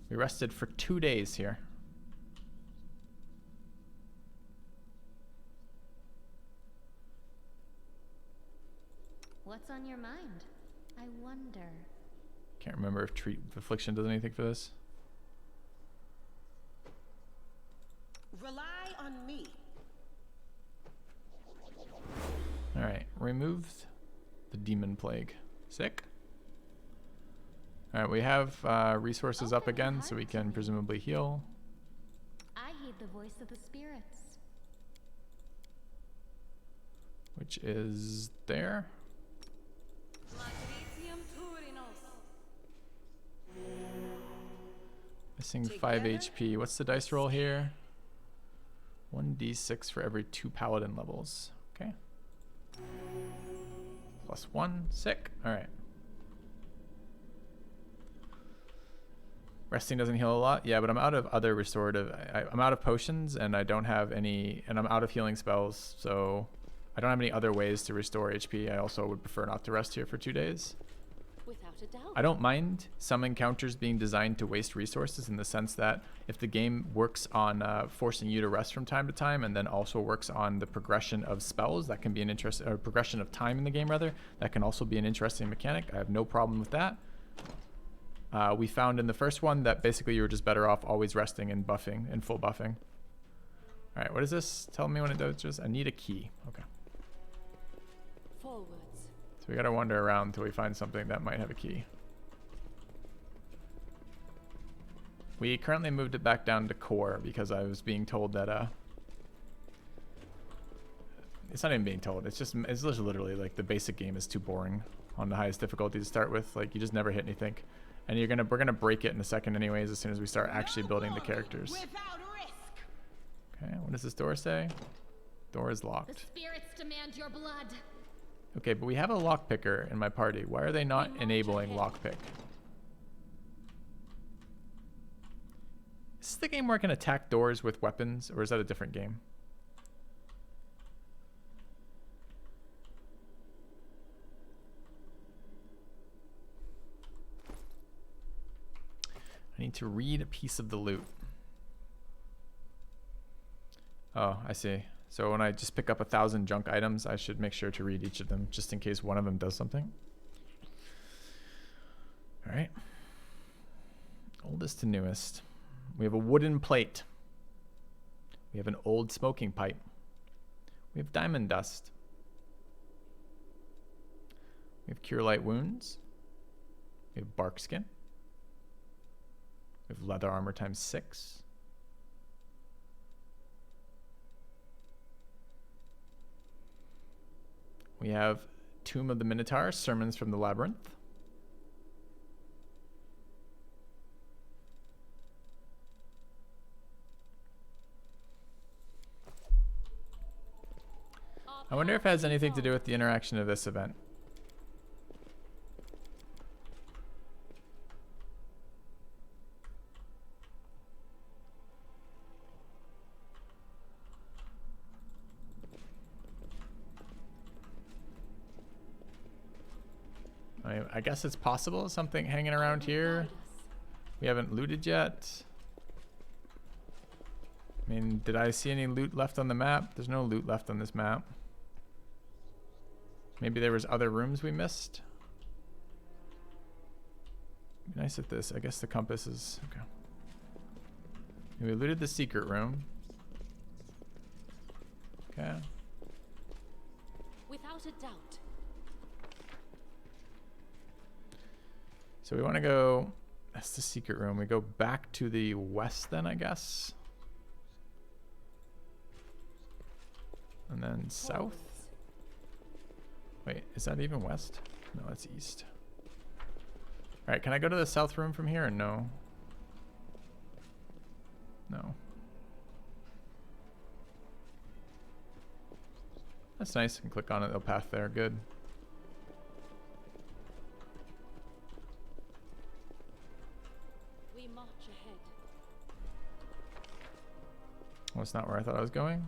We rested for 2 days here. What's on your mind? I wonder. Can't remember if Treat with Affliction does anything for this. Rely on me. All right. Removed the Demon Plague. Sick. All right. We have resources up again, so we can presumably heal. I heed the voice of the spirits. Which is there. Missing 5 HP. What's the dice roll here? 1d6 for every 2 paladin levels. Okay. +1. Sick. Alright. Resting doesn't heal a lot. Yeah, but I'm out of other restorative. I'm out of potions, and I don't have any... And I'm out of healing spells, so... I don't have any other ways to restore HP. I also would prefer not to rest here for 2 days. Without a doubt. I don't mind some encounters being designed to waste resources, in the sense that if the game works on forcing you to rest from time to time, and then also works on the progression of spells, that can be an interesting, or progression of time in the game rather, that can also be an interesting mechanic. I have no problem with that. We found in the first one that basically you were just better off always resting and buffing, and full buffing. All right, what is this? Tell me when it does. Just I need a key. Okay. Forwards. So we gotta wander around until we find something that might have a key. We currently moved it back down to core because I was being told that it's not even being told. It's just literally like the basic game is too boring on the highest difficulty to start with. Like you just never hit anything, and we're gonna break it in a second anyways as soon as we start actually building the characters. Okay, what does this door say? Door is locked. The spirits demand your blood. Okay, but we have a lockpicker in my party. Why are they not enabling lockpick? Is this the game where I can attack doors with weapons, or is that a different game? I need to read a piece of the loot. Oh, I see. So when I just pick up 1,000 junk items, I should make sure to read each of them, just in case one of them does something. All right. Oldest to newest. We have a wooden plate. We have an old smoking pipe. We have diamond dust. We have cure light wounds. We have bark skin. We have leather armor ×6. We have Tomb of the Minotaur, Sermons from the Labyrinth. I wonder if it has anything to do with the interaction of this event. I guess it's possible. Something hanging around here. We haven't looted yet. I mean, did I see any loot left on the map? There's no loot left on this map. Maybe there was other rooms we missed. Be nice at this. I guess the compass is... Okay. We looted the secret room. Okay. Without a doubt. So we want to go... That's the secret room. We go back to the west then, I guess. And then south. Wait, is that even west? No, that's east. All right, can I go to the south room from here or no? No. That's nice. I can click on it. It'll path there. Good. We march ahead. Well, that's not where I thought I was going.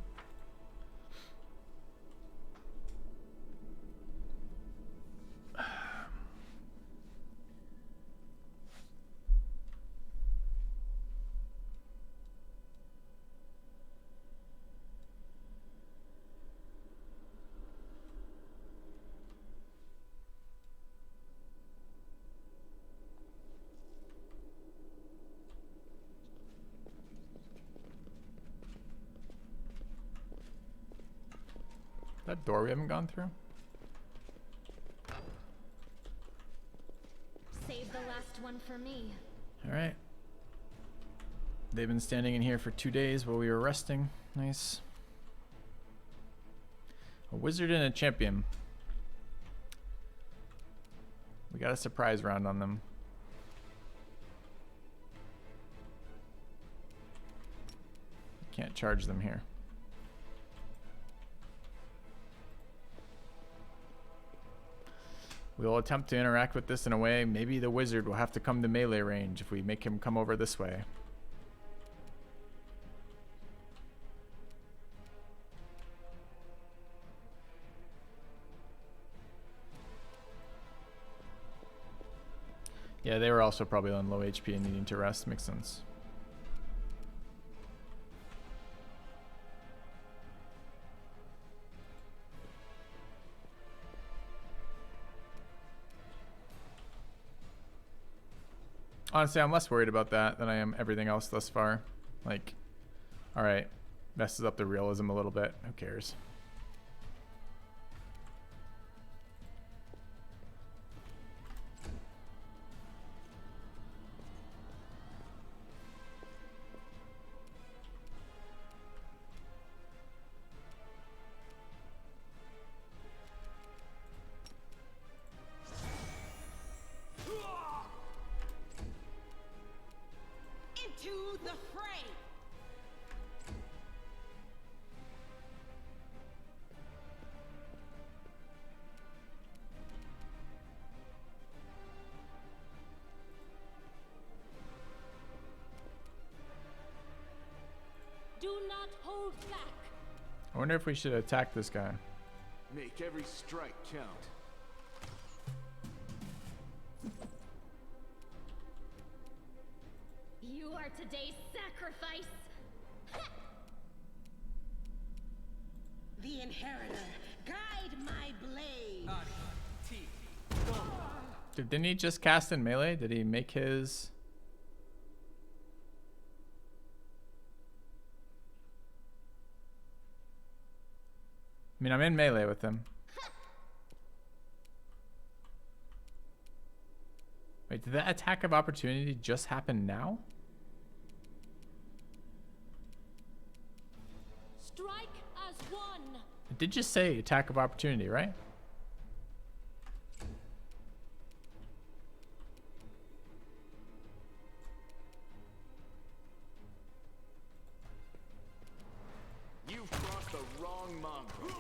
That door we haven't gone through? Save the last one for me. Alright. They've been standing in here for 2 days while we were resting. Nice. A wizard and a champion. We got a surprise round on them. Can't charge them here. We'll attempt to interact with this in a way. Maybe the wizard will have to come to melee range if we make him come over this way. Yeah, they were also probably on low HP and needing to rest. Makes sense. Honestly, I'm less worried about that than I am everything else thus far. Like, alright, messes up the realism a little bit. Who cares? Into the fray! Do not hold back. I wonder if we should attack this guy. Make every strike count. You are today's sacrifice. The Inheritor, guide my blade. Didn't he just cast in melee? Did he make his... I mean, I'm in melee with him. Wait, did that attack of opportunity just happen now? Strike as one. It did just say attack of opportunity, right? You've crossed the wrong mongrel.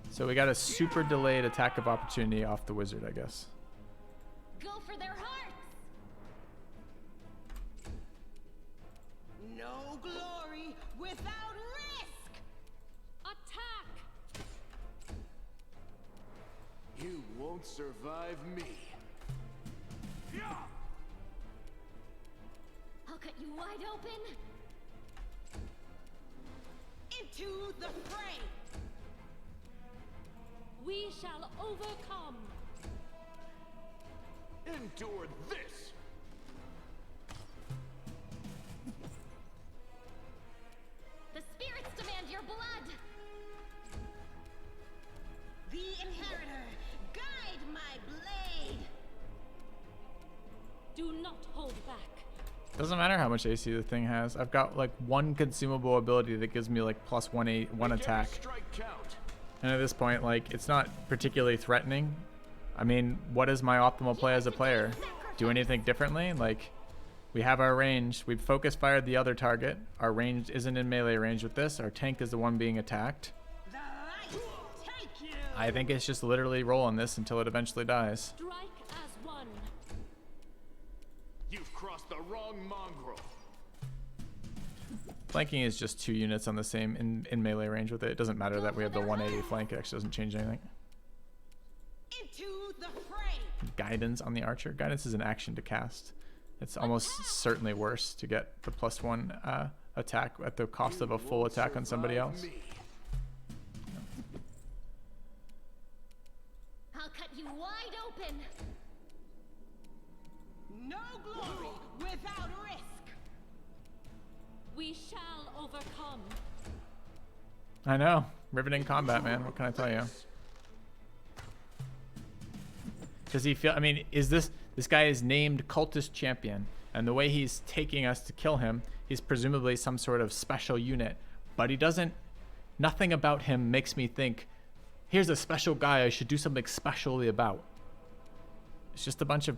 So we got a super delayed attack of opportunity off the wizard, I guess. Go for their hearts. No glory without risk! Attack. You won't survive me. I'll cut you wide open. Into the fray! We shall overcome. Endure this. The spirits demand your blood. The Inheritor, guide my blade! Do not hold back. Doesn't matter how much AC the thing has. I've got like one consumable ability that gives me like plus one attack. Strike count. And at this point, like, it's not particularly threatening. I mean, what is my optimal play as a player? Do anything differently? Like, We have our range. We've focus fired the other target. Our range isn't in melee range with this. Our tank is the one being attacked. I think it's just literally rolling this until it eventually dies. Strike as one. You've crossed the wrong mongrel. Flanking is just 2 units on the same in melee range with it. It doesn't matter that we have the 180 flank. It actually doesn't change anything. Into the fray. Guidance on the archer. Guidance is an action to cast. It's almost certainly worse to get the +1 attack at the cost of a full attack on somebody else. I'll cut you wide open. No glory without risk. We shall overcome. I know. Riveting combat, man. What can I tell you? Does he feel... I mean, is this guy is named Cultist Champion, and the way he's taking us to kill him, he's presumably some sort of special unit, but he doesn't... Nothing about him makes me think, here's a special guy I should do something specially about. It's just a bunch of...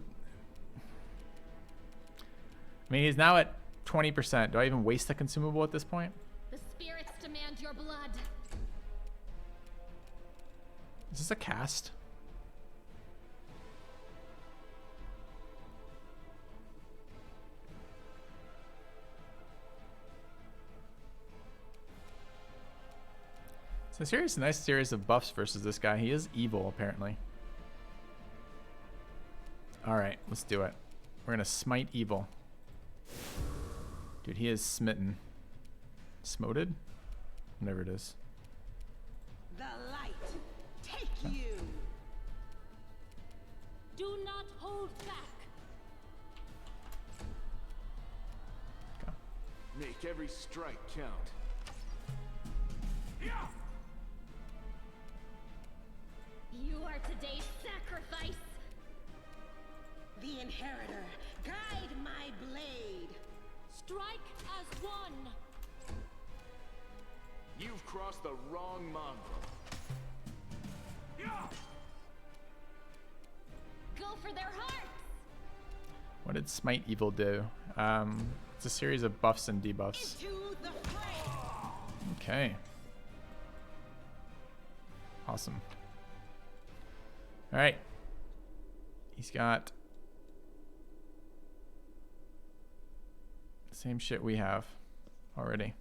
I mean, he's now at 20%. Do I even waste a consumable at this point? The spirits demand your blood. Is this a cast? It's a nice series of buffs versus this guy. He is evil, apparently. Alright, let's do it. We're gonna smite evil. Dude, he is smitten. Smoted? Whatever it is. The light take you. Do not hold back. Go. Make every strike count. You are today's sacrifice. The inheritor, guide my blade. Strike as one. You've crossed the wrong mongrel. Go for their hearts. What did smite evil do? It's a series of buffs and debuffs. Into the fray. Okay. Awesome. All right. He's got the same shit we have already.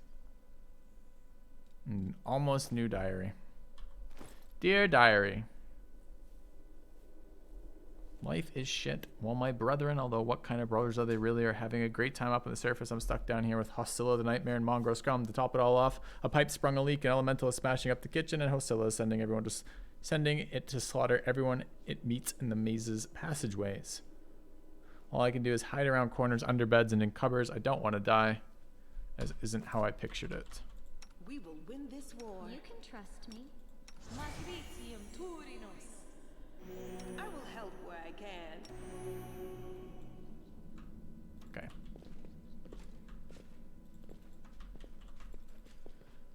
An almost new diary. Dear diary. Life is shit. Well, my brethren, although what kind of brothers are they really, are having a great time up on the surface. I'm stuck down here with Hostilla the Nightmare and Mongrel Scrum. To top it all off, a pipe sprung a leak, an elemental is smashing up the kitchen, and Hostilla is sending it to slaughter everyone it meets in the maze's passageways. All I can do is hide around corners, under beds, and in cupboards. I don't want to die, as isn't how I pictured it. We will win this war. You can trust me. I will help where I can. Okay.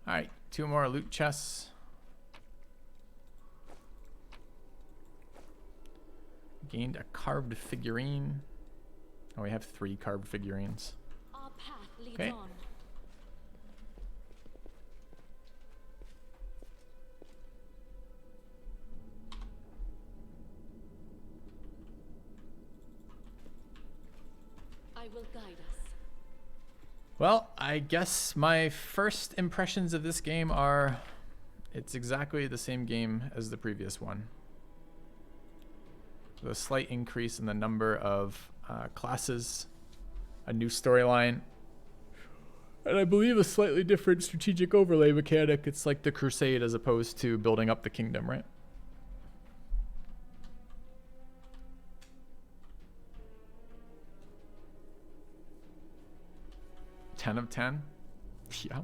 Alright, 2 more loot chests. Gained a carved figurine. Oh, we have 3 carved figurines. Our path leads Okay. on. I will guide us. Well, I guess my first impressions of this game are it's exactly the same game as the previous one. With a slight increase in the number of classes, a new storyline, and I believe a slightly different strategic overlay mechanic. It's like the Crusade as opposed to building up the kingdom, right? Ten of 10? Yeah.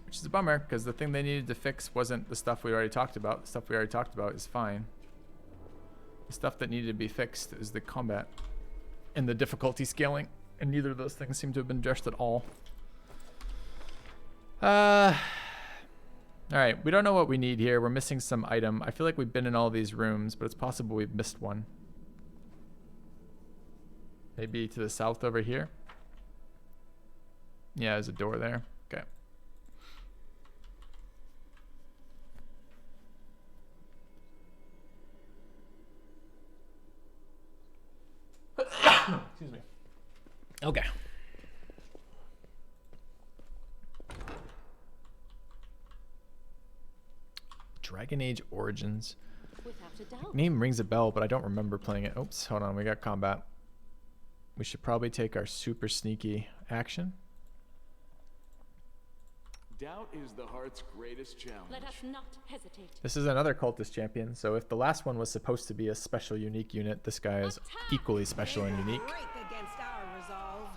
Which is a bummer, because the thing they needed to fix wasn't the stuff we already talked about. The stuff we already talked about is fine. The stuff that needed to be fixed is the combat and the difficulty scaling, and neither of those things seem to have been addressed at all. All right, we don't know what we need here. We're missing some item. I feel like we've been in all these rooms, but it's possible we've missed one. Maybe to the south over here. Yeah, there's a door there. Okay. Excuse me. Okay. Dragon Age Origins. Without a doubt. Name rings a bell, but I don't remember playing it. Oops, hold on. We got combat. We should probably take our super sneaky action. Doubt is the heart's greatest challenge. Let us not hesitate. This is another cultist champion, so if the last one was supposed to be a special unique unit, this guy is equally special and unique. Against our resolve.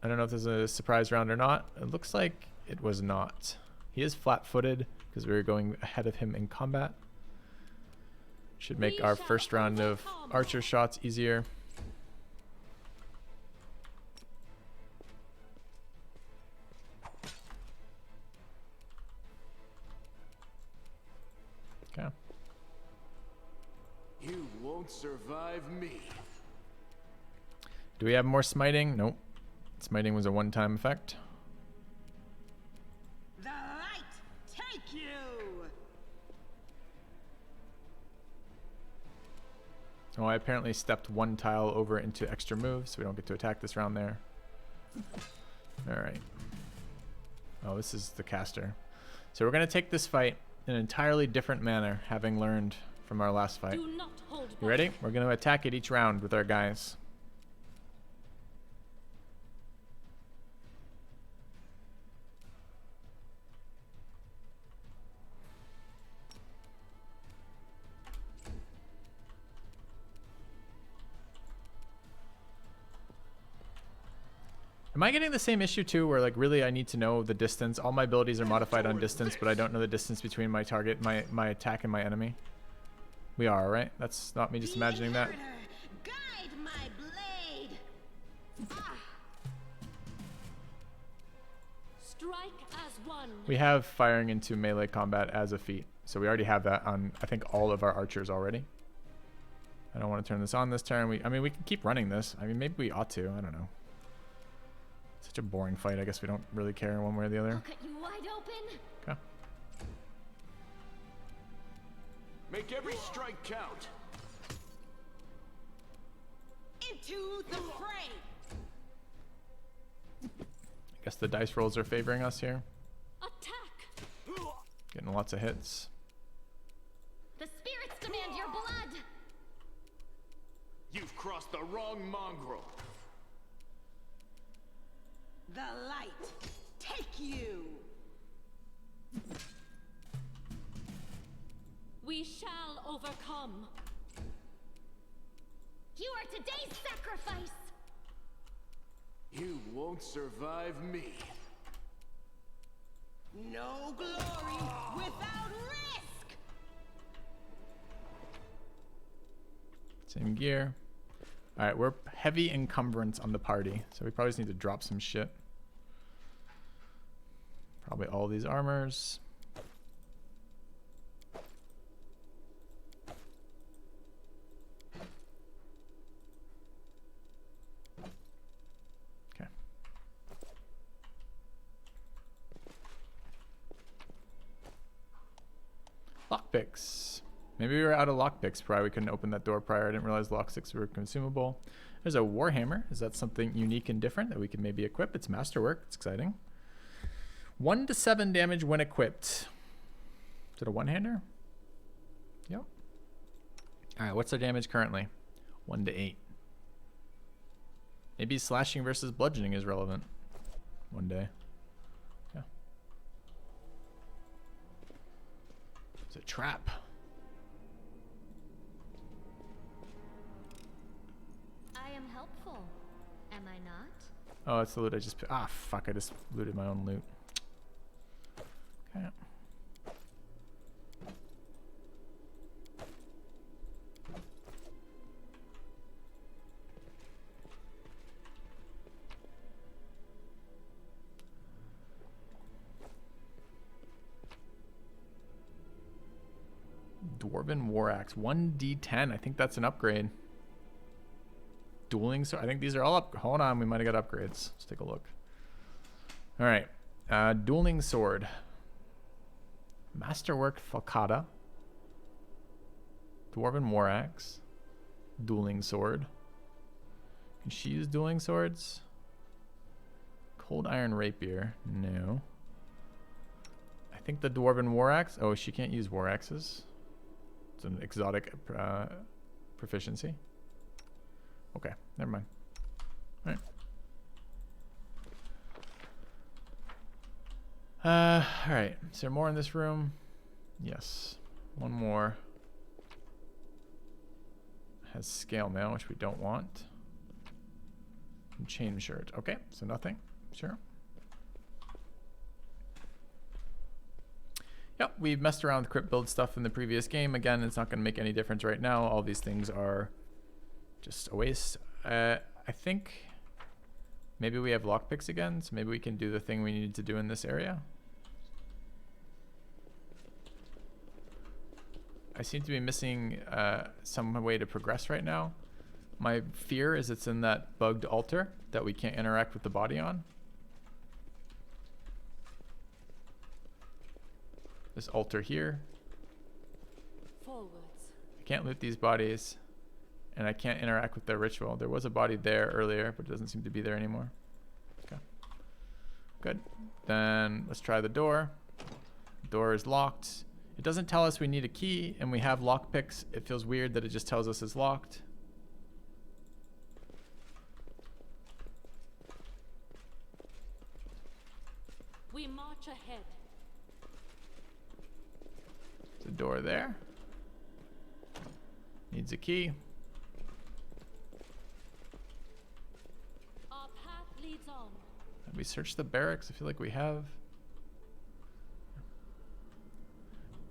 I don't know if this is a surprise round or not. It looks like it was not. He is flat-footed because we were going ahead of him in combat. Should make our first round of archer shots easier. Okay. You won't survive me. Do we have more smiting? Nope. Smiting was a one-time effect. The light take you. Oh, I apparently stepped one tile over into extra moves, so we don't get to attack this round there. Alright. Oh, this is the caster. So we're going to take this fight in an entirely different manner, having learned from our last fight. Do not hold You ready? We're going to attack it each round with our guys. Am I getting the same issue too, where like really I need to know the distance? All my abilities are modified on distance, but I don't know the distance between my target, my attack, and my enemy. We are, right? That's not me just imagining that. Guide my blade. Strike as one. We have firing into melee combat as a feat, so we already have that on I think all of our archers already. I don't want to turn this on this turn. I mean we can keep running this. I mean maybe we ought to. I don't know. Such a boring fight. I guess we don't really care one way or the other. I'll cut you wide open. Okay. Make every strike count. Into the fray. I guess the dice rolls are favoring us here. Attack. Getting lots of hits. The spirits demand your blood. You've crossed the wrong mongrel. The light take you. We shall overcome. You are today's sacrifice. You won't survive me. No glory without risk. Same gear. Alright, we're heavy encumbrance on the party, so we probably just need to drop some shit. Probably all these armors. Okay. Lockpicks. Maybe we were out of lockpicks. Probably we couldn't open that door prior. I didn't realize lockpicks were consumable. There's a warhammer. Is that something unique and different that we can maybe equip? It's masterwork. It's exciting. 1 to 7 damage when equipped. Is it a one-hander? Yep. Alright, what's our damage currently? 1 to 8. Maybe slashing versus bludgeoning is relevant. One day. Yeah. It's a trap. I am helpful. Am I not? Oh, that's the loot I just... Ah, fuck, I just looted my own loot. Okay. Dwarven War Axe. 1d10. I think that's an upgrade. Dueling sword. I think these are all up. Hold on. We might have got upgrades. Let's take a look. All right. Dueling sword. Masterwork Falcata. Dwarven War Axe. Dueling sword. Can she use dueling swords? Cold Iron Rapier. No. I think the Dwarven War Axe. Oh, she can't use War Axes. It's an exotic proficiency. Okay, never mind. All right. All right. Is there more in this room? Yes. One more. Has scale mail, which we don't want. And chain shirt. Okay, so nothing. Sure. Yep, we've messed around with crypt build stuff in the previous game. Again, it's not going to make any difference right now. All these things are just a waste. I think maybe we have lockpicks again, so maybe we can do the thing we need to do in this area. I seem to be missing some way to progress right now. My fear is it's in that bugged altar that we can't interact with the body on. This altar here. Forwards. I can't loot these bodies, and I can't interact with their ritual. There was a body there earlier, but it doesn't seem to be there anymore. Okay. Good. Then let's try the door. The door is locked. It doesn't tell us we need a key, and we have lockpicks. It feels weird that it just tells us it's locked. We march ahead. There's a door there. Needs a key. Our path leads on. Have we searched the barracks? I feel like we have.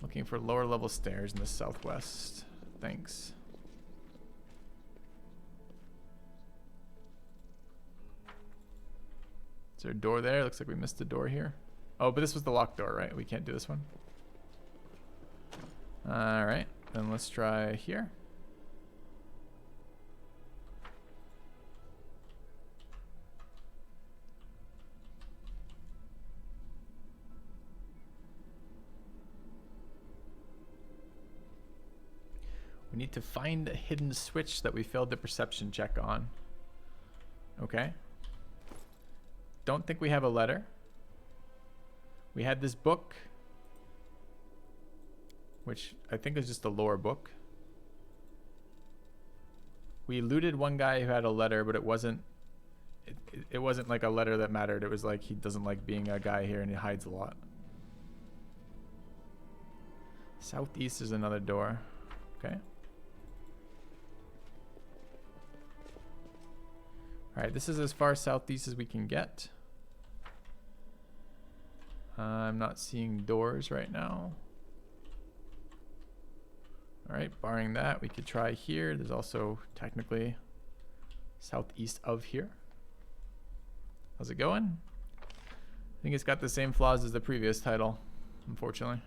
Looking for lower level stairs in the southwest. Thanks. Is there a door there? Looks like we missed a door here. Oh, but this was the locked door, right? We can't do this one. All right, then let's try here. We need to find a hidden switch that we failed the perception check on. Okay. Don't think we have a letter. We had this book, which I think is just a lore book. We looted one guy who had a letter, but it wasn't like a letter that mattered. It was like he doesn't like being a guy here and he hides a lot. Southeast is another door. Okay. All right, this is as far southeast as we can get. I'm not seeing doors right now. All right, barring that, we could try here. There's also technically southeast of here. How's it going? I think it's got the same flaws as the previous title, unfortunately.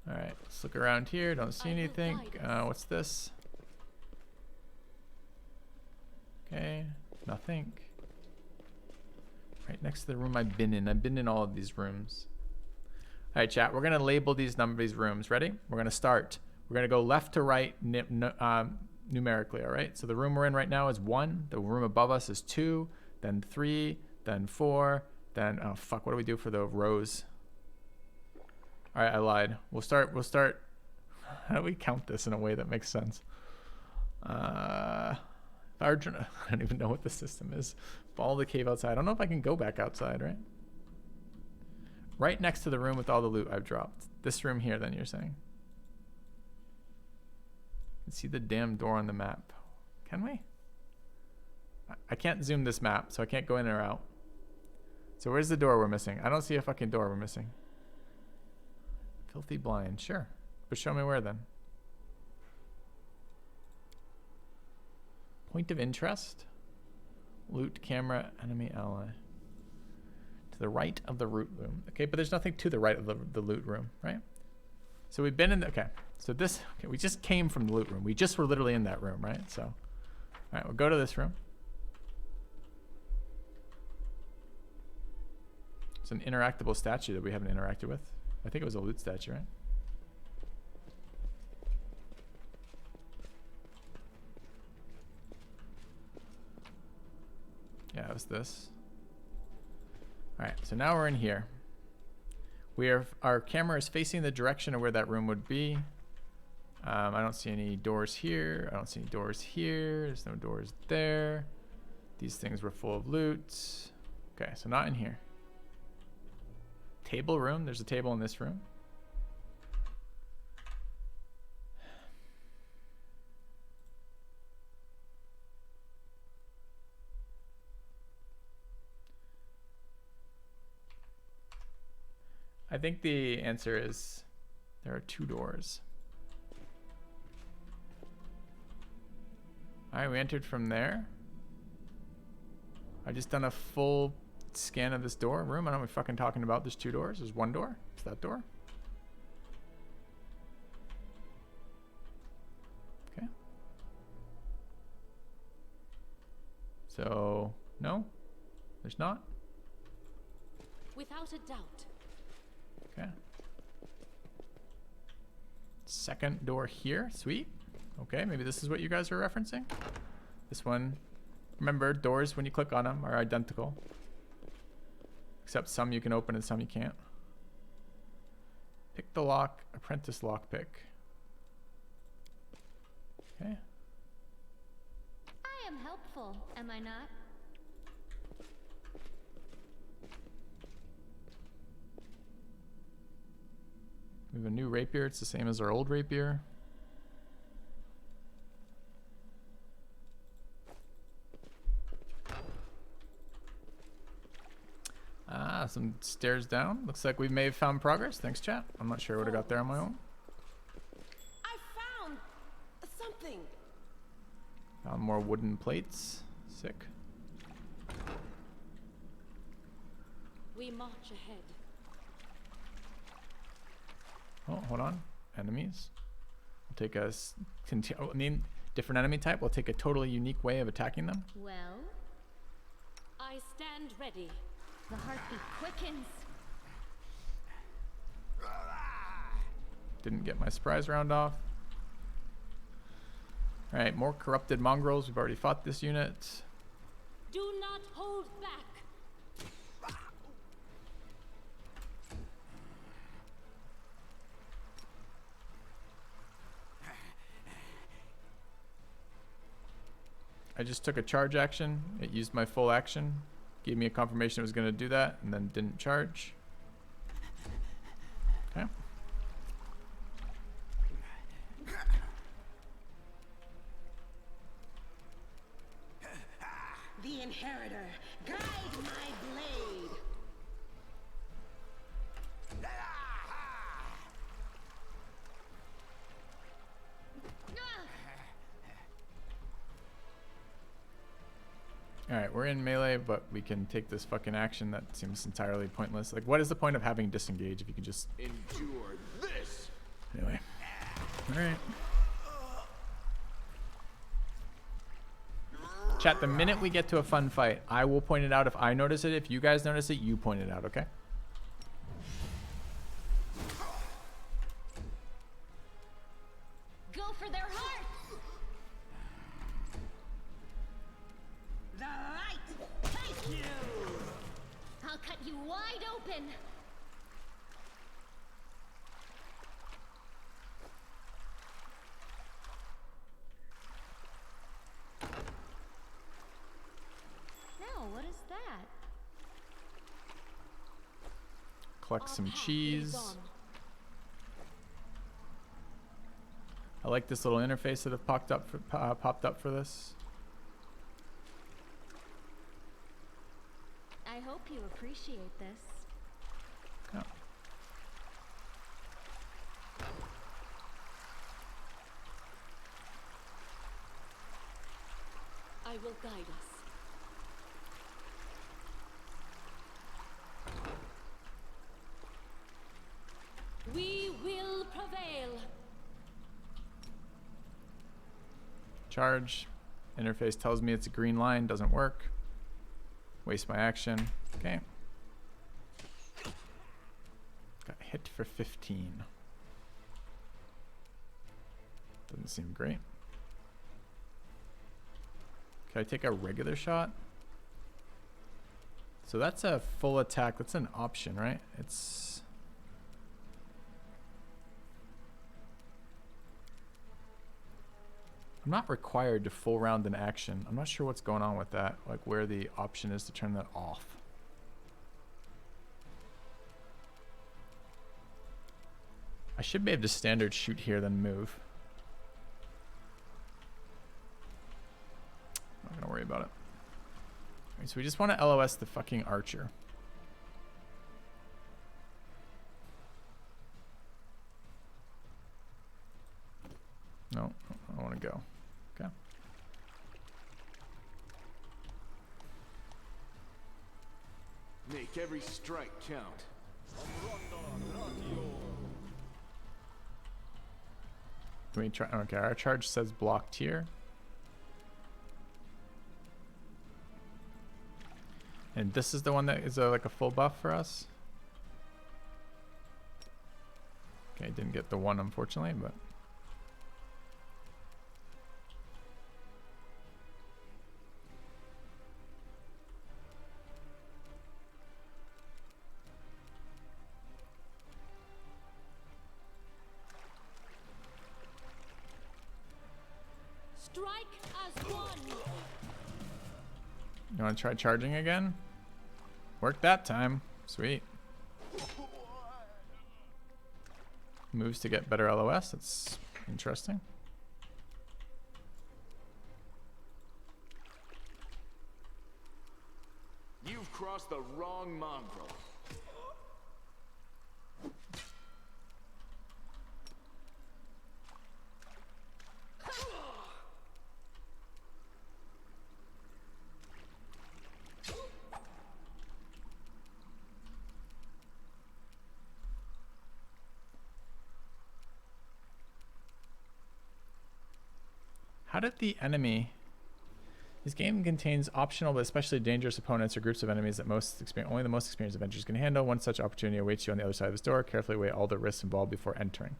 All right, let's look around here. Don't see anything. What's this? Okay, nothing. Right next to the room I've been in. I've been in all of these rooms. All right, chat. We're gonna label these rooms. Ready? We're gonna start. We're gonna go left to right numerically. All right. So the room we're in right now is 1. The room above us is 2. Then 3. Then 4. Then oh fuck. What do we do for the rows? All right, I lied. We'll start. How do we count this in a way that makes sense? I don't even know what the system is. Follow the cave outside. I don't know if I can go back outside, right? Right next to the room with all the loot I've dropped. This room here, then you're saying? You can see the damn door on the map. Can we? I can't zoom this map, so I can't go in or out. So where's the door we're missing? I don't see a fucking door we're missing. Filthy blind, sure. But show me where then. Point of interest. Loot, camera, enemy, ally. To the right of the root room. Okay, but there's nothing to the right of the loot room, right? So we've been in the, okay. So this, okay, we just came from the loot room. We just were literally in that room, right? So, all right, we'll go to this room. It's an interactable statue that we haven't interacted with. I think it was a loot statue, right? Yeah, it was this. All right, so now we're in here. Our camera is facing the direction of where that room would be. I don't see any doors here. I don't see any doors here. There's no doors there. These things were full of loot. Okay, so not in here. Table room. There's a table in this room. I think the answer is there are 2 doors. All right, we entered from there. I just done a full scan of this door room. I don't know what we're fucking talking about. There's 2 doors. There's 1 door. It's that door. Okay. So, no, there's not. Without a doubt. Okay. Second door here. Sweet. Okay, maybe this is what you guys are referencing. This one. Remember, doors, when you click on them, are identical. Except some you can open and some you can't. Pick the lock. Apprentice lockpick. Okay. I am helpful, am I not? We have a new rapier. It's the same as our old rapier. Some stairs down. Looks like we may have found progress. Thanks, chat. I'm not sure I would have got there on my own. I found something. Found more wooden plates. Sick. We march ahead. Oh, hold on. Enemies. We'll take a different enemy type. We'll take a totally unique way of attacking them. Well, I stand ready. The heartbeat quickens. Didn't get my surprise round off. All right, more corrupted mongrels. We've already fought this unit. Do not hold back. I just took a charge action. It used my full action. Gave me a confirmation it was going to do that, and then didn't charge. Okay. The Inheritor, guide my blade. Alright, we're in melee, but we can take this fucking action that seems entirely pointless. Like, what is the point of having disengage if you can just... Endure this! Anyway. Alright. Chat, the minute we get to a fun fight, I will point it out if I notice it. If you guys notice it, you point it out, okay? Go for their hearts. The light, take you. I'll cut you wide open. Now, what is that? Collect some cheese. I like this little interface that have popped up for this. I hope you appreciate this. Oh. I will guide us. Charge. Interface tells me it's a green line. Doesn't work. Waste my action. Okay. Got hit for 15. Doesn't seem great. Can I take a regular shot? So that's a full attack. That's an option, right? It's... I'm not required to full round an action. I'm not sure what's going on with that. Like where the option is to turn that off. I should be able to standard shoot here, then move. Not gonna worry about it. Alright, so we just want to LOS the fucking archer. No, I don't want to go. Okay. Make every strike count. Can we try? Okay, our charge says blocked here. And this is the one that is like a full buff for us. Okay, didn't get the one unfortunately, but Strike as one. you want to try charging again? Worked that time. Sweet. Moves to get better LOS. That's interesting. You've crossed the wrong mongrel. How did the enemy... This game contains optional but especially dangerous opponents or groups of enemies that only the most experienced adventurers can handle. One such opportunity awaits you on the other side of this door. Carefully weigh all the risks involved before entering.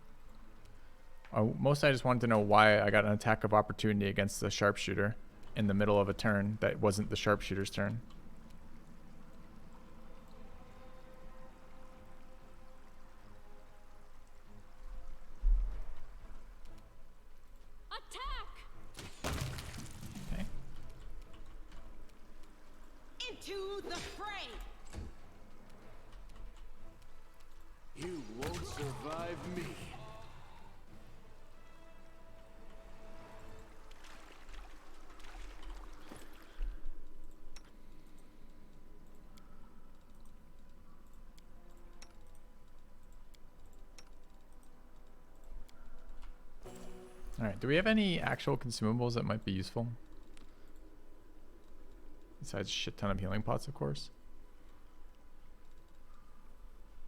Mostly I just wanted to know why I got an attack of opportunity against the sharpshooter in the middle of a turn that wasn't the sharpshooter's turn. Into the fray! You won't survive me. Alright, do we have any actual consumables that might be useful? Besides a shit ton of healing pots, of course.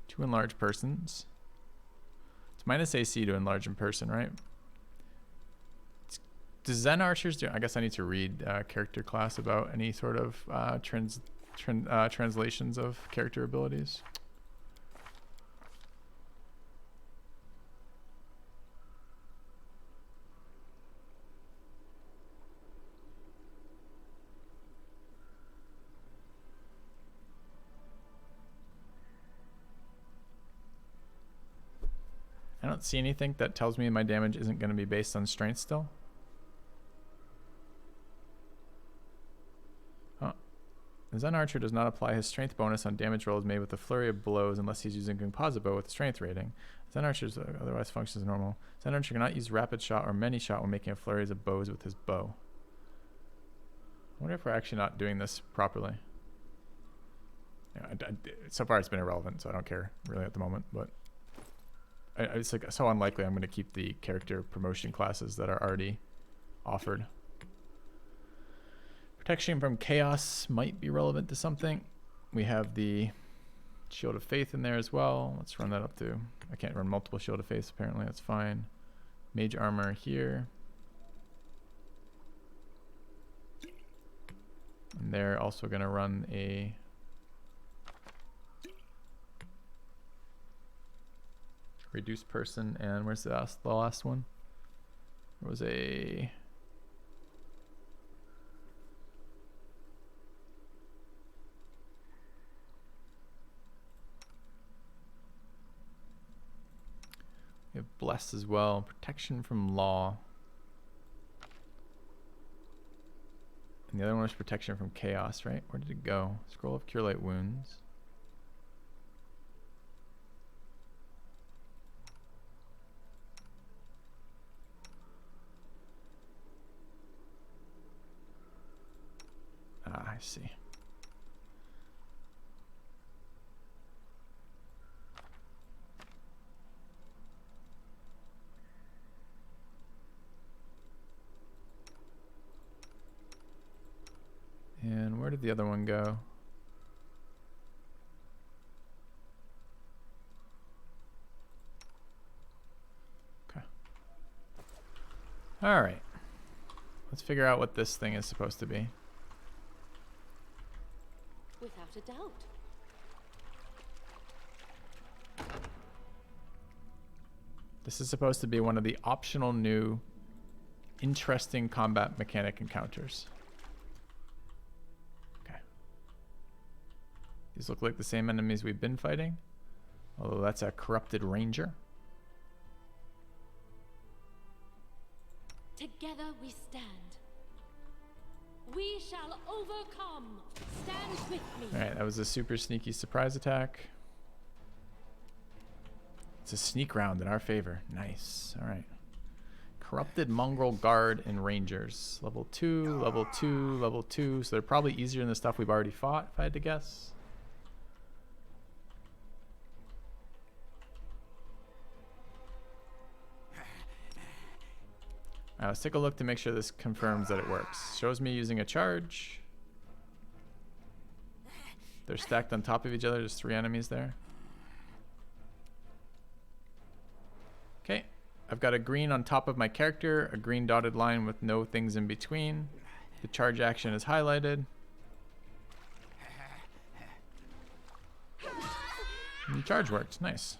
2 enlarge persons. It's minus AC to enlarge in person, right? Does Zen Archers do... I guess I need to read character class about any sort of translations of character abilities. I don't see anything that tells me my damage isn't going to be based on strength still. Oh. The Zen Archer does not apply his strength bonus on damage rolls made with a flurry of blows unless he's using composite bow with a strength rating. Zen Archer otherwise functions as normal. Zen Archer cannot use rapid shot or many shot when making a flurry of bows with his bow. I wonder if we're actually not doing this properly. Yeah, so far it's been irrelevant, so I don't care really at the moment, but it's like so unlikely I'm going to keep the character promotion classes that are already offered. Protection from chaos might be relevant to something. We have the Shield of Faith in there as well. Let's run that up to... I can't run multiple Shield of Faith apparently. That's fine. Mage armor here. And they're also going to run a reduced person. And where's the last one? There was a... We have blessed as well. Protection from law. And the other one was protection from chaos, right? Where did it go? Scroll of Cure Light Wounds. Ah, I see. And where did the other one go? Okay. All right. Let's figure out what this thing is supposed to be. Without a doubt. This is supposed to be one of the optional new interesting combat mechanic encounters. These look like the same enemies we've been fighting. Although that's a corrupted ranger. Together we stand. We shall overcome. Stand with me. Alright, that was a super sneaky surprise attack. It's a sneak round in our favor. Nice. Alright. Corrupted mongrel guard and rangers. Level 2, level 2, level 2. So they're probably easier than the stuff we've already fought, if I had to guess. Let's take a look to make sure this confirms that it works. Shows me using a charge. They're stacked on top of each other. There's 3 enemies there. Okay. I've got a green on top of my character, a green dotted line with no things in between. The charge action is highlighted. And the charge worked. Nice.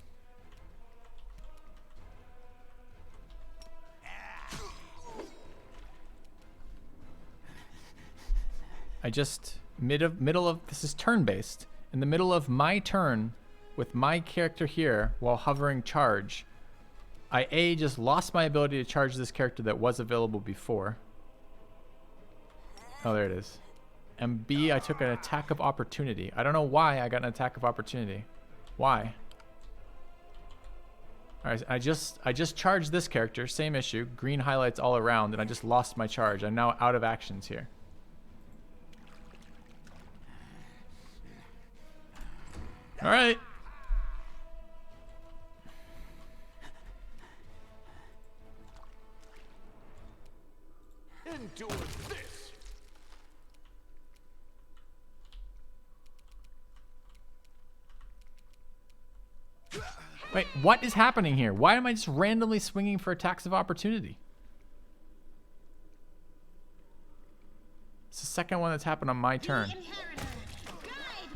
I just middle of this is turn based. In the middle of my turn with my character here while hovering charge, I just lost my ability to charge this character that was available before. Oh, there it is. And B, I took an attack of opportunity. I don't know why I got an attack of opportunity. Why? Alright, I just charged this character, same issue, green highlights all around, and I just lost my charge. I'm now out of actions here. All right. Endure this. Wait, what is happening here? Why am I just randomly swinging for attacks of opportunity? It's the second one that's happened on my turn.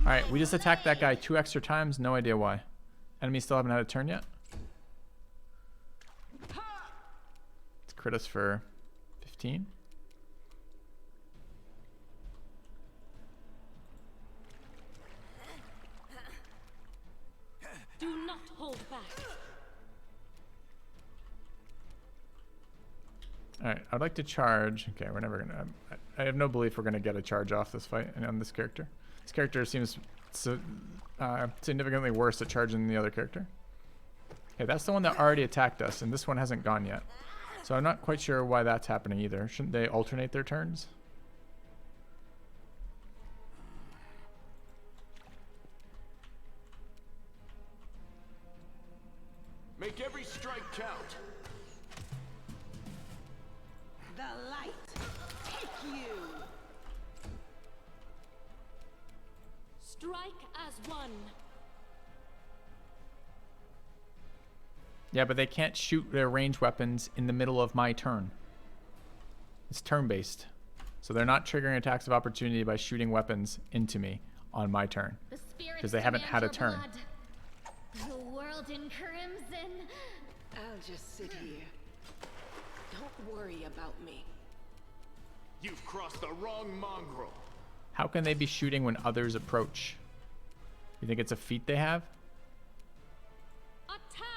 Alright, we just attacked that guy 2 extra times. No idea why. Enemies still haven't had a turn yet. Let's crit us for 15. Do not hold back. Alright, I'd like to charge. Okay, we're never gonna... I have no belief we're gonna get a charge off this fight and on this character. This character seems so, significantly worse at charging than the other character. Okay, that's the one that already attacked us, and this one hasn't gone yet. So I'm not quite sure why that's happening either. Shouldn't they alternate their turns? Make every strike count. The light take you. Strike as one. Yeah, but they can't shoot their ranged weapons in the middle of my turn. It's turn-based. So they're not triggering attacks of opportunity by shooting weapons into me on my turn. Because they haven't had a turn. The world in crimson. I'll just sit here. Don't worry about me. You've crossed the wrong mongrel. How can they be shooting when others approach? You think it's a feat they have? Attack!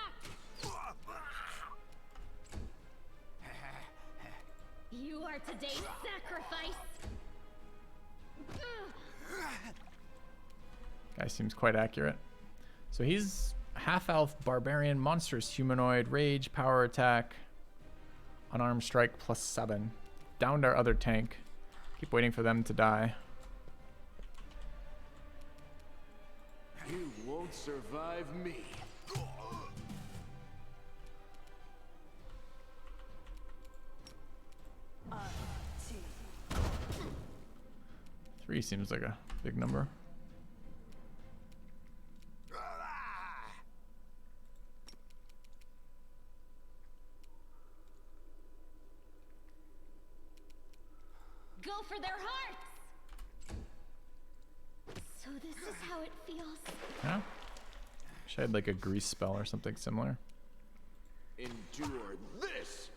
You are today's sacrifice. Guy seems quite accurate. So he's half-elf, barbarian, monstrous, humanoid, rage, power attack, unarmed strike +7. Downed our other tank. Keep waiting for them to die. You won't survive me. 3 seems like a big number. Go for their hearts. So this is how it feels. Yeah. Wish I had like a grease spell or something similar. Endure this.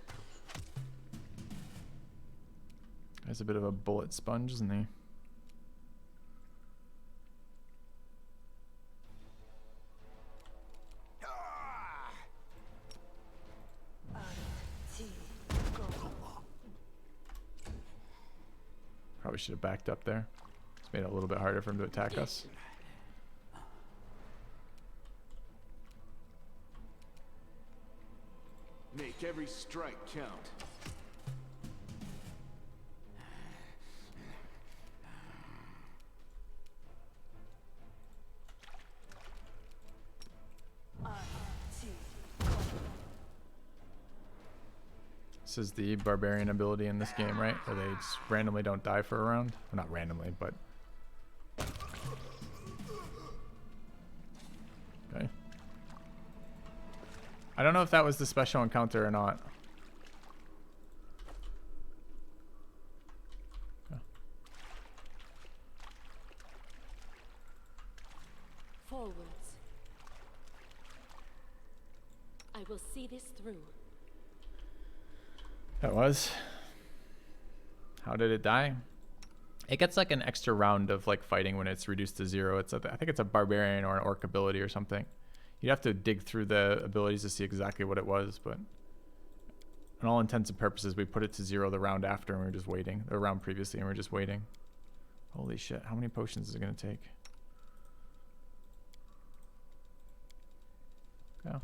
Guy's a bit of a bullet sponge, isn't he? Probably should have backed up there. It's made it a little bit harder for him to attack us. Make every strike count. This is the barbarian ability in this game, right? Where they just randomly don't die for a round. Well, not randomly, but... Okay. I don't know if that was the special encounter or not. Okay. Forwards. I will see this through. That was. How did it die? It gets like an extra round of like fighting when it's reduced to 0. It's I think it's a barbarian or an orc ability or something. You'd have to dig through the abilities to see exactly what it was, but in all intents and purposes, we put it to 0 the round after and we were just waiting. The round previously and we were just waiting. Holy shit, how many potions is it gonna take? Go.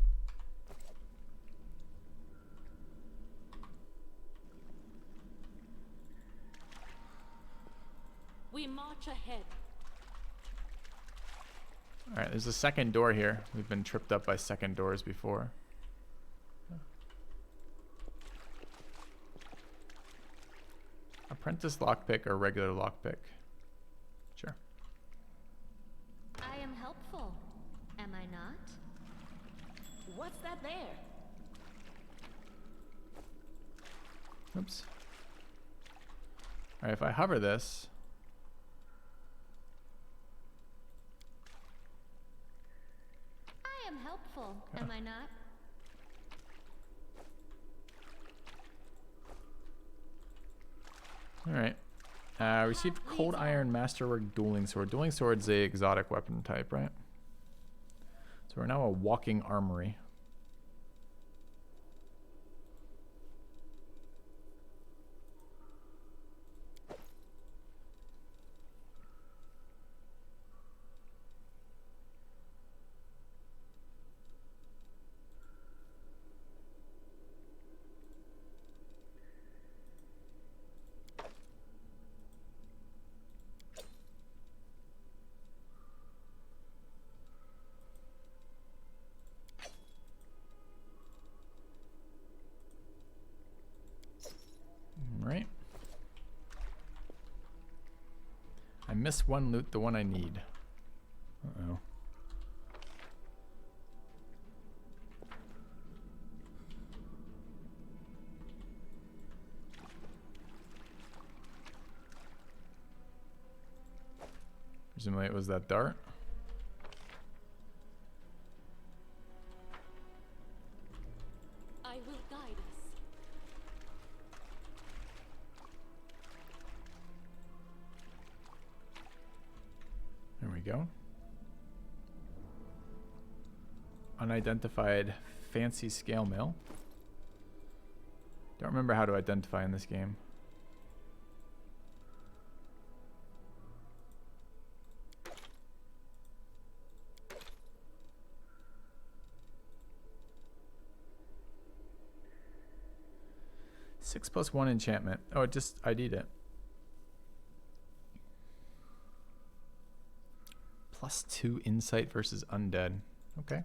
We march ahead. All right, there's a second door here. We've been tripped up by second doors before. Apprentice lockpick or regular lockpick? Sure. I am helpful, am I not? What's that there? Oops. All right, if I hover this, I am helpful, am I not? all right. Received Cold Iron Masterwork Dueling Sword. Dueling Sword's a exotic weapon type, right? So we're now a walking armory. Right. I miss one loot, the one I need. Uh-oh. Presumably it was that dart. I will guide us. There we go. Unidentified fancy scale mill. Don't remember how to identify in this game. Six plus one enchantment. Oh, it just ID'd it. +2 insight versus undead. Okay.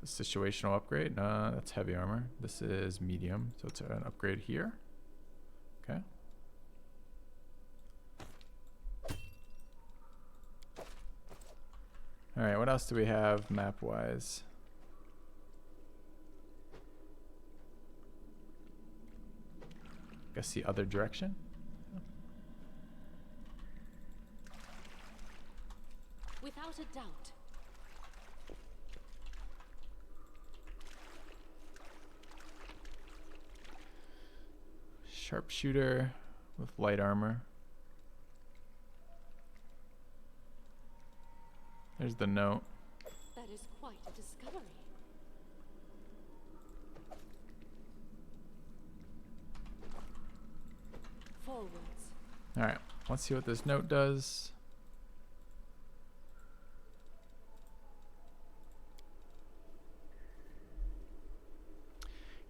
This is situational upgrade. That's heavy armor. This is medium, so it's an upgrade here. Okay. All right, what else do we have map-wise? Guess the other direction. Without a doubt. Sharpshooter with light armor. There's the note. That is quite a discovery. Forwards. All right, let's see what this note does.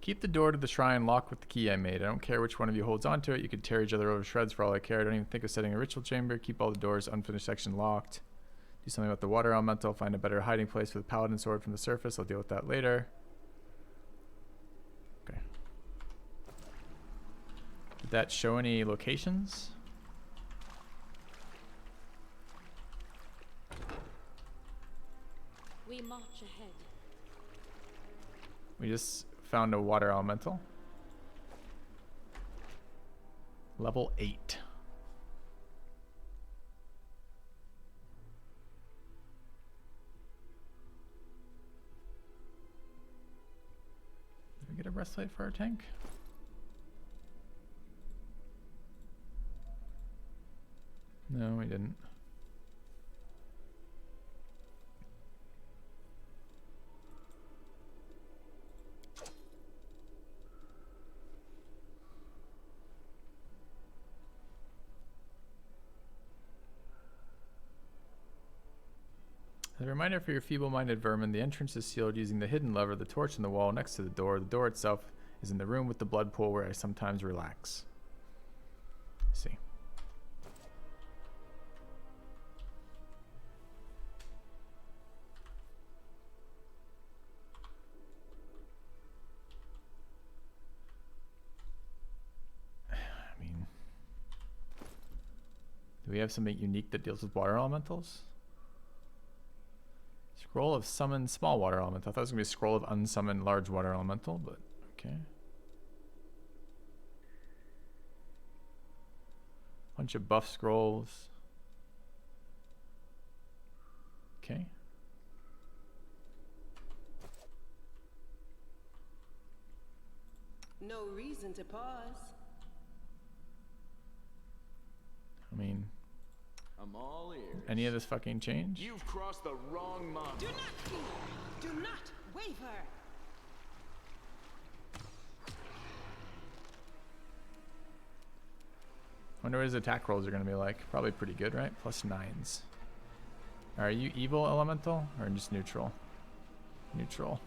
Keep the door to the shrine locked with the key I made. I don't care which one of you holds onto it. You could tear each other over shreds for all I care. I don't even think of setting a ritual chamber. Keep all the doors, unfinished section locked. Do something about the water elemental. Find a better hiding place for the paladin sword from the surface. I'll deal with that later. Okay. Did that show any locations? We march ahead. We just found a water elemental. Level 8. Did we get a breastplate for our tank? No, we didn't. As a reminder for your feeble-minded vermin, the entrance is sealed using the hidden lever, the torch in the wall next to the door. The door itself is in the room with the blood pool where I sometimes relax. Let's see. I mean, do we have something unique that deals with water elementals? Scroll of summon small water elemental. I thought it was going to be a scroll of unsummon large water elemental, but okay. Bunch of buff scrolls. Okay. No reason to pause. I mean, I'm all ears. any of this fucking change? You've crossed the wrong mountain. Do not fear. Do not waver. Wonder what his attack rolls are going to be like. Probably pretty good, right? +9s. Are you evil elemental or just neutral? Neutral.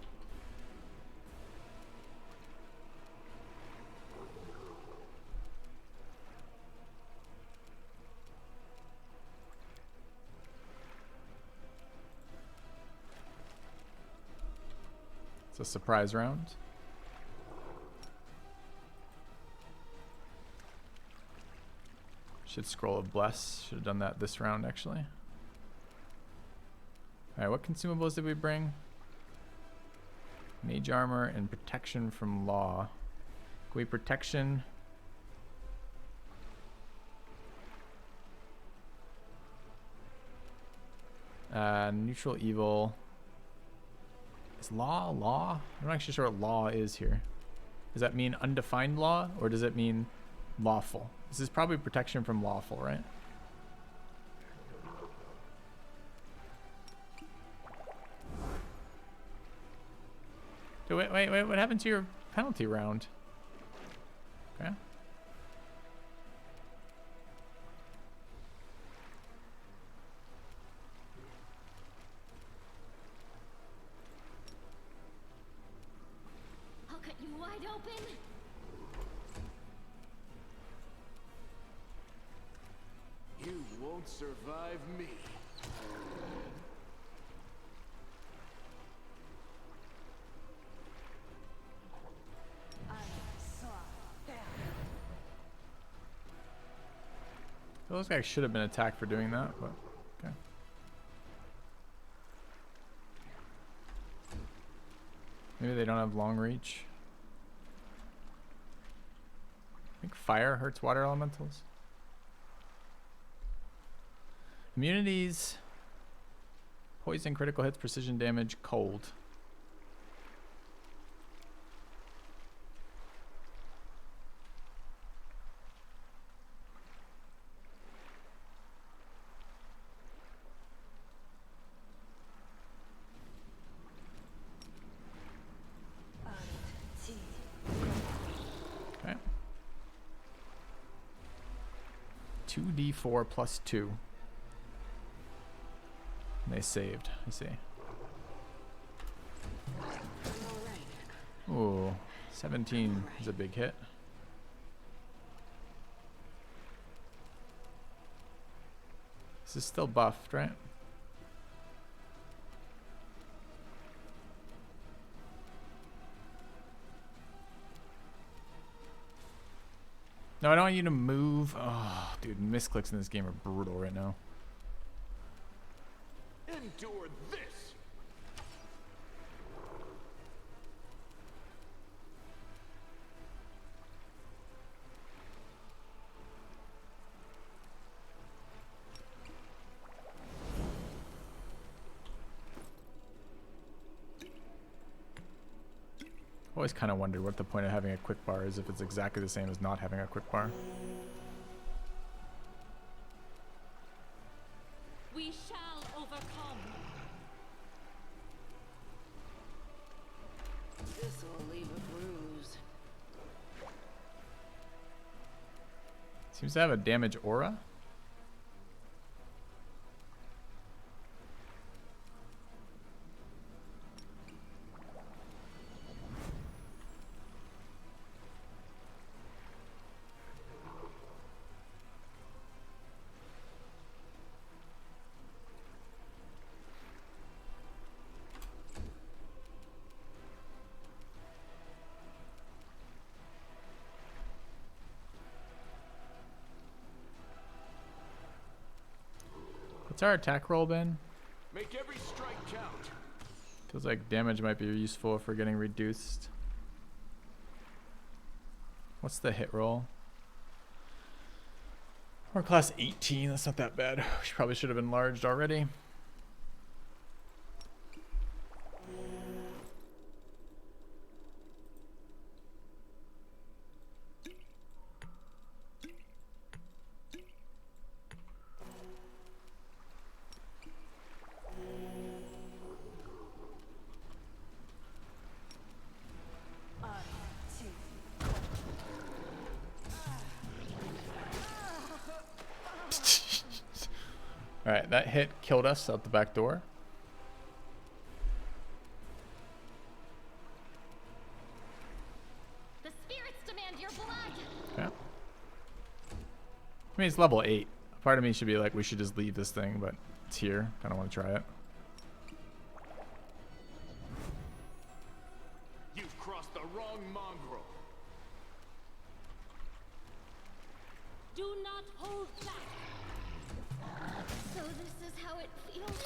It's a surprise round. Should scroll of bless. Should have done that this round actually. Alright, what consumables did we bring? Mage armor and protection from law. Can we protection? Neutral evil. Is law law? I'm not actually sure what law is here. Does that mean undefined law, or does it mean lawful? This is probably protection from lawful, right? Wait, what happened to your penalty round? Okay. I'll cut you wide open. You won't survive me. It looks like I should have been attacked for doing that, but okay. Maybe they don't have long reach. I think fire hurts water elementals. Immunities. Poison, critical hits, precision damage, cold. Okay. 2d4 plus 2. And they saved. I see. Ooh, 17 is a big hit. This is still buffed, right? No, I don't want you to move. Oh, dude, misclicks in this game are brutal right now. Endure this. Always kind of wondered what the point of having a quick bar is if it's exactly the same as not having a quick bar. We shall overcome. This will leave a bruise. Seems to have a damage aura. What's our attack roll been? Make every strike count. Feels like damage might be useful if we're getting reduced. What's the hit roll? We're class 18, that's not that bad. We probably should have enlarged already. Alright, that hit killed us out the back door. The spirits demand your blood. Okay. I mean, it's level 8. Part of me should be like, we should just leave this thing, but it's here. Kind of want to try it. You've crossed the wrong mongrel. Do not hold back. So this is how it feels.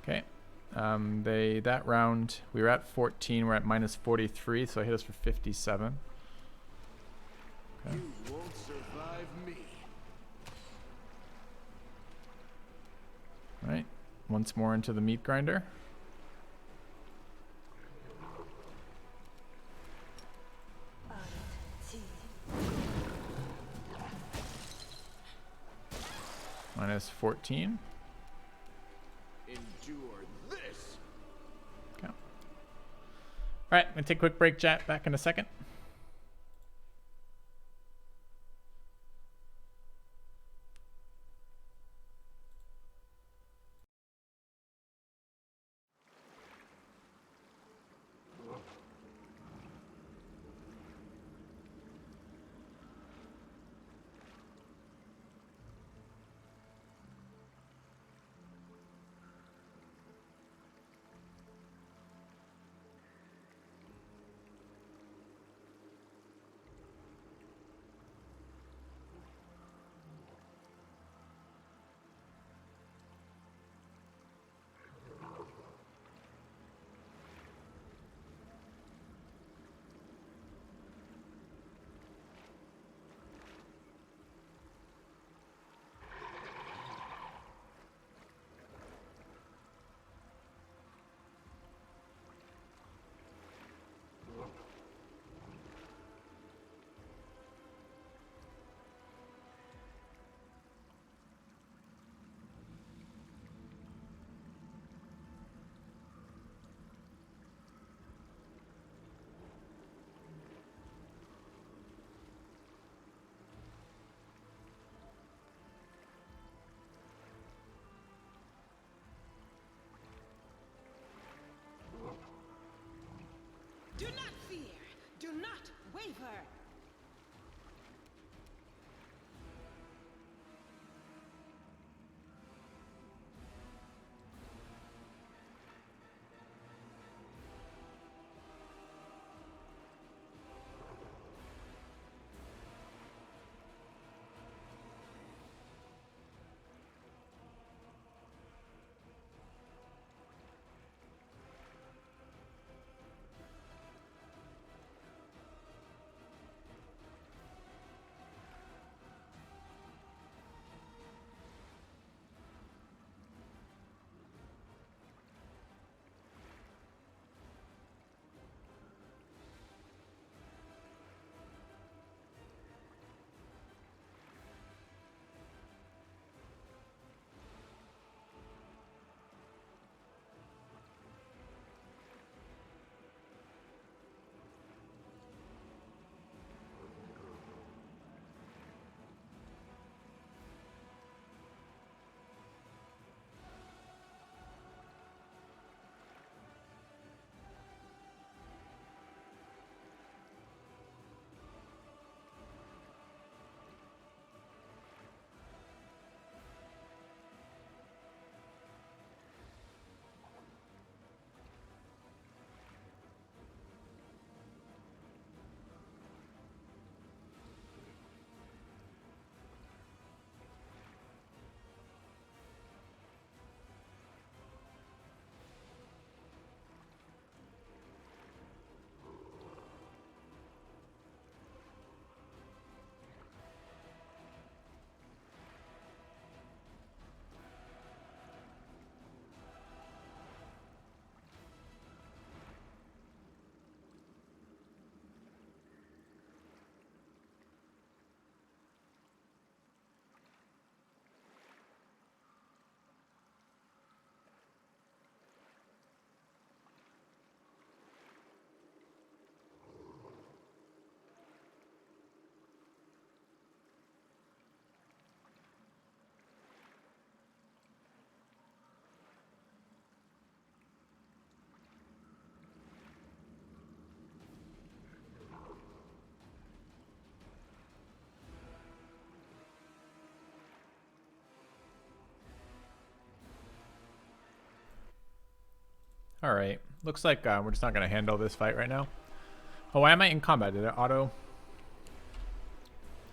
Okay. That round we were at 14. We're at minus 43, so it hit us for 57. Okay. You won't survive me. All right. once more into the meat grinder. Minus 14. Endure this. Okay. All right, I'm gonna take a quick break, chat. Back in a second. Do not fear. Do not waver. All right. Looks like we're just not going to handle this fight right now. Oh, why am I in combat? Did it auto?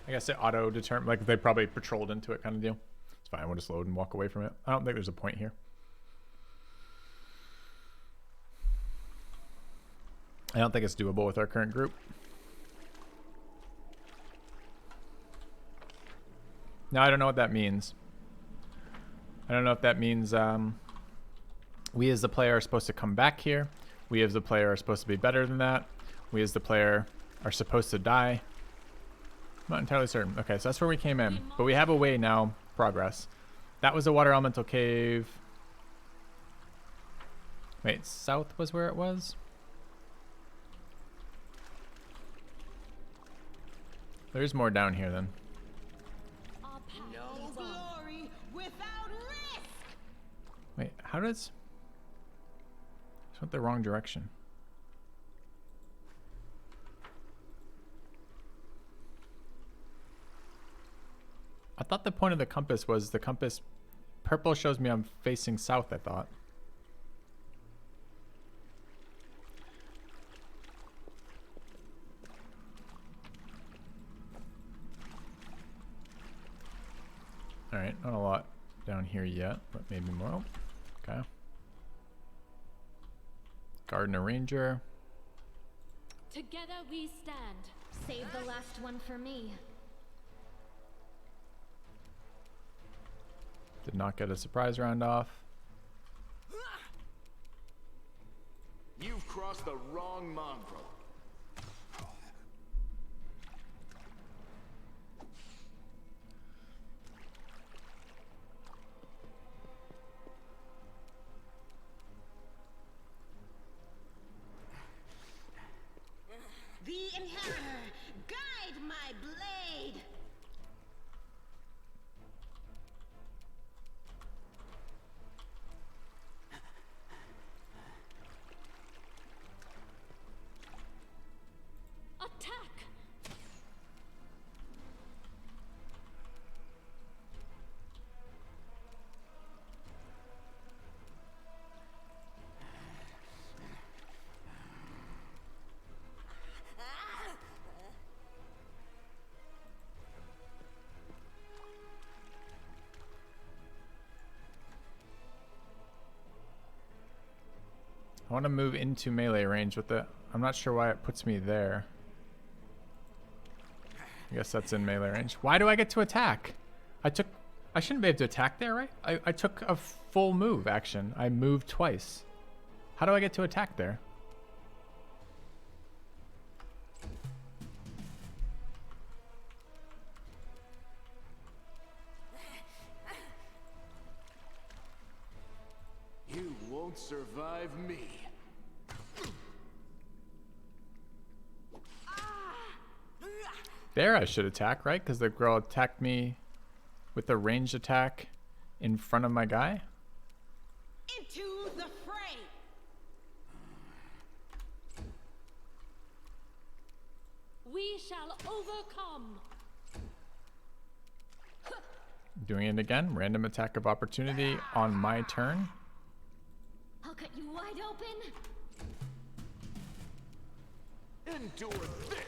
I guess it auto determine, like they probably patrolled into it kind of deal. It's fine. We'll just load and walk away from it. I don't think there's a point here. I don't think it's doable with our current group. Now, I don't know what that means. I don't know if that means We as the player are supposed to come back here. We as the player are supposed to be better than that. We as the player are supposed to die. I'm not entirely certain. Okay, so that's where we came in. But we have a way now. Progress. That was a water elemental cave. Wait, south was where it was? There's more down here then. No glory without risk. Wait, how does... I went the wrong direction. I thought the point of the compass was the compass... Purple shows me I'm facing south, I thought. Alright, not a lot down here yet, but maybe more. Okay. Gardener Ranger. Together we stand. Save the last one for me. Did not get a surprise round off. You've crossed the wrong mongrel. The Inheritor, guide my blade. Attack! I want to move into melee range with the... I'm not sure why it puts me there. I guess that's in melee range. Why do I get to attack? I shouldn't be able to attack there, right? I took a full move action. I moved twice. How do I get to attack there? You won't survive me. There I should attack, right? Because the girl attacked me with a ranged attack in front of my guy. Into the fray. We shall overcome. Doing it again. Random attack of opportunity on my turn. I'll cut you wide open. Endure this.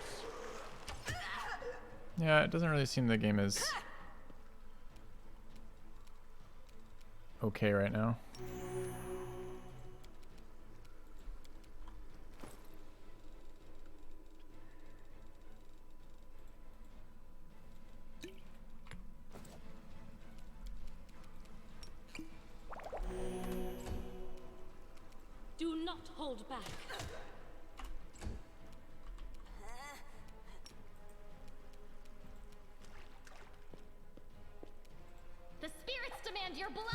Yeah, it doesn't really seem the game is okay right now. Do not hold back. The spirits demand your blood.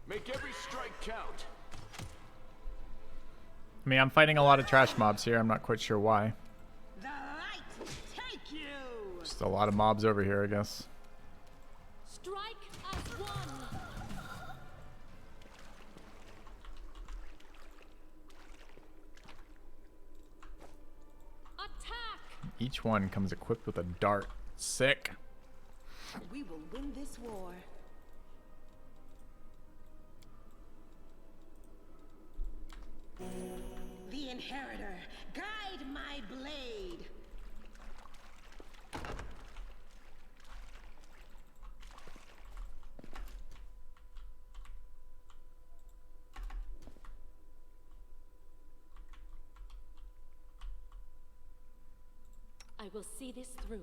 Make every strike count. I mean, I'm fighting a lot of trash mobs here. I'm not quite sure why. The light take you. Just a lot of mobs over here, I guess. Strike as one. Attack! Each one comes equipped with a dart. Sick. We will win this war. The Inheritor, guide my blade. I will see this through.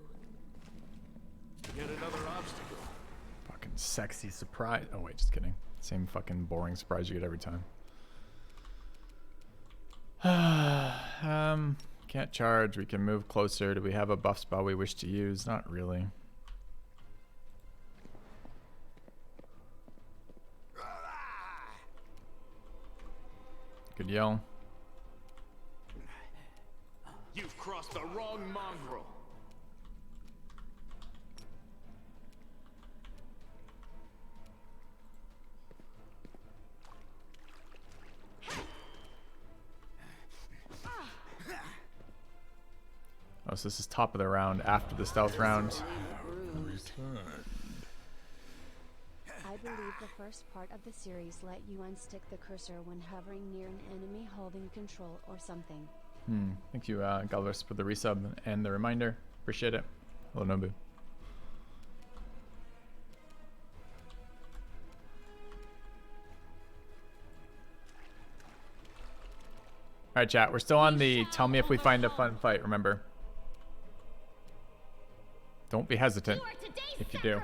Yet another obstacle. Fucking sexy surprise. Oh, wait, just kidding. Same fucking boring surprise you get every time. Can't charge. We can move closer. Do we have a buff spell we wish to use? Not really. Good yell. You've crossed the wrong mongrel. Oh, so this is top of the round after the stealth round. I believe the first part of the series let you unstick the cursor when hovering near an enemy holding control or something. Thank you, Galvus, for the resub and the reminder. Appreciate it. Hello, Nobu. Alright, chat. We're still on the tell me if we find a fun fight, remember. Don't be hesitant if you do.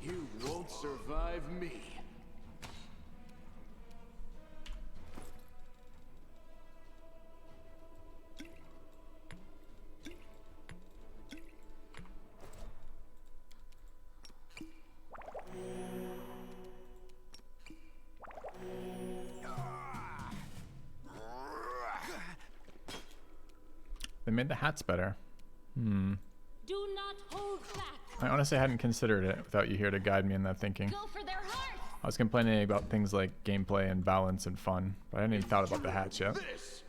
You won't survive me. They made the hats better. Do not hold back. I honestly hadn't considered it without you here to guide me in that thinking. Go for their hearts. I was complaining about things like gameplay and balance and fun, but I hadn't even thought about the hats yet. This.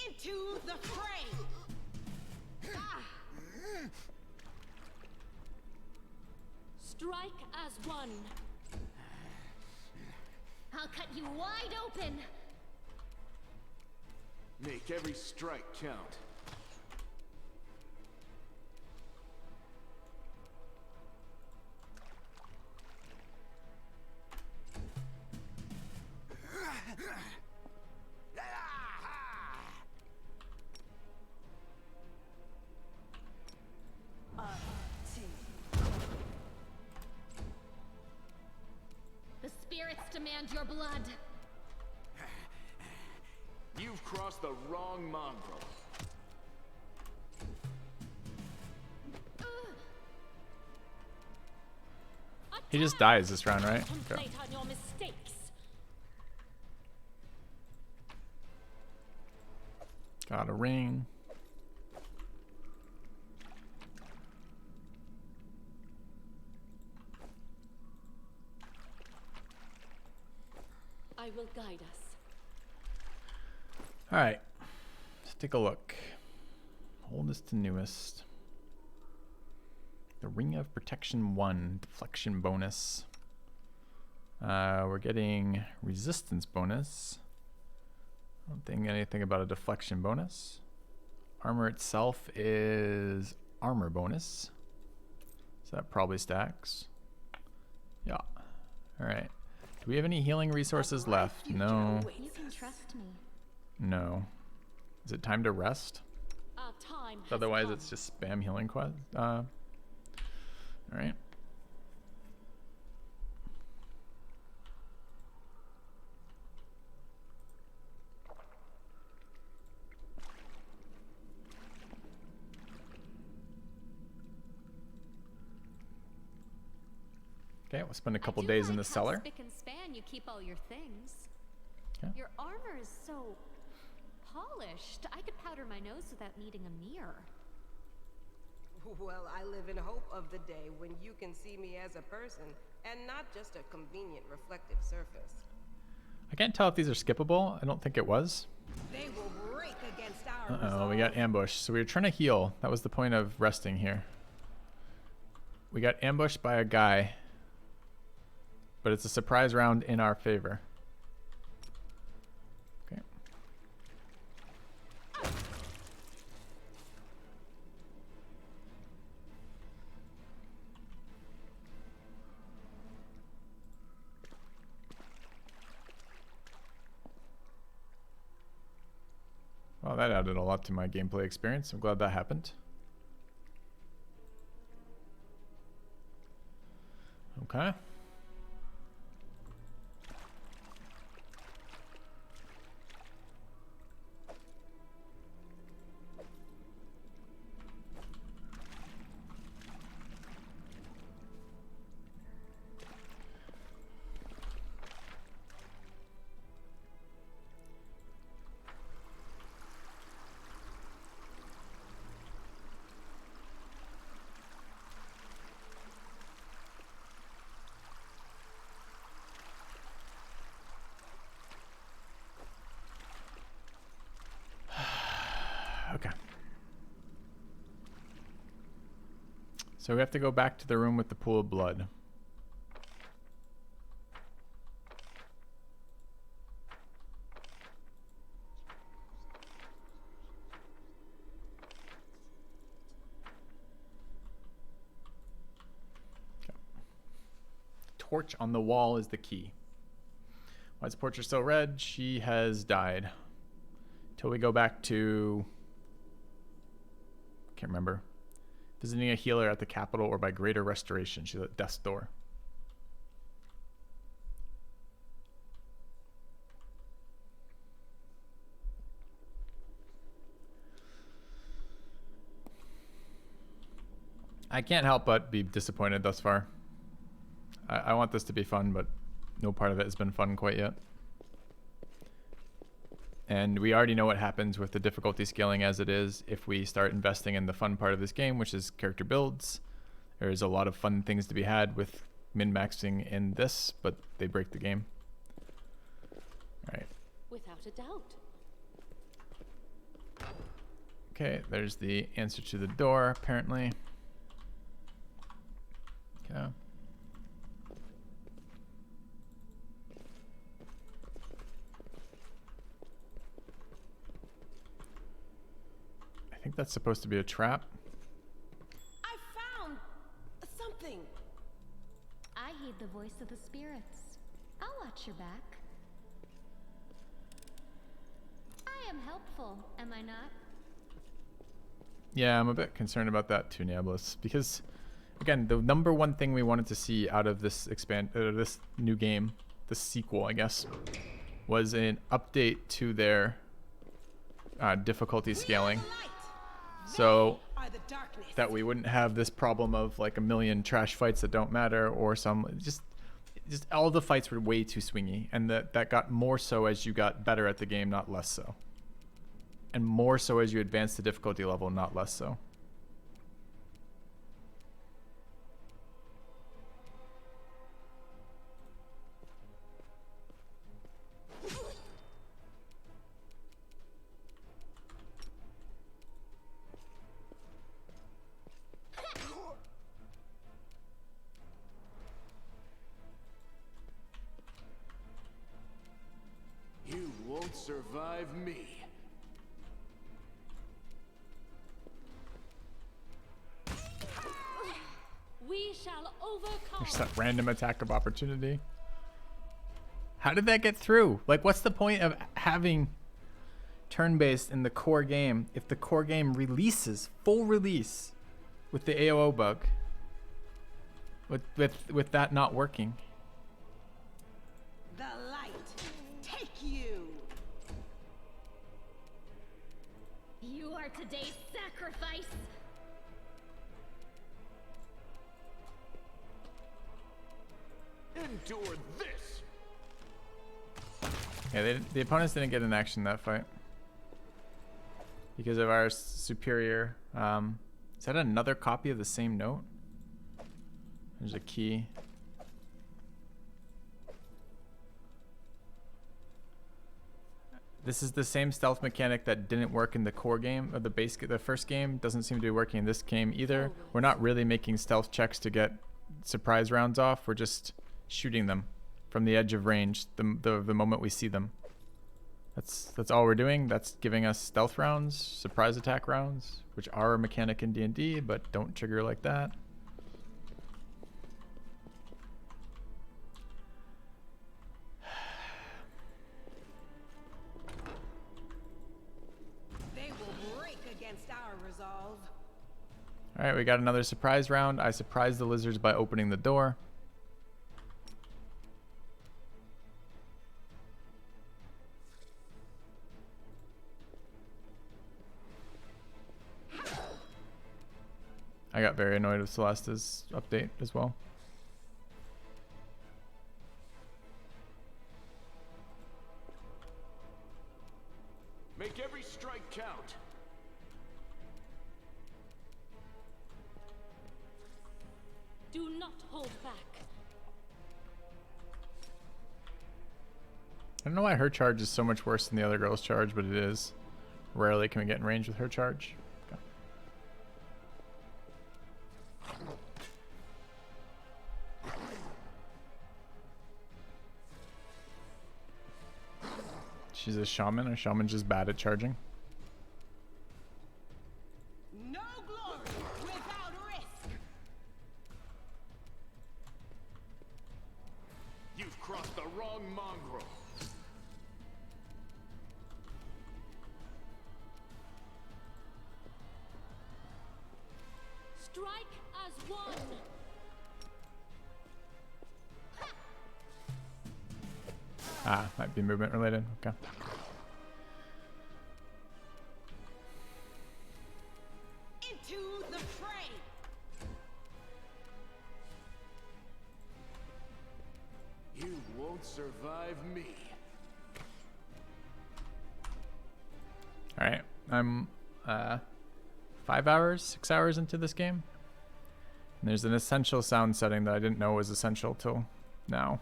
Into the fray! Strike as one. I'll cut you wide open. Make every strike count. The spirits demand your blood. You've crossed the wrong mongrel. He just dies this round, right? Okay. Contemplate on your mistakes. Got a ring. I will guide us. All right, let's take a look. Oldest to newest. The Ring of Protection 1, deflection bonus. We're getting resistance bonus. I don't think anything about a deflection bonus. Armor itself is armor bonus. So that probably stacks. Yeah. All right. Do we have any healing resources left? No. You can trust me. No. Is it time to rest? Our time has Otherwise, come. it's just spam healing quest. All right. Okay, we'll spend a couple days in the cellar. Spick and span, you keep all your things. Okay. Your armor is so polished. I could powder my nose without needing a mirror. Well, I live in hope of the day when you can see me as a person and not just a convenient reflective surface. I can't tell if these are skippable. I don't think it was. They will break against our Uh-oh, we got ambushed. So we were trying to heal. That was the point of resting here. We got ambushed by a guy, but it's a surprise round in our favor. Okay. that added a lot to my gameplay experience. I'm glad that happened. Okay. Okay. So we have to go back to the room with the pool of blood. Okay. Torch on the wall is the key. Why is the portrait still red? She has died. Till we go back to... Can't remember. Visiting a healer at the capital or by greater restoration. She's at death's door. I can't help but be disappointed thus far. I want this to be fun, but no part of it has been fun quite yet. And we already know what happens with the difficulty scaling as it is if we start investing in the fun part of this game, which is character builds. There's a lot of fun things to be had with min-maxing in this, but they break the game. All right. Without a doubt. Okay, there's the answer to the door, apparently. Okay. I think that's supposed to be a trap. I found something. I heed the voice of the spirits. I'll watch your back. I am helpful, am I not? Yeah, I'm a bit concerned about that too, Niablis, because again, the number one thing we wanted to see out of this this new game, this sequel, I guess, was an update to their difficulty scaling, so that we wouldn't have this problem of like a million trash fights that don't matter, or some just all the fights were way too swingy, and that got more so as you got better at the game, not less so, and more so as you advance the difficulty level, not less so. You won't survive me. We shall overcome. There's that random attack of opportunity. How did that get through? Like, what's the point of having turn-based in the core game if the core game releases, full release, with the AOO bug? With that not working. The light, take you. You are today's sacrifice. Endure this. Yeah, the opponents didn't get an action in that fight because of our superior. Is that another copy of the same note? There's a key. This is the same stealth mechanic that didn't work in the core game, or the first game. Doesn't seem to be working in this game either. We're not really making stealth checks to get surprise rounds off. We're just shooting them from the edge of range the moment we see them. That's all we're doing. That's giving us stealth rounds, surprise attack rounds, which are a mechanic in D&D, but don't trigger like that. All right, we got another surprise round. I surprised the lizards by opening the door. I got very annoyed with Celeste's update as well. Make every strike count. Do not hold back. I don't know why her charge is so much worse than the other girl's charge, but it is. Rarely can we get in range with her charge. Okay. She's a shaman. A shaman just bad at charging. No glory without risk. You've crossed the wrong mongrel. Strike as one. Ah, might be movement related. Okay. Into the fray. You won't survive me. All right. I'm 5 hours, 6 hours into this game. And there's an essential sound setting that I didn't know was essential till now.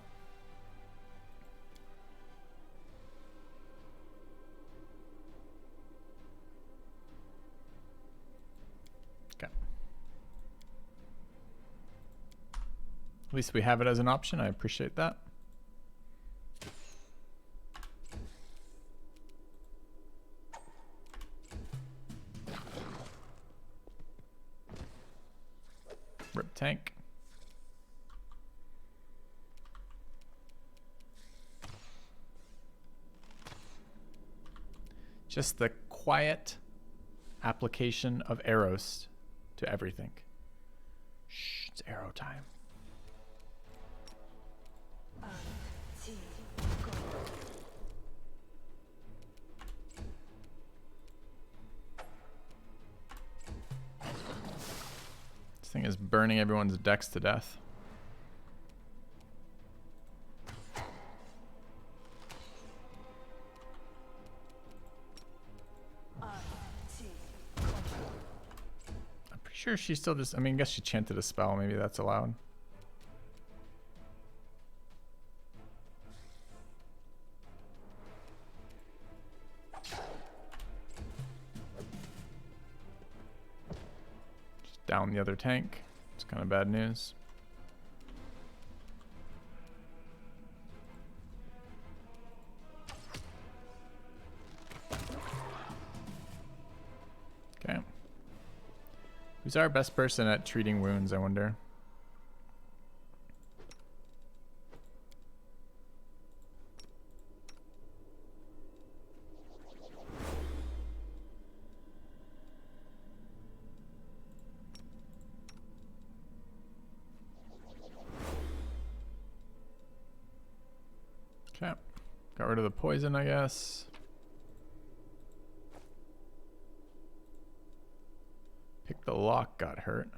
Okay. At least we have it as an option. I appreciate that. Rip tank. Just the quiet application of arrows to everything. Shh, it's arrow time. This thing is burning everyone's decks to death. I'm pretty sure she still just, I mean, I guess she chanted a spell. Maybe that's allowed. Down the other tank. It's kind of bad news. Okay. Who's our best person at treating wounds, I wonder? Okay. Got rid of the poison, I guess. Pick the lock got hurt.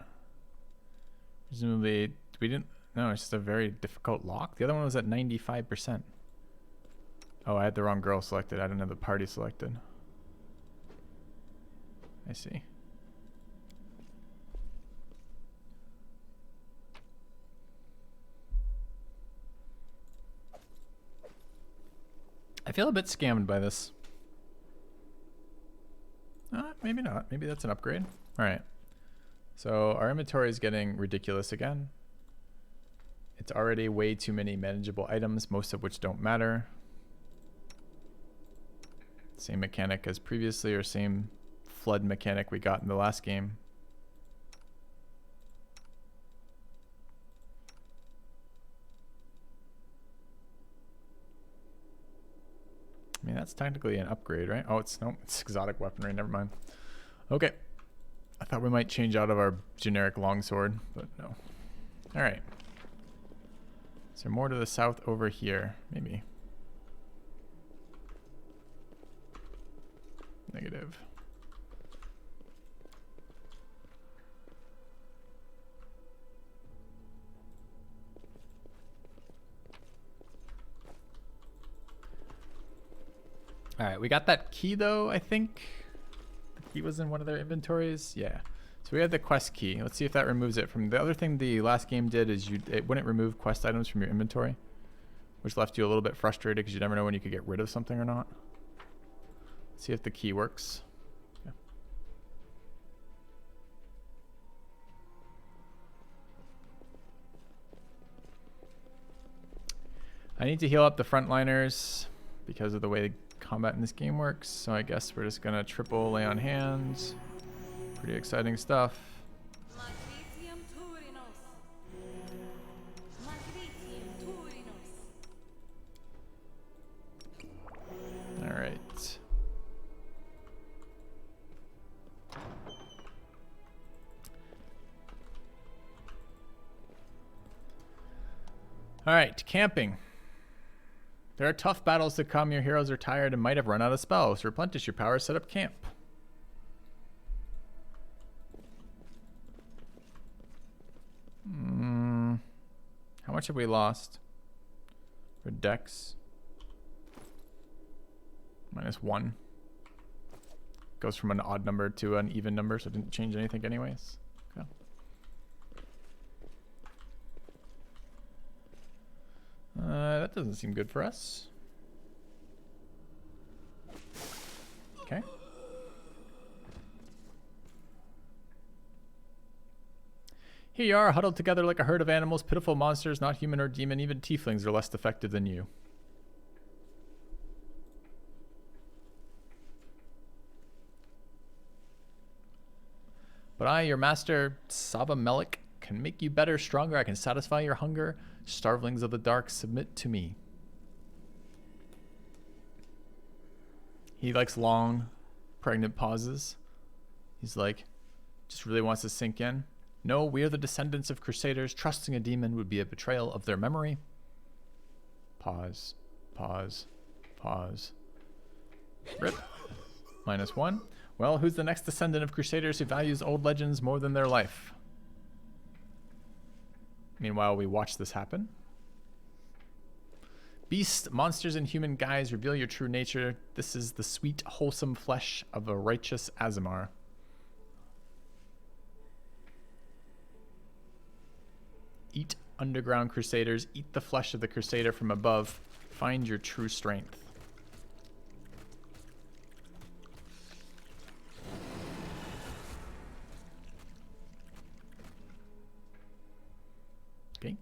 Presumably, we didn't. No, it's just a very difficult lock. The other one was at 95%. Oh, I had the wrong girl selected. I didn't have the party selected. I see. I feel a bit scammed by this. Maybe not. Maybe that's an upgrade. All right. So our inventory is getting ridiculous again. It's already way too many manageable items, most of which don't matter. Same mechanic as previously, or same flood mechanic we got in the last game. I mean, that's technically an upgrade, right? Oh, it's no, it's exotic weaponry. Never mind. Okay. I thought we might change out of our generic longsword, but no. Alright. Is there more to the south over here? Maybe. Negative. Alright, we got that key though, I think. The key was in one of their inventories. Yeah. So we had the quest key. Let's see if that removes it from the other thing the last game did is it wouldn't remove quest items from your inventory, which left you a little bit frustrated because you never know when you could get rid of something or not. Let's see if the key works. Yeah. I need to heal up the frontliners because of the way combat in this game works, so I guess we're just gonna triple lay on hands. Pretty exciting stuff. All right. All right, camping. There are tough battles to come. Your heroes are tired and might have run out of spells. To replenish your power, set up camp. How much have we lost? For dex. -1. Goes from an odd number to an even number, so it didn't change anything anyways. Okay. That doesn't seem good for us. Okay. Here you are, huddled together like a herd of animals, pitiful monsters, not human or demon. Even tieflings are less effective than you. But I, your master, Saba Melik, can make you better, stronger. I can satisfy your hunger. Starvelings of the dark, submit to me. He likes long, pregnant pauses. He's like, just really wants to sink in. No, we are the descendants of crusaders. Trusting a demon would be a betrayal of their memory. Pause, pause, pause. Rip. -1. Well, who's the next descendant of crusaders who values old legends more than their life? Meanwhile, we watch this happen. Beasts, monsters, and human guise reveal your true nature. This is the sweet, wholesome flesh of a righteous Aasimar. Eat, underground crusaders. Eat the flesh of the crusader from above. Find your true strength. Okay.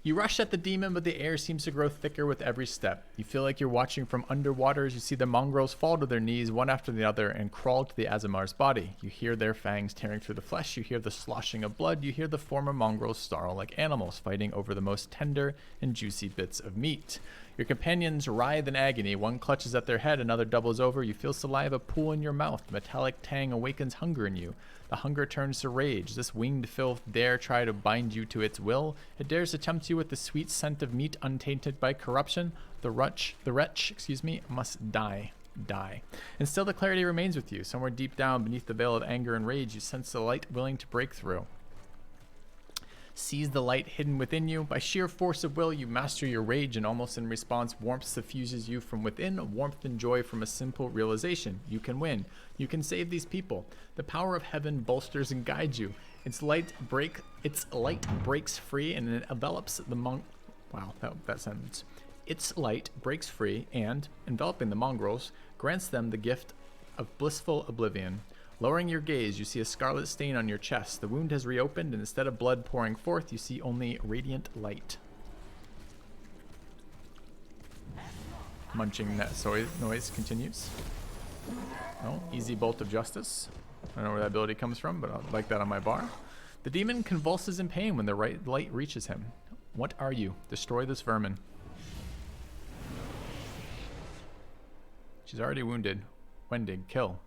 You rush at the demon, but the air seems to grow thicker with every step. You feel like you're watching from underwater as you see the mongrels fall to their knees one after the other and crawl to the Aasimar's body. You hear their fangs tearing through the flesh. You hear the sloshing of blood. You hear the former mongrels snarl like animals, fighting over the most tender and juicy bits of meat. Your companions writhe in agony. One clutches at their head, another doubles over. You feel saliva pool in your mouth. The metallic tang awakens hunger in you. The hunger turns to rage. This winged filth dare try to bind you to its will. It dares to tempt you with the sweet scent of meat untainted by corruption. The wretch, must die. Die. And still the clarity remains with you. Somewhere deep down beneath the veil of anger and rage, you sense the light willing to break through. Seize the light hidden within you. By sheer force of will, you master your rage, and almost in response, warmth suffuses you from within, warmth and joy from a simple realization. You can win. You can save these people. The power of heaven bolsters and guides you. Its light breaks free and it envelops the Wow, that sentence. Its light breaks free and, enveloping the mongrels, grants them the gift of blissful oblivion. Lowering your gaze, you see a scarlet stain on your chest. The wound has reopened, and instead of blood pouring forth, you see only radiant light. Munching that noise continues. Oh, easy bolt of justice. I don't know where that ability comes from, but I'd like that on my bar. The demon convulses in pain when the right light reaches him. What are you? Destroy this vermin. She's already wounded. Wendig, kill.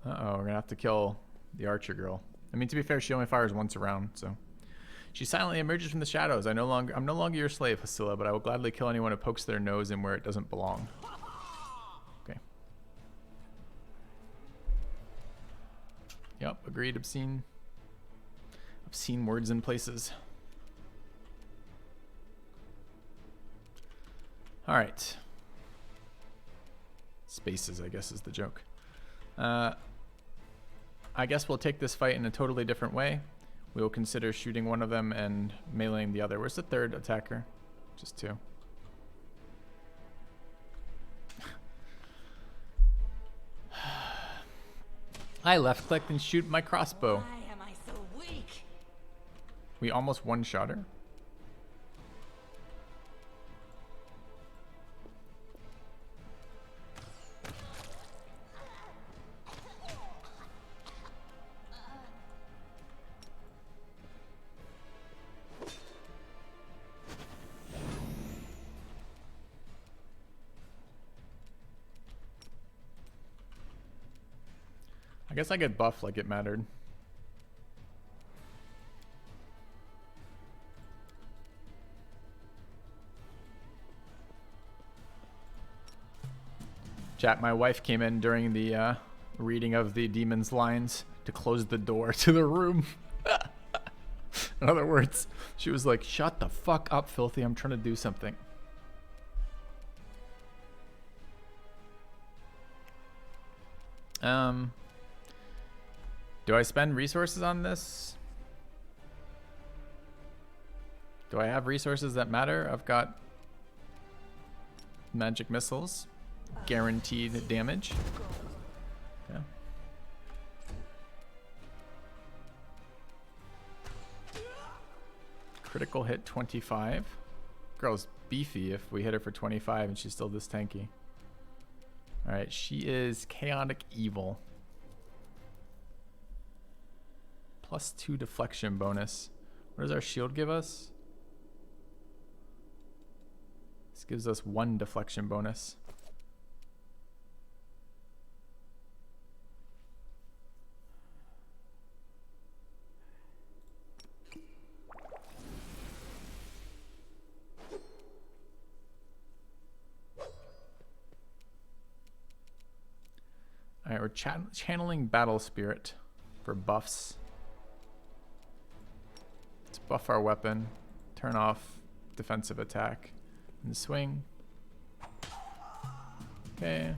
Uh-oh, we're gonna have to kill the archer girl. I mean, to be fair, she only fires once a round, so. She silently emerges from the shadows. I'm no longer your slave, Hasilla, but I will gladly kill anyone who pokes their nose in where it doesn't belong. Okay. Yep, agreed, obscene. Obscene words and places. All right. Spaces, I guess, is the joke. I guess we'll take this fight in a totally different way. We will consider shooting one of them and meleeing the other. Where's the third attacker? Just two. I left click and shoot my crossbow. Why am I so weak? We almost one-shot her. I guess I get buffed like it mattered. Chat, my wife came in during the reading of the demon's lines to close the door to the room. In other words, she was like, shut the fuck up, filthy. I'm trying to do something. Do I spend resources on this? Do I have resources that matter? I've got magic missiles, guaranteed damage. Okay. Critical hit 25. Girl's beefy if we hit her for 25 and she's still this tanky. All right, she is chaotic evil. +2 deflection bonus. What does our shield give us? This gives us 1 deflection bonus. All right, we're channeling Battle Spirit for buffs. Let's buff our weapon, turn off defensive attack, and swing. Okay.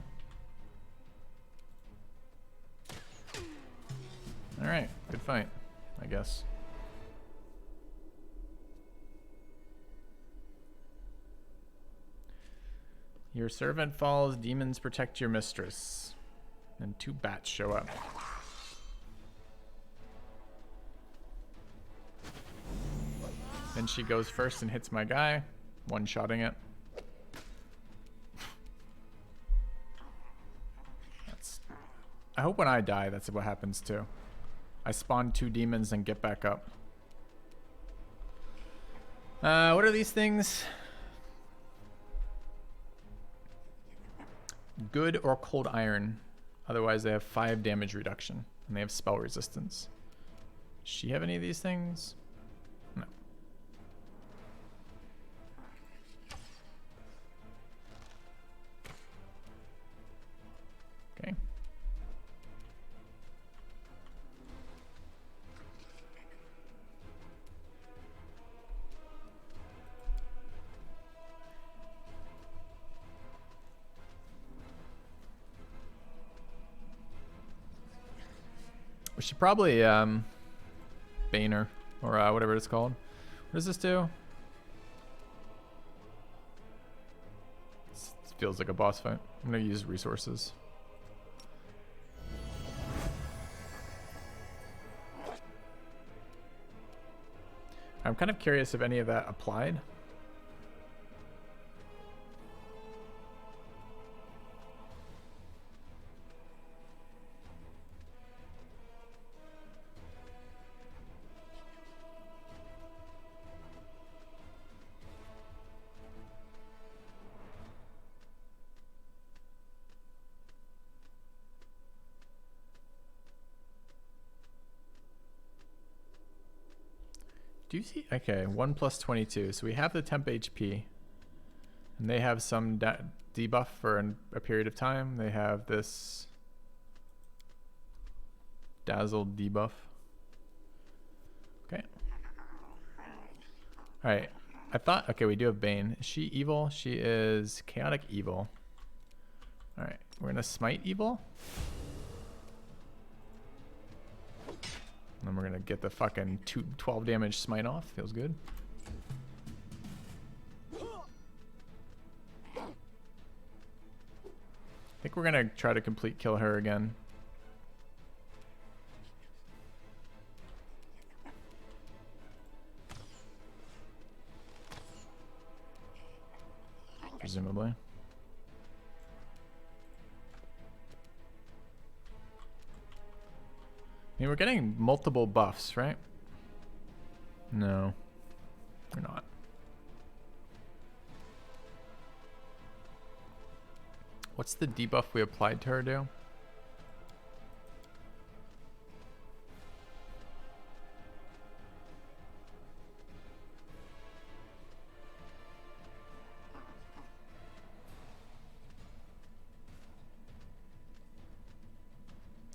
All right, good fight, I guess. Your servant falls, demons protect your mistress. And 2 bats show up. Then she goes first and hits my guy, one-shotting it. I hope when I die, that's what happens too. I spawn 2 demons and get back up. What are these things? Good or cold iron. Otherwise, they have 5 damage reduction, and they have spell resistance. Does she have any of these things? No. Okay. We should probably bane her, or whatever it's called. What does this do? This feels like a boss fight. I'm gonna use resources. I'm kind of curious if any of that applied. Do you see? Okay, 1 plus 22. So we have the temp HP. And they have some debuff for a period of time. They have this dazzled debuff. Okay. Alright. I thought, okay, we do have Bane. Is she evil? She is chaotic evil. Alright, we're gonna smite evil. And then we're gonna get the fucking 12 damage smite off. Feels good. I think we're gonna try to complete kill her again. Presumably. I mean, we're getting multiple buffs, right? No, we're not. What's the debuff we applied to her do?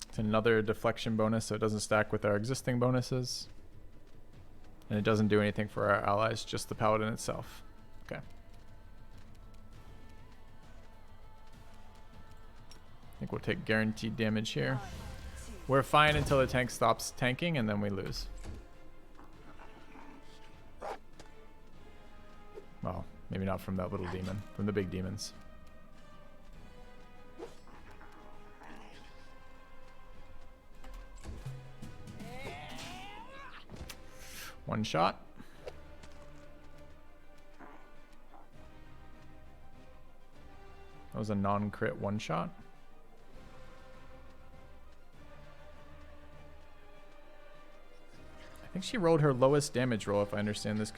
It's another deflection bonus, so it doesn't stack with our existing bonuses. And it doesn't do anything for our allies, just the paladin itself. Okay. I think we'll take guaranteed damage here. We're fine until the tank stops tanking, and then we lose. Well, maybe not from that little demon, from the big demons. One shot. That was a non-crit one shot. I think she rolled her lowest damage roll, if I understand this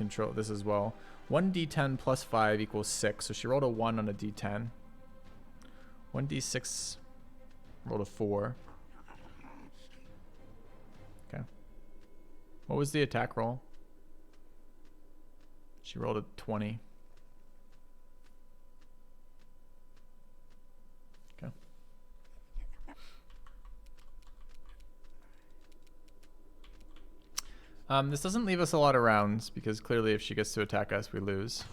as well. 1d10 plus 5 equals 6, so she rolled a 1 on a d10. 1d6 rolled a 4. Okay. What was the attack roll? She rolled a 20. Okay. This doesn't leave us a lot of rounds because clearly if she gets to attack us, we lose.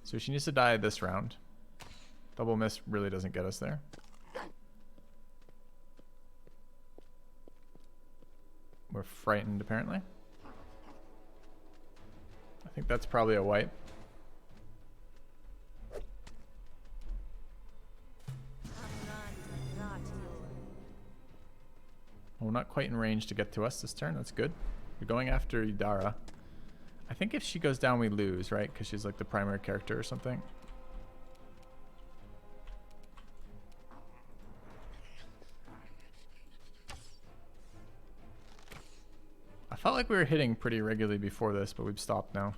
So she needs to die this round. Double miss really doesn't get us there. We're frightened apparently. I think that's probably a wipe. Oh, not quite in range to get to us this turn. That's good. We're going after Idara. I think if she goes down, we lose, right? Because she's like the primary character or something. I felt like we were hitting pretty regularly before this, but we've stopped now.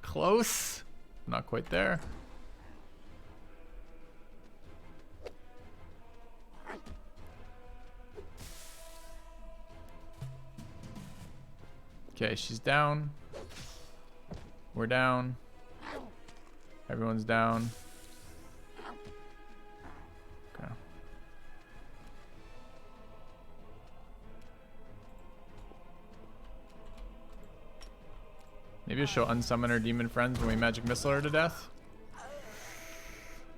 Close. Not quite there. Okay, she's down. We're down. Everyone's down. Okay. Maybe she'll unsummon her demon friends when we magic missile her to death.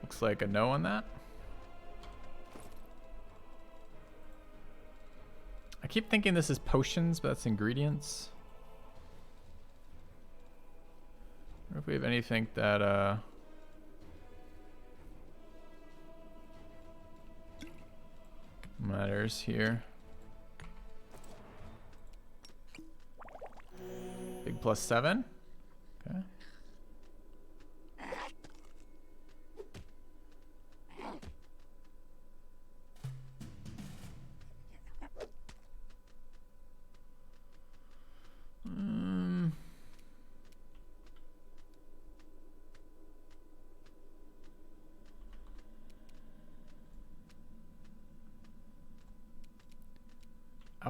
Looks like a no on that. I keep thinking this is potions, but that's ingredients. I wonder if we have anything that matters here. Big +7. Okay.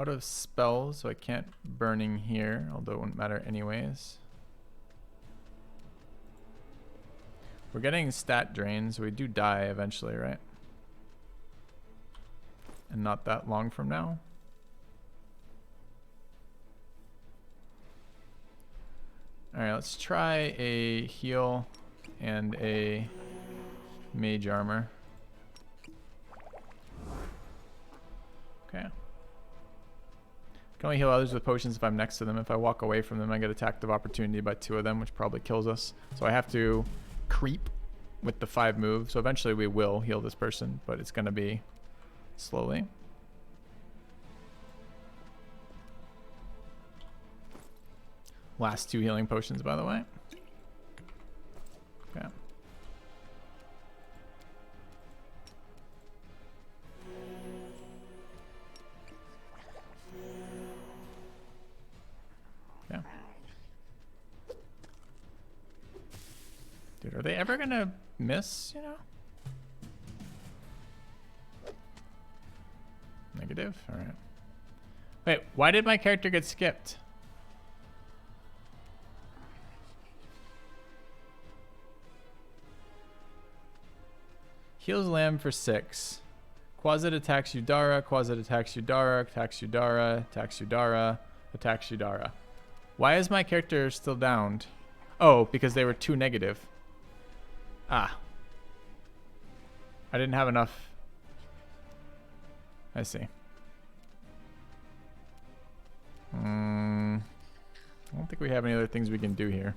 out of spells, so I can't burning here, although it wouldn't matter anyways. We're getting stat drains. We do die eventually, right? And not that long from now. Alright, let's try a heal and a mage armor. Okay. Can only heal others with potions if I'm next to them. If I walk away from them, I get attacked of opportunity by 2 of them, which probably kills us. So I have to creep with the 5 moves. So eventually we will heal this person, but it's going to be slowly. Last 2 healing potions, by the way. Okay. Yeah. Dude, are they ever gonna miss, you know? Negative? Alright. Wait, why did my character get skipped? Heals Lamb for 6. Quasit attacks Udara, Quasit attacks Udara, attacks Udara, attacks Udara, attacks Udara. Why is my character still downed? Oh, because they were 2 negative. Ah. I didn't have enough. I see. I don't think we have any other things we can do here.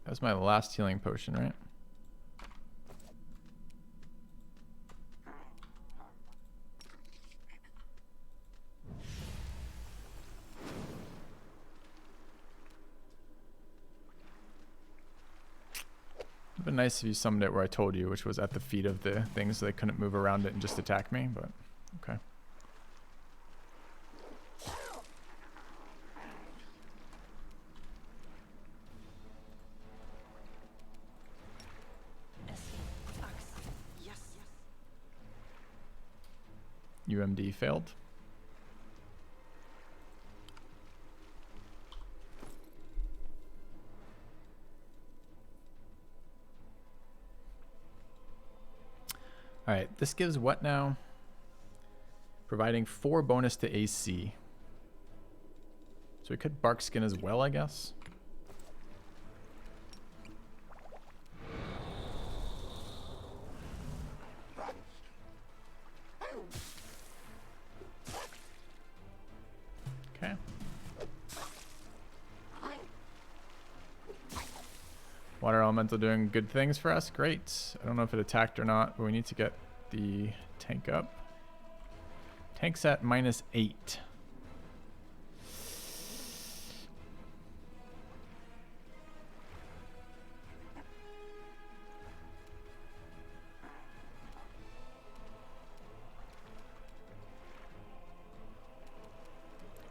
That was my last healing potion, right? It'd been nice if you summoned it where I told you, which was at the feet of the thing, so they couldn't move around it and just attack me, but okay. UMD failed. All right, this gives what now? Providing 4 bonus to AC. So we could bark skin as well, I guess. Okay. Water elemental doing good things for us. Great. I don't know if it attacked or not, but we need to get the tank up. Tank's at -8.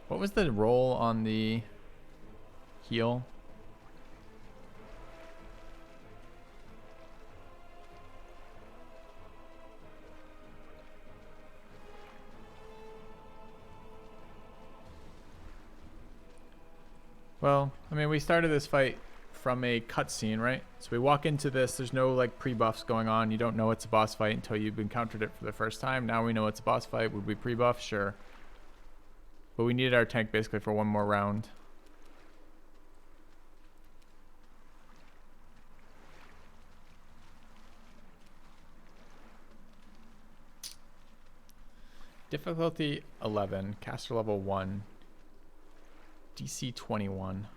What was the roll on the heal? Well, I mean, we started this fight from a cutscene, right? So we walk into this, there's no like pre-buffs going on. You don't know it's a boss fight until you've encountered it for the first time. Now we know it's a boss fight. Would we pre-buff? Sure. But we needed our tank basically for 1 more round. Difficulty 11, caster level 1. DC 21.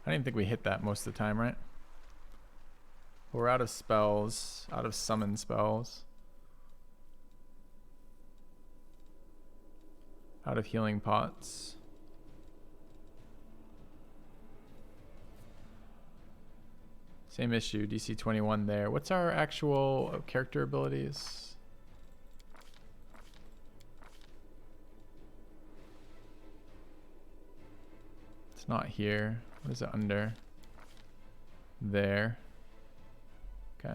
I didn't think we hit that most of the time, right? We're out of spells, out of summon spells. Out of healing pots. Same issue, DC 21 there. What's our actual character abilities? It's not here. What is it under? There. Okay.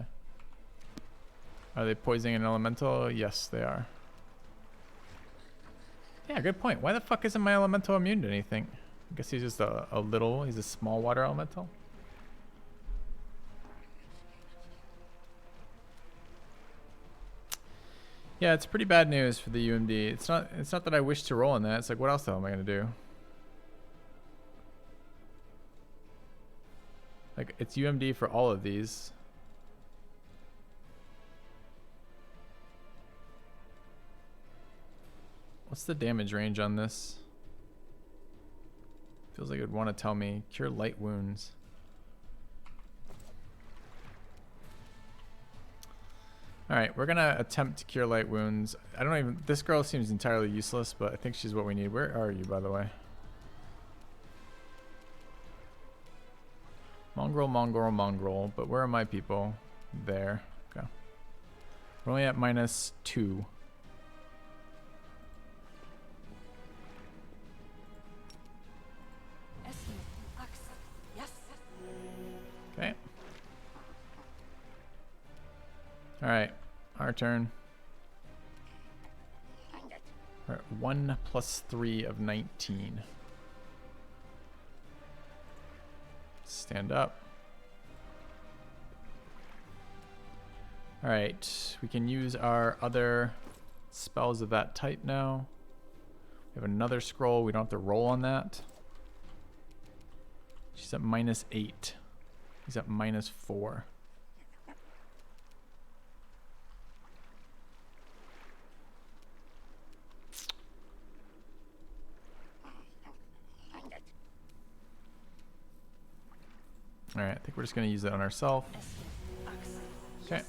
Are they poisoning an elemental? Yes, they are. Yeah, good point. Why the fuck isn't my elemental immune to anything? I guess he's just he's a small water elemental. Yeah, it's pretty bad news for the UMD. It's not that I wish to roll in that. It's like, what else though am I gonna do? Like, it's UMD for all of these. What's the damage range on this? Feels like it would want to tell me. Cure light wounds. Alright, we're gonna attempt to cure light wounds. I don't even... This girl seems entirely useless, but I think she's what we need. Where are you, by the way? Mongrel, mongrel, mongrel. But where are my people? There. Okay. We're only at -2. Okay. Alright, our turn. We're at 1 + 3 of 19. Stand up. Alright, we can use our other spells of that type now. We have another scroll, we don't have to roll on that. She's at -8. He's at -4. Alright, I think we're just going to use that on ourselves. Okay.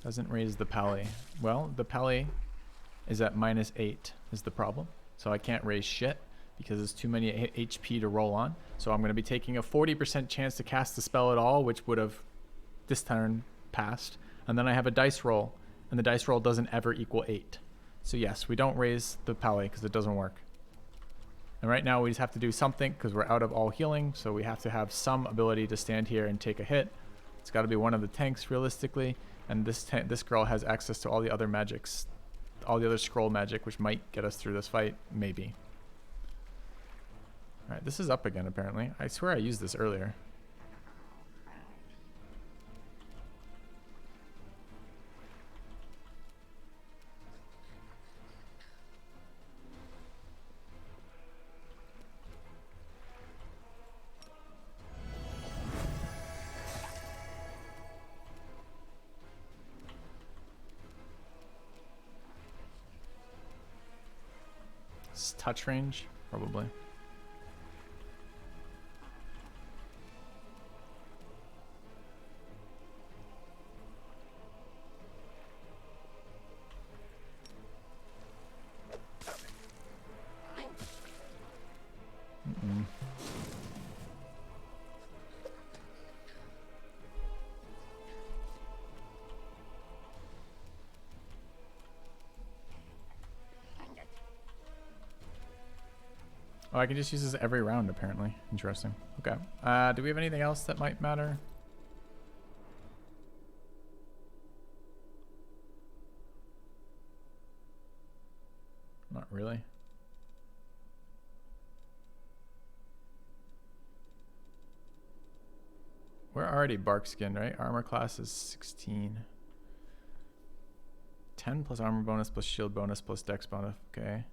Doesn't raise the pally. Well, the pally is at -8 is the problem. So I can't raise shit because there's too many HP to roll on. So I'm going to be taking a 40% chance to cast the spell at all, which would have this turn passed. And then I have a dice roll, and the dice roll doesn't ever equal 8. So yes, we don't raise the pally because it doesn't work. And right now we just have to do something because we're out of all healing. So we have to have some ability to stand here and take a hit. It's got to be one of the tanks realistically. And this girl has access to all the other magics, all the other scroll magic, which might get us through this fight, maybe. All right, this is up again apparently. I swear I used this earlier. Touch range, probably. Oh, I can just use this every round, apparently. Interesting. Okay. Do we have anything else that might matter? Not really. We're already bark skinned, right? Armor class is 16. 10 plus armor bonus plus shield bonus plus dex bonus. Okay.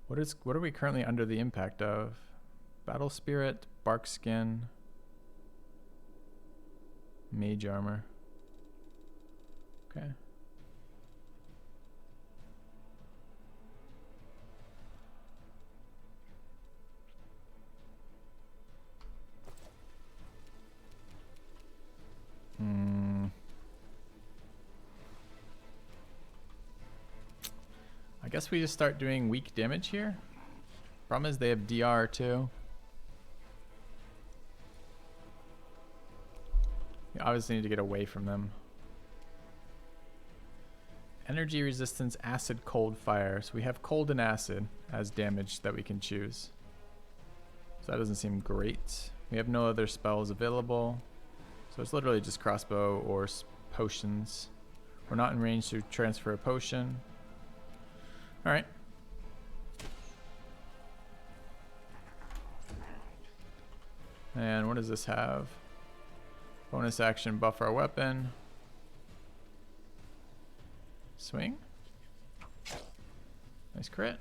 What are we currently under the impact of? Battle spirit, bark skin, mage armor. Okay. I guess we just start doing weak damage here. Problem is they have DR too. We obviously need to get away from them. Energy resistance, acid, cold, fire. So we have cold and acid as damage that we can choose. So that doesn't seem great. We have no other spells available. So it's literally just crossbow or potions. We're not in range to transfer a potion. Alright. And what does this have? Bonus action, buff our weapon. Swing. Nice crit.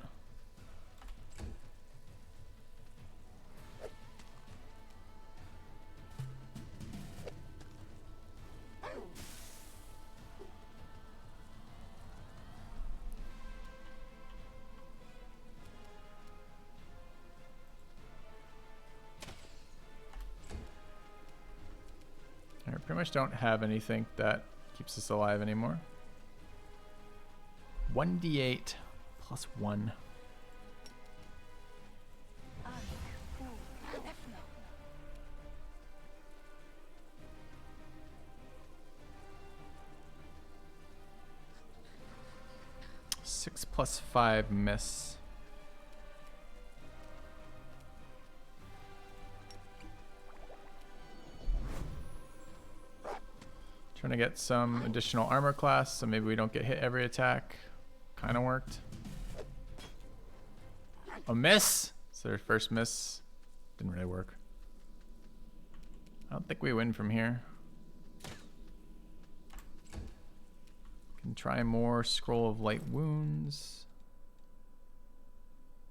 I pretty much don't have anything that keeps us alive anymore. 1d8 plus 1. Six plus 5 miss. Trying to get some additional armor class, so maybe we don't get hit every attack. Kind of worked. A miss! So their first miss didn't really work. I don't think we win from here. Can try more Scroll of Light Wounds.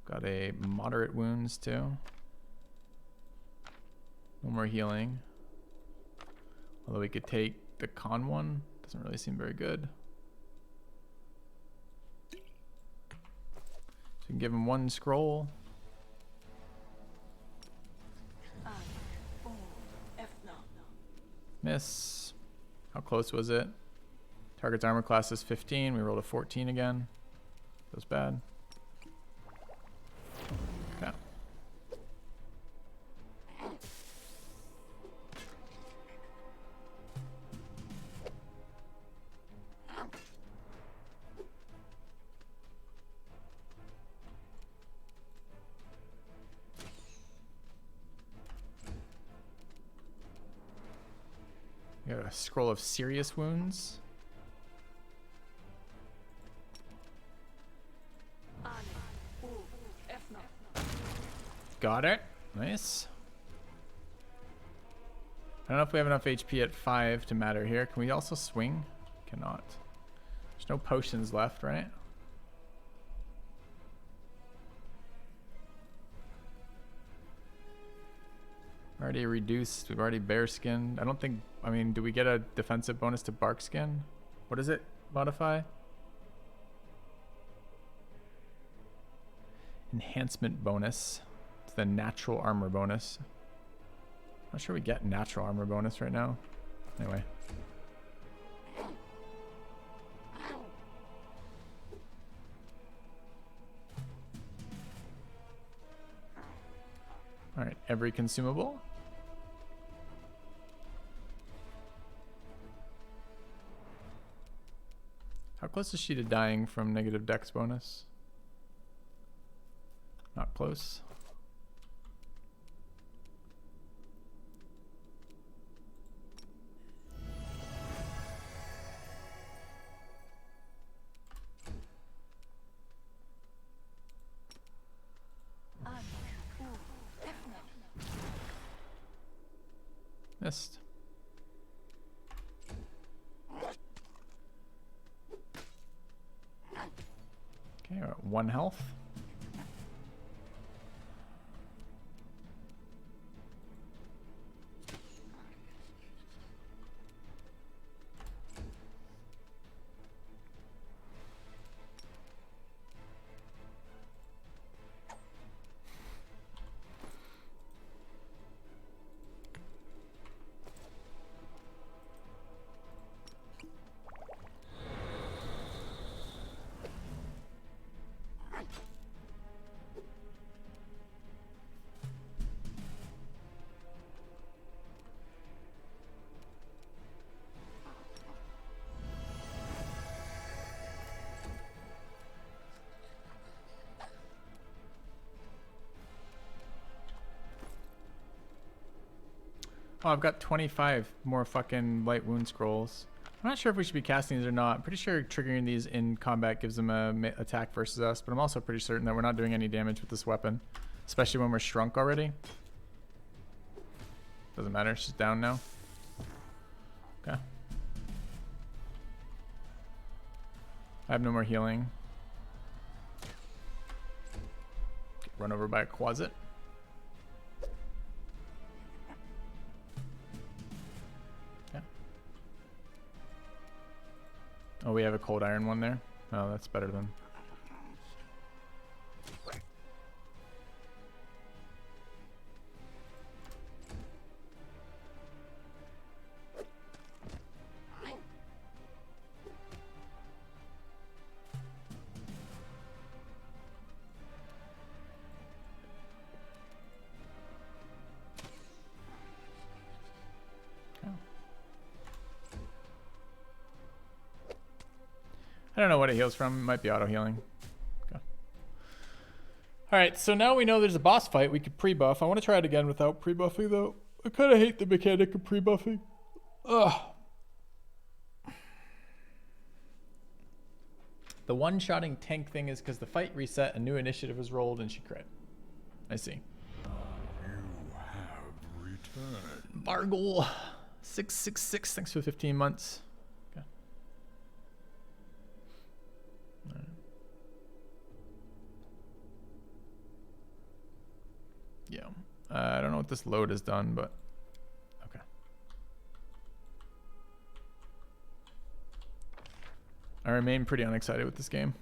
Got a moderate wounds too. No more healing. Although we could take the con one. Doesn't really seem very good. So we can give him one scroll. Miss. How close was it? Target's armor class is 15. We rolled a 14 again. Feels bad. Okay. We got a scroll of serious wounds. Got it. Nice. I don't know if we have enough HP at 5 to matter here. Can we also swing? Cannot. There's no potions left, right? Already reduced. We've already bear skinned. I don't think. I mean, do we get a defensive bonus to bark skin? What does it modify? Enhancement bonus. It's the natural armor bonus. Not sure we get natural armor bonus right now. Anyway. Alright, every consumable. How close is she to dying from negative dex bonus? Not close. Missed. Okay, we're at 1 health. Oh, I've got 25 more fucking light wound scrolls. I'm not sure if we should be casting these or not. I'm pretty sure triggering these in combat gives them a attack versus us, but I'm also pretty certain that we're not doing any damage with this weapon, especially when we're shrunk already. Doesn't matter, she's down now. Okay. I have no more healing. Get run over by a Quasit. Oh, we have a cold iron one there. Oh, that's better than. I don't know what it heals from. It might be auto healing. Okay. Alright, so now we know there's a boss fight. We could pre-buff. I want to try it again without pre-buffing though. I kind of hate the mechanic of pre-buffing. Ugh. The one-shotting tank thing is because the fight reset, a new initiative was rolled, and she crit. I see. You have returned. Bargle 666. Thanks for 15 months. Okay. All right. Yeah. I don't know what this load has done, but okay. I remain pretty unexcited with this game.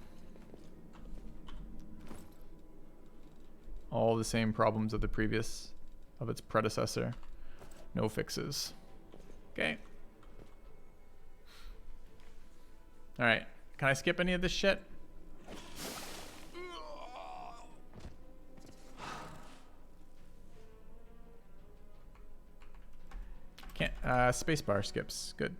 All the same problems of the previous, of its predecessor. No fixes. Okay. All right. Can I skip any of this shit? Can't. Spacebar skips. Good.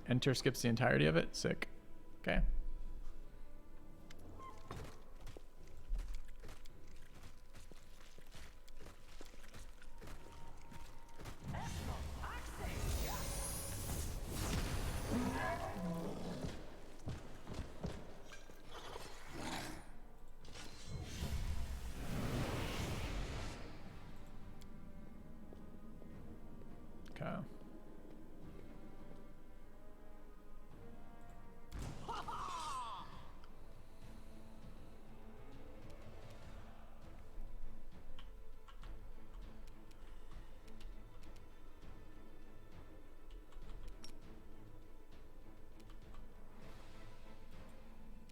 Enter skips the entirety of it. Sick. Okay. Okay.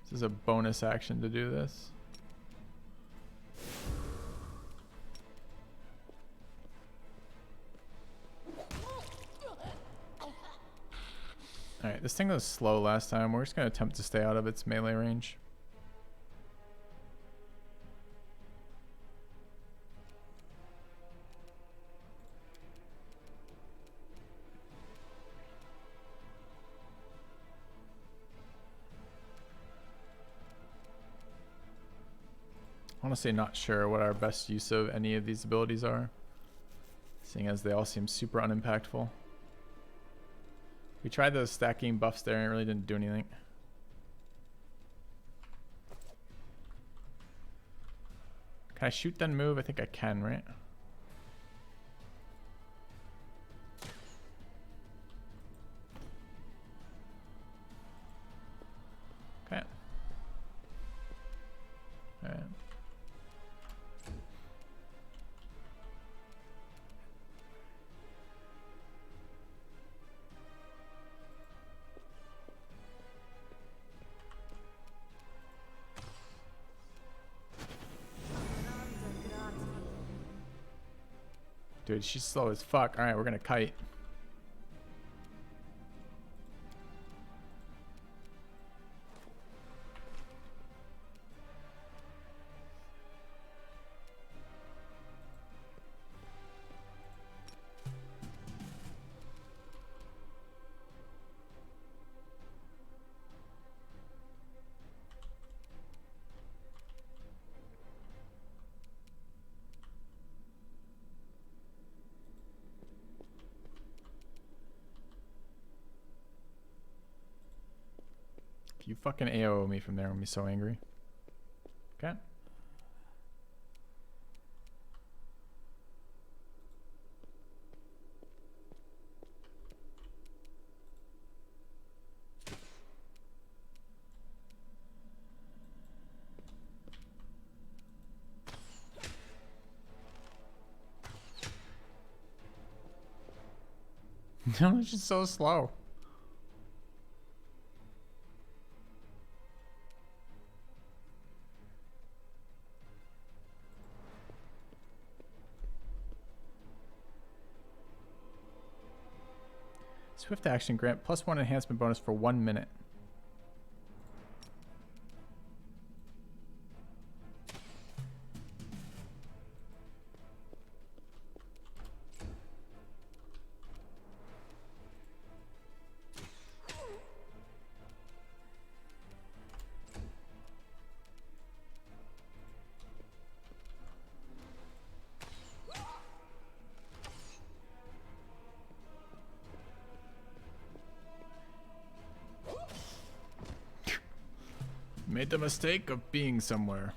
This is a bonus action to do this. Alright, this thing was slow last time. We're just going to attempt to stay out of its melee range. Honestly, not sure what our best use of any of these abilities are, seeing as they all seem super unimpactful. We tried those stacking buffs there and it really didn't do anything. Can I shoot then move? I think I can, right? Okay. All right. Dude, she's slow as fuck. All right, we're gonna kite. You fucking AO me from there when I'm so angry. Okay. No, it's just so slow. Swift action grant +1 enhancement bonus for 1 minute. Made the mistake of being somewhere.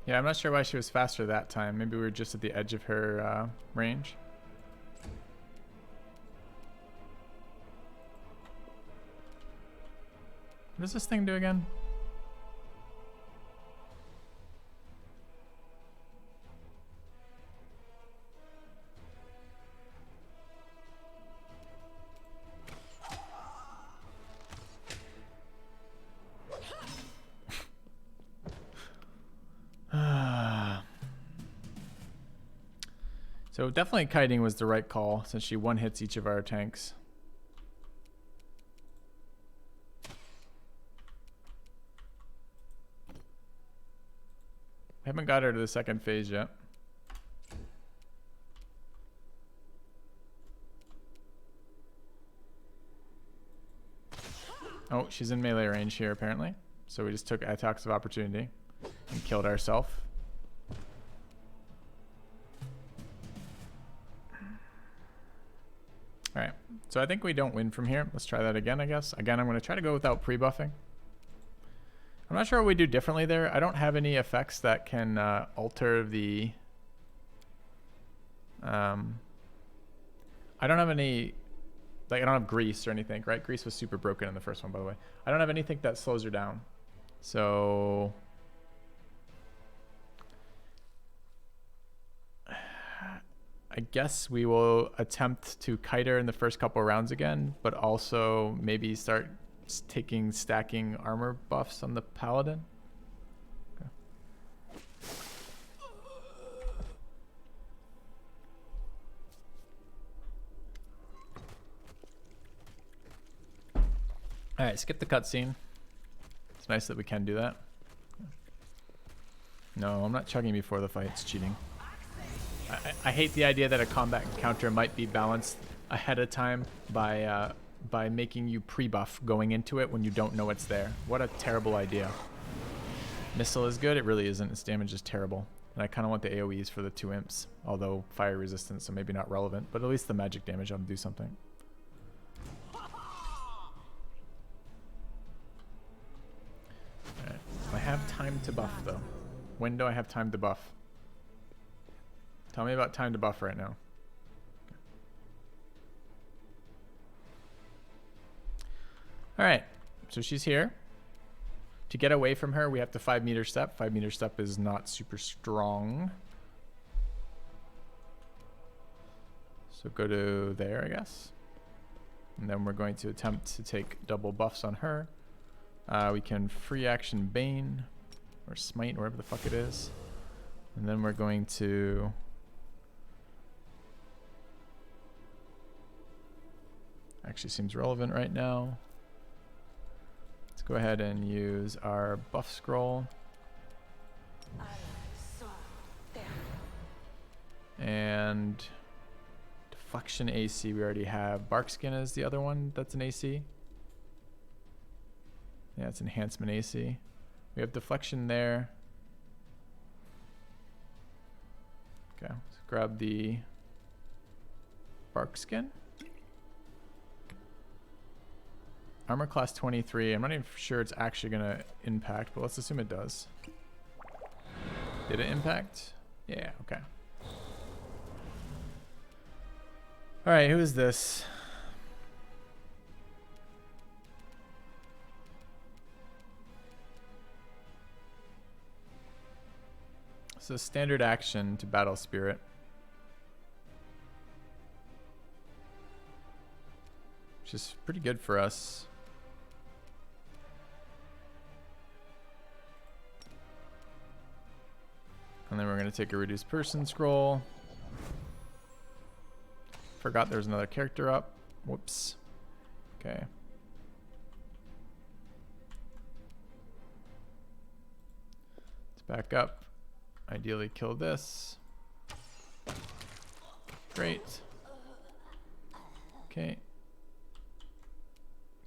Yeah, I'm not sure why she was faster that time. Maybe we were just at the edge of her range. What does this thing do again? So definitely kiting was the right call since she one hits each of our tanks. We haven't got her to the second phase yet. Oh, she's in melee range here apparently. So we just took attacks of opportunity and killed ourselves. Alright, so I think we don't win from here. Let's try that again, I guess. Again, I'm going to try to go without pre-buffing. I'm not sure what we do differently there. I don't have any effects that can alter the... I don't have any... Like, I don't have grease or anything, right? Grease was super broken in the first one, by the way. I don't have anything that slows her down. So... I guess we will attempt to kite her in the first couple of rounds again, but also maybe start stacking armor buffs on the paladin. Okay. All right, skip the cutscene. It's nice that we can do that. No, I'm not chugging before the fight. It's cheating. I hate the idea that a combat encounter might be balanced ahead of time by making you pre-buff going into it when you don't know it's there. What a terrible idea. Missile is good. It really isn't. Its damage is terrible. And I kind of want the AoEs for the 2 imps, although fire resistant, so maybe not relevant. But at least the magic damage ought to do something. Alright. I have time to buff, though. When do I have time to buff? Tell me about time to buff right now. All right, so she's here. To get away from her, we have to 5-meter step. 5-meter step is not super strong. So go to there, I guess. And then we're going to attempt to take double buffs on her. We can free action Bane or Smite, wherever the fuck it is. And then we're going to... Actually seems relevant right now. Let's go ahead and use our buff scroll. And deflection AC we already have. Barkskin is the other one that's an AC. Yeah, it's enhancement AC. We have deflection there. Okay, let's grab the bark skin. Armor class 23. I'm not even sure it's actually gonna impact, but let's assume it does. Did it impact? Yeah, okay. Alright, who is this? So standard action to battle spirit. Which is pretty good for us. And then we're going to take a reduced person scroll. Forgot there's another character up. Whoops. Okay. Let's back up. Ideally kill this. Great. Okay.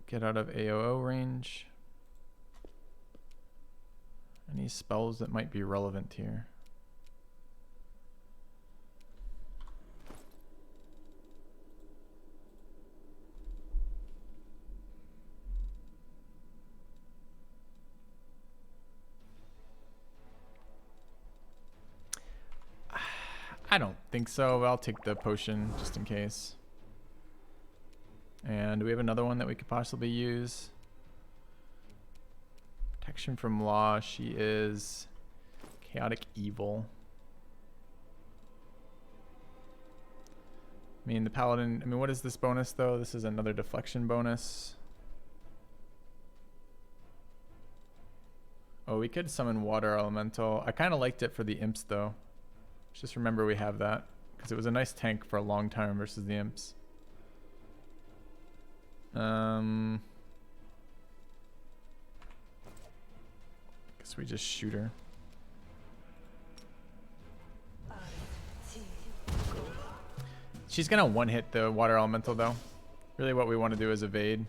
Get out of AOO range. Any spells that might be relevant here? I don't think so, but I'll take the potion just in case. And do we have another one that we could possibly use? Protection from law. She is chaotic evil. I mean, the paladin. I mean, what is this bonus though? This is another deflection bonus. Oh, we could summon water elemental. I kind of liked it for the imps though. Just remember we have that because it was a nice tank for a long time versus the imps. Guess we just shoot her. She's gonna one-hit the water elemental though. Really what we want to do is evade.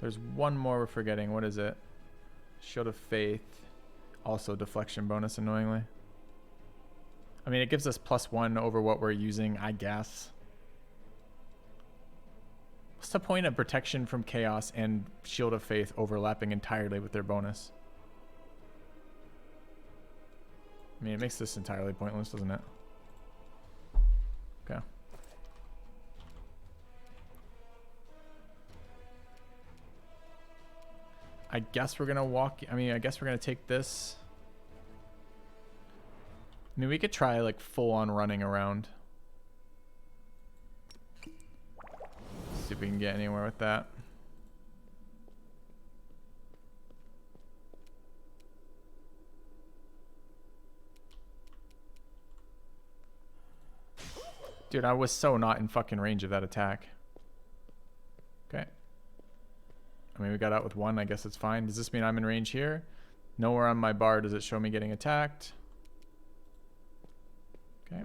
There's one more we're forgetting. What is it? Shield of Faith. Also deflection bonus, annoyingly. I mean, it gives us +1 over what we're using, I guess. What's the point of protection from chaos and Shield of Faith overlapping entirely with their bonus? I mean, it makes this entirely pointless, doesn't it? Okay. I guess we're gonna walk. I mean, I guess we're gonna take this. I mean, we could try like full on running around. See if we can get anywhere with that. Dude, I was so not in fucking range of that attack. Okay. I mean, we got out with 1. I guess it's fine. Does this mean I'm in range here? Nowhere on my bar does it show me getting attacked. Okay.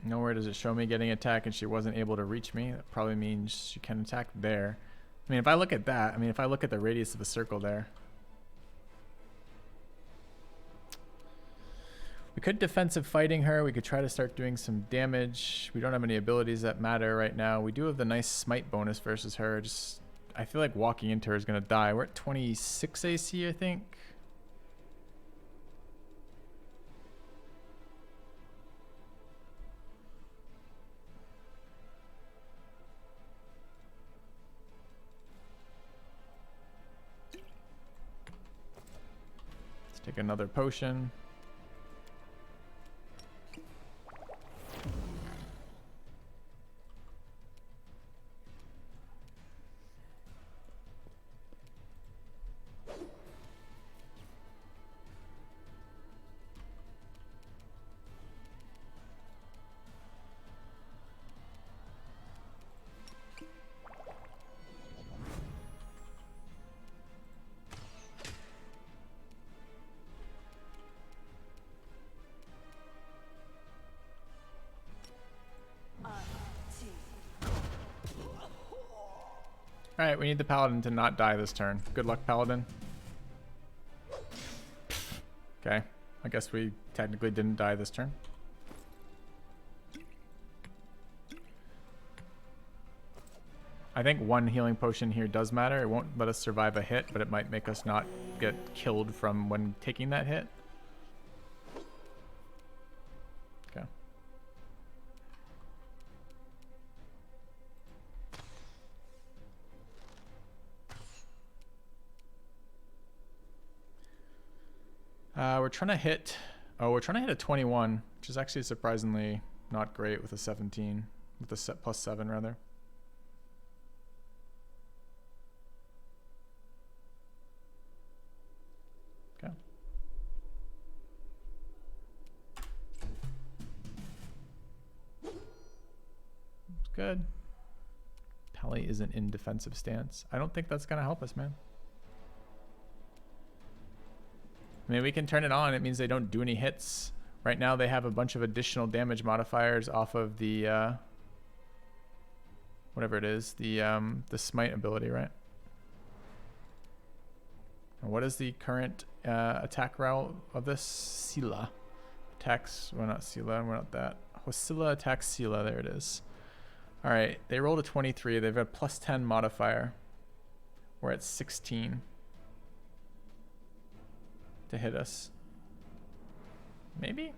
Nowhere does it show me getting attacked and she wasn't able to reach me. That probably means she can attack there. I mean, if I look at that, I mean, if I look at the radius of a circle there. We could defensive fighting her. We could try to start doing some damage. We don't have any abilities that matter right now. We do have the nice smite bonus versus her. Just, I feel like walking into her is going to die. We're at 26 AC, I think. Take another potion. Alright, we need the Paladin to not die this turn. Good luck, Paladin. Okay. I guess we technically didn't die this turn. I think one healing potion here does matter. It won't let us survive a hit, but it might make us not get killed from when taking that hit. Okay. We're trying to hit... Oh, we're trying to hit a 21, which is actually surprisingly not great with a 17. With a plus 7, rather. Okay. It's good. Pally isn't in defensive stance. I don't think that's going to help us, man. I mean, we can turn it on. It means they don't do any hits. Right now, they have a bunch of additional damage modifiers off of the, whatever it is, the smite ability, right? And what is the current attack route of this? Sila. Attacks, well, not Sila, we're not that. Hosilla attacks Sila, there it is. All right, they rolled a 23. They've got a plus 10 modifier. We're at 16. To hit us. Maybe?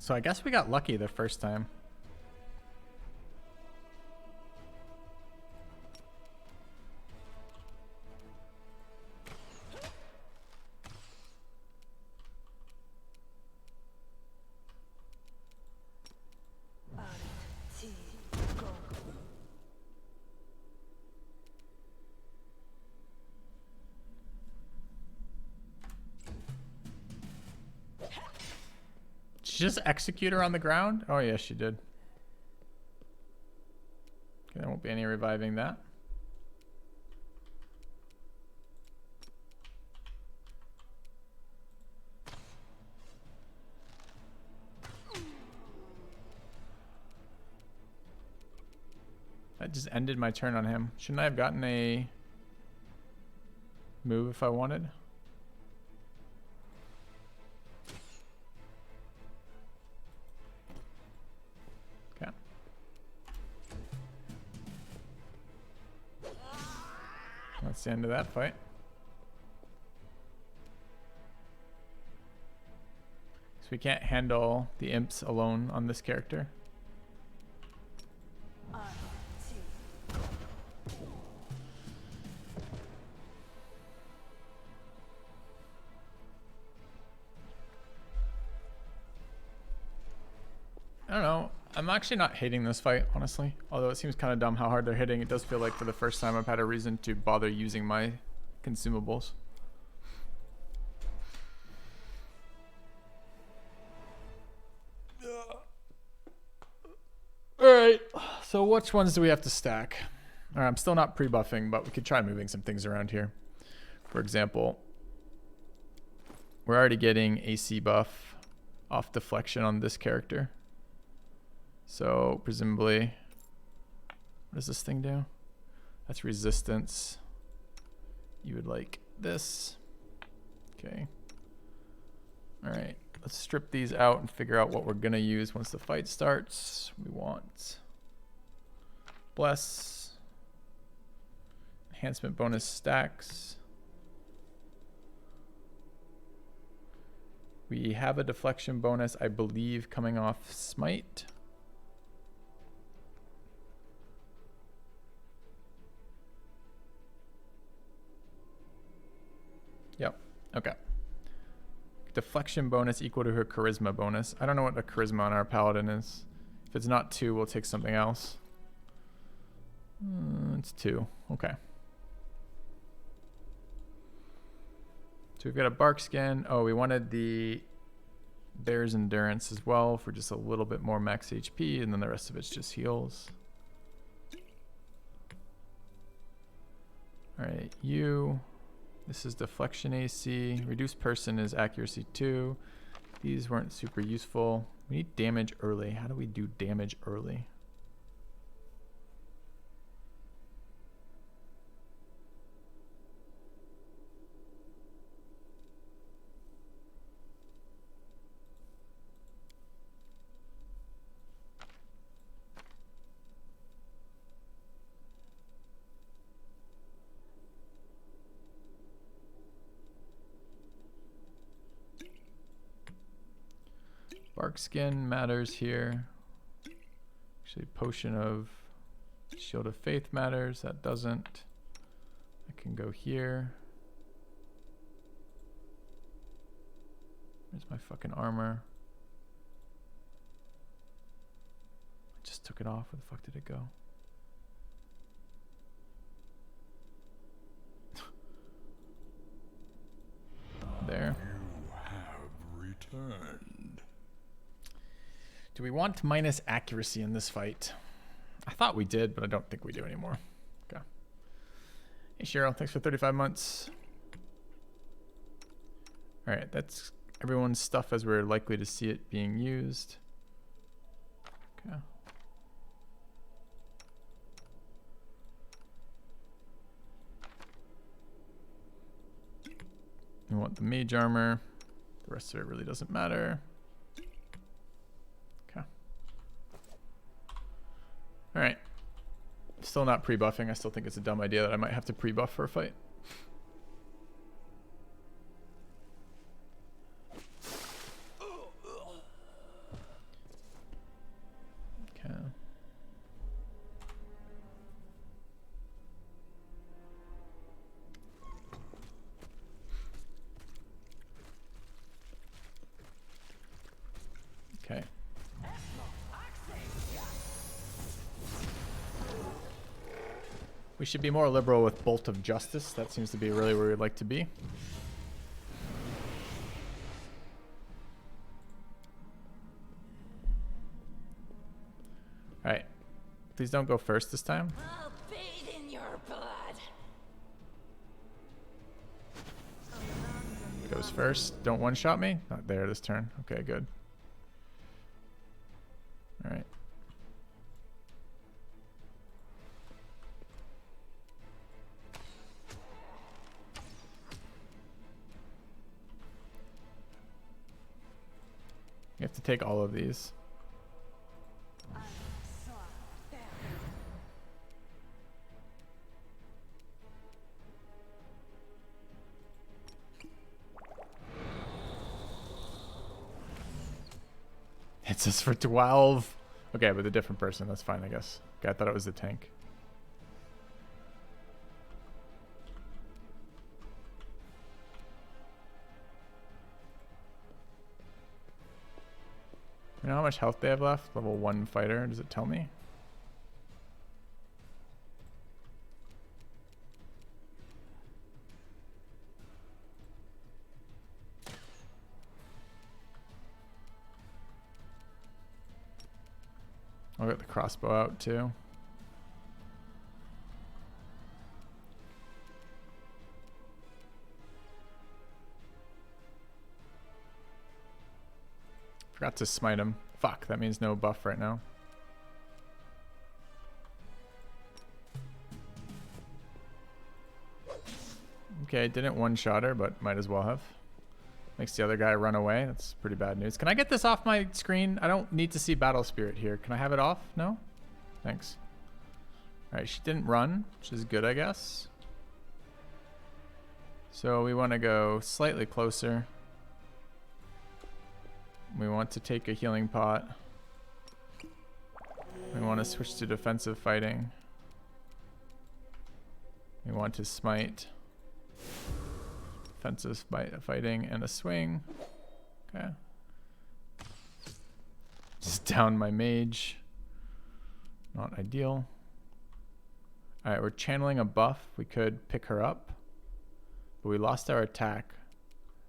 So I guess we got lucky the first time. Just execute her on the ground? Oh, yes, she did. Okay, there won't be any reviving that. That just ended my turn on him. Shouldn't I have gotten a move if I wanted? That's the end of that fight. So we can't handle the imps alone on this character. I don't know. I'm actually not hating this fight, honestly. Although it seems kind of dumb how hard they're hitting. It does feel like for the first time I've had a reason to bother using my consumables. Alright, so which ones do we have to stack? Alright, I'm still not pre-buffing, but we could try moving some things around here. For example, we're already getting AC buff off deflection on this character. So presumably, what does this thing do? That's resistance. You would like this. Okay. All right, let's strip these out and figure out what we're gonna use once the fight starts. We want bless, enhancement bonus stacks. We have a deflection bonus, I believe, coming off Smite. Yep. Okay. Deflection bonus equal to her charisma bonus. I don't know what a charisma on our paladin is. If it's not 2, we'll take something else. It's 2. Okay. So we've got a bark skin. Oh, we wanted the bear's endurance as well for just a little bit more max HP, and then the rest of it's just heals. All right, you. This is deflection AC. Reduced person is accuracy 2. These weren't super useful. We need damage early. How do we do damage early? Bark skin matters here. Actually, potion of shield of faith matters. That doesn't. I can go here. Where's my fucking armor? I just took it off. Where the fuck did it go? There. You have returned. Do we want minus accuracy in this fight? I thought we did, but I don't think we do anymore. Okay. Hey, Cheryl. Thanks for 35 months. All right. That's everyone's stuff as we're likely to see it being used. Okay. We want the mage armor. The rest of it really doesn't matter. Okay. All right. Still not pre-buffing. I still think it's a dumb idea that I might have to pre-buff for a fight. Okay. Okay. We should be more liberal with Bolt of Justice. That seems to be really where we'd like to be. Alright. Please don't go first this time. I'll bathe in your blood. Goes first. Don't one-shot me. Not there this turn. Okay, good. Alright. You have to take all of these. It says for 12. Okay, but a different person. That's fine, I guess. Okay, I thought it was the tank. You know how much health they have left? Level 1 fighter. Does it tell me? I'll get the crossbow out too. Forgot to smite him. Fuck, that means no buff right now. Okay, didn't one-shot her, but might as well have. Makes the other guy run away. That's pretty bad news. Can I get this off my screen? I don't need to see Battle Spirit here. Can I have it off? No? Thanks. Alright, she didn't run, which is good, I guess. So we want to go slightly closer. We want to take a healing pot. We want to switch to defensive fighting. We want to smite. Defensive fighting and a swing. Okay. Just down my mage. Not ideal. Alright, we're channeling a buff. We could pick her up. But we lost our attack.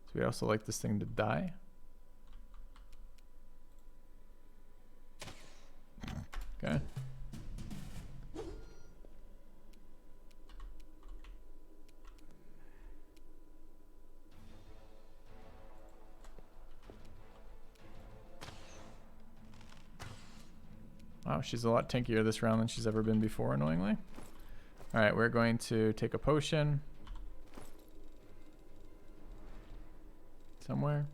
So we'd also like this thing to die. Okay. Wow, she's a lot tankier this round than she's ever been before, annoyingly. Alright, we're going to take a potion. Somewhere.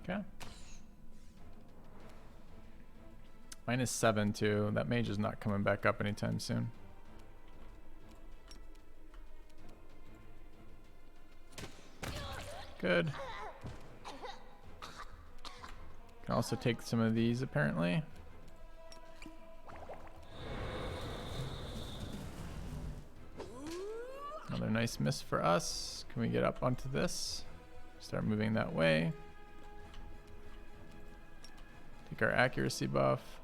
Okay. -7 too. That mage is not coming back up anytime soon. Good. Can also take some of these apparently. Another nice miss for us. Can we get up onto this? Start moving that way. Take our accuracy buff.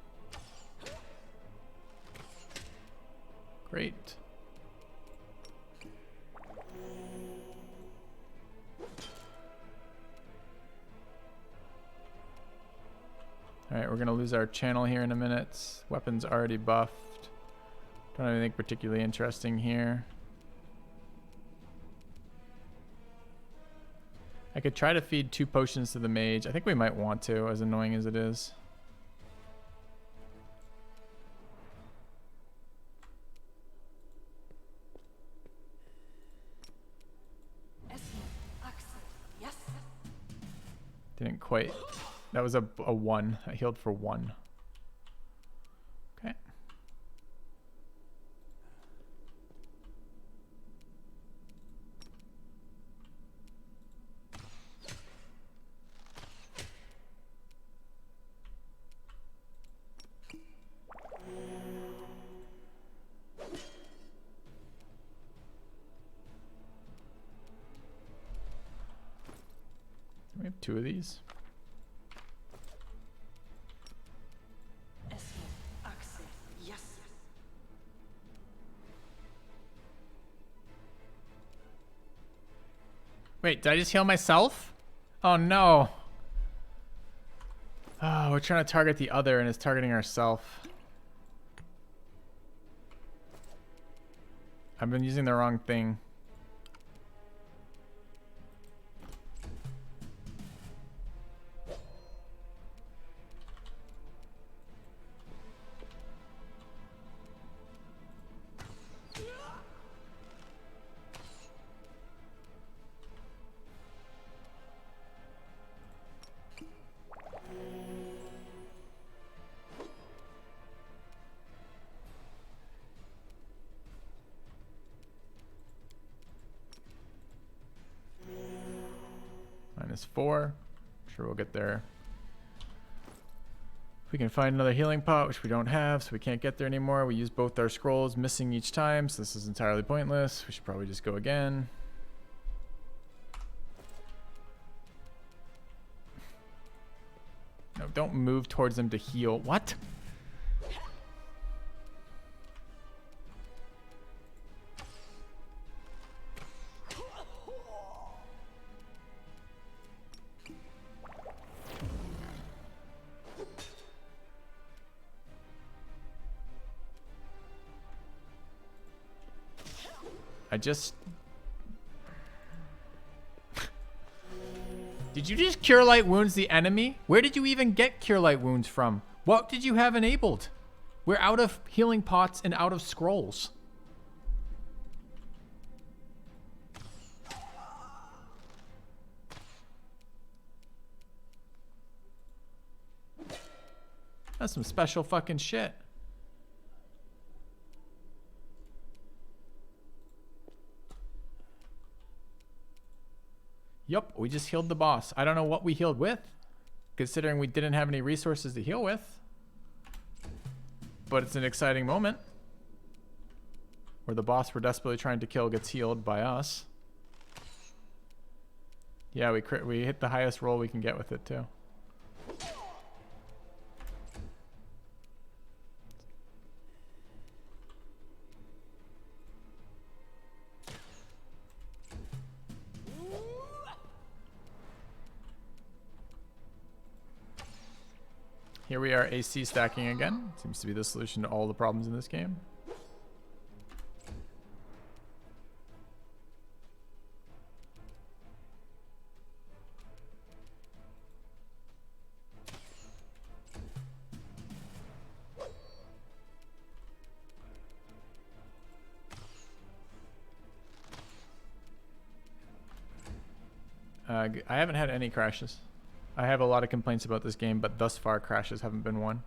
Great. Alright, we're going to lose our channel here in a minute. Weapon's already buffed. Don't have anything particularly interesting here. I could try to feed 2 potions to the mage. I think we might want to, as annoying as it is. Didn't quite. That was a 1. I healed for 1. Okay. We have 2 of these. Wait, did I just heal myself? Oh no. Oh, we're trying to target the other and it's targeting ourselves. I've been using the wrong thing. -4. Sure, we'll get there. If we can find another healing pot, which we don't have, so we can't get there anymore. We use both our scrolls, missing each time, so this is entirely pointless. We should probably just go again. No, don't move towards them to heal. What? I just... Did you just Cure Light Wounds the enemy? Where did you even get Cure Light Wounds from? What did you have enabled? We're out of healing pots and out of scrolls. That's some special fucking shit. Yup, we just healed the boss. I don't know what we healed with, considering we didn't have any resources to heal with. But it's an exciting moment where the boss we're desperately trying to kill gets healed by us. Yeah, we hit the highest roll we can get with it too. Here we are AC stacking again. Seems to be the solution to all the problems in this game. I haven't had any crashes. I have a lot of complaints about this game, but thus far crashes haven't been one.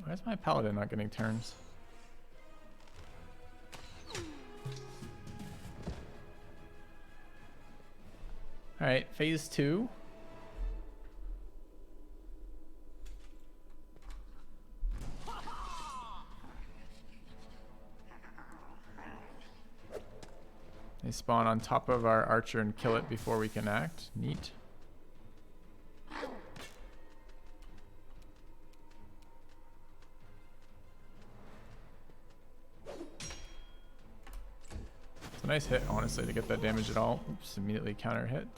Why is my paladin not getting turns? Alright, phase 2. They spawn on top of our archer and kill it before we can act. Neat. It's a nice hit, honestly, to get that damage at all. Oops, immediately counter hit.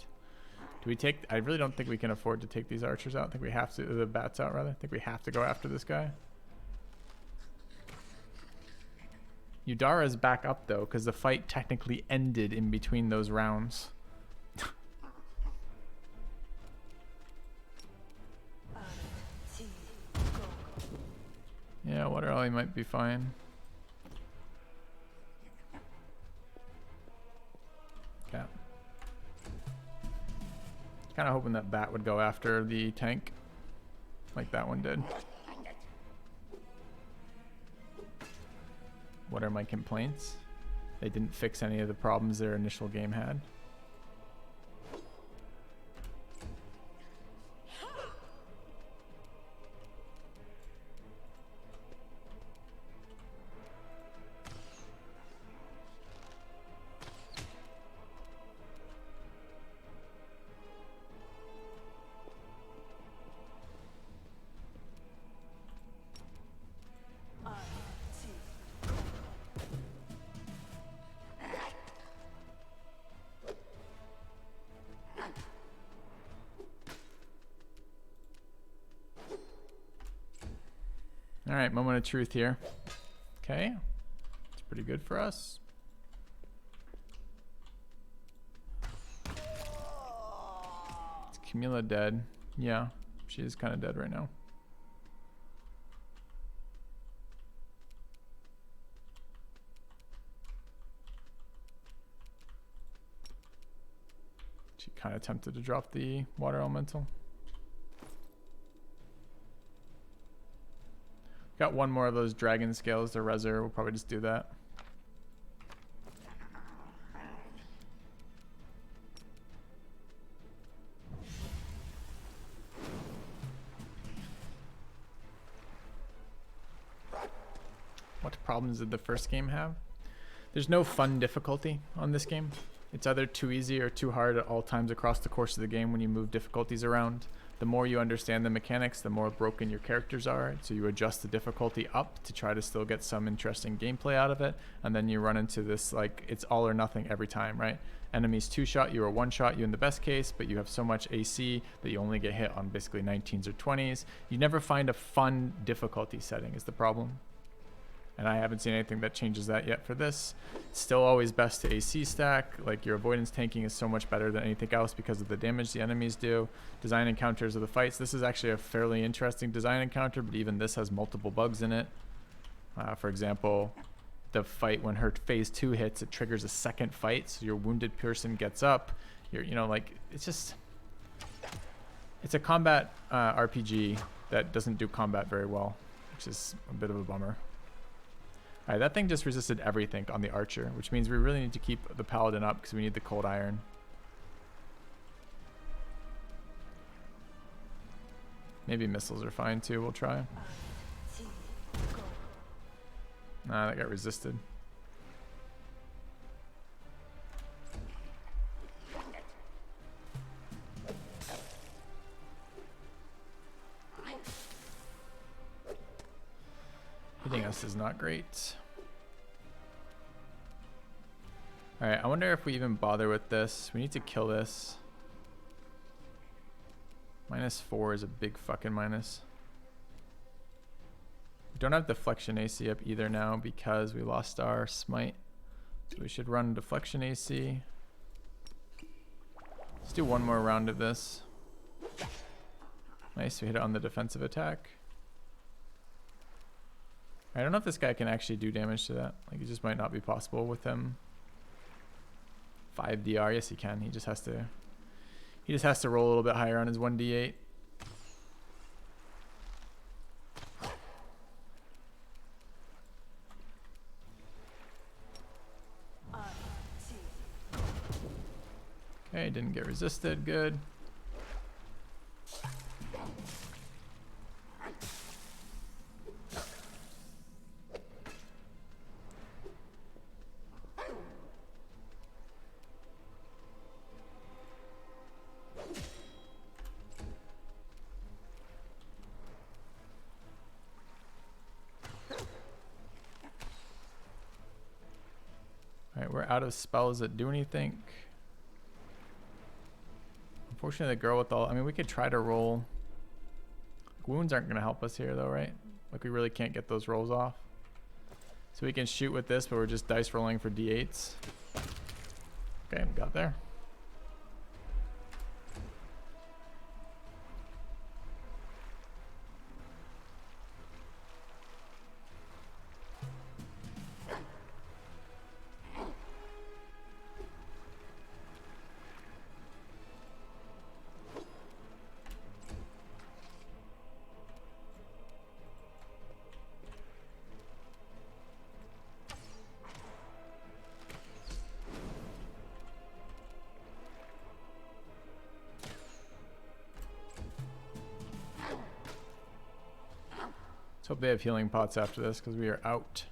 Do we take... I really don't think we can afford to take these archers out. I think we have to... The bats out, rather. I think we have to go after this guy. Udara's back up, though, because the fight technically ended in between those rounds. Yeah, Water Ollie might be fine. Okay. Kind of hoping that bat would go after the tank, like that one did. What are my complaints? They didn't fix any of the problems their initial game had. All right, moment of truth here. Okay, it's pretty good for us. Is Camilla dead? Yeah, she is kind of dead right now. She kind of tempted to drop the water elemental. Got one more of those dragon scales to reser. We'll probably just do that. What problems did the first game have? There's no fun difficulty on this game. It's either too easy or too hard at all times across the course of the game when you move difficulties around. The more you understand the mechanics, the more broken your characters are. So you adjust the difficulty up to try to still get some interesting gameplay out of it. And then you run into this, like, it's all or nothing every time, right? Enemies two-shot you or one-shot you in the best case, but you have so much AC that you only get hit on basically 19s or 20s. You never find a fun difficulty setting is the problem. And I haven't seen anything that changes that yet for this. It's still always best to AC stack. Like, your avoidance tanking is so much better than anything else because of the damage the enemies do. Design encounters of the fights. This is actually a fairly interesting design encounter, but even this has multiple bugs in it. For example, the fight when her phase 2 hits, it triggers a second fight, so your wounded person gets up. You know, like, it's a combat RPG that doesn't do combat very well, which is a bit of a bummer. All right, that thing just resisted everything on the archer, which means we really need to keep the paladin up because we need the cold iron. Maybe missiles are fine too. We'll try. Nah, that got resisted. Hitting us is not great. Alright, I wonder if we even bother with this. We need to kill this. -4 is a big fucking minus. We don't have deflection AC up either now because we lost our smite. So we should run deflection AC. Let's do one more round of this. Nice, we hit it on the defensive attack. I don't know if this guy can actually do damage to that. Like, it just might not be possible with him. 5 DR, yes he can. He just has to roll a little bit higher on his 1d8. Okay, didn't get resisted, good. Alright, we're out of spells that do anything. Unfortunately, the girl with all... I mean, we could try to roll. Wounds aren't going to help us here, though, right? Like, we really can't get those rolls off. So we can shoot with this, but we're just dice rolling for d8s. Okay, got there. Let's hope they have healing pots after this because we are out.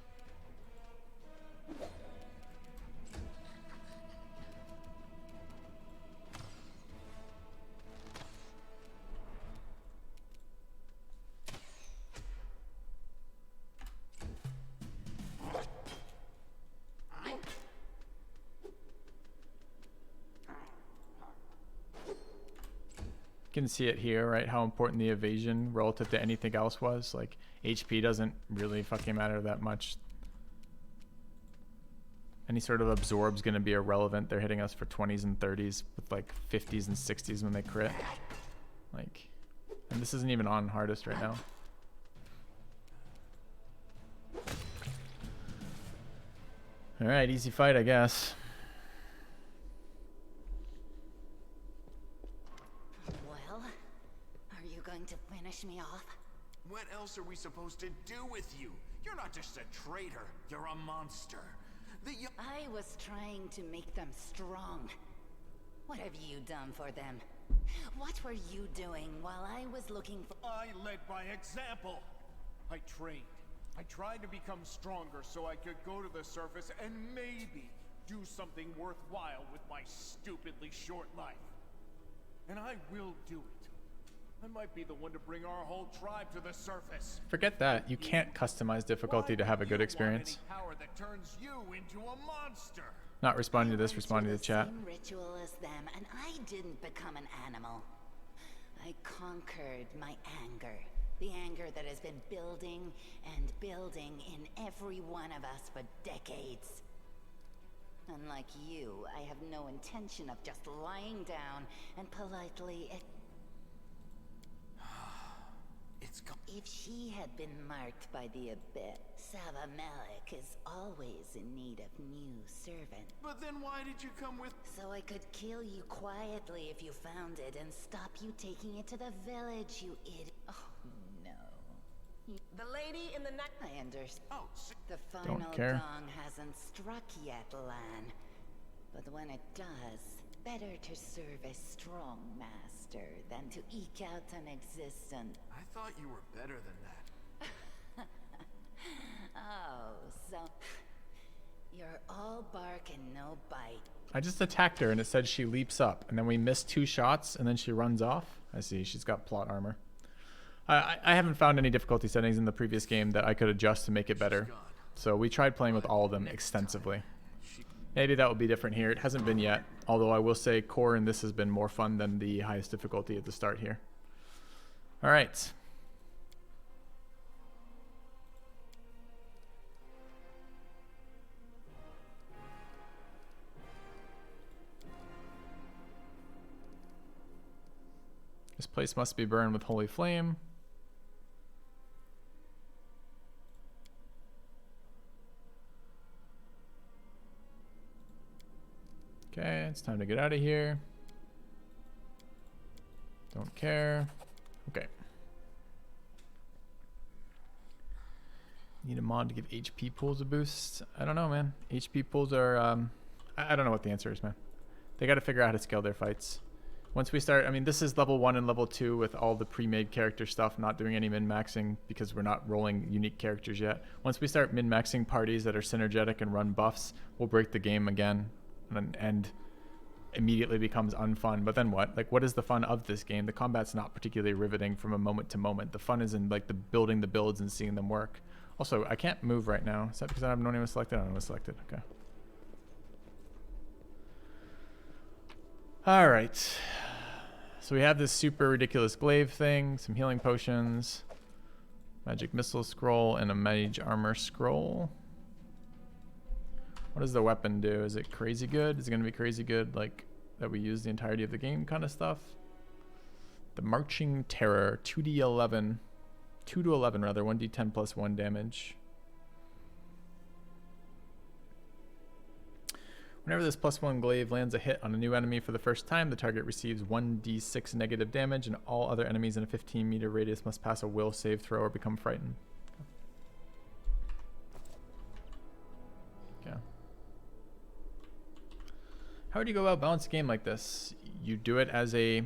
You can see it here, right? How important the evasion relative to anything else was. Like, HP doesn't really fucking matter that much. Any sort of absorb's going to be irrelevant. They're hitting us for 20s and 30s with like 50s and 60s when they crit. Like, and this isn't even on hardest right now. All right, easy fight, I guess. Me off? What else are we supposed to do with you? You're not just a traitor, you're a monster. I was trying to make them strong. What have you done for them? What were you doing while I was looking for... I led by example. I trained. I tried to become stronger so I could go to the surface and maybe do something worthwhile with my stupidly short life. And I will do it. I might be the one to bring our whole tribe to the surface. Forget that. You can't customize difficulty to have a good experience. Power that turns you into a monster. Not responding to this, responding to the chat. Same ritual as them, and I didn't become an animal. I conquered my anger. The anger that has been building and building in every one of us for decades. Unlike you, I have no intention of just lying down and politely... If she had been marked by the abyss, Savamelek is always in need of new servants. But then why did you come with... So I could kill you quietly if you found it and stop you taking it to the village, you idiot. Oh, no. The lady in the night. I understand. Oh, the final Don't care. gong hasn't struck yet, Lan. But when it does, better to serve a strong master than to eke out an existence. I thought you were better than that. Oh, so... You're all bark and no bite. I just attacked her and it said she leaps up, and then we missed 2 shots and then she runs off. I see, she's got plot armor. I haven't found any difficulty settings in the previous game that I could adjust to make it better. So we tried playing with all of them extensively. Maybe that will be different here. It hasn't been yet, although I will say core in this has been more fun than the highest difficulty at the start here. All right. This place must be burned with holy flame. Okay, it's time to get out of here. Don't care. Okay. Need a mod to give HP pools a boost. I don't know, man. HP pools are, I don't know what the answer is, man. They got to figure out how to scale their fights. Once we start, I mean, this is level 1 and level 2 with all the pre-made character stuff, not doing any min-maxing because we're not rolling unique characters yet. Once we start min-maxing parties that are synergetic and run buffs, we'll break the game again and immediately becomes unfun. But then what? Like, what is the fun of this game? The combat's not particularly riveting from a moment to moment. The fun is in like the building the builds and seeing them work. Also, I can't move right now. Is that because I have no name selected? I don't know what's selected. Okay. All right. So we have this super ridiculous glaive thing, some healing potions, magic missile scroll, and a mage armor scroll. What does the weapon do? Is it crazy good? Is it going to be crazy good like that we use the entirety of the game kind of stuff? The Marching Terror, 2d11, 2 to 11 rather, 1d10 plus 1 damage. Whenever this +1 glaive lands a hit on a new enemy for the first time, the target receives 1d6 negative damage, and all other enemies in a 15-meter radius must pass a will save throw or become frightened. Okay. How would you go about balancing a game like this? You do it as a...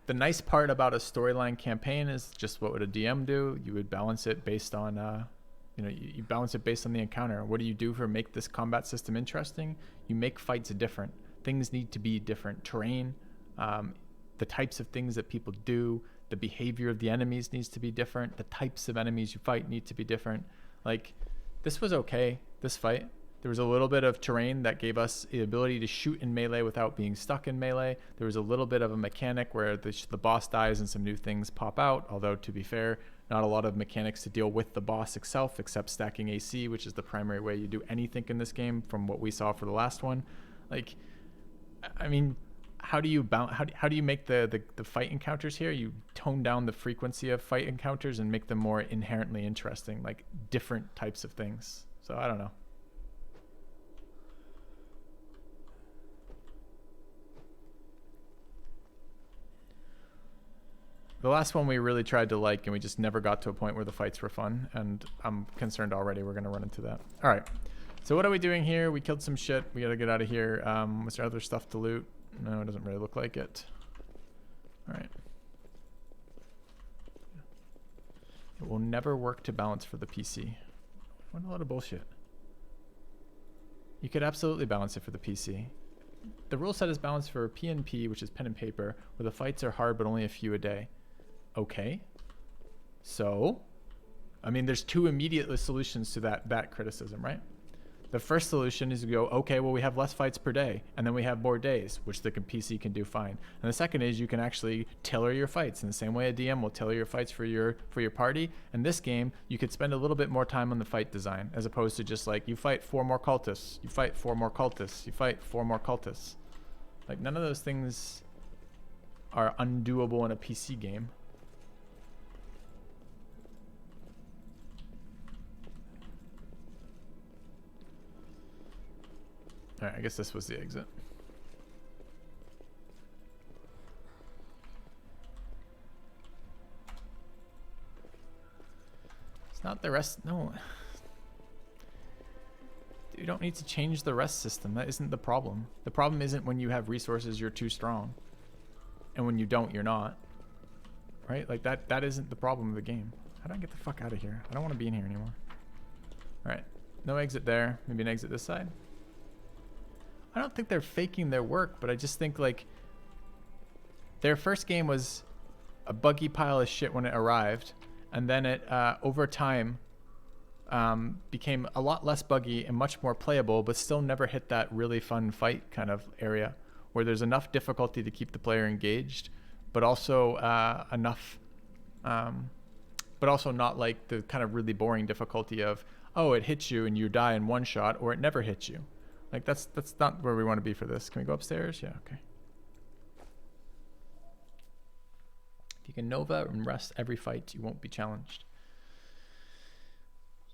The nice part about a storyline campaign is just what would a DM do? You would balance it based on... you balance it based on the encounter. What do you do for make this combat system interesting? You make fights different. Things need to be different. Terrain, the types of things that people do, the behavior of the enemies needs to be different. The types of enemies you fight need to be different. Like, this was okay, this fight. There was a little bit of terrain that gave us the ability to shoot in melee without being stuck in melee. There was a little bit of a mechanic where the boss dies and some new things pop out, although to be fair, not a lot of mechanics to deal with the boss itself except stacking AC, which is the primary way you do anything in this game from what we saw for the last one. Like, I mean, how do you make the fight encounters here? You tone down the frequency of fight encounters and make them more inherently interesting, like different types of things. So I don't know. The last one we really tried to like, and we just never got to a point where the fights were fun, and I'm concerned already we're going to run into that. All right, so what are we doing here? We killed some shit. We got to get out of here. Was there other stuff to loot? No, it doesn't really look like it. All right. It will never work to balance for the PC. What a lot of bullshit. You could absolutely balance it for the PC. The rule set is balanced for PnP, which is pen and paper, where the fights are hard but only a few a day. Okay, so, I mean, there's 2 immediate solutions to that criticism, right? The first solution is to go, okay, well, we have less fights per day, and then we have more days, which the PC can do fine. And the second is you can actually tailor your fights in the same way a DM will tailor your fights for your party. In this game, you could spend a little bit more time on the fight design, as opposed to just like, you fight 4 more cultists, you fight 4 more cultists, you fight 4 more cultists. Like, none of those things are undoable in a PC game. Alright, I guess this was the exit. It's not the rest. No. You don't need to change the rest system. That isn't the problem. The problem isn't when you have resources, you're too strong. And when you don't, you're not. Right? Like that isn't the problem of the game. How do I get the fuck out of here? I don't want to be in here anymore. Alright. No exit there. Maybe an exit this side. I don't think they're faking their work, but I just think like their first game was a buggy pile of shit when it arrived, and then it over time became a lot less buggy and much more playable, but still never hit that really fun fight kind of area where there's enough difficulty to keep the player engaged, but also enough, but also not like the kind of really boring difficulty of, oh, it hits you and you die in one shot, or it never hits you. Like that's not where we want to be for this. Can we go upstairs? Yeah, okay. If you can Nova and rest every fight, you won't be challenged.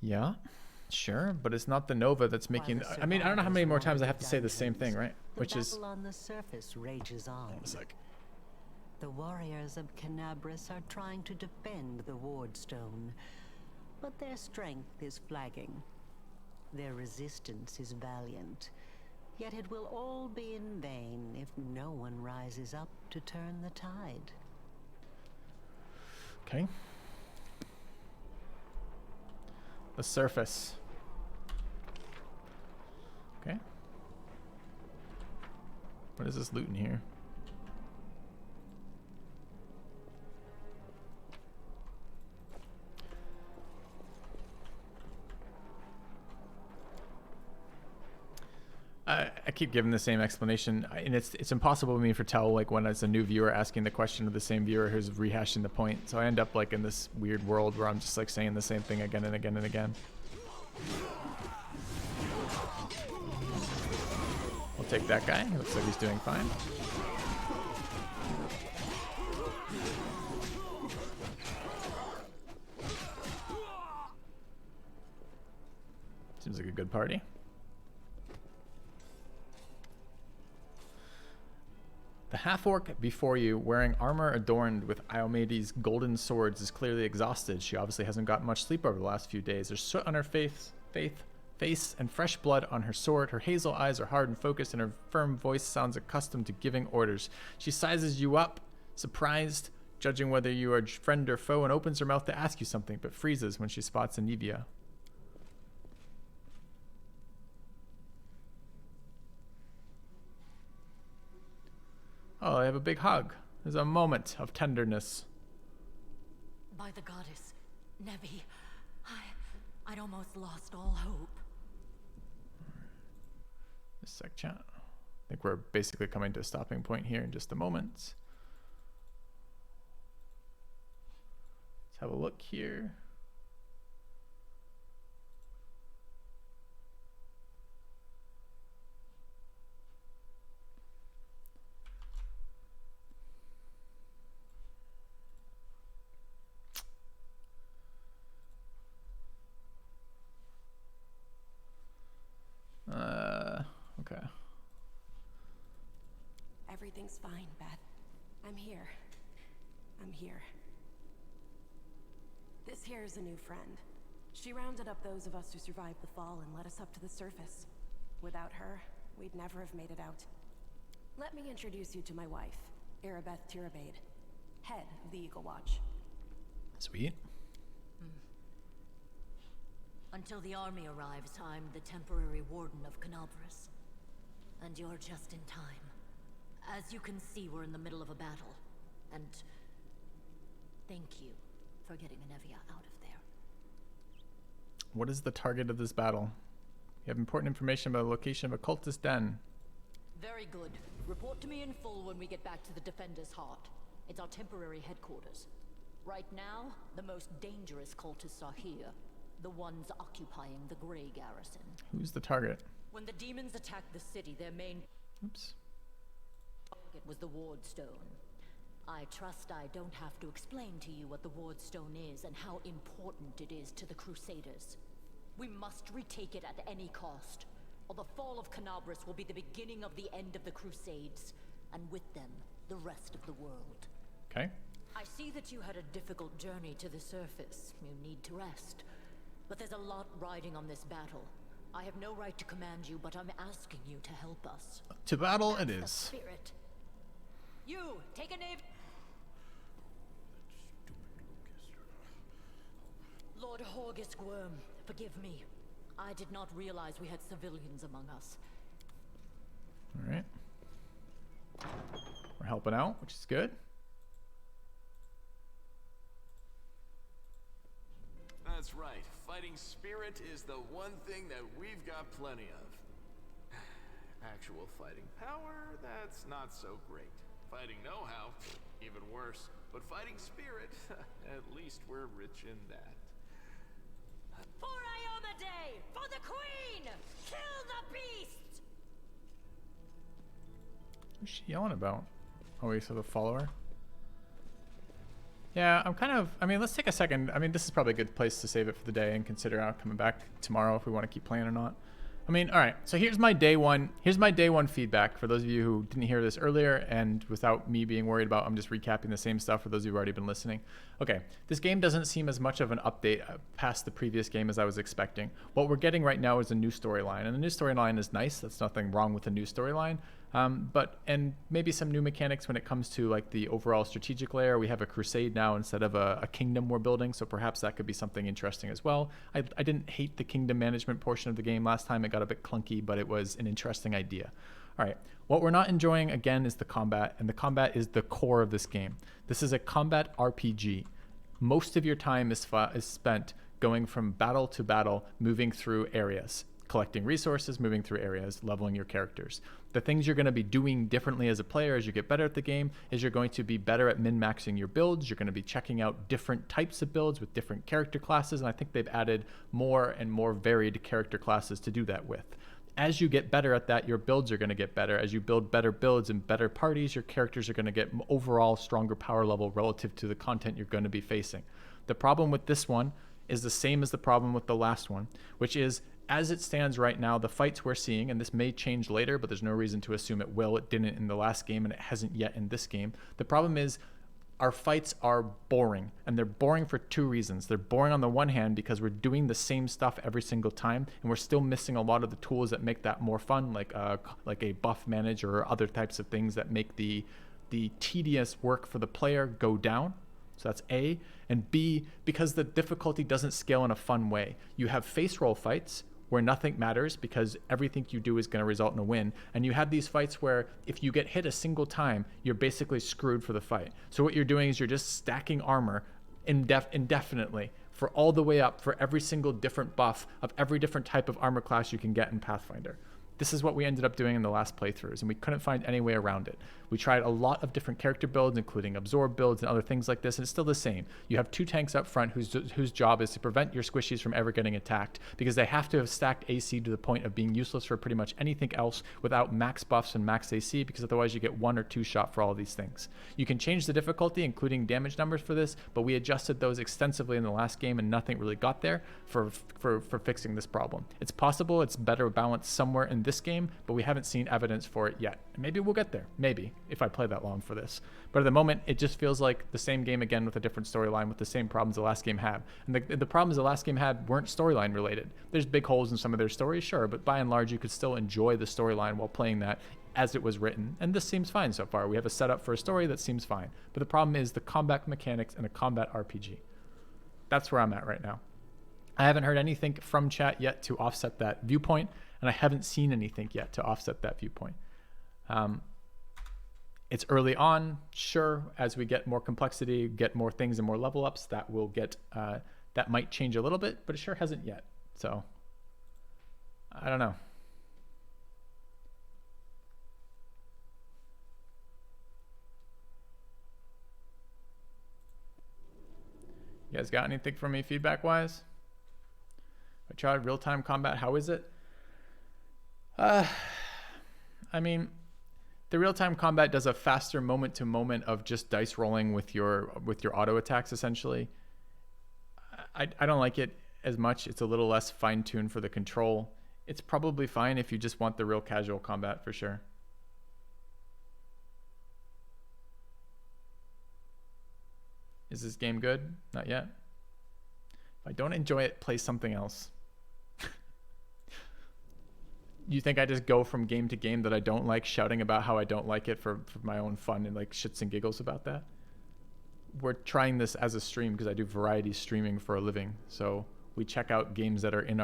Yeah, sure, but it's not the Nova that's making. I mean, I don't know how many more times I have to say the same thing, right? Which is. The battle on the surface rages on. Hold on a sec. The warriors of Canabras are trying to defend the Wardstone, but their strength is flagging. Their resistance is valiant, yet it will all be in vain if no one rises up to turn the tide. Okay. The surface. Okay. What is this loot in here? I keep giving the same explanation, and it's impossible for me to tell like when it's a new viewer asking the question of the same viewer who's rehashing the point. So I end up like in this weird world where I'm just like saying the same thing again and again and again. We'll take that guy. He looks like he's doing fine. Seems like a good party. The half-orc before you, wearing armor adorned with Iomedes' golden swords, is clearly exhausted. She obviously hasn't gotten much sleep over the last few days. There's soot on her face, and fresh blood on her sword. Her hazel eyes are hard and focused, and her firm voice sounds accustomed to giving orders. She sizes you up, surprised, judging whether you are friend or foe, and opens her mouth to ask you something, but freezes when she spots Anivia. Oh, they have a big hug. There's a moment of tenderness. By the goddess, Nebi, I'd almost lost all hope. Just a sec, chat. I think we're basically coming to a stopping point here in just a moment. Let's have a look here. Okay. Everything's fine, Beth. I'm here. I'm here. This here is a new friend. She rounded up those of us who survived the fall and led us up to the surface. Without her, we'd never have made it out. Let me introduce you to my wife, Arabeth Tirabade, head of the Eagle Watch. Sweet. Until the army arrives, I'm the temporary warden of Canabras. And you're just in time. As you can see, we're in the middle of a battle. And thank you for getting Anevia out of there. What is the target of this battle? You have important information about the location of a cultist den. Very good. Report to me in full when we get back to the Defender's Heart. It's our temporary headquarters. Right now, the most dangerous cultists are here. The ones occupying the Grey Garrison. Who's the target? When the demons attacked the city, their main target was the Wardstone. I trust I don't have to explain to you what the Wardstone is and how important it is to the Crusaders. We must retake it at any cost. or the fall of Canabras will be the beginning of the end of the Crusades, and with them, the rest of the world. Okay. I see that you had a difficult journey to the surface. You need to rest. But there's a lot riding on this battle. I have no right to command you, but I'm asking you to help us. To battle That's it the is. Spirit. You, take a nave. Lord Horgus Worm, forgive me. I did not realize we had civilians among us. All right. We're helping out, which is good. That's right. Fighting spirit is the one thing that we've got plenty of. Actual fighting power, that's not so great. Fighting know-how, even worse. But fighting spirit, at least we're rich in that. For Iomade! For the Queen! Kill the beast! What's she yelling about? Oh, wait, so the follower? Yeah, I'm kind of, I mean, let's take a second. I mean, this is probably a good place to save it for the day and consider coming back tomorrow if we want to keep playing or not. I mean, all right, so here's my day one feedback for those of you who didn't hear this earlier, and without me being worried about, I'm just recapping the same stuff for those who've already been listening. Okay, this game doesn't seem as much of an update past the previous game as I was expecting. What we're getting right now is a new storyline, and the new storyline is nice. That's nothing wrong with the new storyline. And maybe some new mechanics when it comes to like the overall strategic layer. We have a crusade now instead of a kingdom we're building, so perhaps that could be something interesting as well. I didn't hate the kingdom management portion of the game last time. It got a bit clunky, but it was an interesting idea. All right, what we're not enjoying again is the combat, and the combat is the core of this game. This is a combat RPG. Most of your time is spent going from battle to battle, moving through areas, collecting resources, moving through areas, leveling your characters. The things you're going to be doing differently as a player as you get better at the game is you're going to be better at min-maxing your builds. You're going to be checking out different types of builds with different character classes, and I think they've added more and more varied character classes to do that with. As you get better at that, your builds are going to get better. As you build better builds and better parties, your characters are going to get overall stronger power level relative to the content you're going to be facing. The problem with this one is the same as the problem with the last one, which is, as it stands right now, the fights we're seeing, and this may change later, but there's no reason to assume it will. It didn't in the last game, and it hasn't yet in this game. The problem is our fights are boring, and they're boring for two reasons. They're boring on the one hand because we're doing the same stuff every single time, and we're still missing a lot of the tools that make that more fun, like a buff manager or other types of things that make the tedious work for the player go down. So that's A. And B, because the difficulty doesn't scale in a fun way. You have face roll fights where nothing matters because everything you do is going to result in a win. And you have these fights where if you get hit a single time, you're basically screwed for the fight. So what you're doing is you're just stacking armor indefinitely for all the way up for every single different buff of every different type of armor class you can get in Pathfinder. This is what we ended up doing in the last playthroughs, and we couldn't find any way around it. We tried a lot of different character builds, including absorb builds and other things like this, and it's still the same. You have two tanks up front whose job is to prevent your squishies from ever getting attacked, because they have to have stacked AC to the point of being useless for pretty much anything else without max buffs and max AC, because otherwise you get 1 or 2 shot for all of these things. You can change the difficulty, including damage numbers for this, but we adjusted those extensively in the last game, and nothing really got there for fixing this problem. It's possible it's better balanced somewhere in this game, but we haven't seen evidence for it yet. And maybe we'll get there, maybe, if I play that long for this. But at the moment, it just feels like the same game again with a different storyline with the same problems the last game had. And the problems the last game had weren't storyline related. There's big holes in some of their stories, sure, but by and large, you could still enjoy the storyline while playing that as it was written. And this seems fine so far. We have a setup for a story that seems fine. But the problem is the combat mechanics in a combat RPG. That's where I'm at right now. I haven't heard anything from chat yet to offset that viewpoint, and I haven't seen anything yet to offset that viewpoint. It's early on, sure. As we get more complexity, get more things and more level ups, that will get that might change a little bit, but it sure hasn't yet. So I don't know. You guys got anything for me feedback wise? I tried real-time combat. How is it? I mean, the real-time combat does a faster moment-to-moment of just dice rolling with your auto attacks, essentially. I don't like it as much. It's a little less fine-tuned for the control. It's probably fine if you just want the real casual combat for sure. Is this game good? Not yet. If I don't enjoy it, play something else. You think I just go from game to game that I don't like, shouting about how I don't like it for my own fun and like shits and giggles about that? We're trying this as a stream because I do variety streaming for a living. So we check out games that are in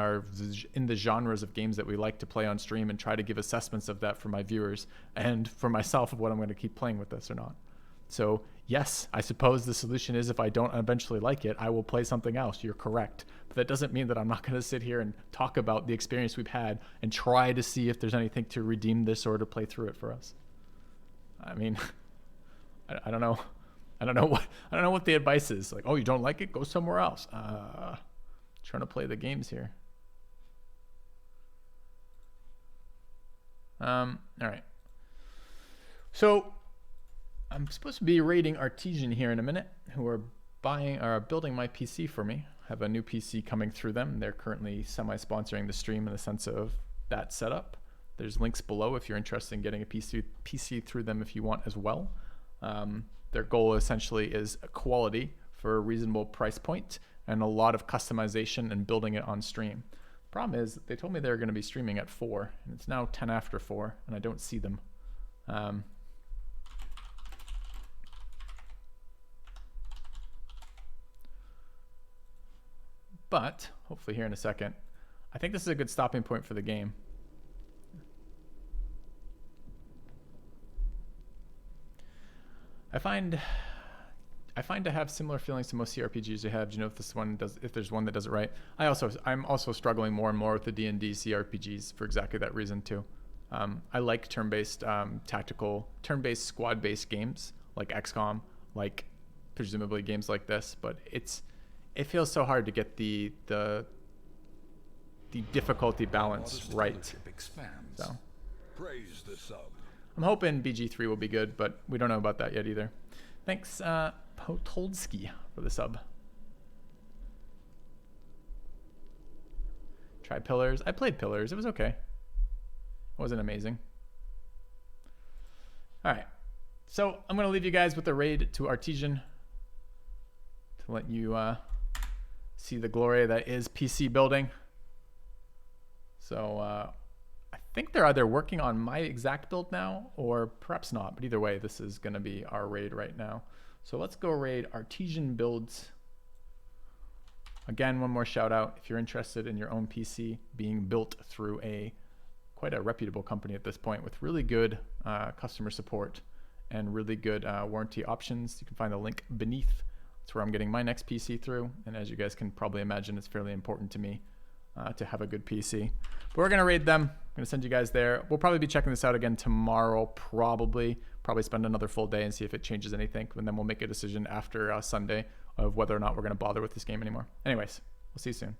the genres of games that we like to play on stream and try to give assessments of that for my viewers and for myself of what I'm going to keep playing with this or not. So yes, I suppose the solution is if I don't eventually like it, I will play something else. You're correct. But that doesn't mean that I'm not going to sit here and talk about the experience we've had and try to see if there's anything to redeem this or to play through it for us. I mean, I don't know. I don't know what the advice is. Like, oh, you don't like it? Go somewhere else. Trying to play the games here. All right. So I'm supposed to be raiding Artesian here in a minute, who are building my PC for me. I have a new PC coming through them. They're currently semi-sponsoring the stream in the sense of that setup. There's links below if you're interested in getting a PC through them if you want as well. Their goal essentially is quality for a reasonable price point and a lot of customization and building it on stream. Problem is, they told me they were going to be streaming at 4, and it's now 10 after 4, and I don't see them. But hopefully here in a second, I think this is a good stopping point for the game. I find to have similar feelings to most CRPGs you have. Do you know if there's one that does it right? I'm also struggling more and more with the D&D CRPGs for exactly that reason too. I like turn-based tactical, turn-based squad-based games like XCOM, like presumably games like this, but it feels so hard to get the difficulty balance right. So Praise the sub. I'm hoping BG3 will be good, but we don't know about that yet either. Thanks, Potolsky, for the sub. Try Pillars. I played Pillars. It was okay. It wasn't amazing. All right. So I'm going to leave you guys with a raid to Artesian to let you see the glory that is PC building. So I think they're either working on my exact build now or perhaps not. But either way, this is going to be our raid right now. So let's go raid Artesian builds. Again, one more shout out. If you're interested in your own PC being built through quite a reputable company at this point with really good customer support and really good warranty options, you can find the link beneath. That's where I'm getting my next PC through. And as you guys can probably imagine, it's fairly important to me to have a good PC. But we're going to raid them. I'm going to send you guys there. We'll probably be checking this out again tomorrow, probably spend another full day and see if it changes anything. And then we'll make a decision after Sunday of whether or not we're going to bother with this game anymore. Anyways, we'll see you soon.